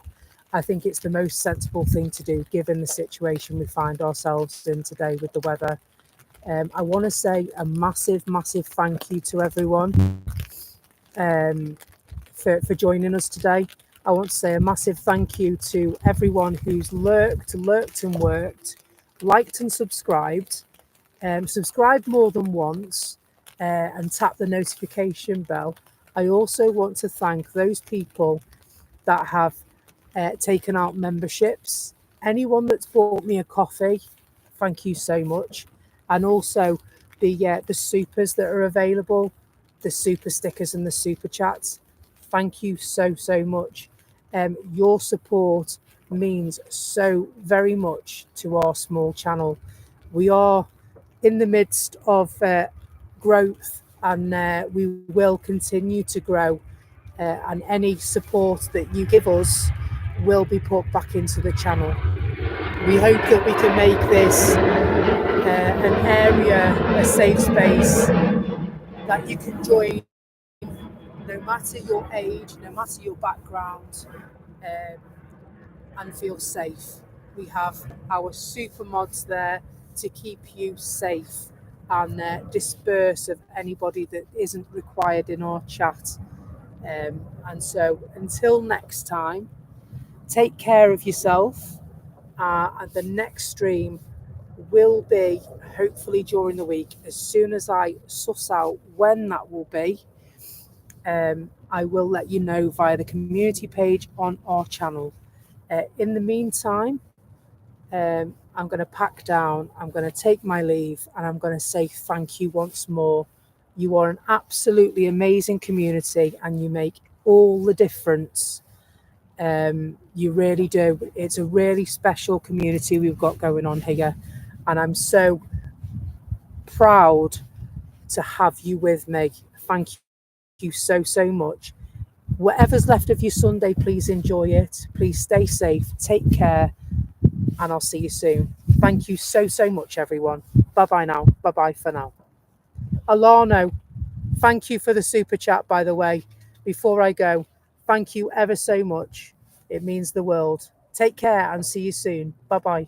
Speaker 1: I think it's the most sensible thing to do given the situation we find ourselves in today with the weather. I want to say a massive, massive thank you to everyone for joining us today. I want to say a massive thank you to everyone who's lurked and worked, liked and subscribed, subscribed more than once, and tap the notification bell. I also want to thank those people that have taken out memberships. Anyone that's bought me a coffee, thank you so much. And also the supers that are available, the super stickers and the super chats. Thank you so much. Your support means so very much to our small channel. We are in the midst of growth, and we will continue to grow, and any support that you give us will be put back into the channel. We hope that we can make this an area, a safe space that you can join no matter your age, no matter your background, and feel safe. We have our super mods there to keep you safe and disperse of anybody that isn't required in our chat. And so until next time, take care of yourself. And the next stream will be hopefully during the week. As soon as I suss out when that will be, I will let you know via the community page on our channel. In the meantime, I'm going to pack down, I'm going to take my leave, and I'm going to say thank you once more. You are an absolutely amazing community and you make all the difference. You really do. It's a really special community we've got going on here, and I'm so proud to have you with me. Thank you so much. Whatever's left of your Sunday, please enjoy it. Please stay safe, take care, and I'll see you soon. Thank you so much, everyone. Bye now. Bye for now. Alano, thank you for the super chat, by the way. Before I go, thank you ever so much. It means the world. Take care and see you soon. Bye.